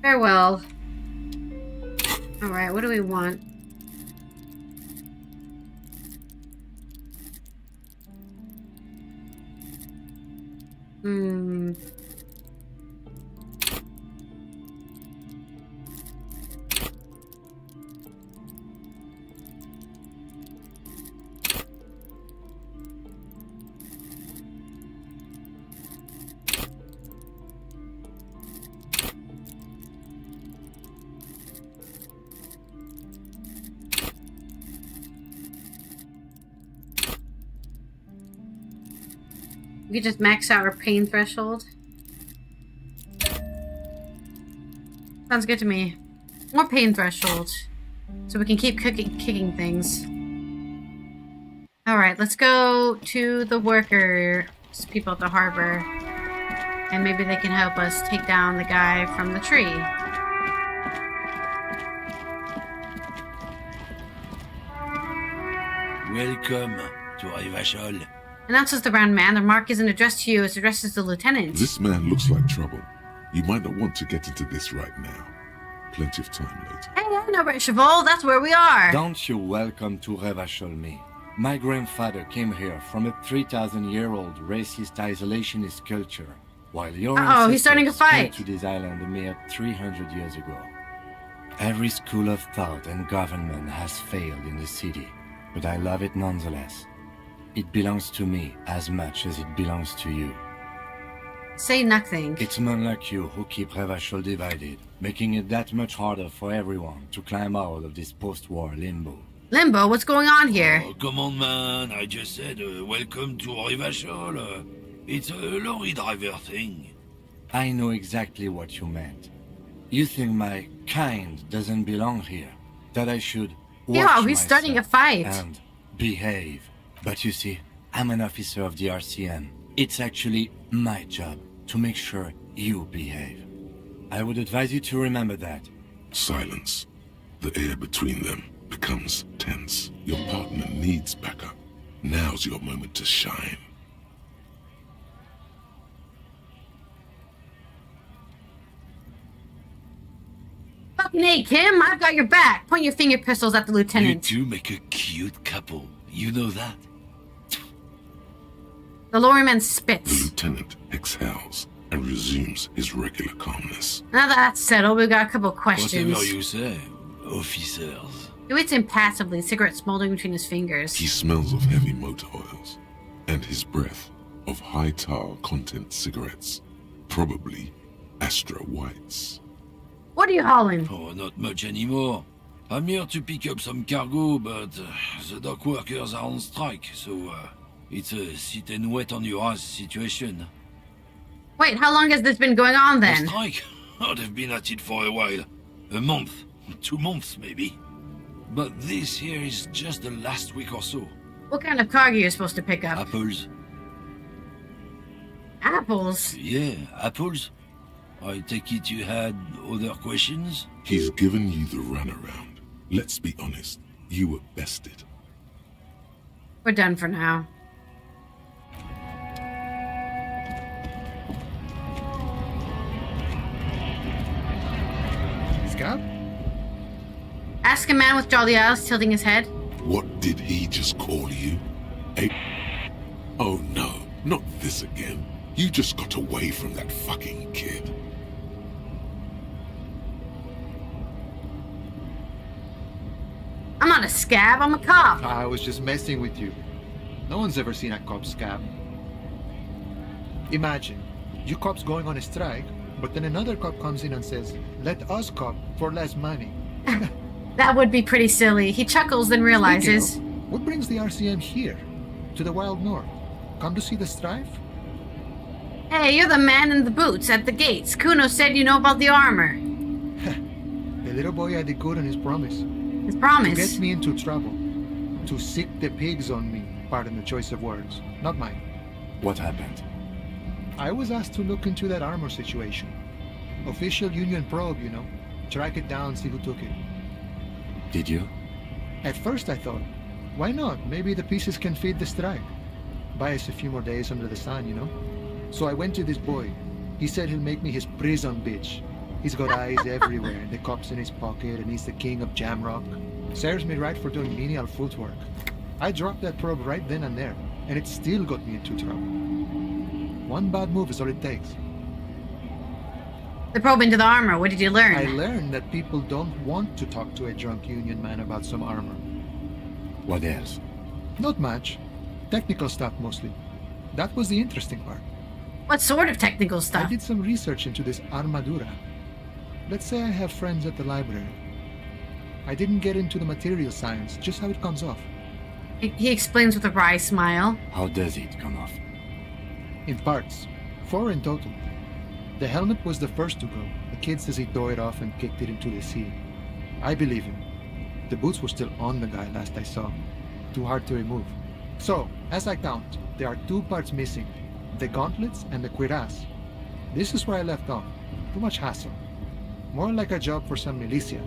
Farewell. Alright, what do we want? We could just max out our pain threshold. Sounds good to me. More pain threshold. So we can keep kicking things. Alright, let's go to the workers, people at the harbor. And maybe they can help us take down the guy from the tree. Welcome to Rivachol. Announces the round man. The remark isn't addressed to you, it's addressed to the lieutenant. This man looks like trouble. You might not want to get into this right now. Plenty of time later. Hey, I know, right, Cheval, that's where we are. Don't you welcome to Revachol me. My grandfather came here from a 3,000-year-old racist isolationist culture, while your he's starting a fight. came to this island a mere 300 years ago. Every school of thought and government has failed in the city, but I love it nonetheless. It belongs to me as much as it belongs to you. Say nothing. It's men like you who keep Revachol divided, making it that much harder for everyone to climb out of this post-war limbo. Limbo, what's going on here? Oh, come on, man. I just said welcome to Rivachol. It's a lorry driver thing. I know exactly what you meant. You think my kind doesn't belong here, that I should watch he's starting a fight. And behave. But you see, I'm an officer of the RCM. It's actually my job to make sure you behave. I would advise you to remember that. Silence. The air between them becomes tense. Your partner needs backup. Now's your moment to shine. Fucking hey, Kim, I've got your back. Point your finger pistols at the lieutenant. You two make a cute couple. You know that. The lorryman The spits. lieutenant exhales and resumes his regular calmness. Now that that's settled, we've got a couple questions. Whatever you say, officers. He waits impassively, cigarette smoldering between his fingers. He smells of heavy motor oils and his breath of high tar content cigarettes, probably Astra Whites. What are you hauling? Oh, not much anymore. I'm here to pick up some cargo, but the dock workers are on strike, so it's a sit and wait on your ass situation. Wait, how long has this been going on A then? strike? Oh, they've been at it for a while. A month, 2 months maybe. But this here is just the last week or so. What kind of cargo are you supposed to pick up? Apples. Apples? Yeah, apples. I take it you had other questions? He's given you the runaround. Let's be honest, you were bested. We're done for now. Scab? Ask a man with jolly eyes, tilting his head. What did he just call you? Oh no, not this again. You just got away from that fucking kid. I'm not a scab, I'm a cop. I was just messing with you. No one's ever seen a cop scab. Imagine, you cops going on a strike, but then another cop comes in and says, let us cop for less money. That would be pretty silly. He chuckles, then realizes. Speaking of, what brings the RCM here? To the Wild North? Come to see the strife? Hey, you're the man in the boots at the gates. Kuno said you know about the armor. The little boy had it good on his promise. His promise? To get me into trouble. To sick the pigs on me. Pardon the choice of words. Not mine. What happened? I was asked to look into that armor situation. Official Union probe, you know. Track it down, see who took it. Did you? At first I thought, why not? Maybe the pieces can feed the strike. Buy us a few more days under the sun, you know? So I went to this boy. He said he'll make me his prison bitch. He's got eyes everywhere, and the cop's in his pocket, and he's the king of Jamrock. Serves me right for doing menial footwork. I dropped that probe right then and there, and it still got me into trouble. One bad move is all it takes. The probe into the armor, what did you learn? I learned that people don't want to talk to a drunk Union man about some armor. What else? Not much. Technical stuff mostly. That was the interesting part. What sort of technical stuff? I did some research into this armadura. Let's say I have friends at the library. I didn't get into the material science, just how it comes off. He explains with a wry smile. How does it come off? In parts. 4 in total. The helmet was the first to go. The kid says he tore it off and kicked it into the sea. I believe him. The boots were still on the guy last I saw. Too hard to remove. So, as I count, there are 2 parts missing. The gauntlets and the cuirass. This is where I left off. Too much hassle. More like a job for some militia.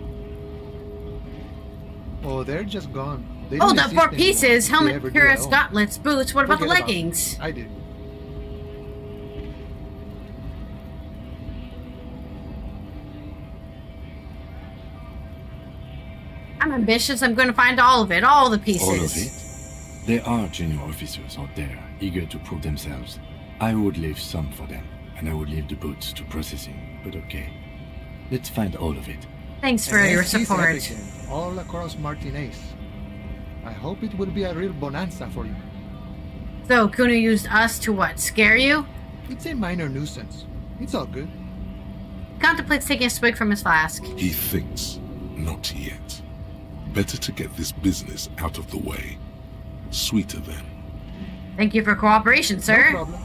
Oh, they're just gone. They Hold don't up, exist 4 pieces, anymore. helmet, cuirass, gauntlets, boots. What about the Forget leggings? it. I did. I'm ambitious. I'm going to find all of it, all the pieces. All of it? There are junior officers out there, eager to prove themselves. I would leave some for them, and I would leave the boots to processing, but okay. Let's find all of it. Thanks for your support. Everything, all across Martinez. I hope it will be a real bonanza for you. So, Kuno used us to what, scare you? It's a minor nuisance. It's all good. Contemplates taking a swig from his flask. He thinks, not yet. Better to get this business out of the way. Sweeter then. Thank you for cooperation, sir. No problem.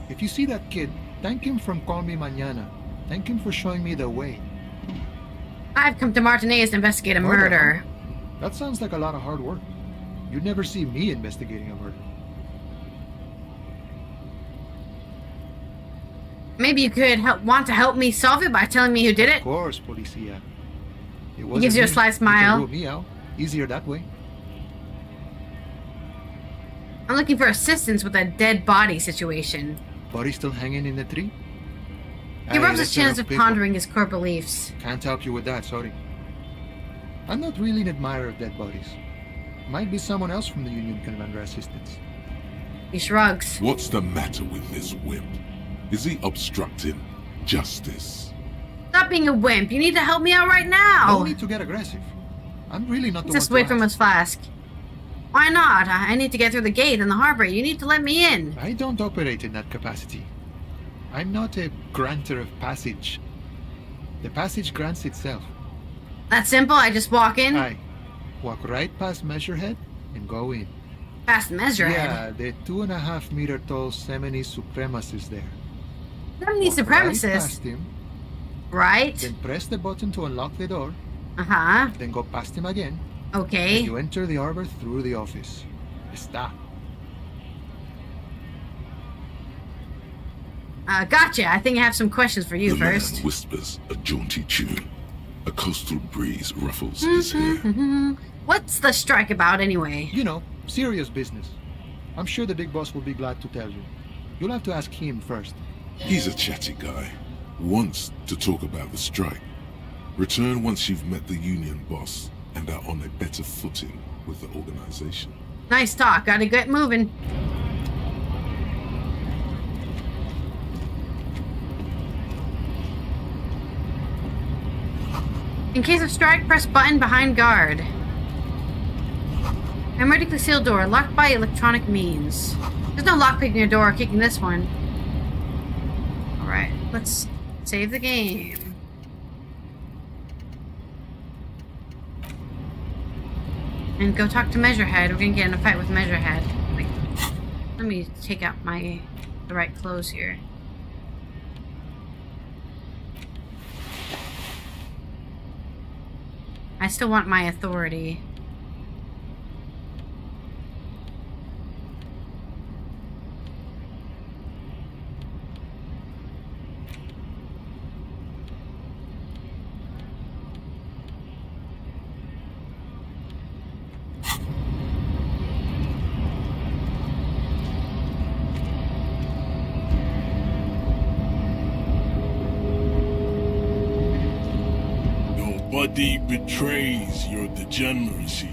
If you see that kid, thank him from Call Me Mañana. Thank him for showing me the way. I've come to Martinez to investigate a murder. That sounds like a lot of hard work. You'd never see me investigating a murder. Maybe you could want to help me solve it by telling me who did it? Of course, Policia. He gives you a sly smile. You can rule me out. Easier that way. I'm looking for assistance with a dead body situation. Body still hanging in the tree? He rubs his chins of pondering his core beliefs. Can't help you with that, sorry. I'm not really an admirer of dead bodies. Might be someone else from the Union can render assistance. He shrugs. What's the matter with this wimp? Is he obstructing justice? Stop being a wimp. You need to help me out right now. No need to get aggressive. I'm really not the one Just wait from his flask. Why not? I need to get through the gate in the harbor. You need to let me in. I don't operate in that capacity. I'm not a granter of passage. The passage grants itself. That simple? I just walk in? Aye. Walk right past Measurehead and go in. Past Measurehead? Yeah, the 2.5 meter tall Semini Supremacist is there. Semini Supremacist? Right past him. Right. Then press the button to unlock the door. Uh-huh. Then go past him again. Okay. And you enter the arbor through the office. Está. Gotcha. I think I have some questions for you The first. man whispers a jaunty tune. A coastal breeze ruffles his hair. What's the strike about anyway? You know, serious business. I'm sure the big boss will be glad to tell you. You'll have to ask him first. He's a chatty guy. Wants to talk about the strike. Return once you've met the union boss and are on a better footing with the organization. Nice talk. Gotta get moving. In case of strike, press button behind guard. Hermetically sealed door, locked by electronic means. There's no lockpicking your door or kicking this one. Alright, let's save the game. And go talk to Measurehead. We're gonna get in a fight with Measurehead. Like, Let me take out the right clothes here. I still want my authority. Body betrays your degeneracy.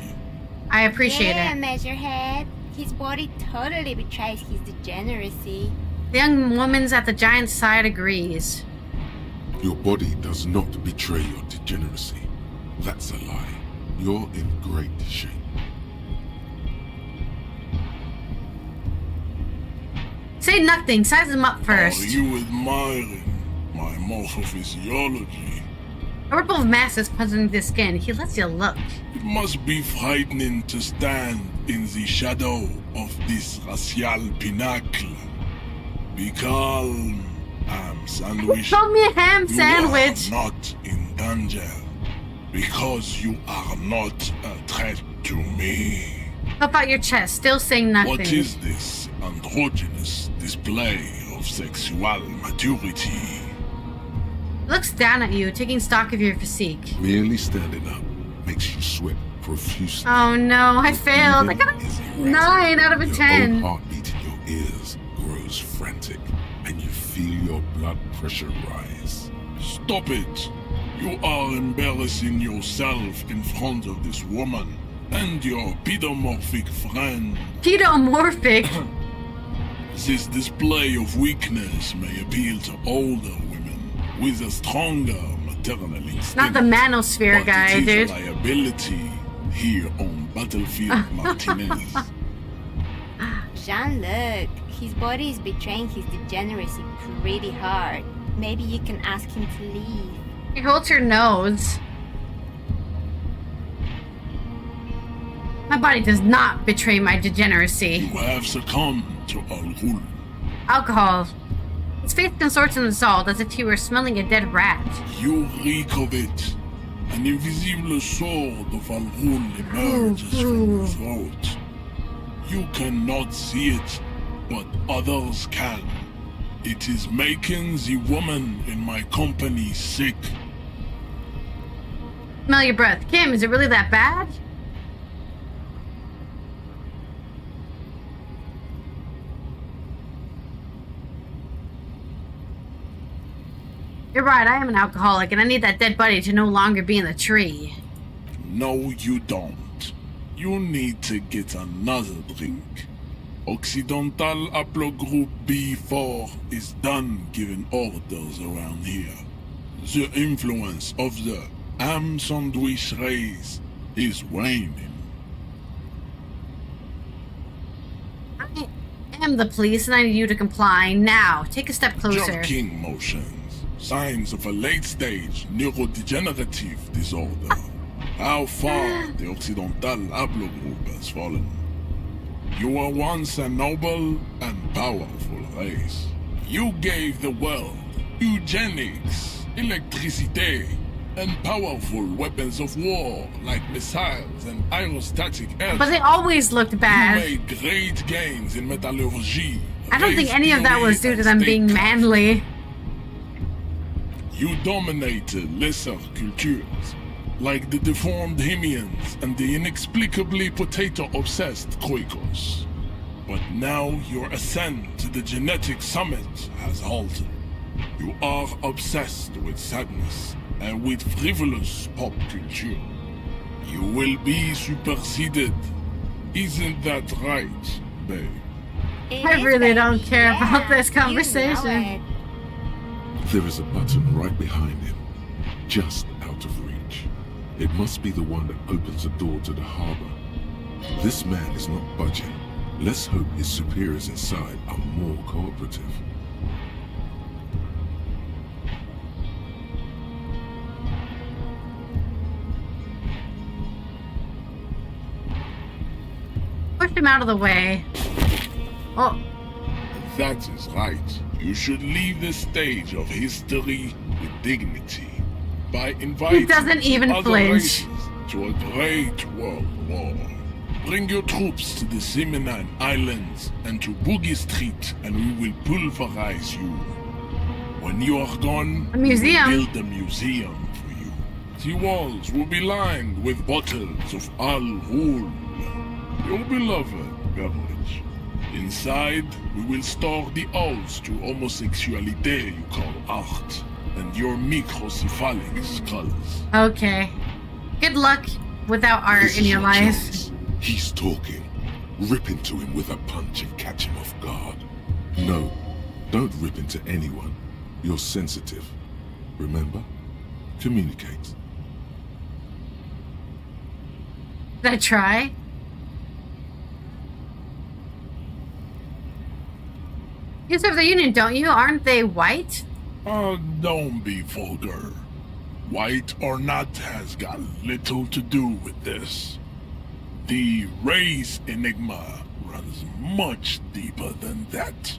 I appreciate yeah, it. Measurehead. His body totally betrays his degeneracy. The young woman's at the giant's side agrees. Your body does not betray your degeneracy. That's a lie. You're in great shape. Say nothing. Size him up first. Are you admiring my morphophysiology? A ripple of mass is puzzling the skin. He lets you look. It must be frightening to stand in the shadow of this racial pinnacle. Be calm, ham sandwich. Call me a ham sandwich. You are not in danger because you are not a threat to me. Puff out your chest, still saying nothing. What is this androgynous display of sexual maturity? Looks down at you, taking stock of your physique. Merely standing up makes you sweat profusely. Oh no, I failed. I got a 9 out of a 10. Your own heartbeat in your ears grows frantic, and you feel your blood pressure rise. Stop it! You are embarrassing yourself in front of this woman and your pedomorphic friend. Pedomorphic? This display of weakness may appeal to older women with a stronger maternal instinct. Not the manosphere guy, dude. It is a liability here on Battlefield Martinez. Jean-Luc, his body is betraying his degeneracy pretty hard. Maybe you can ask him to leave. He holds your nose. My body does not betray my degeneracy. You have succumbed to alcohol. Alcohol. His face consorts in the salt as if he were smelling a dead rat. You reek of it. An invisible sword of alcohol emerges from your throat. You cannot see it, but others can. It is making the woman in my company sick. Smell your breath. Kim, is it really that bad? You're right, I am an alcoholic, and I need that dead body to no longer be in the tree. No, you don't. You need to get another drink. Occidental Haplogroup B4 is done giving orders around here. The influence of the ham sandwich race is waning. I am the police, and I need you to comply now. Take a step closer. Jerking motions. Signs of a late-stage neurodegenerative disorder. How far the Occidental Haplogroup has fallen. You were once a noble and powerful race. You gave the world eugenics, electricity, and powerful weapons of war like missiles and aerostatic air. But they always looked bad. You made great gains in metallurgy. I don't think any of that was due to them being manly. You dominated lesser cultures, like the deformed Hemians and the inexplicably potato-obsessed Quakers. But now your ascent to the genetic summit has halted. You are obsessed with sadness and with frivolous pop culture. You will be superseded. Isn't that right, babe? I really don't care about this conversation. There is a button right behind him, just out of reach. It must be the one that opens the door to the harbor. This man is not budging. Let's hope his superiors inside are more cooperative. Push him out of the way. Oh. That is right. You should leave the stage of history with dignity by inviting He doesn't even other flinch. races to a great world war. Bring your troops to the Simenon Islands and to Boogie Street, and we will pulverize you. When you are gone, A museum. we will build a museum for you. The walls will be lined with bottles of Al Ghul, your beloved beverage. Inside, we will store the odes to homosexuality you call art, and your microcephalic skulls. Okay. Good luck without art This in is your your life. chance. He's talking. Rip into him with a punch and catch him off guard. No, don't rip into anyone. You're sensitive. Remember? Communicate. Did I try? You serve the Union, don't you? Aren't they white? Don't be vulgar. White or not has got little to do with this. The race enigma runs much deeper than that.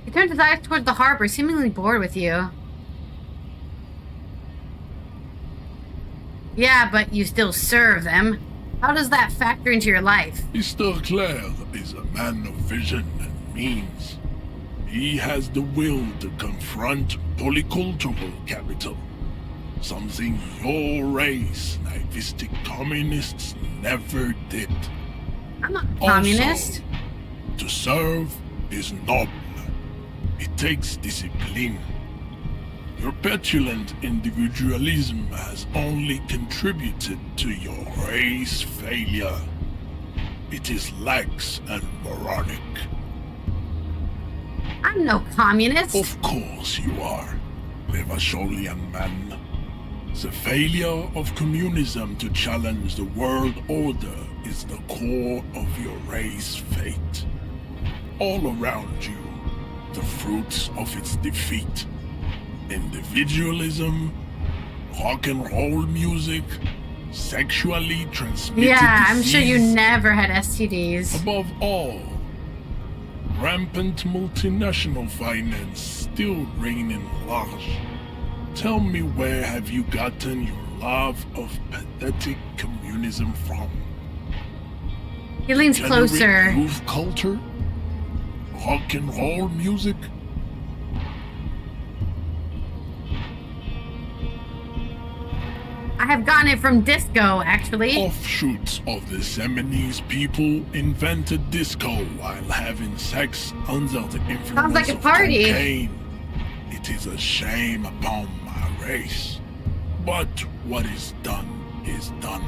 He turned his eyes towards the harbor, seemingly bored with you. Yeah, but you still serve them. How does that factor into your life? Mr. Clare is a man of vision and means. He has the will to confront polycultural capital. Something your race, naivistic communists, never did. I'm not a communist. Also, to serve is noble. It takes discipline. Your petulant individualism has only contributed to your race failure. It is lax and moronic. I'm no communist. Of course you are, Levasholian man. The failure of communism to challenge the world order is the core of your race fate. All around you, the fruits of its defeat. Individualism, rock and roll music, sexually transmitted Yeah, I'm sure you disease. never had STDs. Above all, rampant multinational finance still reigning large. Tell me, where have you gotten your love of pathetic communism from? He leans Degenerate closer. Youth culture? Rock and roll music? I have gotten it from disco, actually. Offshoots of the Seminoles people invented disco while having sex under the influence Sounds like a of party. cocaine. It is a shame upon my race. But what is done is done.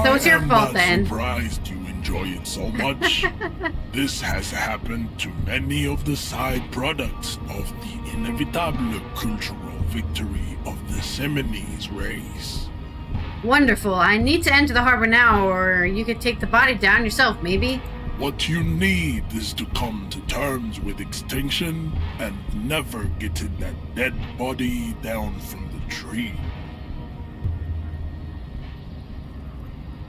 So it's your I am fault not then. surprised you enjoy it so much. This has happened to many of the side products of the inevitable cultural victory of the Seminoles race. Wonderful. I need to enter the harbor now, or you could take the body down yourself, maybe. What you need is to come to terms with extinction and never getting that dead body down from the tree.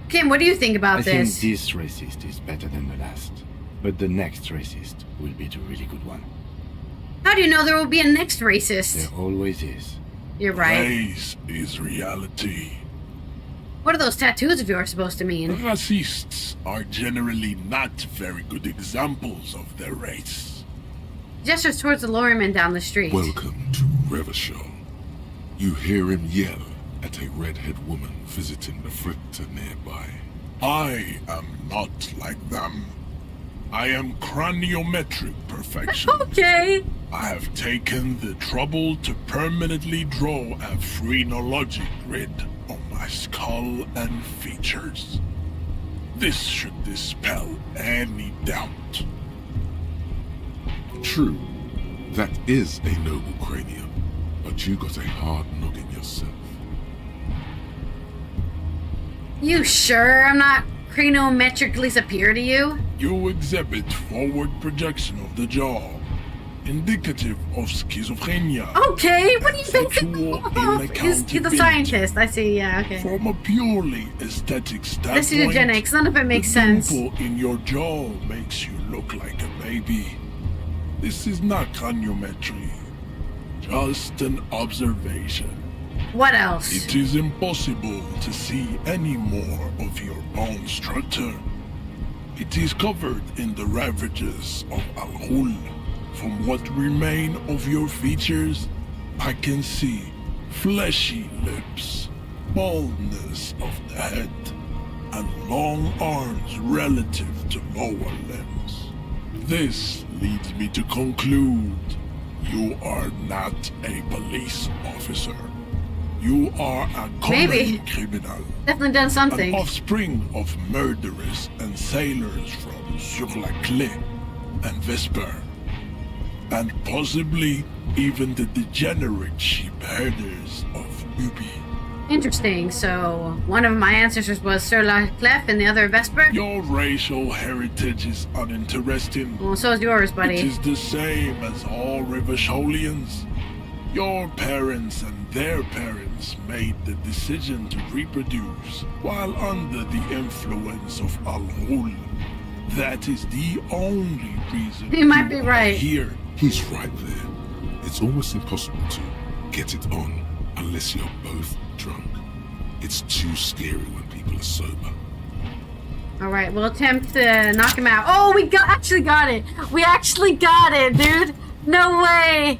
Kim, what do you think about I think this? this racist is better than the last. But the next racist will be the really good one. How do you know there will be a next racist? There always is. You're right. Race is reality. What are those tattoos of yours supposed to mean? Racists are generally not very good examples of their race. Gestures towards the lorryman down the street. Welcome to Revachol. You hear him yell at a redhead woman visiting the fritter nearby. I am not like them. I am craniometric perfection. Okay. I have taken the trouble to permanently draw a phrenologic grid on my skull and features. This should dispel any doubt. True, that is a noble cranium, but you got a hard noggin yourself. You sure I'm not cranometrically superior to you? You exhibit forward projection of the jaw. indicative of schizophrenia. Okay, what do you think? He's the scientist. I see. Yeah. Okay. From a purely aesthetic standpoint, this is eugenics. None of it makes sense. The dimple in your jaw makes you look like a baby. This is not craniometry, just an observation. What else? It is impossible to see any more of your bone structure. It is covered in the ravages of Al-Ghul. From what remain of your features, I can see fleshy lips, baldness of the head, and long arms relative to lower limbs. This leads me to conclude you are not a police officer. You are a common criminal. Definitely done something. An offspring of murderers and sailors from Sur-la-Clé and Vesper. And possibly even the degenerate sheep herders of Ubi. Interesting. So one of my ancestors was Sur-la-Clef and the other Vesper? Your racial heritage is uninteresting. Well, so is yours, buddy. It is the same as all Rivasholians. Your parents and their parents made the decision to reproduce while under the influence of Al-Ghul. That is the only reason he might be right. Here. He's right there. It's almost impossible to get it on unless you're both drunk. It's too scary when people are sober. Alright, we'll attempt to knock him out. Oh, we actually got it! We actually got it, dude! No way!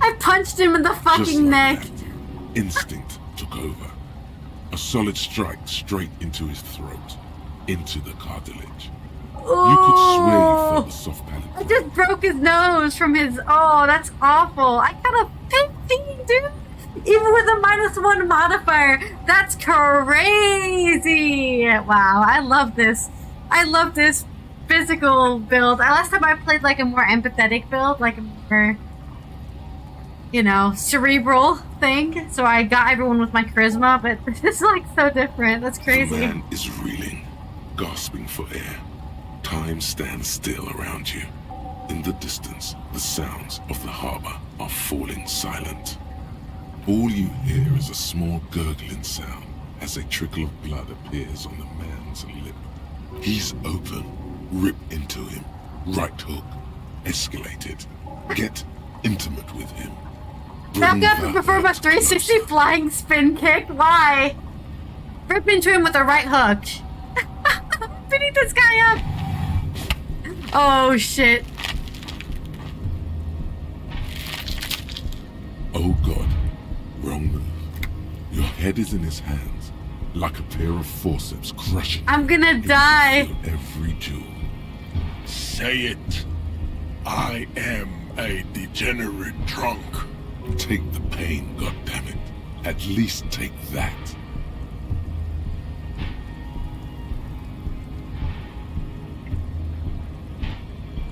I punched him in the fucking neck! That, instinct took over. A solid strike straight into his throat, into the cartilage. Oh, you could swear you felt the soft palate. I just broke his nose from his... Oh, that's awful. I got a 15, dude! Even with a -1 modifier. That's crazy! Wow, I love this. I love this physical build. Last time I played like a more empathetic build, like a more, you know, cerebral thing. So I got everyone with my charisma, but this is like so different. That's crazy. The man is reeling, gasping for air. Time stands still around you. In the distance, the sounds of the harbor are falling silent. All you hear is a small gurgling sound as a trickle of blood appears on the man's lip. He's open. Rip into him. Right hook. Escalated. Get intimate with him. Back up and perform a 360 flying spin kick. Why? Rip into him with a right hook. Beat this guy up. Oh shit. Oh god. Wrong move. Your head is in his hands, like a pair of forceps crushing. I'm gonna die. Every jewel. Say it. I am a degenerate drunk. Take the pain, goddammit. At least take that.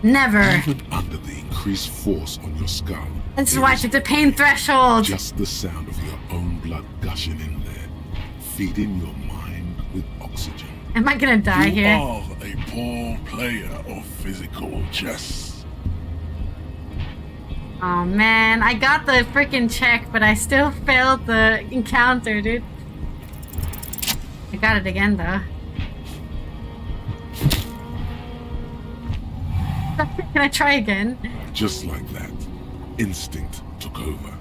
Never. Even under the increased force on your skull. That's why it's the pain threshold. Just the sound of your own blood gushing in there, feeding your mind with oxygen. Am I gonna die here? You are a poor player of physical chess. Oh man, I got the freaking check, but I still failed the encounter, dude. I got it again though. Can I try again? Just like that, instinct took over.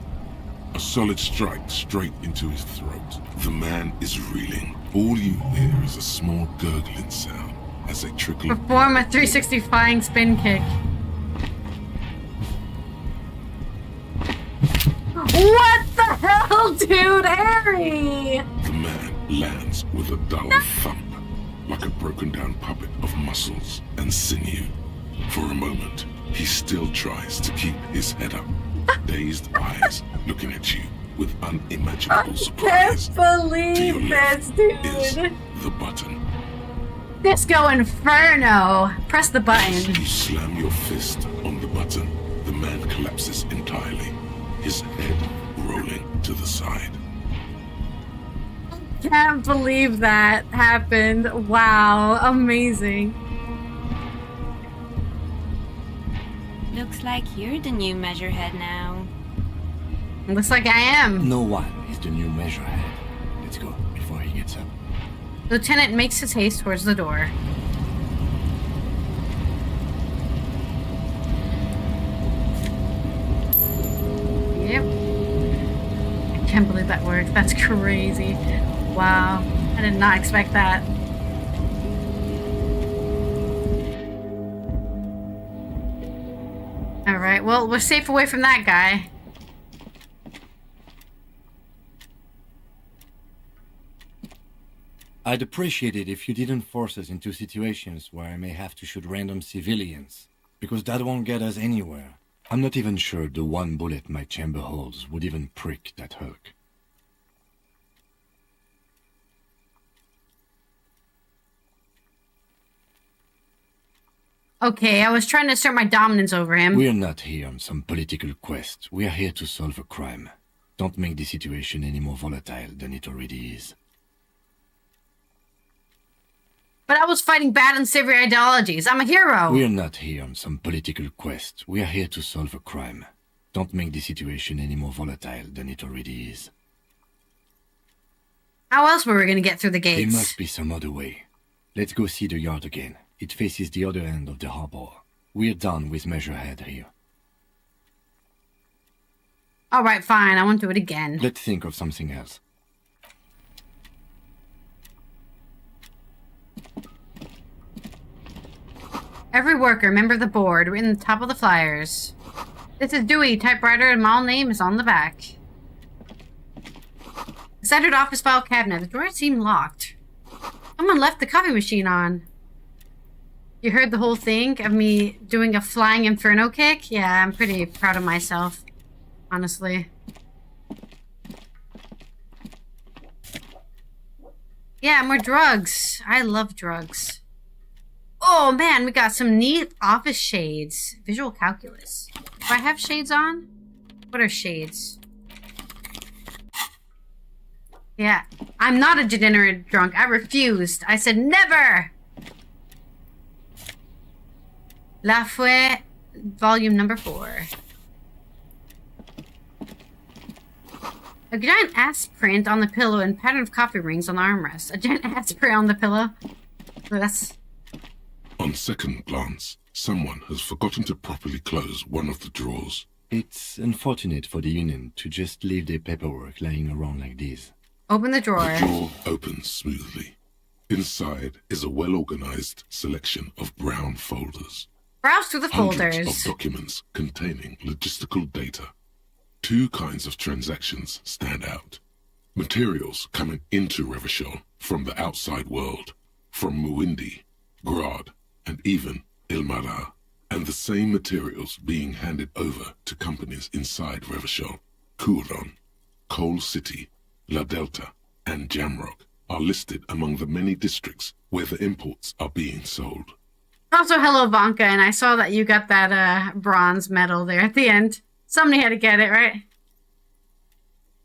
A solid strike straight into his throat. The man is reeling. All you hear is a small gurgling sound as they trickle. Perform a 360 flying spin kick. What the hell, dude? Harry! The man lands with a dull thump, like a broken down puppet of muscles and sinew. For a moment, he still tries to keep his head up, dazed eyes looking at you with unimaginable surprise. I can't believe this, dude. Is the button. Disco Inferno. Press the button. As you slam your fist on the button, the man collapses entirely, his head rolling to the side. Can't believe that happened. Wow, amazing. Looks like you're the new measurehead now. Looks like I am. No one is the new measurehead. Let's go before he gets up. Lieutenant makes his haste towards the door. Yep. I can't believe that worked. That's crazy. Wow. I did not expect that. Alright, well, we're safe away from that guy. I'd appreciate it if you didn't force us into situations where I may have to shoot random civilians, because that won't get us anywhere. I'm not even sure the one bullet my chamber holds would even prick that Hulk. Okay, I was trying to assert my dominance over him. We're not here on some political quest. We're here to solve a crime. Don't make the situation any more volatile than it already is. But I was fighting bad and savory ideologies. I'm a hero. We're not here on some political quest. We're here to solve a crime. Don't make the situation any more volatile than it already is. How else were we going to get through the gates? There must be some other way. Let's go see the yard again. It faces the other end of the harbor. We're done with Measurehead here. Alright, fine. I won't do it again. Let's think of something else. Every worker, member of the board, written at the top of the flyers. This is Dewey, typewriter, and my name is on the back. The centered office file cabinet. The drawer seemed locked. Someone left the coffee machine on. You heard the whole thing of me doing a flying inferno kick? Yeah, I'm pretty proud of myself, honestly. Yeah, more drugs. I love drugs. Oh man, we got some neat office shades. Visual calculus. Do I have shades on? What are shades? Yeah, I'm not a degenerate drunk. I refused. I said never! La Fouette, volume number 4. A giant ass print on the pillow and pattern of coffee rings on the armrest. A giant ass print on the pillow? Oh, that's... On second glance, someone has forgotten to properly close one of the drawers. It's unfortunate for the Union to just leave their paperwork lying around like this. Open the drawer. The drawer opens smoothly. Inside is a well-organized selection of brown folders. Browse through the folders. Hundreds of documents containing logistical data. 2 kinds of transactions stand out. Materials coming into Revachol from the outside world, from Muindi, Grad, and even Ilmara, and the same materials being handed over to companies inside Revachol. Kuron, Coal City, La Delta, and Jamrock are listed among the many districts where the imports are being sold. Also, hello, Vanka, and I saw that you got that bronze medal there at the end. Somebody had to get it, right?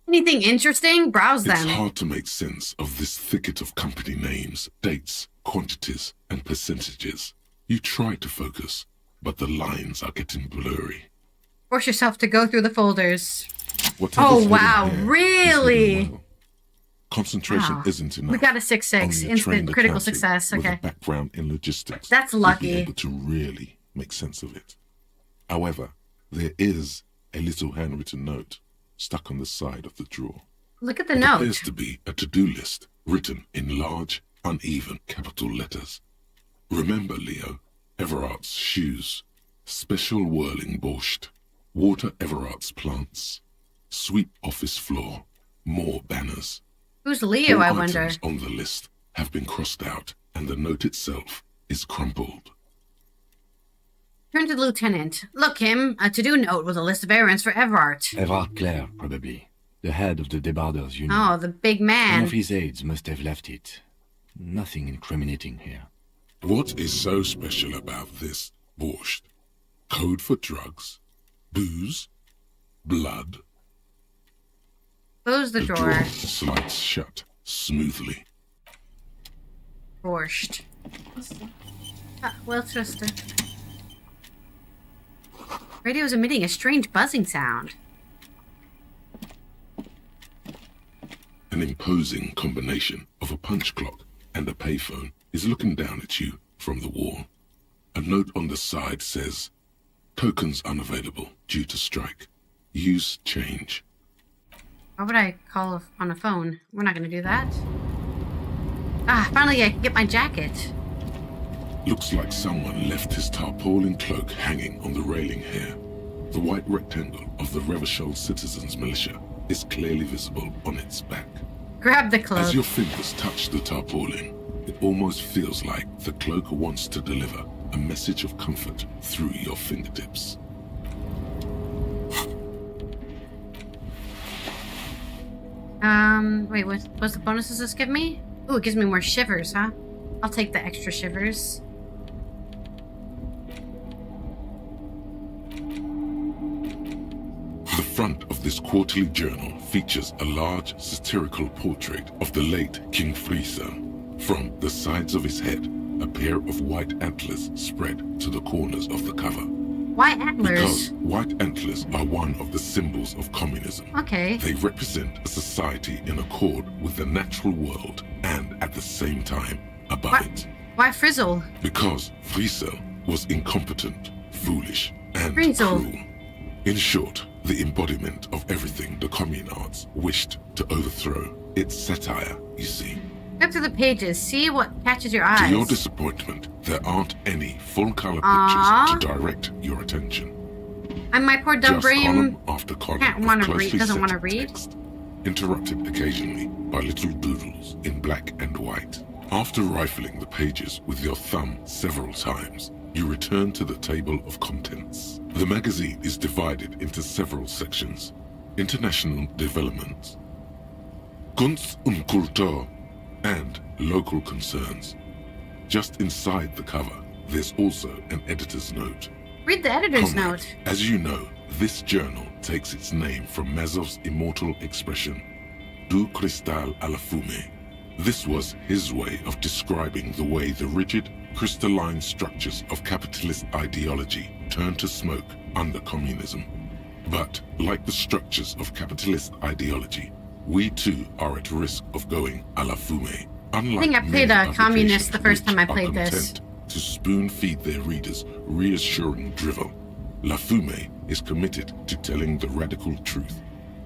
Anything interesting? Browse them. It's hard to make sense of this thicket of company names, dates, quantities, and percentages. You try to focus, but the lines are getting blurry. Force yourself to go through the folders. Whatever's Oh, hidden wow, here is really? hidden well. Concentration Wow. isn't enough. We got a 6-6. Only a Instant trained critical accountant success. with Okay. a background in logistics That's would lucky. be able to really make sense of it. However, there is a little handwritten note stuck on the side of the drawer. Look at the It note. appears to be a to-do list written in large, uneven capital letters. Remember, Leo, Everard's shoes, special whirling borscht, water Everard's plants, sweep office floor, more banners. Who's Leo, All I wonder? items on the list have been crossed out, and the note itself is crumpled. Turn to the lieutenant. Look, him. A to-do note with a list of errands for Everard. Everard Clare, probably. The head of the Debarders Union. Oh, the big One man. of his aides must have left it. Nothing incriminating here. What is so special about this borscht? Code for drugs? Booze? Blood? Close the drawer. Slides shut smoothly. Borscht. Well twisted. Radio is emitting a strange buzzing sound. An imposing combination of a punch clock and a payphone is looking down at you from the wall. A note on the side says, "Tokens unavailable due to strike. Use change." Why would I call on a phone? We're not going to do that. Ah, finally I can get my jacket. Looks like someone left his tarpaulin cloak hanging on the railing here. The white rectangle of the Revachol Citizens Militia is clearly visible on its back. Grab the cloak. As your fingers touch the tarpaulin, it almost feels like the cloak wants to deliver a message of comfort through your fingertips. Wait, what's the bonuses this give me? Ooh, it gives me more shivers, huh? I'll take the extra shivers. The front of this quarterly journal features a large satirical portrait of the late King Friesel. From the sides of his head, a pair of white antlers spread to the corners of the cover. White antlers? Because white antlers are one of the symbols of communism. Okay. They represent a society in accord with the natural world and at the same time above it. Why Frizzle? Because Friesel was incompetent, foolish, and Frizzle. cruel. In short, the embodiment of everything the communards wished to overthrow. It's satire, you see. Flip through the pages. See what catches your eyes. To your disappointment, there aren't any full-color Aww. pictures to direct your attention. And my poor dumb Just brain column after column can't of want to closely read. Doesn't set want to read. text, interrupted occasionally by little doodles in black and white. After rifling the pages with your thumb several times, you return to the table of contents. The magazine is divided into several sections. International developments, Kunst und Kultur, and local concerns. Just inside the cover, there's also an editor's note. Read the editor's Comrade, note. As you know, this journal takes its name from Mazov's immortal expression, Du cristal à la fumée. This was his way of describing the way the rigid, crystalline structures of capitalist ideology turn to smoke under communism. But, like the structures of capitalist ideology, we too are at risk of going à la fumée. I think I played a communist the first time I played this. To spoon-feed their readers reassuring drivel, La Fumée is committed to telling the radical truth,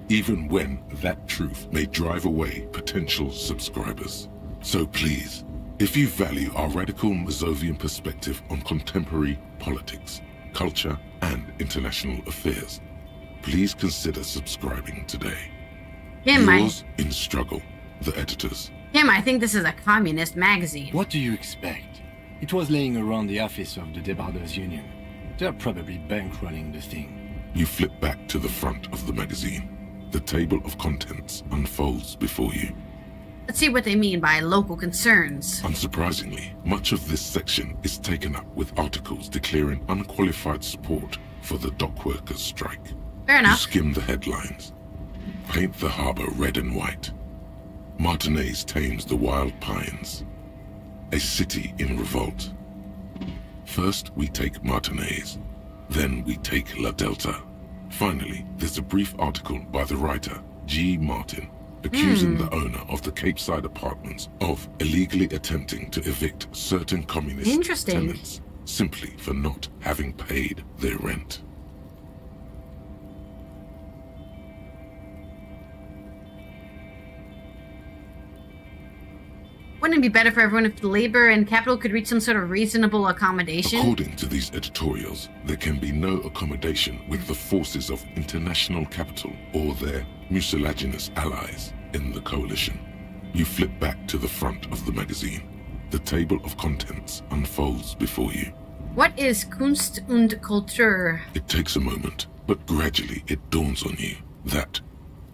even when that truth may drive away potential subscribers. So please, if you value our radical Mazovian perspective on contemporary politics, culture, and international affairs, please consider subscribing today. Yours in struggle, the editors. Tim, I think this is a communist magazine. What do you expect? It was laying around the office of the Debarders Union. They're probably bankrolling the thing. You flip back to the front of the magazine. The table of contents unfolds before you. Let's see what they mean by local concerns. Unsurprisingly, much of this section is taken up with articles declaring unqualified support for the dock workers' strike. Fair enough. You skim the headlines. Paint the harbor red and white. Martinez tames the wild pines. A city in revolt. First we take Martinez, then we take La Delta. Finally, there's a brief article by the writer, G. Martin, accusing the owner of the Capeside Apartments of illegally attempting to evict certain communist tenants simply for not having paid their rent. Wouldn't it be better for everyone if the labor and capital could reach some sort of reasonable accommodation? According to these editorials, there can be no accommodation with the forces of international capital or their mucilaginous allies in the coalition. You flip back to the front of the magazine. The table of contents unfolds before you. What is Kunst und Kultur? It takes a moment, but gradually it dawns on you that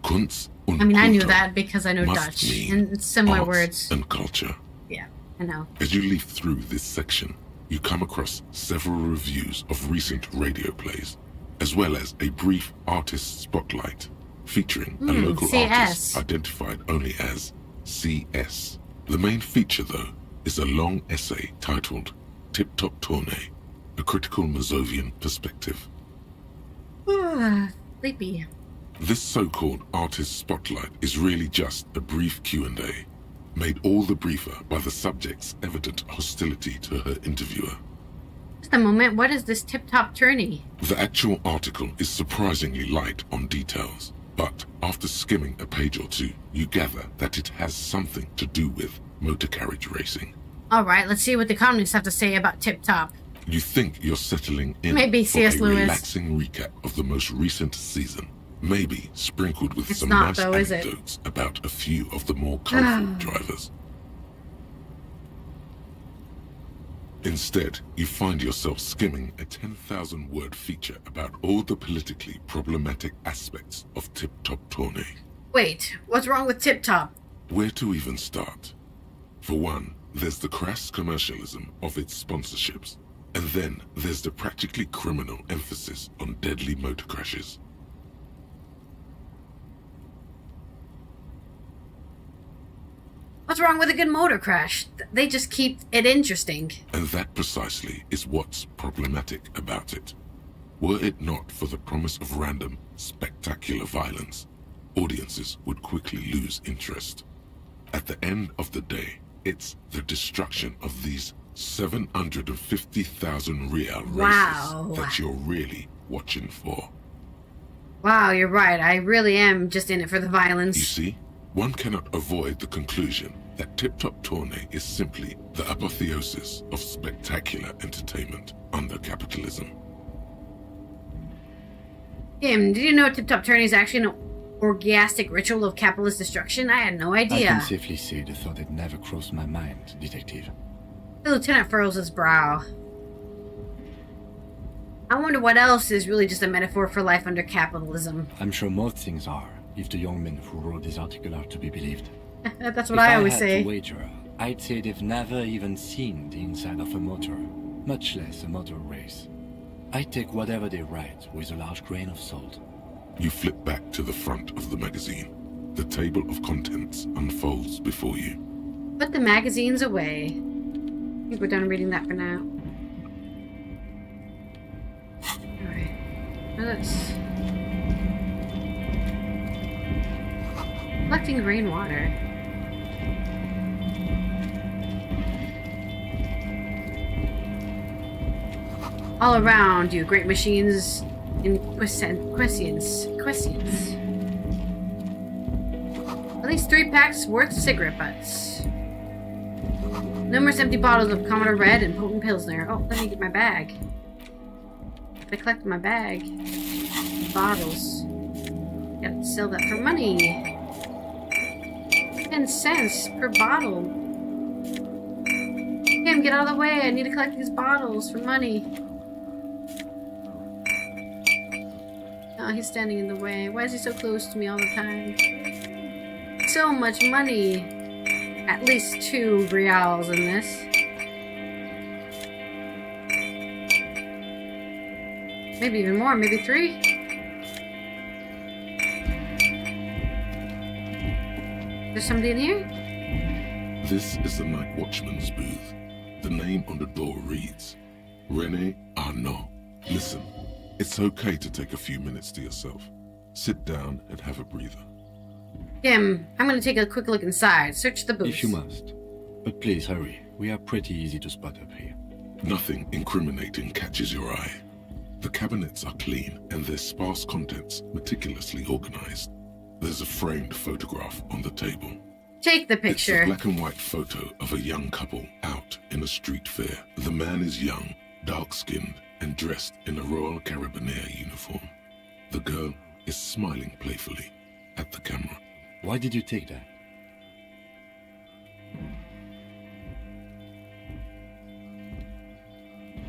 Kunst und I mean, I knew Kultur that because I know must Dutch mean and similar arts words. and culture. Yeah, I know. As you leaf through this section, you come across several reviews of recent radio plays, as well as a brief artist spotlight featuring a local artist identified only as CS. The main feature, though, is a long essay titled Tip Top Tournée, a critical Mazovian perspective. Sleepy. This so-called artist spotlight is really just a brief Q&A, made all the briefer by the subject's evident hostility to her interviewer. Just a moment, what is this tip-top tourney? The actual article is surprisingly light on details, but after skimming a page or two, you gather that it has something to do with motor carriage racing. Alright, let's see what the columnists have to say about tip-top. You think you're settling in Maybe for C.S. a Lewis. relaxing recap of the most recent season, maybe sprinkled with It's some not, nice though, is it? anecdotes about a few of the more colourful drivers. Instead, you find yourself skimming a 10,000-word feature about all the politically problematic aspects of Tip-Top Tourney. Wait, what's wrong with tip-top? Where to even start? For one, there's the crass commercialism of its sponsorships, and then there's the practically criminal emphasis on deadly motor crashes. What's wrong with a good motor crash? They just keep it interesting. And that precisely is what's problematic about it. Were it not for the promise of random, spectacular violence, audiences would quickly lose interest. At the end of the day, it's the destruction of these 750,000 real Wow. races that you're really watching for. Wow, you're right. I really am just in it for the violence. You see, one cannot avoid the conclusion that Tip-Top Tourney is simply the apotheosis of spectacular entertainment under capitalism. Kim, did you know Tip-Top Tourney is actually an orgiastic ritual of capitalist destruction? I had no I idea. can safely say the thought had never crossed my mind, Detective. The lieutenant furrows his brow. I wonder what else is really just a metaphor for life under capitalism. I'm sure most things are, if the young men who wrote this article are to be believed. That's what I always If I say. had to wager, I'd say they've never even seen the inside of a motor, much less a motor race. I'd take whatever they write with a large grain of salt. You flip back to the front of the magazine. The table of contents unfolds before you. Put the magazines away. I think we're done reading that for now. Alright. Let's... Collecting rainwater. All around you, great machines in quiescence. At least 3 packs worth of cigarette butts. Numerous empty bottles of Commodore Red and potent Pilsner. Oh, let me get my bag. I collected my bag. Bottles. Gotta sell that for money. 10 cents per bottle. Kim, get out of the way. I need to collect these bottles for money. Oh, he's standing in the way. Why is he so close to me all the time? So much money. At least 2 reals in this. Maybe even more, maybe 3. There's somebody in here? This is the night watchman's booth. The name on the door reads, René Arnaud. Listen, it's okay to take a few minutes to yourself. Sit down and have a breather. Kim, I'm gonna take a quick look inside. Search the booth. If you must. But please hurry. We are pretty easy to spot up here. Nothing incriminating catches your eye. The cabinets are clean and their sparse contents meticulously organized. There's a framed photograph on the table. Take the It's picture. a black and white photo of a young couple out in a street fair. The man is young, dark-skinned, and dressed in a Royal Carabinieri uniform. The girl is smiling playfully at the camera. Why did you take that?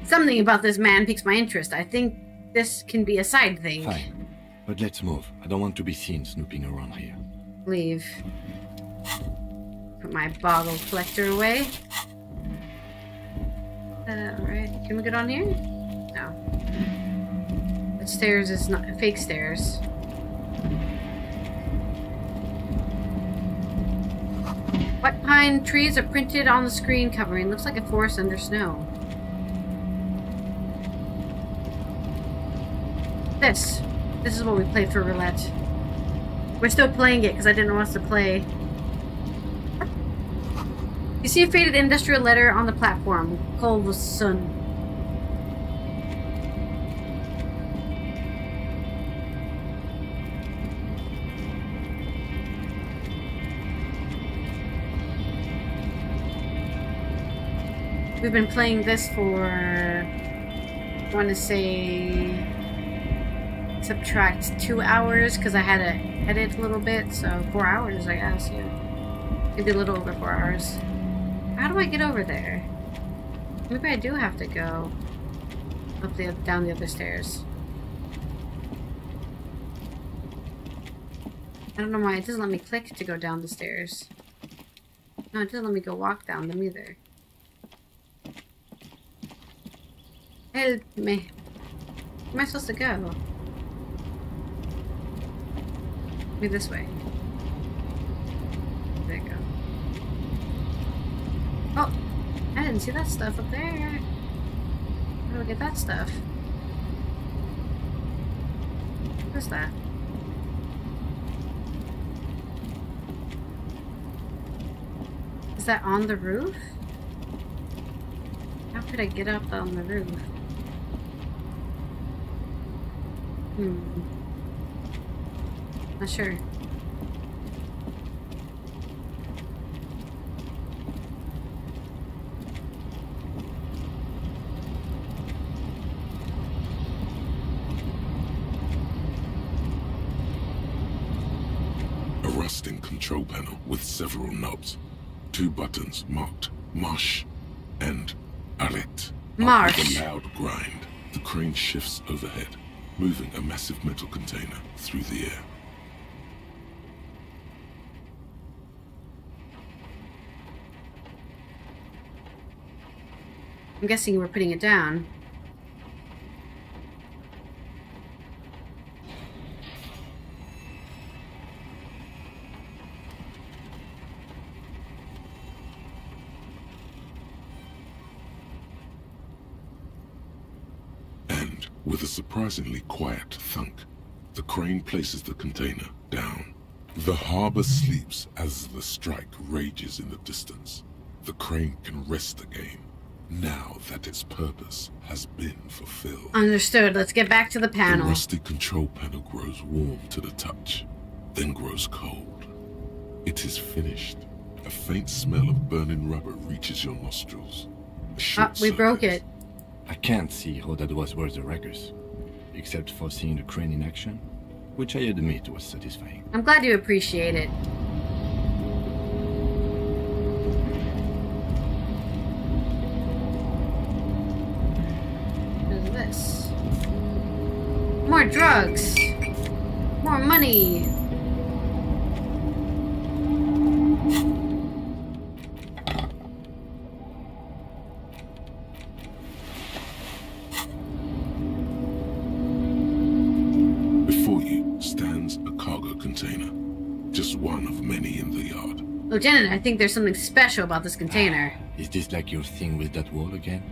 Something about this man piques my interest. I think this can be a side thing. Fine. But let's move. I don't want to be seen snooping around here. Leave. Put my bottle collector away. Alright. Can we get on here? No. The stairs is not fake stairs. White pine trees are printed on the screen covering. Looks like a forest under snow. This. This is what we played for Roulette. We're still playing it because I didn't know what to play. You see a faded industrial letter on the platform. Gw2. We've been playing this for, I want to say, subtract 2 hours because I had to edit a little bit, so 4 hours, I guess, yeah. Maybe a little over 4 hours. How do I get over there? Maybe I do have to go up down the other stairs. I don't know why it doesn't let me click to go down the stairs. No, it doesn't let me go walk down them either. Help me. Where am I supposed to go? Maybe this way. There you go. Oh! I didn't see that stuff up there. How do I get that stuff? What's that? Is that on the roof? How could I get up on the roof? Not sure. A rusting control panel with several knobs. 2 buttons marked Marsh and Arrête. Marsh. With a loud grind, the crane shifts overhead, moving a massive metal container through the air. I'm guessing you were putting it down. And, with a surprisingly quiet thunk, the crane places the container down. The harbor sleeps as the strike rages in the distance. The crane can rest again, now that its purpose has been fulfilled. Understood. Let's get back to the The panel. rusty control panel grows warm to the touch, then grows cold. It is finished. A faint smell of burning rubber reaches your nostrils. We broke it. I can't see how that was worth the wreckers, except for seeing the crane in action, which I admit was satisfying. I'm glad you appreciate it. What is this? More drugs! More money! Before you stands a cargo container, just one of many in the yard. Lieutenant, I think there's something special about this container. Is this like your thing with that wall again?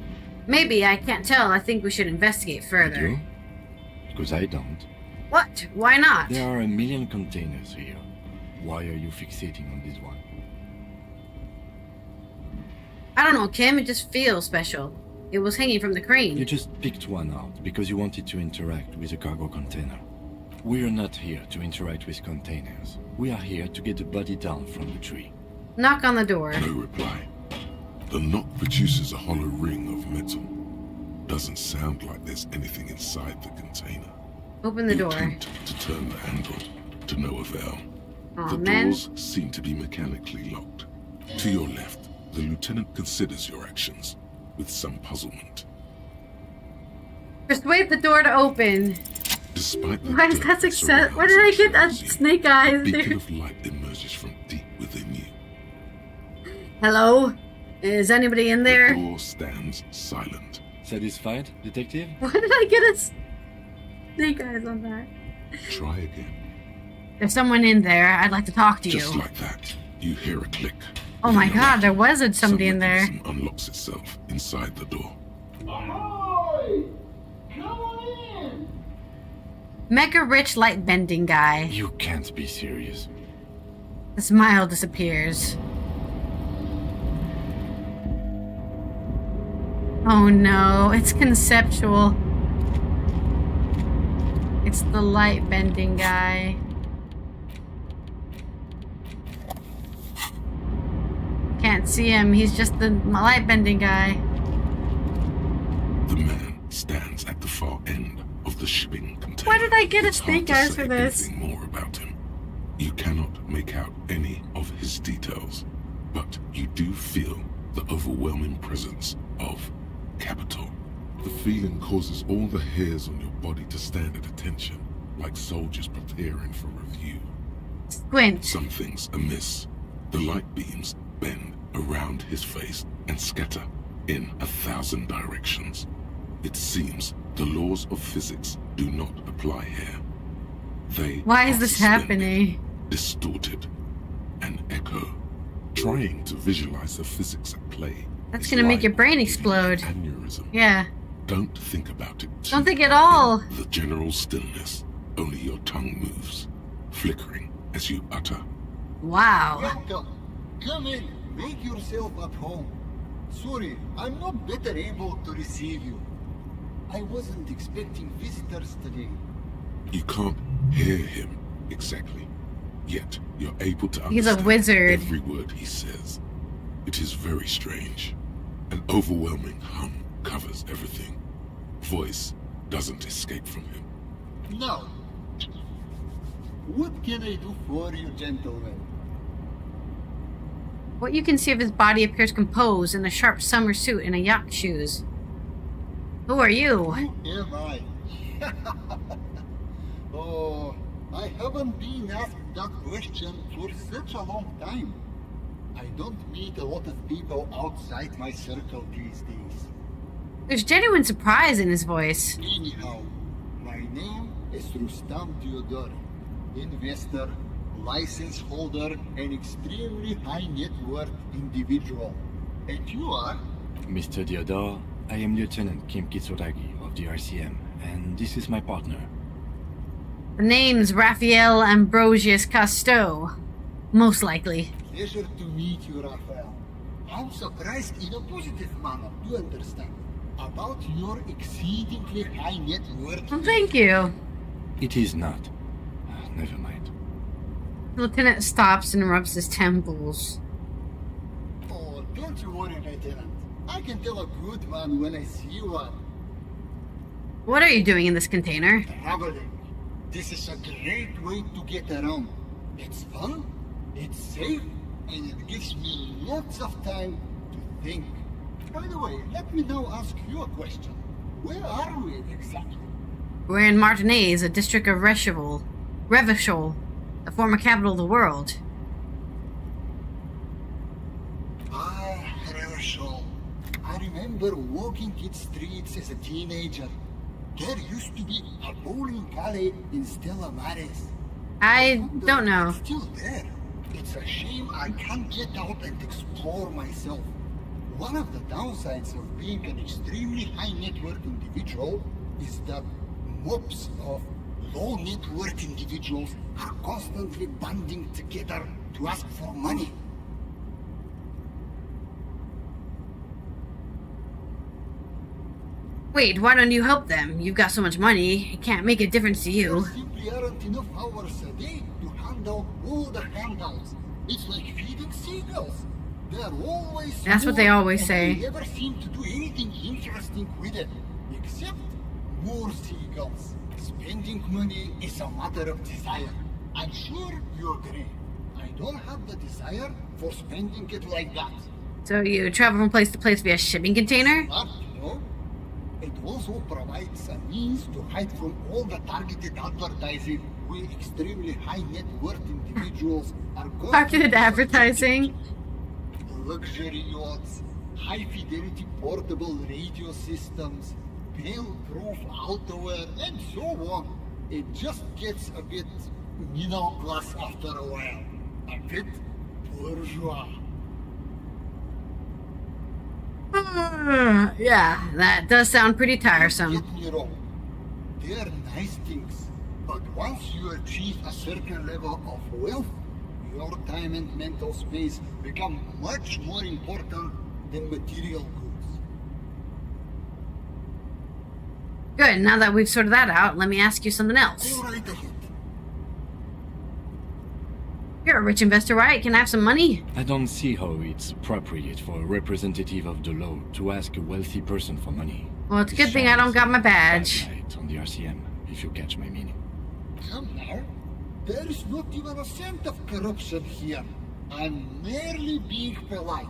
Maybe, I can't tell. I think we should investigate further. You? Because I don't. What? Why not? There are a million containers here. Why are you fixating on this one? I don't know, Kim. It just feels special. It was hanging from the crane. You just picked one out because you wanted to interact with a cargo container. We're not here to interact with containers. We are here to get the body down from the tree. Knock on the door. No reply. The knock produces a hollow ring of metal. Doesn't sound like there's anything inside the container. Open the door. Attempt to turn the handle, to no avail. Aw, The man. doors seem to be mechanically locked. To your left, the lieutenant considers your actions with some puzzlement. Persuade the door to open. Despite the Why is dirt that that success? Why did I get that snake a eyes, beacon dude? of light emerges from deep within you. Hello? Is anybody in The there? door stands silent. Satisfied, detective? Why did I get a snake eyes on that? Try again. There's someone in there. I'd like to talk to you. Just like that, you hear a click. Oh my god, there wasn't somebody in there. Some unlocks itself inside the door. Ahoy! Come on in! Mega rich light bending guy. You can't be serious. The smile disappears. Oh no, it's conceptual. It's the light bending guy. Can't see him, he's just the light bending guy. The man stands at the far end of the shipping container. Why did I get a It's snake hard to eyes for say this? anything more about him. You cannot make out any of his details, but you do feel the overwhelming presence of capital. The feeling causes all the hairs on your body to stand at attention, like soldiers preparing for review. Squint. Something's amiss. The light beams bend around his face and scatter in 1,000 directions. It seems the laws of physics do not apply here. They Why is are this suspended, happening? distorted, and echo. Trying to visualize the physics at play. That's is gonna make like your brain explode. aneurysm. Yeah. Don't think about it. Don't think at all. The general stillness, only your tongue moves, flickering as you utter. Wow. Welcome. Come in. Make yourself at home. Sorry, I'm not better able to receive you. I wasn't expecting visitors today. You can't hear him exactly, yet you're able to He's a understand wizard. every word he says. It is very strange. An overwhelming hum covers everything. Voice doesn't escape from him. Now, what can I do for you, gentlemen? What you can see of his body appears composed in a sharp summer suit and a yacht shoes. Who are you? Who am I? Oh, I haven't been asked that question for such a long time. I don't meet a lot of people outside my circle these days. There's genuine surprise in his voice. Anyhow, my name is Rustam Theodore, investor, license holder, and extremely high net worth individual. And you are? Mr. Theodore, I am Lieutenant Kim Kitsuragi of the RCM, and this is my partner. The name's Raphael Ambrosius Cousteau. Most likely. Pleasure to meet you, Raphael. I'm surprised in a positive manner, you understand, about your exceedingly high net worth. Well, thank you. It is not. Never mind. The lieutenant stops and rubs his temples. Oh, don't you worry, Lieutenant. I can tell a good man when I see one. What are you doing in this container? Traveling. This is a great way to get around. It's fun, it's safe, and it gives me lots of time to think. By the way, let me now ask you a question. Where are we exactly? We're in Martinez, a district of Revachol, the former capital of the world. Ah, Revachol. I remember walking its streets as a teenager. There used to be a bowling alley in Stella Maris. I don't know. It's still there. It's a shame I can't get out and explore myself. One of the downsides of being an extremely high net worth individual is that mobs of low net worth individuals are constantly banding together to ask for money. Wait, why don't you help them? You've got so much money, it can't make a difference to you. There simply aren't enough hours a day to handle all the handouts. It's like feeding seagulls. They're always That's what they more, always and say. They never seem to do anything interesting with it, except more seagulls. Spending money is a matter of desire. I'm sure you agree. I don't have the desire for spending it like that. So you travel from place to place via shipping container? But, you know, it also provides a means to hide from all the targeted advertising we extremely high net worth individuals are going Targeted advertising? Luxury yachts, high fidelity portable radio systems, fail-proof outerwear, and so on. It just gets a bit middle class after a while. A bit bourgeois. Yeah, that does sound pretty tiresome. Don't get me wrong. They're nice things. But once you achieve a certain level of wealth, your time and mental space become much more important than material goods. Good, now that we've sorted that out, let me ask you something else. Go right ahead. You're a rich investor, right? Can I have some money? I don't see how it's appropriate for a representative of the law to ask a wealthy person for money. Well, it's a good thing I don't got my badge. On the RCM, if you catch my meaning. Come now. There is not even a cent of corruption here. I'm merely being polite.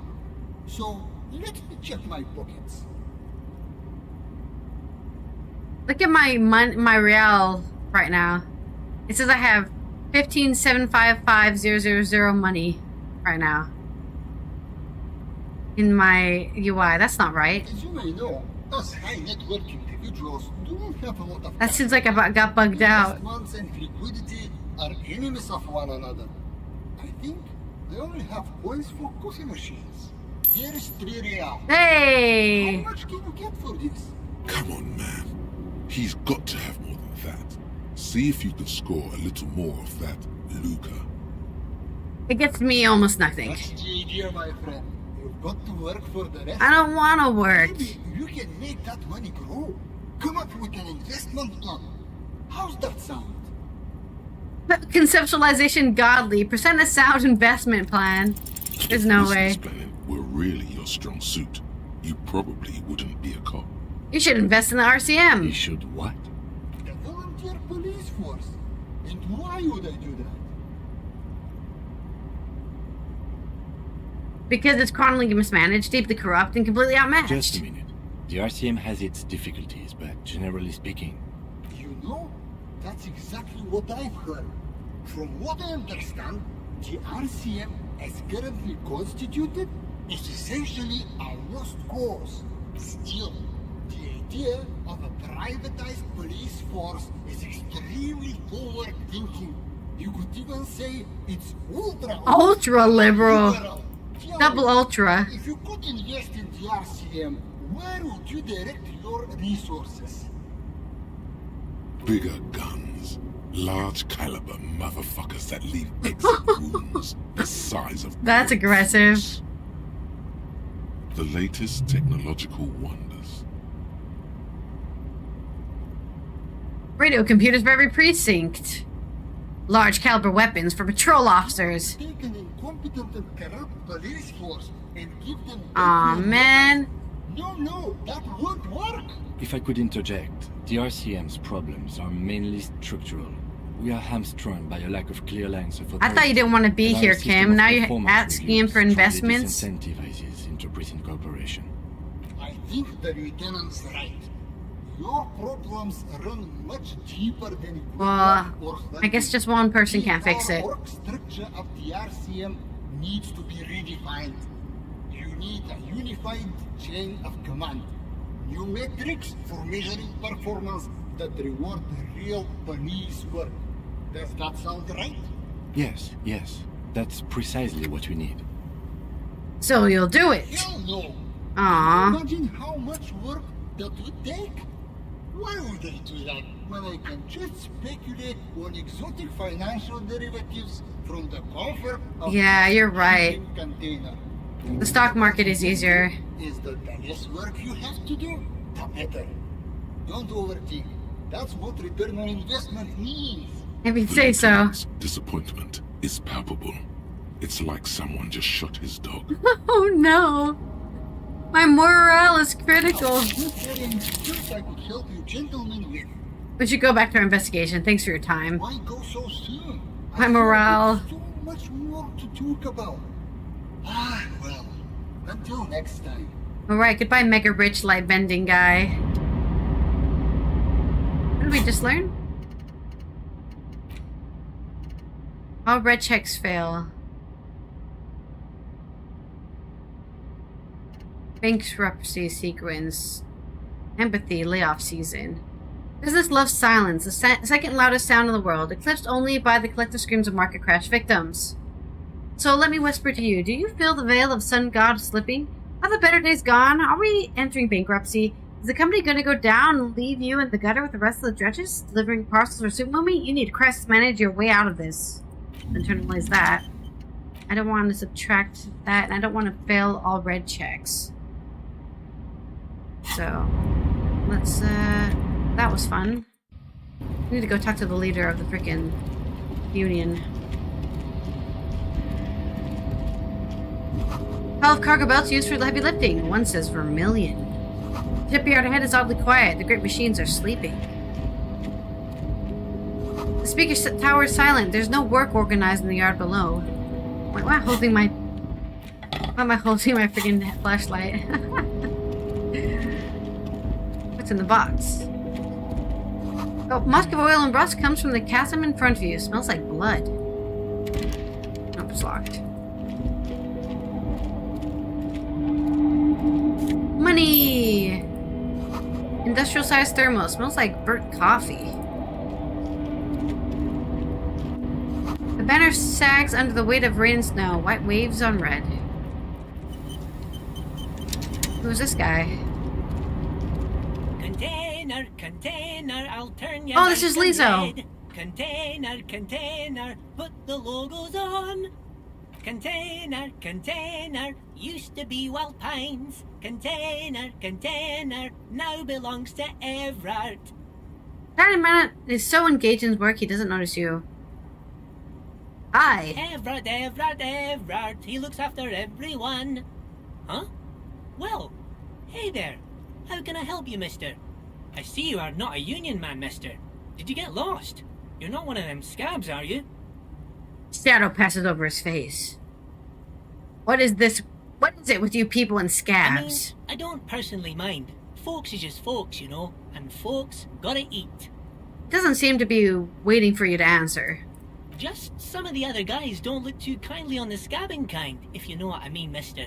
So, let me check my pockets. Look at my real right now. It says I have 15,755,000 money right now in my UI. That's not right. As you may know, us high net worth individuals don't have a lot of That seems like I got bugged out. Investments and liquidity are enemies of one another. I think they only have coins for coffee machines. Here is 3 real. Hey! How much can you get for this? Come on, man. He's got to have more than that. See if you can score a little more of that, Luca. It gets me almost nothing. That's the idea, my friend. You've got to work for the rest. I don't want to work. Maybe you can make that money grow. Come up with an investment plan. How's that sound? Conceptualization godly. Present a sound investment plan. There's no way. Business planning were really your strong suit, you probably wouldn't be a cop. You should invest in the RCM. You should what? The volunteer police force. And why would I do that? Because it's chronically mismanaged, deeply corrupt, and completely outmatched. Just a minute. The RCM has its difficulties, but generally speaking... You know, that's exactly what I've heard. From what I understand, the RCM, as currently constituted, is essentially a lost cause. Still, the idea of a privatized police force is extremely forward-thinking. You could even say it's ultra liberal. Double ultra. If you could invest in the RCM, where would you direct your resources? Bigger guns. Large caliber motherfuckers that leave exit wounds the size of... That's aggressive. The latest technological wonders. Radio computers for every precinct. Large caliber weapons for patrol officers. Take an incompetent and corrupt police force and give them... Aw, man. No, that won't work. If I could interject, the RCM's problems are mainly structural. We are hamstrung by a lack of clear lines of authority. I thought you didn't want to be here, Kim. Now you're asking for investments. Incentivizes interpreting cooperation. I think the lieutenant's right. Your problems run much deeper than... Well, I guess just one person can't fix it. The org structure of the RCM needs to be redefined. You need a unified chain of command. New metrics for measuring performance that reward real police work. Does that sound right? Yes. That's precisely what we need. So you'll do it? Hell no. Aww. Imagine how much work that would take. Why would I do that when I can just speculate on exotic financial derivatives from the comfort of you're right. Container? The stock market is easier. Is the less work you have to do, the better. Don't overthink. That's what return on investment means. If you say so. Disappointment is palpable. It's like someone just shot his dog. Oh no. My morale is critical. I could help you gentlemen with. We should go back to our investigation. Thanks for your time. Why go so soon? My morale. So much more to talk about. Well, until next time. Alright, goodbye, mega rich light bending guy. What did we just learn? All red checks fail. Bankruptcy sequence. Empathy, layoff season. Business loves silence, the second loudest sound in the world, eclipsed only by the collective screams of market crash victims. So let me whisper to you, do you feel the veil of sun god slipping? Are the better days gone? Are we entering bankruptcy? Is Is the company going to go down and leave you in the gutter with the rest of the dredges? Delivering parcels for Soup Mummy? You need to crest manage your way out of this. Internalize that. I don't want to subtract that, and I don't want to fail all red checks. So, let's, that was fun. We need to go talk to the leader of the frickin' union. Pile of cargo belts used for heavy lifting. One says vermilion. The shipyard ahead is oddly quiet. The great machines are sleeping. The speaker tower is silent. There's no work organized in the yard below. Why am I holding my... Why am I holding my freaking flashlight? What's in the box? Oh, musk of oil and rust comes from the chasm in front of you. Smells like blood. Nope, it's locked. Money! Industrial-sized thermos. Smells like burnt coffee. The banner sags under the weight of rain and snow. White waves on red. Who's this guy? Container, container, I'll turn you. Oh, this is Lizzo. Container, container, put the logos on. Container, container, used to be Wild Pines. Container, container, now belongs to Everard. Tiny Man is so engaged in his work he doesn't notice you. Hi. Everard, Everard, Everard, he looks after everyone. Huh? Well, hey there. How can I help you, mister? I see you are not a union man, mister. Did you get lost? You're not one of them scabs, are you? Shadow passes over his face. What is this? What is it with you people and scabs? I mean, I don't personally mind. Folks is just folks, you know, and folks gotta eat. Doesn't seem to be waiting for you to answer. Just some of the other guys don't look too kindly on the scabbing kind, if you know what I mean, mister.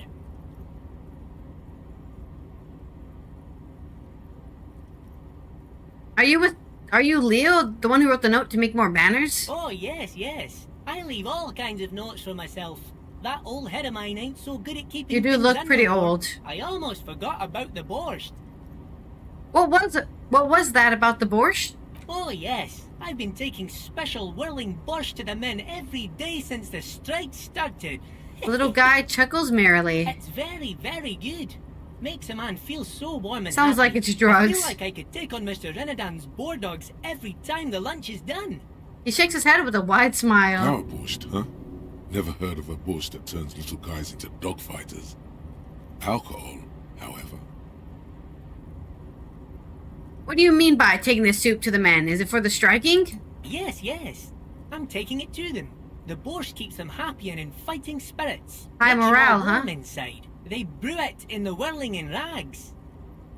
Are you Leo, the one who wrote the note to make more banners? Oh, yes, yes. I leave all kinds of notes for myself. That old head of mine ain't so good at keeping You do things look under pretty wraps. old. I almost forgot about the borscht. What was that about the borscht? Oh, yes. I've been taking special whirling borscht to the men every day since the strike started. The little guy chuckles merrily. It's very, very good. Makes a man feel so warm and Sounds happy. like it's drugs. I feel like I could take on Mr. Renadan's boar dogs every time the lunch is done. He shakes his head with a wide smile. Power borscht, huh? Never heard of a borscht that turns little guys into dogfighters. Alcohol, however. What do you mean by taking this soup to the men? Is it for the striking? Yes, yes. I'm taking it to them. The borscht keeps them happy and in fighting spirits. High Makes you morale, all huh? warm inside. They brew it in the whirling in rags.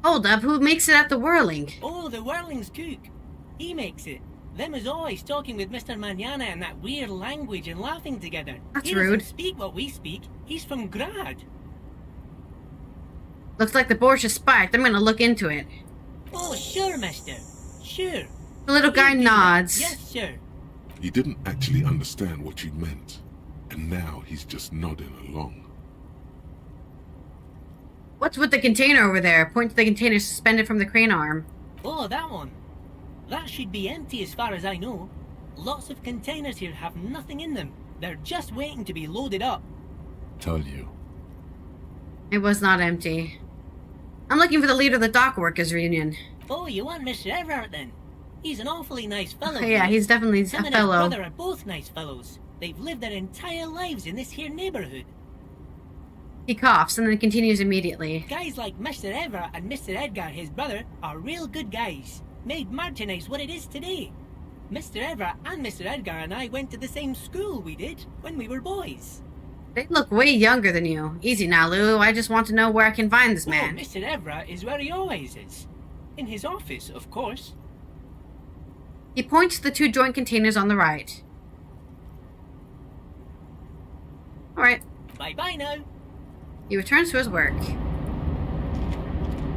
Hold up, who makes it at the whirling? Oh, the whirling's cook. He makes it. Them is always talking with Mr. Manana in that weird language and laughing together. That's he rude. doesn't speak what we speak. He's from Grad. Looks like the borscht is spiked. I'm gonna look into it. Oh, sure, mister. Sure. The little guy nods. Yes, sir. He didn't actually understand what you meant, and now he's just nodding along. What's with the container over there? Point to the container suspended from the crane arm. Oh, that one. That should be empty as far as I know. Lots of containers here have nothing in them. They're just waiting to be loaded up. Tell you. It was not empty. I'm looking for the leader of the dock workers union. Oh, you want Mr. Everard then? He's an awfully nice fellow. Yeah, he's definitely Him a and fellow. his brother are both nice fellows. They've lived their entire lives in this here neighborhood. He coughs and then continues immediately. Guys like Mr. Everard and Mr. Edgar, his brother, are real good guys. Made Martinez what it is today. Mr. Everard and Mr. Edgar and I went to the same school we did when we were boys. They look way younger than you. Easy now, Lou. I just want to know where I can find this man. Oh, Mr. Everard is where he always is. In his office, of course. He points to the two joint containers on the right. Alright. Bye-bye now. He returns to his work.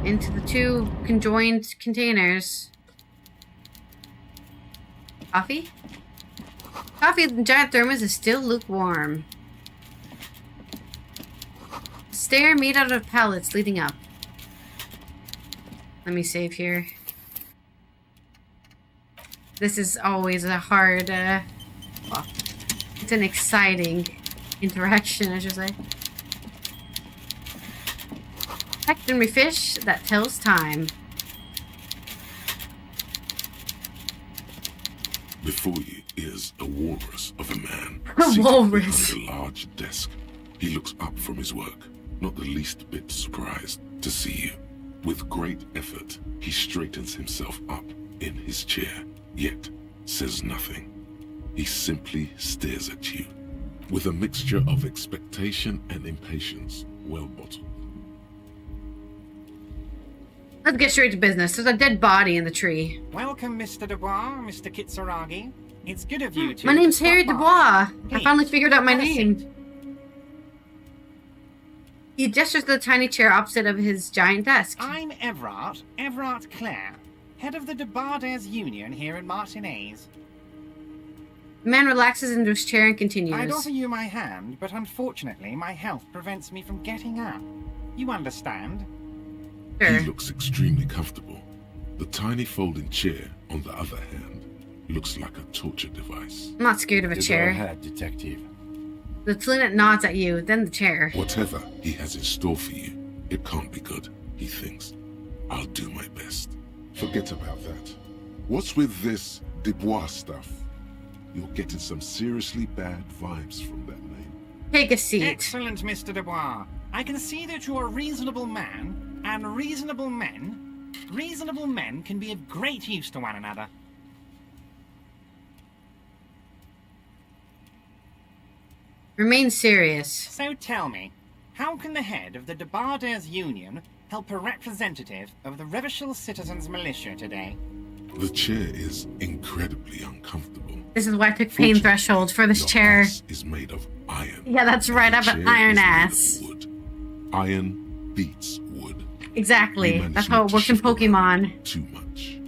Into the two conjoined containers. Coffee? Coffee in the giant thermos is still lukewarm. Stair made out of pallets leading up. Let me save here. This is always a hard, well, it's an exciting interaction, I should say. Taxidermy fish that tells time. Before you is a walrus of a man. A walrus. Behind a large desk. He looks up from his work, not the least bit surprised to see you. With great effort, he straightens himself up in his chair, yet says nothing. He simply stares at you, with a mixture of expectation and impatience, well bottled. Let's get straight to business. There's a dead body in the tree. Welcome, Mr. Dubois, Mr. Kitsuragi. It's good of you to... My name's Harry Dubois. Please, I finally figured out my have a name. seat. He gestures to the tiny chair opposite of his giant desk. I'm Everard Clare, head of the Debarders Union here in Martinez. The man relaxes into his chair and continues. I'd offer you my hand, but unfortunately my health prevents me from getting up. You understand? Sure. He looks extremely comfortable. The tiny folding chair, on the other hand, looks like a torture device. I'm not scared of a chair. Go ahead, detective. The lieutenant nods at you, then the chair. Whatever he has in store for you, it can't be good, he thinks. I'll do my best. Forget about that. What's with this Dubois stuff? You're getting some seriously bad vibes from that name. Take a seat. Excellent, Mr. Dubois. I can see that you're a reasonable man, and reasonable men can be of great use to one another. Remain serious. So tell me, how can the head of the Debarders Union help a representative of the Revachol Citizens Militia today? The chair is incredibly uncomfortable. This is why I took pain threshold for this chair. Ass is made of iron. Yeah, that's right. I have an iron ass. Iron beats wood. Exactly. That's how it works in Pokemon. Too much.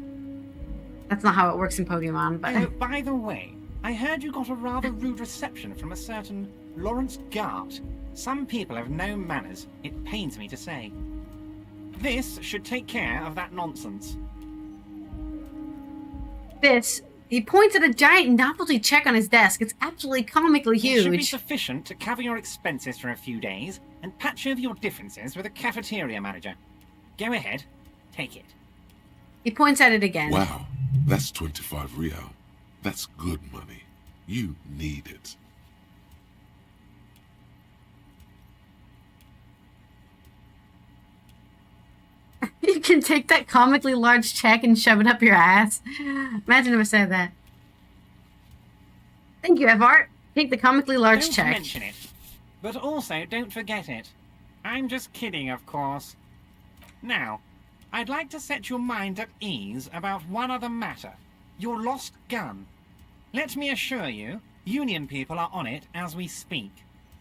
That's not how it works in Pokemon, but... Oh, by the way, I heard you got a rather rude reception from a certain Lawrence Gart. Some people have no manners, it pains me to say. This should take care of that nonsense. This... He points at a giant novelty check on his desk. It's absolutely comically huge. It should be sufficient to cover your expenses for a few days and patch over your differences with a cafeteria manager. Go ahead, take it. He points at it again. Wow, that's 25 real. That's good money. You need it. You can take that comically large check and shove it up your ass. Imagine if I said that. Thank you, Evart. Take the comically large Don't check. mention it. But also, don't forget it. I'm just kidding, of course. Now, I'd like to set your mind at ease about one other matter. Your lost gun. Let me assure you, Union people are on it as we speak.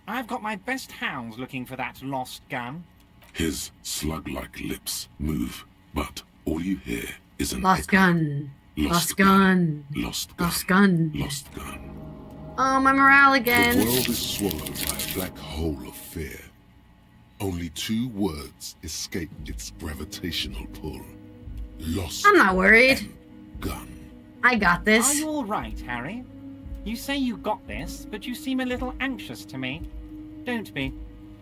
I've got my best hounds looking for that lost gun. His slug-like lips move, but all you hear is an Lost echo. gun. Lost gun. Lost gun. Lost gun. Lost gun. Oh, my morale The again. world is swallowed by a black hole of fear. Only 2 words escape its gravitational pull. Lost I'm not worried. gun. I got Are this. you all right, Harry? You say you got this, but you seem a little anxious to me. Don't be.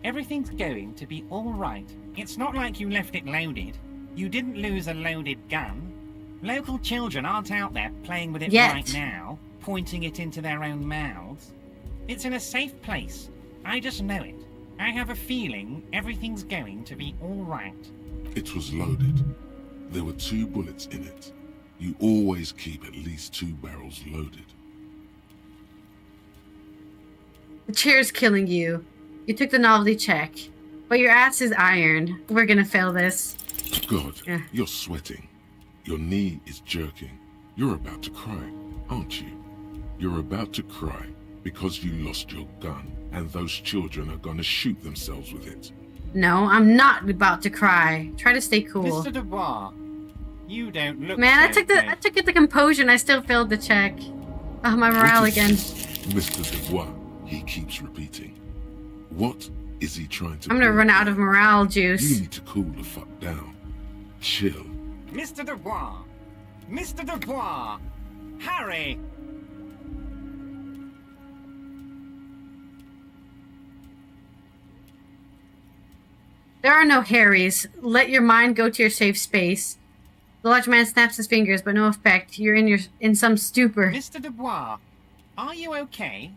Everything's going to be all right. It's not like you left it loaded. You didn't lose a loaded gun. Local children aren't out there playing with it Yet. right now, pointing it into their own mouths. It's in a safe place. I just know it. I have a feeling everything's going to be all right. It was loaded. There were 2 bullets in it. You always keep at least 2 barrels loaded. The chair's killing you. You took the novelty check. But your ass is iron. We're gonna fail this. God, Yeah. you're sweating. Your knee is jerking. You're about to cry, aren't you? You're about to cry because you lost your gun and those children are gonna shoot themselves with it. No, I'm not about to cry. Try to stay cool. Mr. Dubois, you don't look Man, I so took the composure and I still failed the check. Oh, my morale What is again. this, Mr. Dubois, he keeps repeating. What is he trying to I'm gonna do? run out of morale You juice. need to cool the fuck down. Chill. Mr. Dubois! Mr. Dubois! Harry! There are no Harrys. Let your mind go to your safe space. The large man snaps his fingers, but no effect. You're in some stupor. Mr. Dubois, are you okay?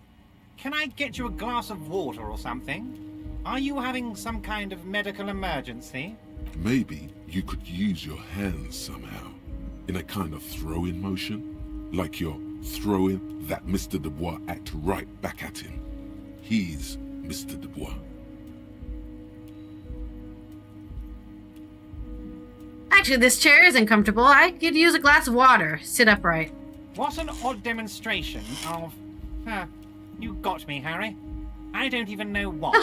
Can I get you a glass of water or something? Are you having some kind of medical emergency? Maybe you could use your hands somehow, in a kind of throw-in motion, like you're throwing that Mr. Dubois act right back at him. He's Mr. Dubois. Actually, this chair isn't comfortable. I could use a glass of water. Sit upright. What an odd demonstration of... you got me, Harry. I don't even know what.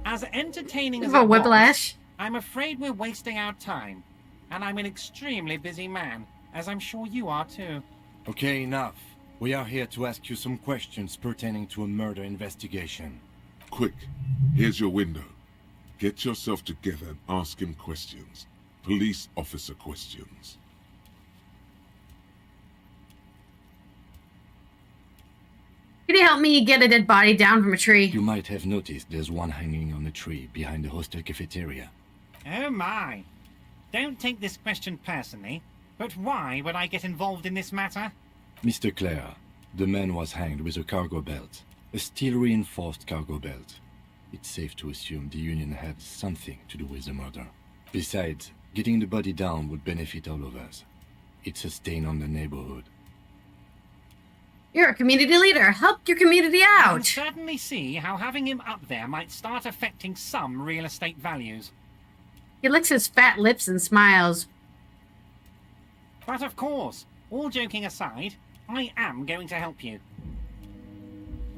As entertaining as a it whiplash. Was, I'm afraid we're wasting our time. And I'm an extremely busy man, as I'm sure you are too. Okay, enough. We are here to ask you some questions pertaining to a murder investigation. Quick, here's your window. Get yourself together and ask him questions. Police officer questions. Can you help me get a dead body down from a tree? You might have noticed there's one hanging on a tree behind the hostel cafeteria. Oh my. Don't take this question personally, but why would I get involved in this matter? Mr. Clare, the man was hanged with a cargo belt. A steel-reinforced cargo belt. It's safe to assume the Union had something to do with the murder. Besides, getting the body down would benefit all of us. It's a stain on the neighborhood. You're a community leader. Help your community out. I can certainly see how having him up there might start affecting some real estate values. He licks his fat lips and smiles. But of course, all joking aside, I am going to help you.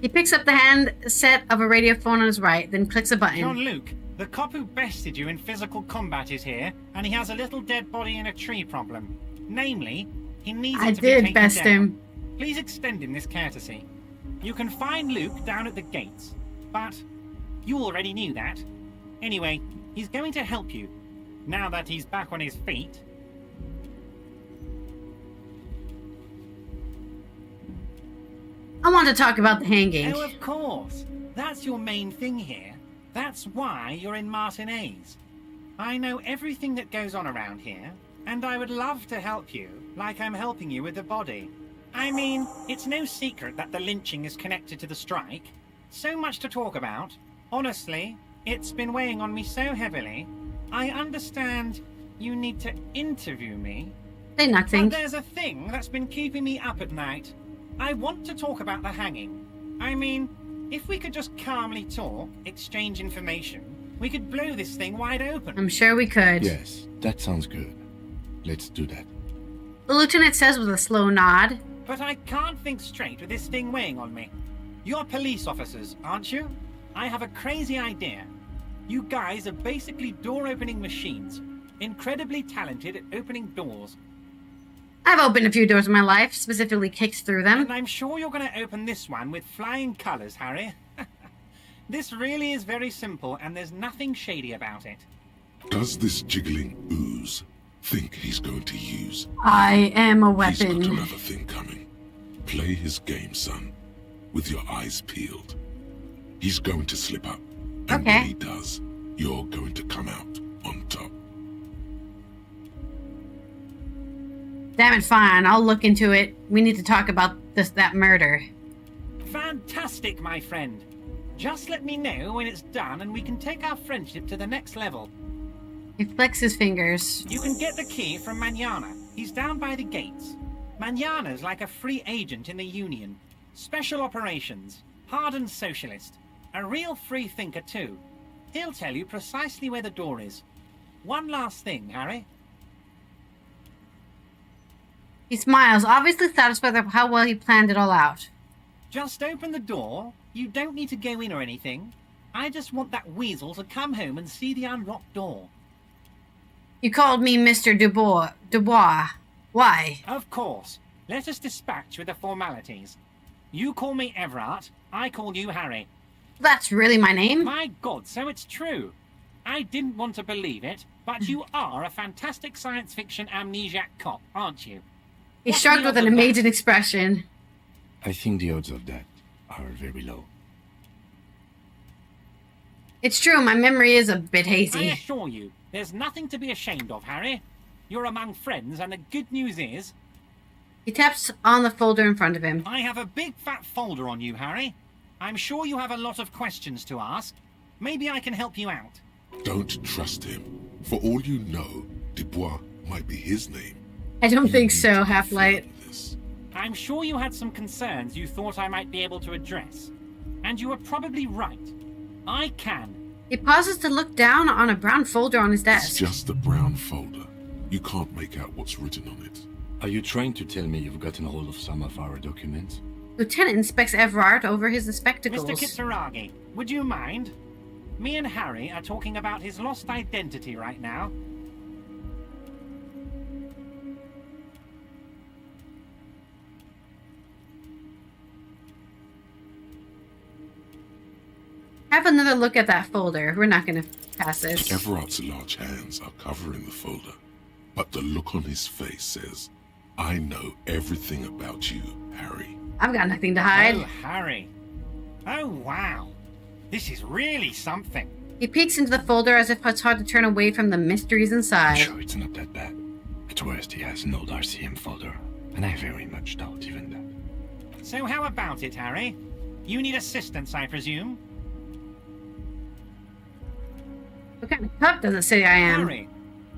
He picks up the handset of a radio phone on his right, then clicks a button. Jean-Luc, the cop who bested you in physical combat is here, and he has a little dead body in a tree problem. Namely, he needs it to be taken best down. him. Please extend him this courtesy. You can find Luke down at the gates, but you already knew that. Anyway, he's going to help you, now that he's back on his feet. I want to talk about the hanging. Oh, of course. That's your main thing here. That's why you're in Martinez. I know everything that goes on around here, and I would love to help you, like I'm helping you with the body. I mean, it's no secret that the lynching is connected to the strike. So much to talk about. Honestly, it's been weighing on me so heavily. I understand you need to interview me. Say nothing. But there's a thing that's been keeping me up at night. I want to talk about the hanging. I mean, if we could just calmly talk, exchange information, we could blow this thing wide open. I'm sure we could. Yes, that sounds good. Let's do that. The lieutenant says with a slow nod. But I can't think straight with this thing weighing on me. You're police officers, aren't you? I have a crazy idea. You guys are basically door-opening machines. Incredibly talented at opening doors. I've opened a few doors in my life, specifically kicked through them. And I'm sure you're going to open this one with flying colours, Harry. This really is very simple, and there's nothing shady about it. Does this jiggling ooze think he's going to use? I am a He's got weapon. another thing coming. Play his game, son, with your eyes peeled. He's going to slip up, and Okay. when he does, you're going to come out on top. Damn it, fine. I'll look into it. We need to talk about that murder. Fantastic, my friend. Just let me know when it's done and we can take our friendship to the next level. He flicks his fingers. You can get the key from Manana. He's down by the gates. Manana's like a free agent in the Union. Special operations. Hardened socialist. A real free thinker, too. He'll tell you precisely where the door is. One last thing, Harry. He smiles, obviously satisfied with how well he planned it all out. Just open the door. You don't need to go in or anything. I just want that weasel to come home and see the unlocked door. You called me Mr. Dubois. Why? Of course. Let us dispatch with the formalities. You call me Everard, I call you Harry. That's really my name? My God, so it's true. I didn't want to believe it, But you are a fantastic science fiction amnesiac cop, aren't you? He What's shrugged the with odds an of that? amazing expression. I think the odds of that are very low. It's true, my memory is a bit I hazy. assure you, there's nothing to be ashamed of, Harry. You're among friends, and the good news is... He taps on the folder in front of him. I have a big fat folder on you, Harry. I'm sure you have a lot of questions to ask. Maybe I can help you out. Don't trust him. For all you know, Dubois might be his name. I don't think so, Half-Light. I'm sure you had some concerns you thought I might be able to address. And you were probably right. I can. He pauses to look down on a brown folder on his It's desk. just a brown folder. You can't make out what's written on it. Are you trying to tell me you've gotten hold of some of our documents? Lieutenant inspects Everard over his spectacles. Mr. Kitsuragi, would you mind? Me and Harry are talking about his lost identity right now. Have another look at that folder. We're not going to pass this. Everard's large hands are covering the folder, but the look on his face says, I know everything about you, Harry. I've got nothing to hide. Oh, Harry. Oh, wow. This is really something. He peeks into the folder as if it's hard to turn away from the mysteries inside. Sure, it's not that bad. At worst, he has an old RCM folder, and I very much doubt even that. So how about it, Harry? You need assistance, I presume? What kind of cop does it say I am? Harry,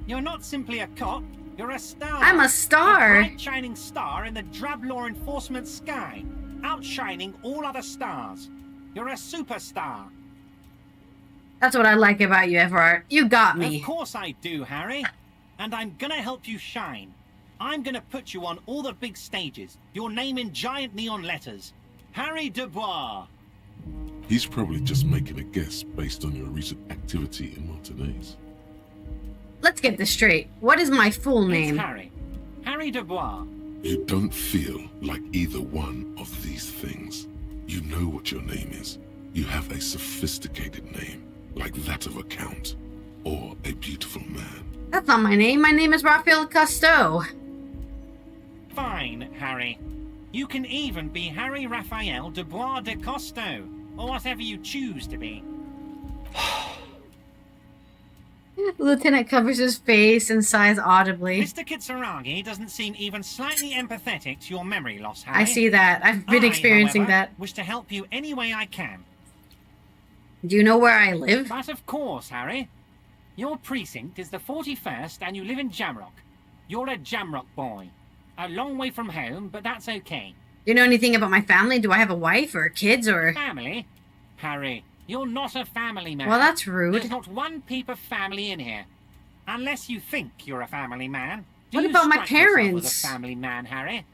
you're not simply a cop, you're a star. I'm a star. A bright shining star in the drab law enforcement sky, outshining all other stars. You're a superstar. That's what I like about you, Everard. You got me. Of course I do, Harry. And I'm gonna help you shine. I'm gonna put you on all the big stages. Your name in giant neon letters. Harry Dubois. He's probably just making a guess based on your recent activity in Martinez. Let's get this straight. What is my full name? It's Harry. Harry Dubois. You don't feel like either one of these things. You know what your name is. You have a sophisticated name, like that of a count, or a beautiful man. That's not my name. My name is Raphael Cousteau. Fine, Harry. You can even be Harry Raphael Dubois de Costo, or whatever you choose to be. The lieutenant covers his face and sighs audibly. Mr. Kitsuragi doesn't seem even slightly empathetic to your memory loss, Harry. I see that. I've been experiencing however, that. Wish to help you any way I can. Do you know where I live? But of course, Harry. Your precinct is the 41st and you live in Jamrock. You're a Jamrock boy. A long way from home, but that's okay. Do you know anything about my family? Do I have a wife or kids or... Family? Harry, you're not a family man. Well, that's rude. There's not one peep of family in here. Unless you think you're a family man. Do What you about my strike yourself parents? as a family man, Harry?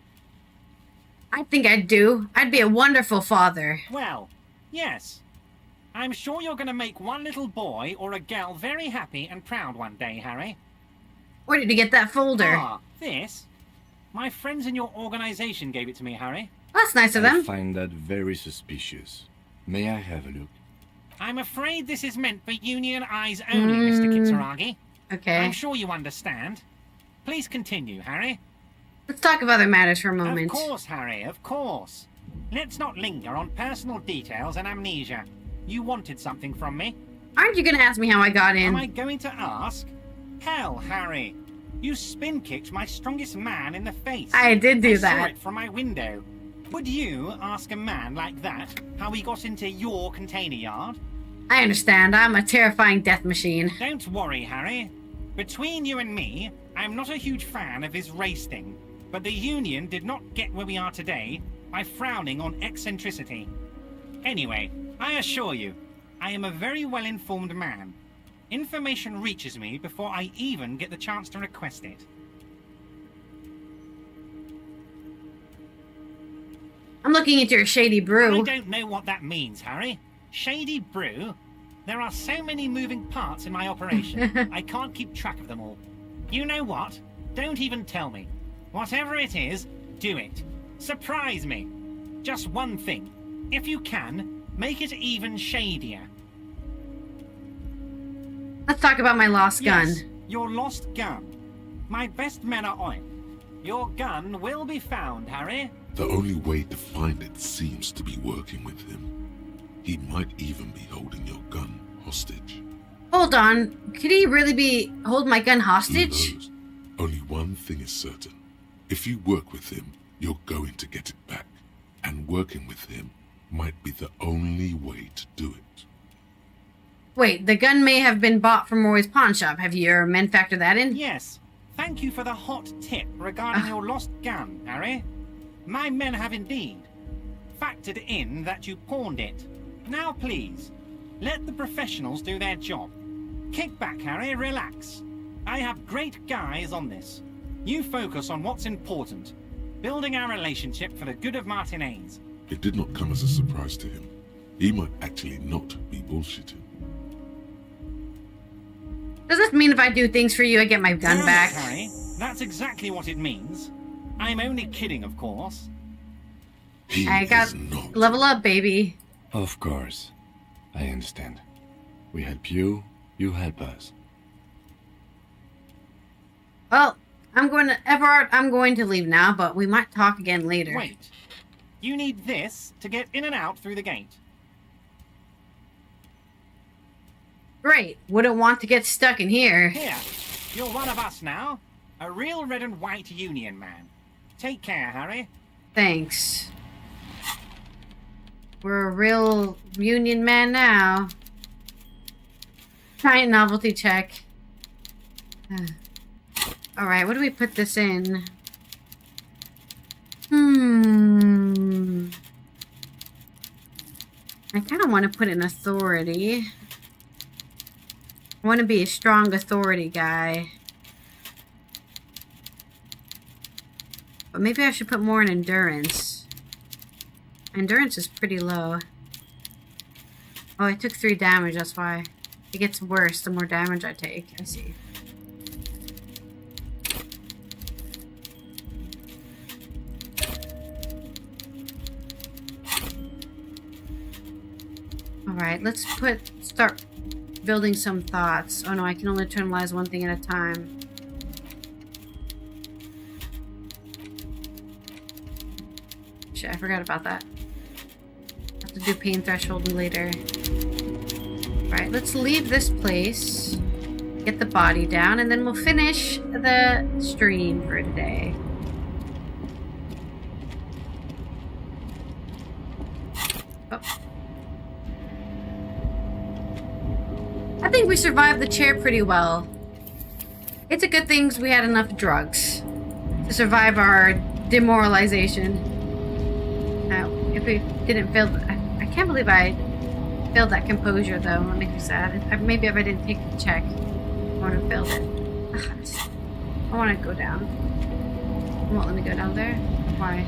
I think I'd do. I'd be a wonderful father. Well, yes. I'm sure you're going to make one little boy or a girl very happy and proud one day, Harry. Where did you get that folder? Ah, this? My friends in your organization gave it to me, Harry. That's nice of I them. find that very suspicious. May I have a look? I'm afraid this is meant for union eyes only, Mr. Kitsuragi. Okay. I'm sure you understand. Please continue, Harry. Let's talk of other matters for a moment. Of course, Harry, of course. Let's not linger on personal details and amnesia. You wanted something from me. Aren't you going to ask me how I got in? Am I going to ask? Hell, Harry. You spin-kicked my strongest man in the face. I did do I that. saw it from my window. Would you ask a man like that how he got into your container yard? I understand. I'm a terrifying death machine. Don't worry, Harry. Between you and me, I'm not a huge fan of his race thing, but the Union did not get where we are today by frowning on eccentricity. Anyway, I assure you, I am a very well-informed man. Information reaches me before I even get the chance to request it. I'm looking at your shady brew. I don't know what that means, Harry. Shady brew? There are so many moving parts in my operation, I can't keep track of them all. You know what? Don't even tell me. Whatever it is, do it. Surprise me. Just one thing. If you can, make it even shadier. Let's talk about my lost gun. Yes, Your lost gun. My best men are on it. Your gun will be found, Harry. The only way to find it seems to be working with him. He might even be holding your gun hostage. Hold on. Could he really be holding my gun hostage? Who knows? Only one thing is certain. If you work with him, you're going to get it back. And working with him might be the only way to do it. Wait, the gun may have been bought from Roy's pawn shop. Have your men factored that in? Yes. Thank you for the hot tip regarding your lost gun, Harry. My men have indeed factored in that you pawned it. Now please, let the professionals do their job. Kick back, Harry, relax. I have great guys on this. You focus on what's important. Building our relationship for the good of Martinez. It did not come as a surprise to him. He might actually not be bullshitting. Does this mean if I do things for you, I get my gun back? Harry, that's exactly what it means. I'm only kidding, of course. I got level up, baby. Of course. I understand. We help you, you help us. Well, Everard, I'm going to leave now, but we might talk again later. Wait. You need this to get in and out through the gate. Great. Wouldn't want to get stuck in here. Here. You're one of us now. A real red and white Union man. Take care, Harry. Thanks. We're a real Union man now. Giant novelty check. Alright, what do we put this in? I kind of want to put in authority. I want to be a strong authority guy. But maybe I should put more in endurance. Endurance is pretty low. Oh, I took 3 damage, that's why. It gets worse the more damage I take. I see. Alright, let's start building some thoughts. Oh no, I can only internalize one thing at a time. Shit, I forgot about that. Have to do pain threshold later. Alright, let's leave this place. Get the body down, and then we'll finish the stream for today. Oh. I think we survived the chair pretty well. It's a good thing we had enough drugs to survive our demoralization. Now, if we didn't fail, I can't believe I failed that composure though. That makes me sad. Maybe if I didn't take the check, I would have failed it. I want to go down. It won't let me go down there. Why?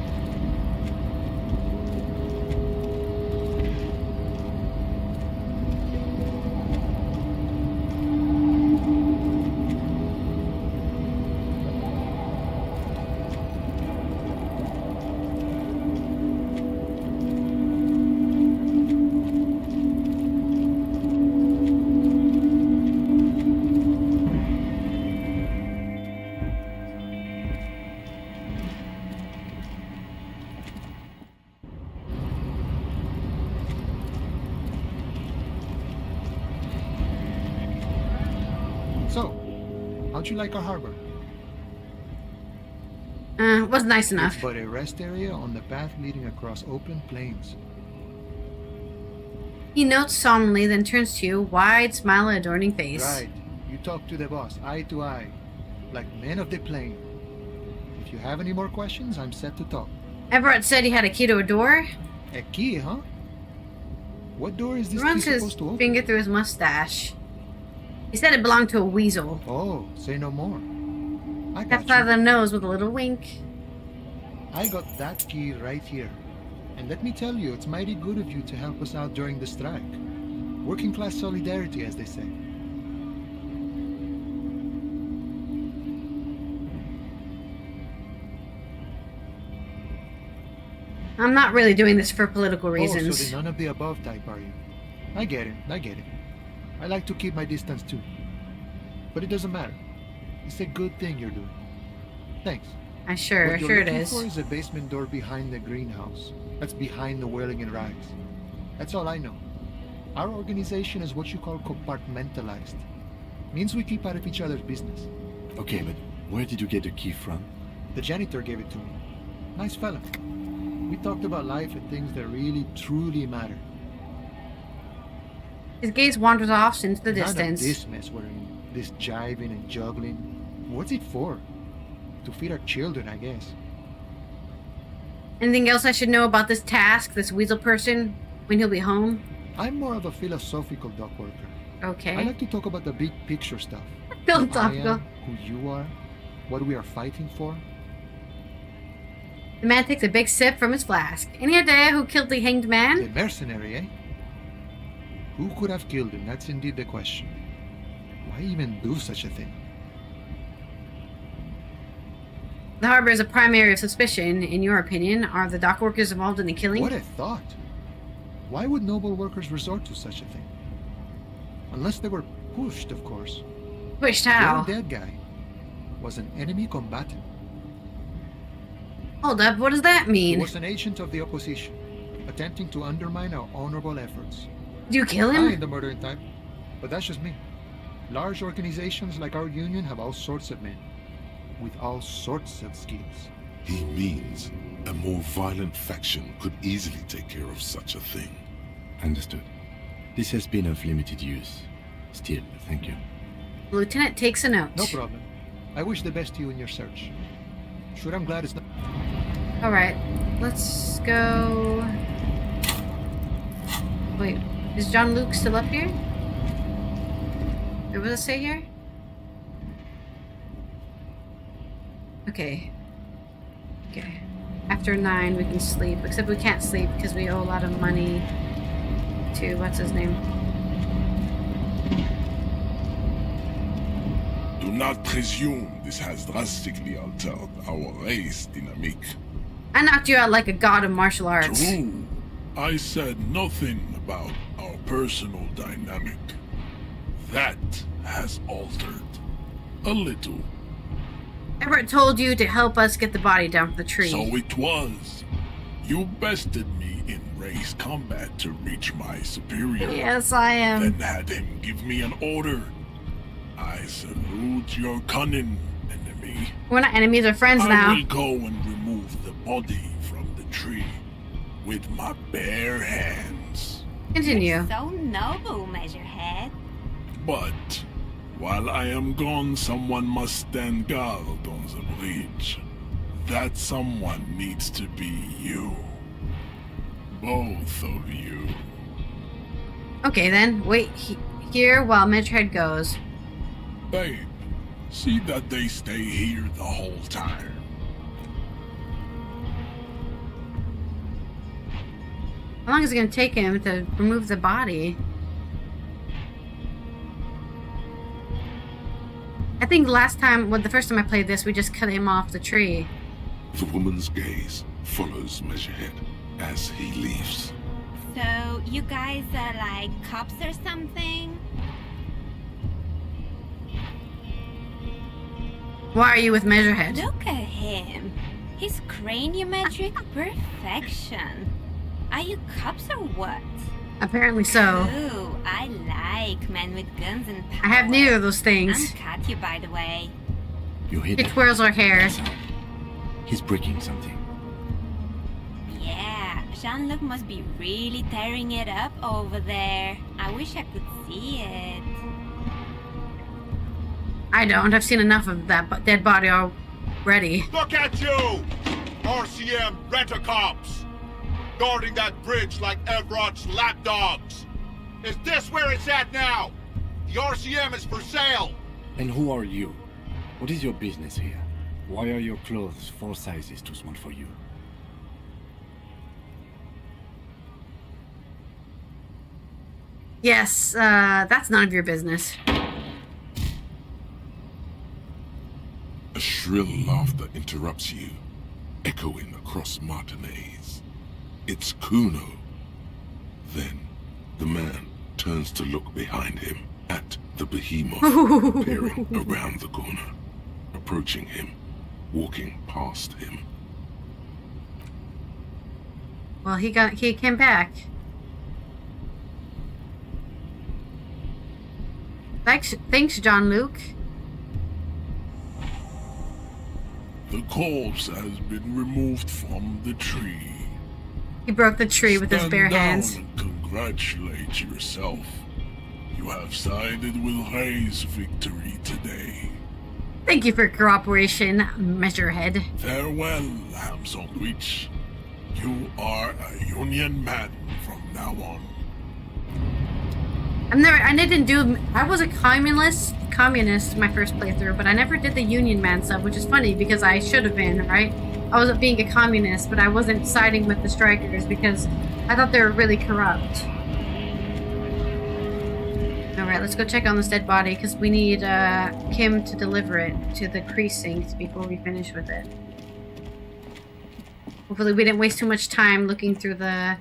How'd you like our harbor? It was nice enough. It's but a rest area on the path leading across open plains. He notes solemnly, then turns to you, wide smile and adorning face. Right. You talk to the boss, eye to eye, like men of the plain. If you have any more questions, I'm set to talk. Everett said he had a key to a door. A key, huh? What door is this key Runs his supposed to open? finger through his mustache. He said it belonged to a weasel. Oh, say no more. I got Tapped out of the nose with a little wink. I got that key right here. And let me tell you, it's mighty good of you to help us out during the strike. Working class solidarity, as they say. I'm not really doing this for political reasons. Oh, so the none of the above type, are you? I get it. I like to keep my distance too. But it doesn't matter. It's a good thing you're doing. Thanks. Sure what it you're is. looking for is a basement door behind the greenhouse. That's behind the whirling in rags. That's all I know. Our organization is what you call compartmentalized. Means we keep out of each other's business. Okay, but where did you get the key from? The janitor gave it to me. Nice fella. We talked about life and things that really, truly matter. His gaze wanders off into the None distance. of this mess we're in. This jiving and juggling. What's it for? To feed our children, I guess. Anything else I should know about this task, this weasel person, when he'll be home? I'm more of a philosophical dock worker. Okay. I like to talk about the big picture stuff. Philosophical. Who I am, who you are, what we are fighting for. The man takes a big sip from his flask. Any idea who killed the hanged man? The mercenary, eh? Who could have killed him? That's indeed the question. Why even do such a thing? The harbor is a prime area of suspicion. In your opinion, are the dock workers involved in the killing? What a thought. Why would noble workers resort to such a thing? Unless they were pushed, of course. Pushed how? The dead guy was an enemy combatant. Hold up, what does that mean? He was an agent of the opposition, attempting to undermine our honorable efforts. Did you kill him? I ain't the murdering type, but that's just me. Large organizations like our union have all sorts of men, with all sorts of skills. He means a more violent faction could easily take care of such a thing. Understood. This has been of limited use. Still, thank you. The lieutenant takes a note. No problem. I wish the best to you in your search. Sure, I'm glad it's not... Alright, let's go... Wait, is John Luke still up here? What does it say here? Okay. Okay. After 9 we can sleep, except we can't sleep because we owe a lot of money to, what's his name? Do not presume this has drastically altered our race dynamic. I knocked you out like a god of martial arts. True. I said nothing about our personal dynamic. That has altered. A little. Everett told you to help us get the body down from the tree. So it was. You bested me in race combat to reach my superior. Yes, I am. Then had him give me an order. I salute your cunning, enemy. We're not enemies, we're friends now. I will go and remove the body from the tree with my bare hands. Continue. So noble, Measurehead. But while I am gone, someone must stand guard on the bridge. That someone needs to be you. Both of you. Okay then, wait here while Measurehead goes. Babe, see that they stay here the whole time. How long is it going to take him to remove the body? I think the first time I played this, we just cut him off the tree. The woman's gaze follows Measurehead as he leaves. So, you guys are like cops or something? Why are you with Measurehead? Look at him. His craniometric perfection. Are you cops or what? Apparently so. Ooh, I like men with guns and power. I have neither of those things. I'm Katya, by the way. You hit It twirls our hair. He's breaking something. Yeah, Jean-Luc must be really tearing it up over there. I wish I could see it. I don't. I've seen enough of that dead body already. Look at you! RCM rent-a-cops! Guarding that bridge like Everett's lapdogs! Is this where it's at now? The RCM is for sale! And who are you? What is your business here? Why are your clothes 4 sizes too small for you? Yes, that's none of your business. A shrill laughter interrupts you, echoing across Martinez. It's Kuno. Then, the man turns to look behind him at the behemoth appearing around the corner. approaching him, walking past him. Well, he came back. Thanks, John Luke. The corpse has been removed from the tree. He broke the tree with his bare hands. And congratulate yourself. You have sided with Ray's victory today. Thank you for cooperation, Measurehead. Farewell, ham sandwich. You are a Union man from now on. I was a communist my first playthrough, but I never did the Union Man sub, which is funny because I should have been, right? I was being a communist, but I wasn't siding with the strikers because I thought they were really corrupt. Alright, let's go check on this dead body because we need Kim to deliver it to the precinct before we finish with it. Hopefully we didn't waste too much time looking through the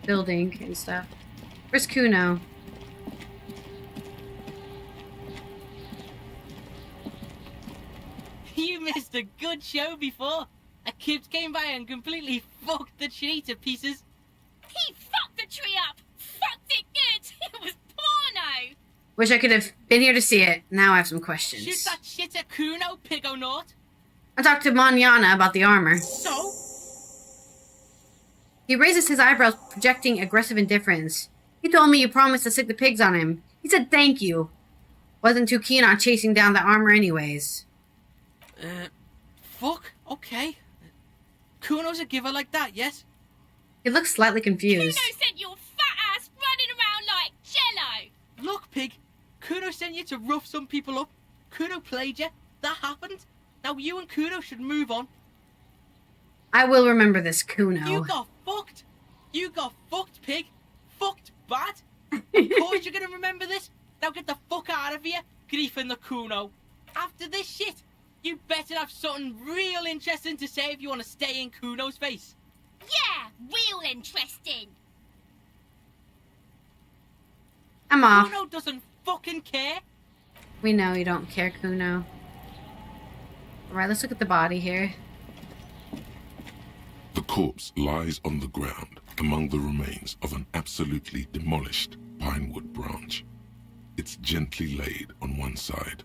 building and stuff. Where's Kuno? You missed a good show before. A kid came by and completely fucked the tree to pieces. He fucked the tree up! Fucked it good! It was porno! Wish I could have been here to see it. Now I have some questions. Shoot that shit at Kuno, Pigonort. I talked to Manana about the armor. So? He raises his eyebrows, projecting aggressive indifference. He told me you promised to stick the pigs on him. He said thank you. Wasn't too keen on chasing down the armor anyways. Fuck, okay. Kuno's a giver like that, yes? He looks slightly confused. Kuno sent your fat ass running around like jello! Look, pig. Kuno sent you to rough some people up. Kuno played you. That happened. Now you and Kuno should move on. I will remember this, Kuno. You got fucked. You got fucked, pig. Fucked bad. Of course you're gonna remember this. Now get the fuck out of here, griefing the Kuno. After this shit, you better have something real interesting to say if you want to stay in Kuno's face. Yeah, real interesting. I'm off. Kuno doesn't fucking care. We know you don't care, Kuno. Alright, let's look at the body here. The corpse lies on the ground among the remains of an absolutely demolished pinewood branch. It's gently laid on one side.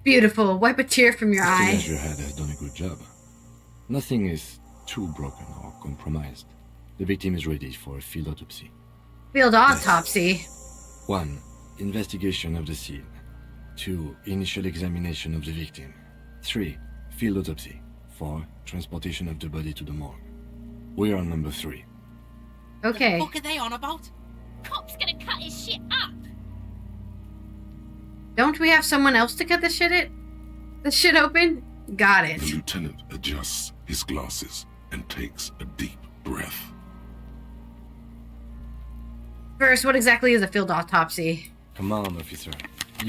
Beautiful. Wipe a tear from your eye. The Measurehead has done a good job. Nothing is too broken or compromised. The victim is ready for a field autopsy. Field autopsy? 1. Investigation of the scene. 2. Initial examination of the victim. 3. Field autopsy. 4. Transportation of the body to the morgue. We're on number 3. Okay. What the fuck are they on about? Cop's gonna cut his shit up. Don't we have someone else to cut the shit open? Got it. The lieutenant adjusts his glasses and takes a deep breath. First, what exactly is a field autopsy? Come on, officer.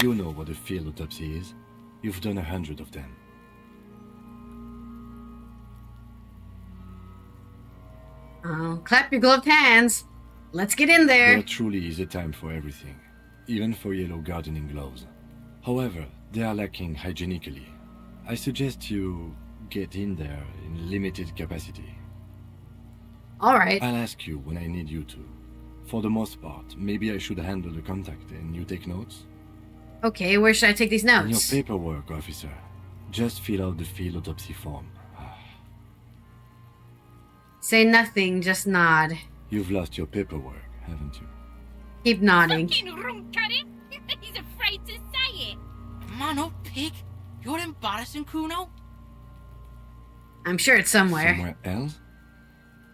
You know what a field autopsy is. You've done 100 of them. Oh, clap your gloved hands. Let's get in there. There truly is a time for everything, even for yellow gardening gloves. However, they are lacking hygienically. I suggest you get in there in limited capacity. Alright. I'll ask you when I need you to. For the most part, maybe I should handle the contact and you take notes? Okay, where should I take these In your notes? paperwork, officer. Just fill out the field autopsy form. Say nothing, just nod. You've lost your paperwork, haven't you? Keep nodding. Fucking runk at him. He's afraid to say it. Man up, pig. You're embarrassing, Kuno. I'm sure it's somewhere. Somewhere else?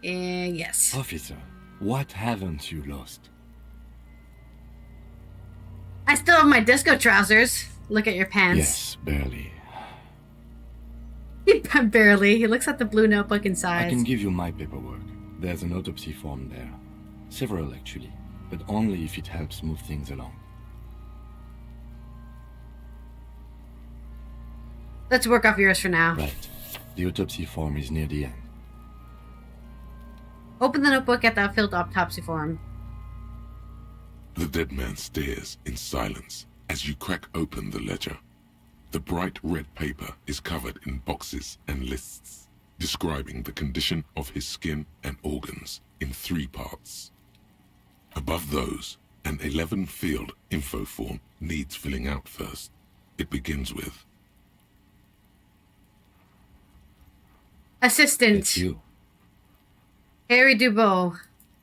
Yes. Officer, what haven't you lost? I still have my disco trousers. Look at your pants. Yes, barely. Barely. He looks at the blue notebook inside. I can give you my paperwork. There's an autopsy form there. Several, actually. But only if it helps move things along. Let's work off yours for now. Right. The autopsy form is near the end. Open the notebook at the field autopsy form. The dead man stares in silence as you crack open the ledger. The bright red paper is covered in boxes and lists, describing the condition of his skin and organs in 3 parts. Above those, an 11-field info form needs filling out first. It begins with... Assistant. It's you. Harry Dubois.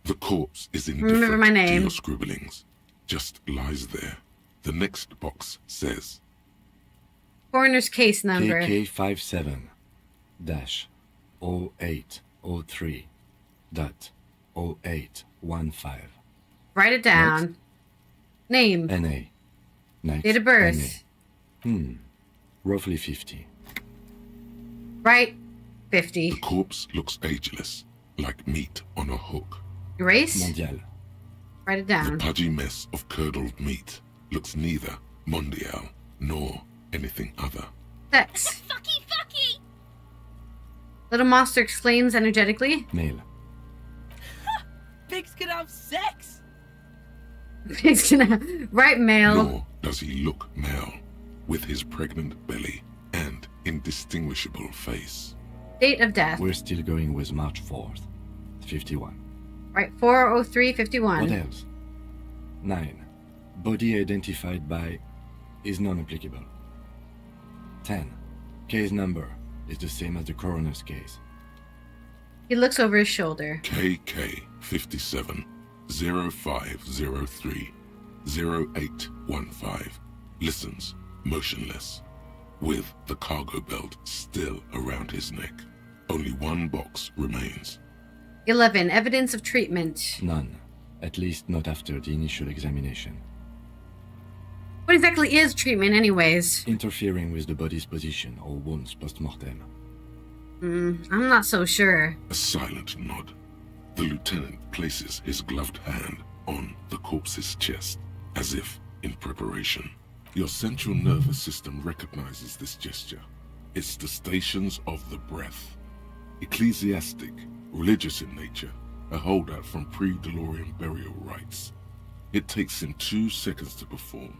The corpse is Remember indifferent my to name. your scribblings. Just lies there. The next box says... Coroner's case number. KK57-0803.0815. Write it down. Name. NA. Night. Date of birth. NA. Roughly 50. Right. 50. The corpse looks ageless, like meat on a hook. Race. Mondial. Write it The down. pudgy mess of curdled meat looks neither mondial nor anything other. Sex. Fucky, fucky! Little monster exclaims energetically. Male. Pigs can have sex! He's gonna write male. Nor does he look male, with his pregnant belly and indistinguishable face. Date of death. We're still going with March 4th. 51. Right. 40351. What else? 9. Body identified by is non-applicable. 10. Case number is the same as the coroner's case. He looks over his shoulder. KK 57 0503 0815 listens, motionless, with the cargo belt still around his neck. Only 1 box remains. 11. Evidence of treatment. None. At least not after the initial examination. What exactly is treatment, anyways? Interfering with the body's position or wounds post-mortem. I'm not so sure. A silent nod. The lieutenant places his gloved hand on the corpse's chest, as if in preparation. Your central nervous system recognizes this gesture. It's the stations of the breath. Ecclesiastic, religious in nature, a holdout from pre-DeLorean burial rites. It takes him 2 seconds to perform.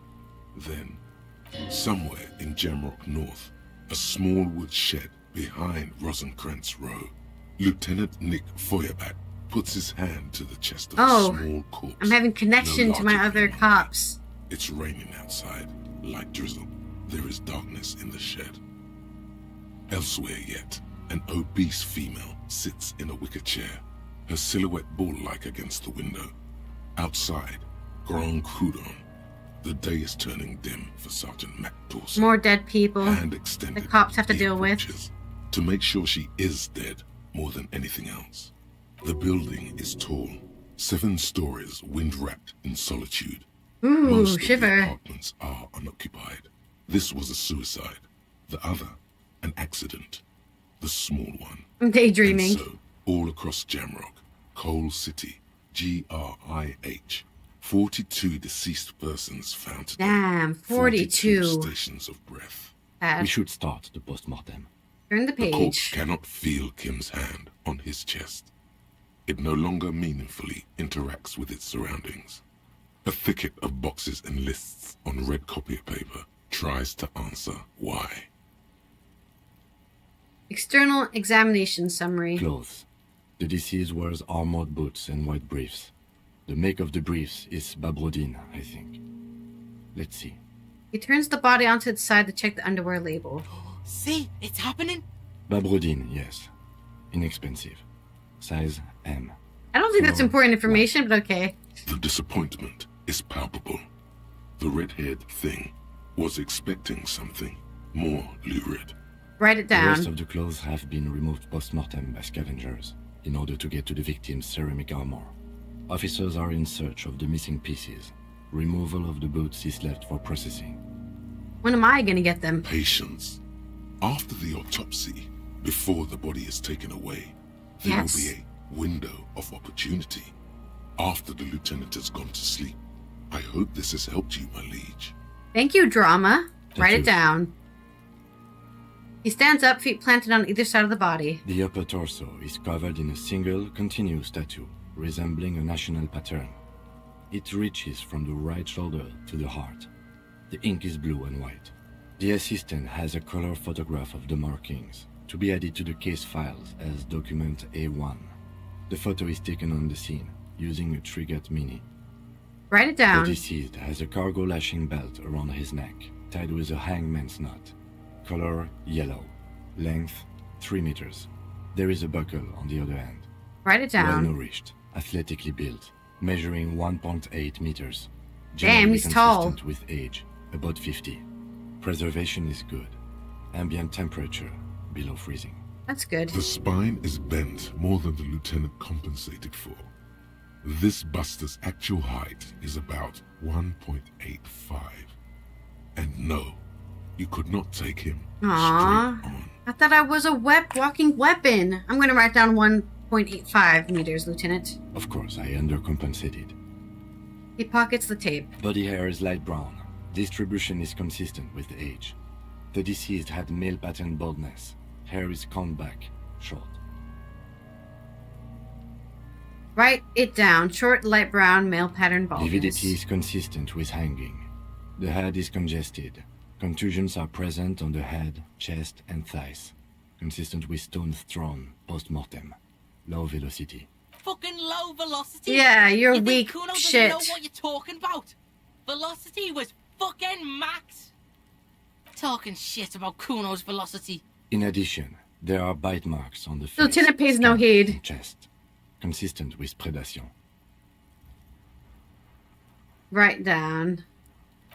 Then, somewhere in Jamrock North, a small wood shed behind Rosencrantz Row, Lieutenant Nick Feuerbach puts his hand to the chest of a small corpse. I'm having connection to my other cops. It's raining outside, light drizzle. There is darkness in the shed. Elsewhere yet, an obese female sits in a wicker chair, her silhouette bull-like against the window. Outside, Grand Coudon. The day is turning dim for Sergeant Mac Dawson. More dead people Hand the extended, cops have to he deal with. approaches to make sure she is dead more than anything else. The building is tall, 7 stories, wind-wrapped in solitude. Ooh, Most of the shiver. apartments are unoccupied. This was a suicide. The other, an accident. The small one. I'm daydreaming. And so, all across Jamrock, Coal City, GRIH, 42 deceased persons found today. Damn, 42. Stations of breath. We should start the post-mortem. Turn the The corpse page. cannot feel Kim's hand on his chest. It no longer meaningfully interacts with its surroundings. A thicket of boxes and lists on red copier paper tries to answer why. External examination summary. Clothes. The deceased wears armored boots and white briefs. The make of the briefs is Babrodine, I think. Let's see. He turns the body onto its side to check the underwear label. See, it's happening. Babrodine, yes. Inexpensive. Size M. I don't think that's important information, but okay. The disappointment is palpable. The red-haired thing was expecting something more lurid. Write it The rest down. of the clothes have been removed post-mortem by scavengers in order to get to the victim's ceramic armor. Officers are in search of the missing pieces. Removal of the boots is left for processing. When am I gonna get them? Patience. After the autopsy, before the body is taken away, there Yes. will be a window of opportunity. After the lieutenant has gone to sleep. I hope this has helped you, my liege. Thank you, drama. Write you. it down. He stands up, feet planted on either side of the body. The upper torso is covered in a single, continuous tattoo, resembling a national pattern. It reaches from the right shoulder to the heart. The ink is blue and white. The assistant has a color photograph of the markings to be added to the case files as document A1. The photo is taken on the scene using a triggered mini. Write it down. The deceased has a cargo lashing belt around his neck, tied with a hangman's knot. Color yellow. Length 3 meters. There is a buckle on the other end. Write it down. Well nourished, athletically built, measuring 1.8 meters. Damn, he's tall. Consistent with age, about 50. Preservation is good. Ambient temperature below freezing. That's good. The spine is bent more than the lieutenant compensated for. This buster's actual height is about 1.85. And no, you could not take him Aww. straight on. I thought I was a walking weapon. I'm going to write down 1.85 meters, Lieutenant. Of course, I undercompensated. He pockets the tape. Body hair is light brown. Distribution is consistent with age. The deceased had male pattern baldness. Hair is combed back, short. Write it down. Short, light brown, male pattern baldness. Lividity is consistent with hanging. The head is congested. Contusions are present on the head, chest, and thighs. Consistent with stones thrown post-mortem. Low velocity. Fucking low velocity? Yeah, you're you weak think Kuno shit. doesn't know what you're talking about? Velocity was fucking max. Talking shit about Kuno's velocity. In addition, there are bite marks on the face, Lieutenant pays no scalp, heed. and chest. Consistent with predation. Write down.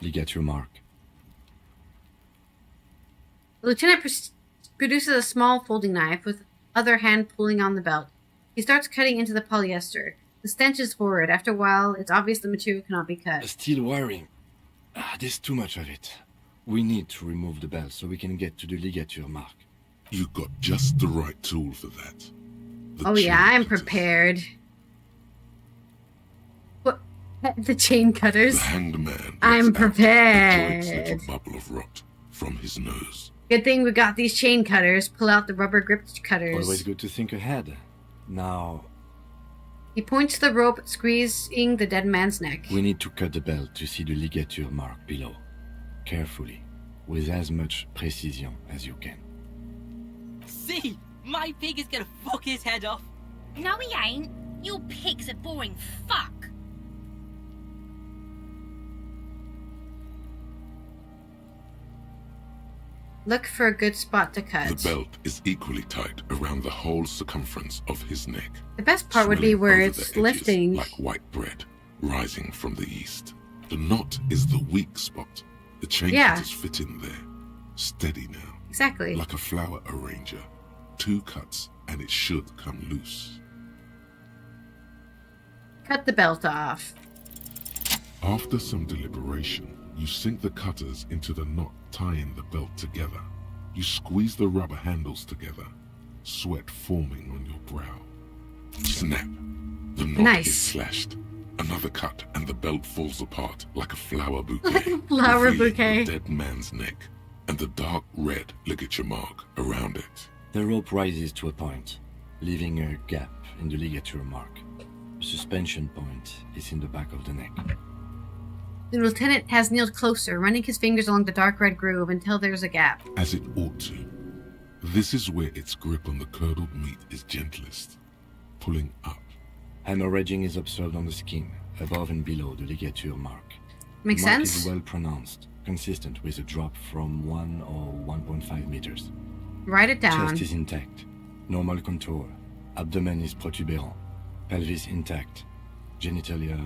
Ligature mark. The lieutenant produces a small folding knife with other hand pulling on the belt. He starts cutting into the polyester. The stench is horrid. After a while, it's obvious the material cannot be cut. Steel wiring. There's too much of it. We need to remove the belt so we can get to the ligature mark. You got just the right tool for that. Oh yeah, I'm prepared. What? The chain cutters? The hanged man. I'm a prepared. little bubble of rot from his nose. Good thing we got these chain cutters. Pull out the rubber gripped cutters. Always good to think ahead. Now, He points to the rope, squeezing the dead man's neck. we need to cut the belt to see the ligature mark below. Carefully, with as much precision as you can. See, my pig is gonna fuck his head off. No, he ain't. Your pig's a boring fuck. Look for a good spot to cut. The belt is equally tight around the whole circumference of his neck. The best part would be swelling where over it's the edges lifting. like white bread rising from the east. The knot is the weak spot. The chain Yeah. cutters fit in there. Steady now. Exactly. Like a flower arranger. 2 cuts and it should come loose. Cut the belt off. After some deliberation, you sink the cutters into the knot tying the belt together. You squeeze the rubber handles together, sweat forming on your brow. Snap! The knot Nice. is slashed. Another cut and the belt falls apart like a flower bouquet. Flower revealing bouquet. The dead man's neck and the dark red ligature mark around it. The rope rises to a point, leaving a gap in the ligature mark. The suspension point is in the back of the neck. The lieutenant has kneeled closer, running his fingers along the dark red groove until there's a gap. As it ought to. This is where its grip on the curdled meat is gentlest, pulling up. Hemorrhaging is observed on the skin, above and below the ligature mark. Makes the mark sense. is well pronounced, consistent with a drop from 1 or 1.5 meters. Write it down. Chest is intact, normal contour. Abdomen is protuberant, pelvis intact, genitalia.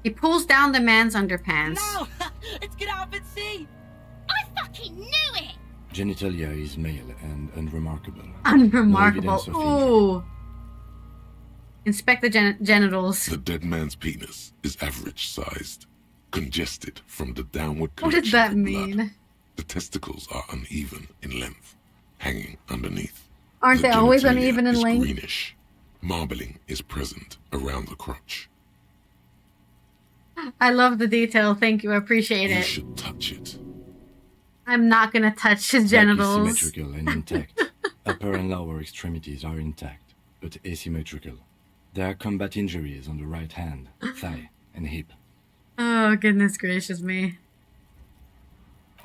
He pulls down the man's underpants. No! It's gonna happen, see! I fucking knew it! Genitalia is male and unremarkable. Unremarkable. No evidence of Ooh. Inspect the genitals. The dead man's penis is average sized, congested from the downward What collection does that of blood. mean? The testicles are uneven in length, hanging underneath. Aren't The they always genitalia uneven in is length? greenish. Marbling is present around the crotch. I love the detail. Thank you. I appreciate You it. should touch it. I'm not gonna touch his Back is genitals. symmetrical and intact. Upper and lower extremities are intact, but asymmetrical. There are combat injuries on the right hand, thigh, and hip. Oh, goodness gracious me.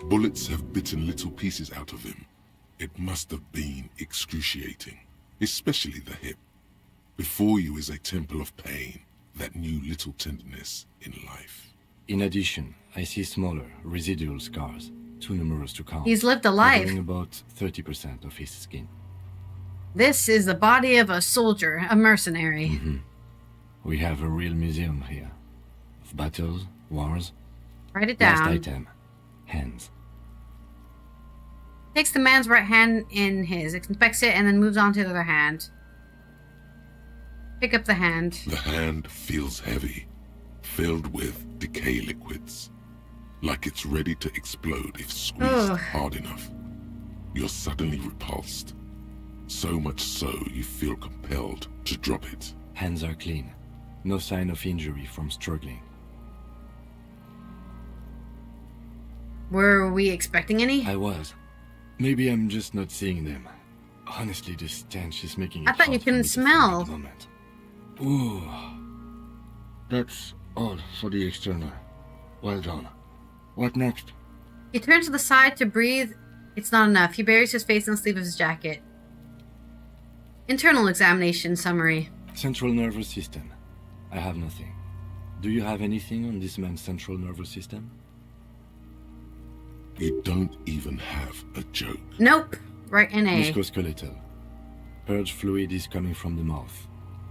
Bullets have bitten little pieces out of him. It must have been excruciating, especially the hip. Before you is a temple of pain that knew little tenderness in life. In addition, I see smaller, residual scars, too numerous to count. He's lived a life. Covering about 30% of his skin. This is the body of a soldier, a mercenary. Mm-hmm. We have a real museum here. Of battles, wars. Write it down. Last item. Hands. Takes the man's right hand in his, inspects it, and then moves on to the other hand. Pick up the hand. The hand feels heavy, filled with decay liquids. Like it's ready to explode if squeezed hard enough. You're suddenly repulsed. So much so you feel compelled to drop it. Hands are clean. No sign of injury from struggling. Were we expecting any? I was. Maybe I'm just not seeing them. Honestly, this stench is making it I thought you hard for me couldn't to smell. think at the moment. Ooh. That's all for the external. Well done. What next? He turns to the side to breathe. It's not enough. He buries his face in the sleeve of his jacket. Internal examination summary. Central nervous system. I have nothing. Do you have anything on this man's central nervous system? You don't even have a joke. Nope. Right in A. Musculoskeletal. Purge fluid is coming from the mouth.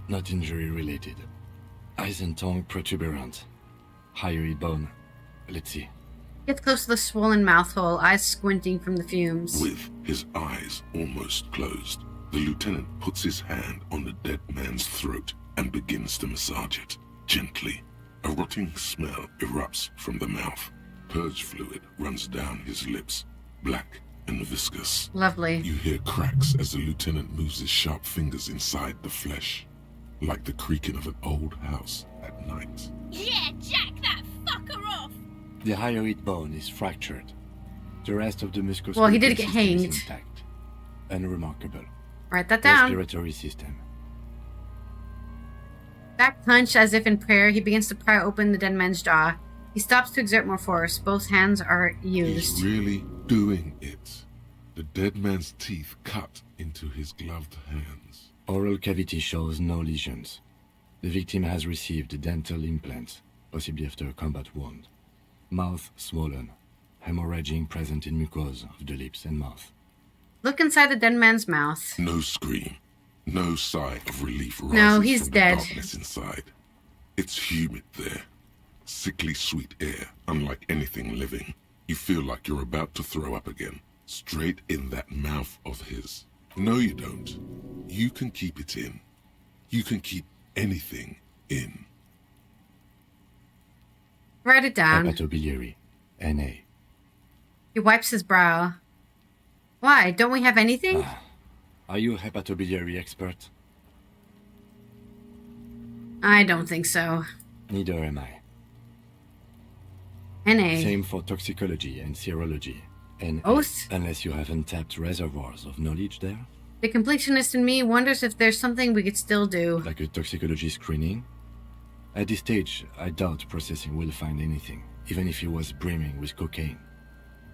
Not injury related. Eyes and tongue protuberant. Hyoid bone. Let's see. Gets close to the swollen mouth hole, eyes squinting from the fumes. With his eyes almost closed, the lieutenant puts his hand on the dead man's throat and begins to massage it, gently. A rotting smell erupts from the mouth. Purge fluid runs down his lips, black and viscous. Lovely. You hear cracks as the lieutenant moves his sharp fingers inside the flesh, like the creaking of an old house at night. Yeah, jack that fucker off! The hyoid bone is fractured. The rest of the musculoskeletal Well, he did get system is hanged. intact. Unremarkable. Write that down. Respiratory system. Back hunched as if in prayer, he begins to pry open the dead man's jaw. He stops to exert more force. Both hands are used. He's really doing it. The dead man's teeth cut into his gloved hands. Oral cavity shows no lesions. The victim has received dental implants, possibly after a combat wound. Mouth swollen. Hemorrhaging present in mucosa of the lips and mouth. Look inside the dead man's mouth. No scream. No sigh of relief rises No, he's from dead. the darkness inside. It's humid there. Sickly sweet air, unlike anything living. You feel like you're about to throw up again, straight in that mouth of his. No, you don't. You can keep it in. You can keep anything in. Write it down. Hepatobiliary. NA. He wipes his brow. Why? Don't we have anything? Are you a hepatobiliary expert? I don't think so. Neither am I. NA. Same for toxicology and serology. And Oath? unless you have untapped reservoirs of knowledge there. The completionist in me wonders if there's something we could still do. Like a toxicology screening? At this stage, I doubt processing will find anything, even if he was brimming with cocaine.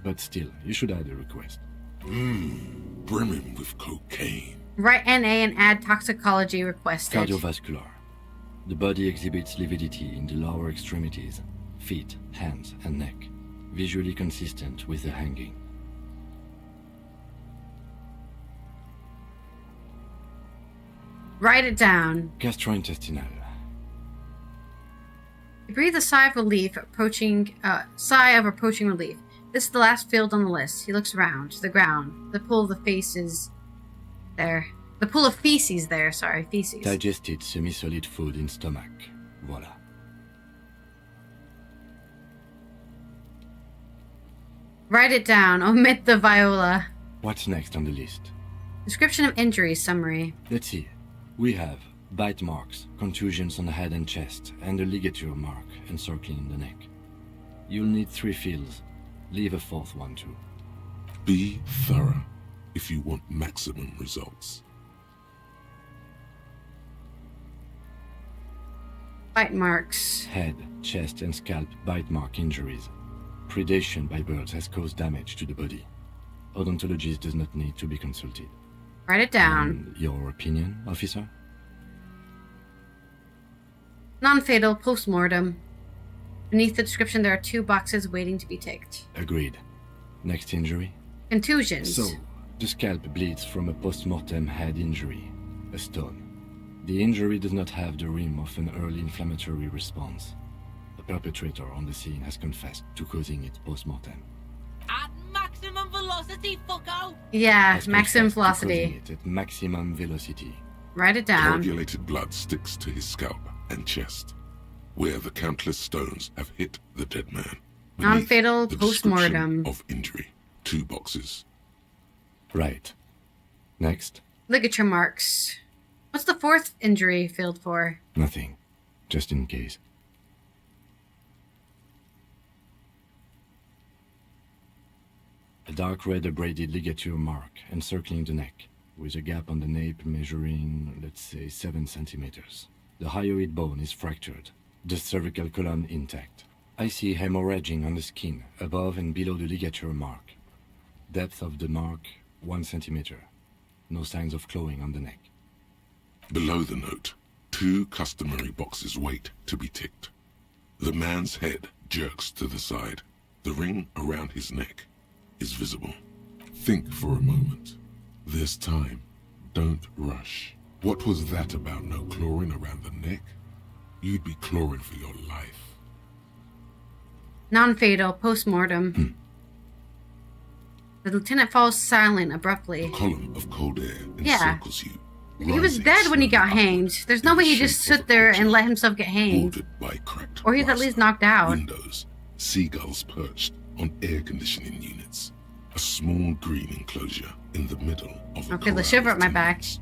But still, you should add a request. Brimming with cocaine. Write NA and add toxicology requested. Cardiovascular. The body exhibits lividity in the lower extremities, feet, hands, and neck, visually consistent with the hanging. Write it down. Gastrointestinal. You breathe a sigh of relief, approaching relief. This is the last field on the list. He looks around. The ground. The pool of the faces there. The pool of feces there, sorry. Feces. Digested semi-solid food in stomach. Voila. Write it down. Omit the viola. What's next on the list? Description of injuries summary. Let's see. We have bite marks, contusions on the head and chest, and a ligature mark encircling the neck. You'll need 3 fields. Leave a 4th one too. Be thorough if you want maximum results. Bite marks. Head, chest, and scalp bite mark injuries. predation by birds has caused damage to the body. Odontologist does not need to be consulted. Write it down. Your opinion, officer? Non-fatal post-mortem. Beneath the description, there are 2 boxes waiting to be ticked. Agreed. Next injury? Contusions. So, the scalp bleeds from a post-mortem head injury, a stone. The injury does not have the rim of an early inflammatory response. The perpetrator on the scene has confessed to causing it post-mortem. At maximum velocity, fucko! Yeah, Has maximum confessed to velocity. causing it at maximum velocity. Write it down. Coagulated blood sticks to his scalp and chest, where the countless stones have hit the dead man. Beneath Non-fatal the description post-mortem. of injury. 2 boxes. Right. Next? Ligature marks. What's the 4th injury filled for? Nothing. Just in case. A dark red abraded ligature mark encircling the neck, with a gap on the nape measuring, let's say, 7 centimeters. The hyoid bone is fractured, the cervical column intact. I see hemorrhaging on the skin, above and below the ligature mark. Depth of the mark, 1 centimeter. No signs of clawing on the neck. Below the note, 2 customary boxes wait to be ticked. The man's head jerks to the side. The ring around his neck is visible. Think for a moment. There's time. Don't rush. What was that about no clawing around the neck? You'd be clawing for your life. Non-fatal post-mortem. The lieutenant falls silent abruptly. A column of cold air Yeah. encircles you. He was dead when he got hanged. There's no way he just stood there and let himself get hanged. Bordered by cracked Or he's at least knocked out. windows, seagulls perched on air conditioning units. A small green enclosure in the middle of a I'll feel the corral shiver of up my back. tenements.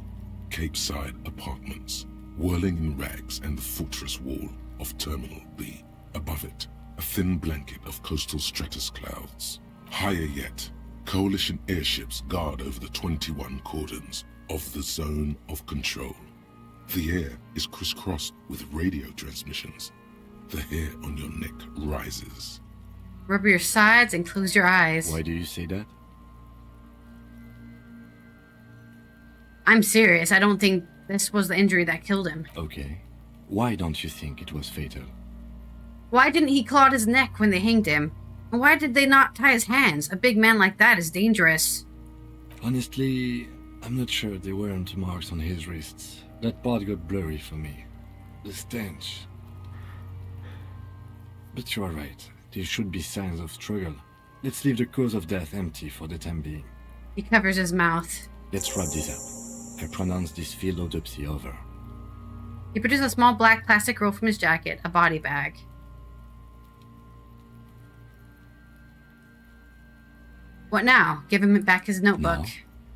Cape-side apartments, whirling in rags, and the fortress wall of Terminal B. Above it, a thin blanket of coastal stratus clouds. Higher yet, coalition airships guard over the 21 cordons of the zone of control. The air is crisscrossed with radio transmissions. The hair on your neck rises. Rub your sides and close your eyes. Why do you say that? I'm serious. I don't think this was the injury that killed him. Okay. Why don't you think it was fatal? Why didn't he claw at his neck when they hanged him? And why did they not tie his hands? A big man like that is dangerous. Honestly, I'm not sure there weren't marks on his wrists. That part got blurry for me. The stench. But you are right. There should be signs of struggle. Let's leave the cause of death empty for the time being. He covers his mouth. Let's wrap this up. I pronounce this field autopsy over. He produced a small black plastic roll from his jacket, a body bag. What now? Give him back his notebook.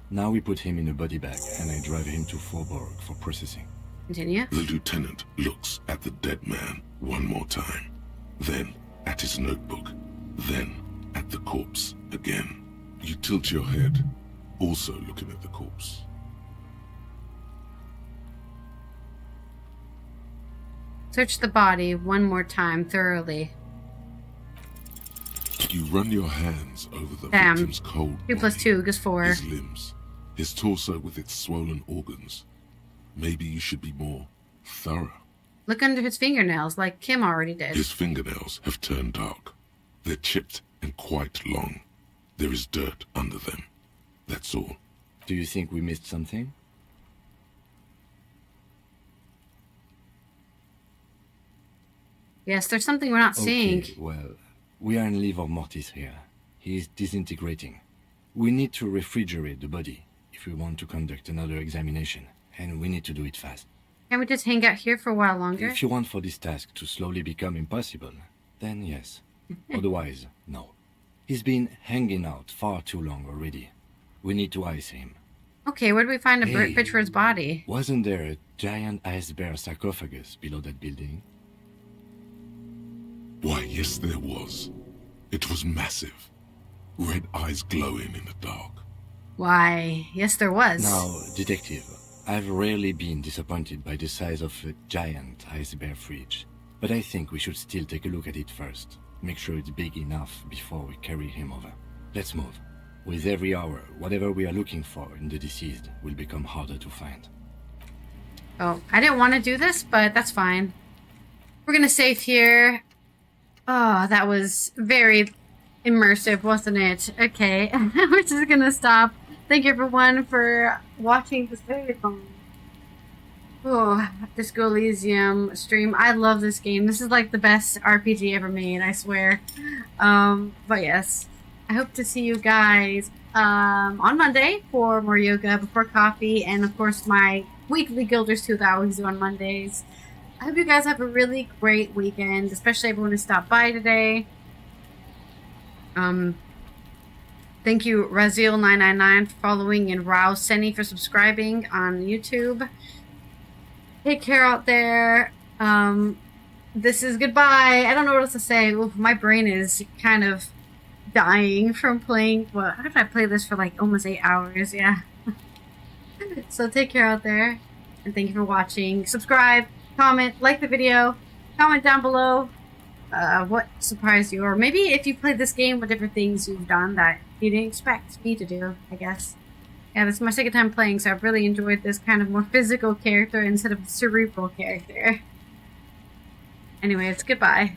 Now we put him in a body bag and I drive him to Forborg for processing. Continue. The lieutenant looks at the dead man one more time, then at his notebook, then at the corpse again. You tilt your head, also looking at the corpse. Search the body one more time thoroughly. You run your hands over the Damn. victim's cold 2 plus 2 gives 4. his limbs, his torso with its swollen organs. Maybe you should be more thorough. Look under his fingernails like Kim already did. His fingernails have turned dark. They're chipped and quite long. There is dirt under them. That's all. Do you think we missed something? Yes, there's something we're not seeing. Okay, well, we are in livor mortis here. He is disintegrating. We need to refrigerate the body if we want to conduct another examination, and we need to do it fast. Can we just hang out here for a while longer? If you want for this task to slowly become impossible, then yes. Otherwise, no. He's been hanging out far too long already. We need to ice him. Okay, where do we find a Hey. bit for his body? Wasn't there a giant ice bear sarcophagus below that building? Why, yes, there was. It was massive. Red eyes glowing in the dark. Why, yes there was. Now, detective, I've rarely been disappointed by the size of a giant ice bear fridge, but I think we should still take a look at it first. Make sure it's big enough before we carry him over. Let's move. With every hour, whatever we are looking for in the deceased will become harder to find. Oh, I didn't want to do this, but that's fine. We're gonna save here. Oh, that was very immersive, wasn't it? Okay, we're just gonna stop. Thank you everyone for watching this very long. Oh, this Elysium stream. I love this game. This is like the best RPG ever made, I swear. But yes, I hope to see you guys on Monday for more yoga before coffee, and of course my weekly Guilders 2 that I always do on Mondays. I hope you guys have a really great weekend, especially everyone who stopped by today. Thank you, Razil999 for following, and Rao Seni for subscribing on YouTube. Take care out there. This is goodbye. I don't know what else to say. Oof, my brain is kind of dying from playing. Well, how did I play this for like almost 8 hours? Yeah. So take care out there, and thank you for watching. Subscribe, comment, like the video, comment down below what surprised you, or maybe if you played this game, what different things you've done that you didn't expect me to do, I guess. Yeah, this is my second time playing, so I've really enjoyed this kind of more physical character instead of cerebral character. Anyways, goodbye.